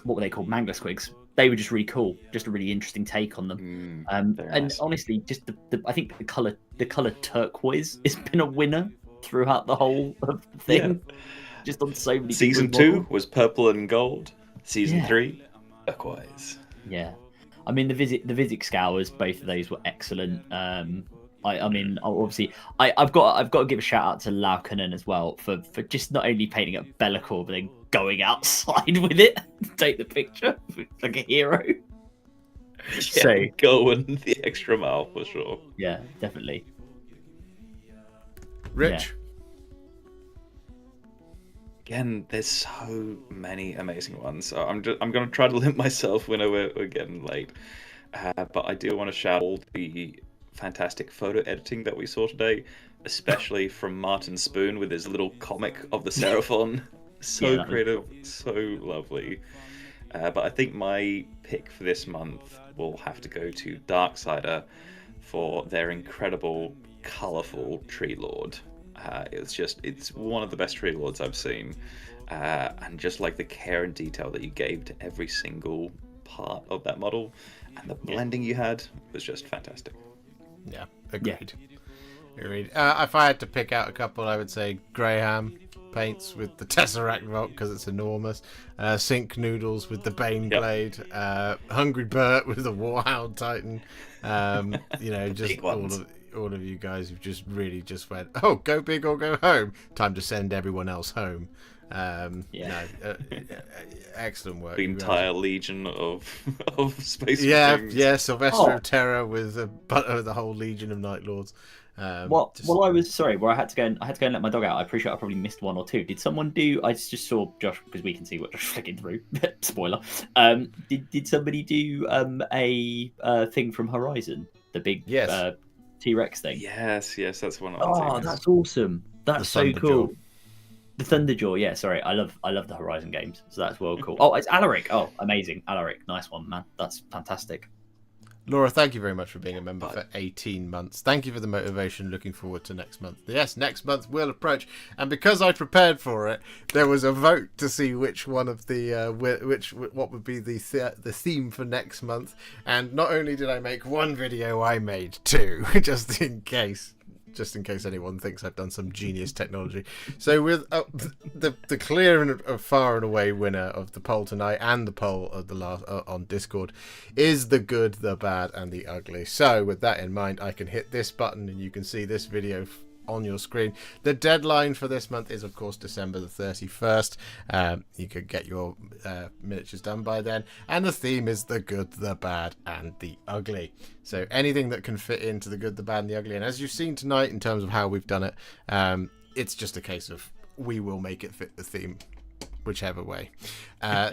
[SPEAKER 2] what were they called? Mangler squigs. They were just really cool. Just a really interesting take on them. And nice. Honestly, just I think the colour turquoise has been a winner throughout the whole thing. Yeah. Just on so many.
[SPEAKER 3] Season 2 was purple and gold. Season 3, turquoise.
[SPEAKER 2] Yeah, I mean the Vizig Scours, both of those were excellent. I mean, obviously, I've got to give a shout out to Laukkanen as well for just not only painting up Be'lakor, but then going outside with it to take the picture like a hero.
[SPEAKER 3] Yeah, so going the extra mile for sure.
[SPEAKER 2] Yeah, definitely.
[SPEAKER 1] Rich.
[SPEAKER 3] Yeah. Again, there's so many amazing ones. So I'm going to try to limit myself when we're getting late. But I do want to shout all the fantastic photo editing that we saw today, especially from Martin Spoon with his little comic of the Seraphon. So creative, so lovely. But I think my pick for this month will have to go to Darksider for their incredible, colourful Tree Lord. It's one of the best Tree Lords I've seen. And just like the care and detail that you gave to every single part of that model and the blending you had was just fantastic.
[SPEAKER 1] Yeah, agreed. Agreed. If I had to pick out a couple, I would say Graham paints with the Tesseract Vault because it's enormous. Sink Noodles with the Bane Blade. Hungry Bert with the Warhound Titan. Just all of you guys who've just really just went, oh, go big or go home. Time to send everyone else home. Excellent work.
[SPEAKER 3] The entire legion of space.
[SPEAKER 1] Yeah, Sylvester of Terror with the whole legion of Night Lords.
[SPEAKER 2] I was sorry, where I had to go and let my dog out. I appreciate I probably missed one or two. Did someone do? I just saw Josh because we can see what Josh is flicking through. Spoiler. Did somebody do a thing from Horizon? The big T-Rex thing.
[SPEAKER 3] Yes, that's one.
[SPEAKER 2] That's awesome. That's so cool. The Thunderjaw, yeah. Sorry, I love the Horizon games, so that's well cool. Oh, it's Alaric. Oh, amazing, Alaric. Nice one, man. That's fantastic.
[SPEAKER 1] Laura, thank you very much for being a member for 18 months. Thank you for the motivation. Looking forward to next month. Yes, next month will approach, and because I prepared for it, there was a vote to see which one of the what would be the theme for next month. And not only did I make one video, I made two, just in case anyone thinks I've done some genius technology. So with the clear and far and away winner of the poll tonight and the poll of the last on Discord is the good, the bad, and the ugly. So with that in mind, I can hit this button and you can see this video on your screen. The deadline for this month is of course December the 31st. You could get your miniatures done by then, and the theme is the good, the bad, and the ugly. So anything that can fit into the good, the bad, and the ugly. And as you've seen tonight in terms of how we've done it, it's just a case of we will make it fit the theme whichever way.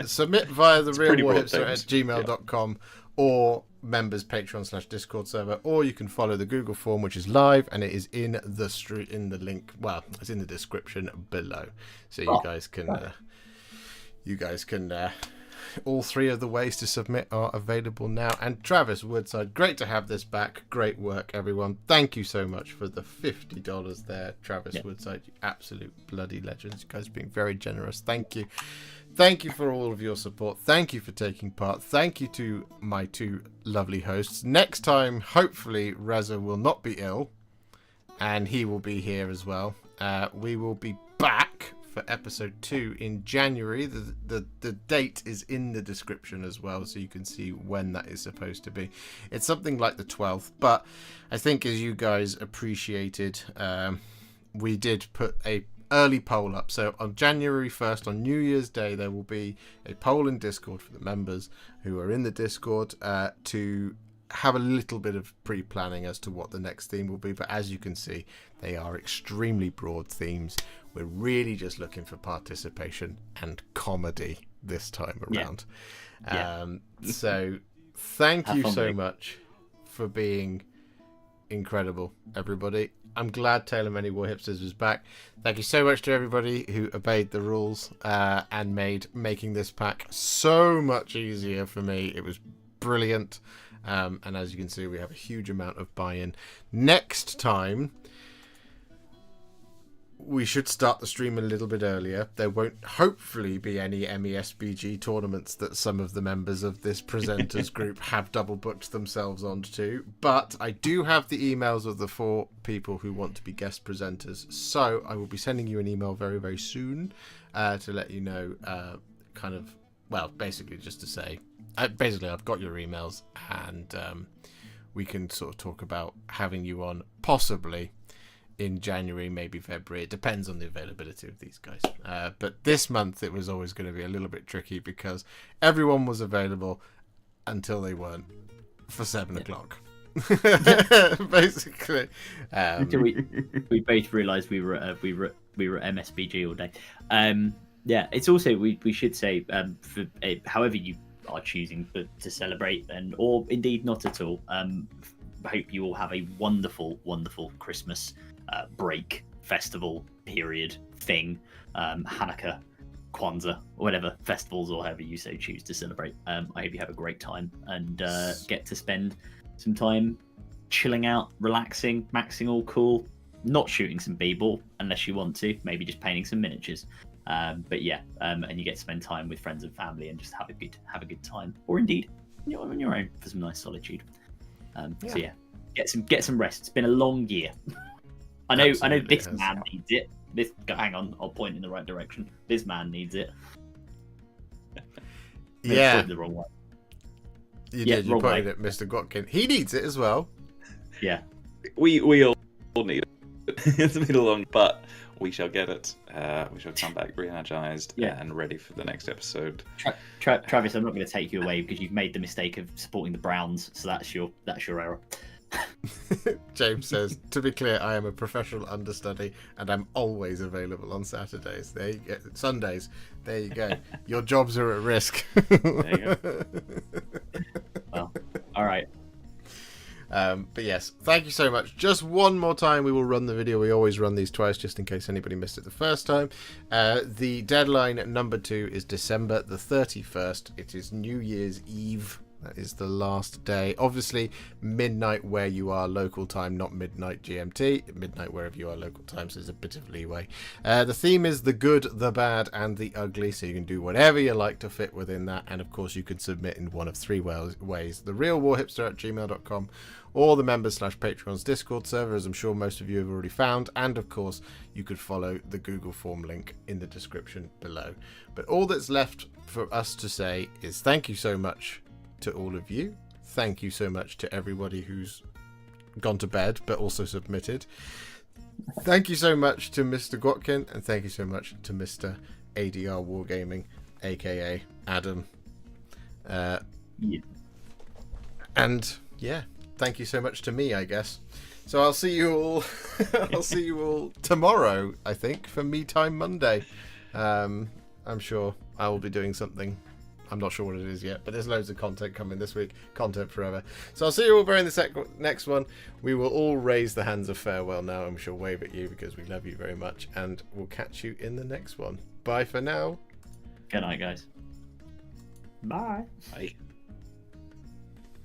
[SPEAKER 1] Submit via the realwarhipster@gmail.com or members Patreon/Discord server, or you can follow the Google form, which is live, and it is in the link. Well, it's in the description below, so you guys can all three of the ways to submit are available now. And Travis Woodside, great to have this back. Great work, everyone. Thank you so much for the $50 there, Travis Woodside. You absolute bloody legends. You guys are being very generous. Thank you. Thank you for all of your support. Thank you for taking part. Thank you to my two lovely hosts. Next time, hopefully, Reza will not be ill, and he will be here as well. We will be back for episode 2 in January. The date is in the description as well, so you can see when that is supposed to be. It's something like the 12th, but I think, as you guys appreciated, we did put a early poll up. So on January 1st, on New Year's Day, there will be a poll in Discord for the members who are in the Discord to have a little bit of pre-planning as to what the next theme will be. But as you can see, they are extremely broad themes. We're really just looking for participation and comedy this time around. So thank you so much for being incredible, everybody. I'm glad Tale of Many Warhipsters was back. Thank you so much to everybody who obeyed the rules and made making this pack so much easier for me. It was brilliant. And as you can see, we have a huge amount of buy-in. Next time, we should start the stream a little bit earlier. There won't hopefully be any MESBG tournaments that some of the members of this presenters group have double booked themselves onto. But I do have the emails of the 4 people who want to be guest presenters. So I will be sending you an email very, very soon to let you know basically just to say, basically I've got your emails, and we can sort of talk about having you on possibly in January, maybe February. It depends on the availability of these guys. But this month it was always going to be a little bit tricky because everyone was available until they weren't for 7 o'clock. Basically.
[SPEAKER 2] Until we both realised we were at MSBG all day. It's also, we should say, for however you are choosing to celebrate, or indeed not at all, I hope you all have a wonderful, wonderful Christmas break, festival, period, thing, Hanukkah, Kwanzaa, whatever festivals or however you so choose to celebrate. I hope you have a great time and get to spend some time chilling out, relaxing, maxing all cool, not shooting some b-ball unless you want to, maybe just painting some miniatures. And you get to spend time with friends and family and just have a good time, or indeed on your own for some nice solitude. So get some rest. It's been a long year. I know this man needs it. Hang on, I'll point in the right direction. This man needs it.
[SPEAKER 1] Yeah,
[SPEAKER 2] the wrong way.
[SPEAKER 1] You pointed at Mr. Gotkin. He needs it as well.
[SPEAKER 2] Yeah,
[SPEAKER 3] we all need it. It's been a long, but we shall get it. We shall come back re-energized and ready for the next episode.
[SPEAKER 2] Travis, I'm not going to take you away because you've made the mistake of supporting the Browns, so that's your error.
[SPEAKER 1] James says, to be clear, I am a professional understudy and I'm always available on Saturdays. There you go. Sundays. There you go. Your jobs are at risk.
[SPEAKER 3] There you go.
[SPEAKER 2] Well, all right.
[SPEAKER 1] But yes, thank you so much. Just one more time, we will run the video. We always run these twice just in case anybody missed it the first time. The deadline number 2 is December the 31st. It is New Year's Eve. That is the last day. Obviously, midnight where you are local time, not midnight GMT. Midnight wherever you are local time, so there's a bit of leeway. The theme is the good, the bad, and the ugly, so you can do whatever you like to fit within that. And of course, you can submit in one of 3 ways. The real warhipster@gmail.com, or the members/Patreon's Discord server, as I'm sure most of you have already found. And of course, you could follow the Google form link in the description below. But all that's left for us to say is thank you so much to all of you. Thank you so much to everybody who's gone to bed but also submitted. Thank you so much to Mr. Gwatkin, and thank you so much to Mr. ADR Wargaming, aka Adam. And thank you so much to me, I guess. So I'll see you all I'll see you all tomorrow, I think, for Me Time Monday. I'm sure I will be doing something I'm not sure what it is yet, but there's loads of content coming this week. Content forever. So I'll see you all very in the next one. We will all raise the hands of farewell now, and we shall wave at you because we love you very much, and we'll catch you in the next one. Bye for now.
[SPEAKER 2] Good night, guys.
[SPEAKER 4] Bye.
[SPEAKER 3] Bye.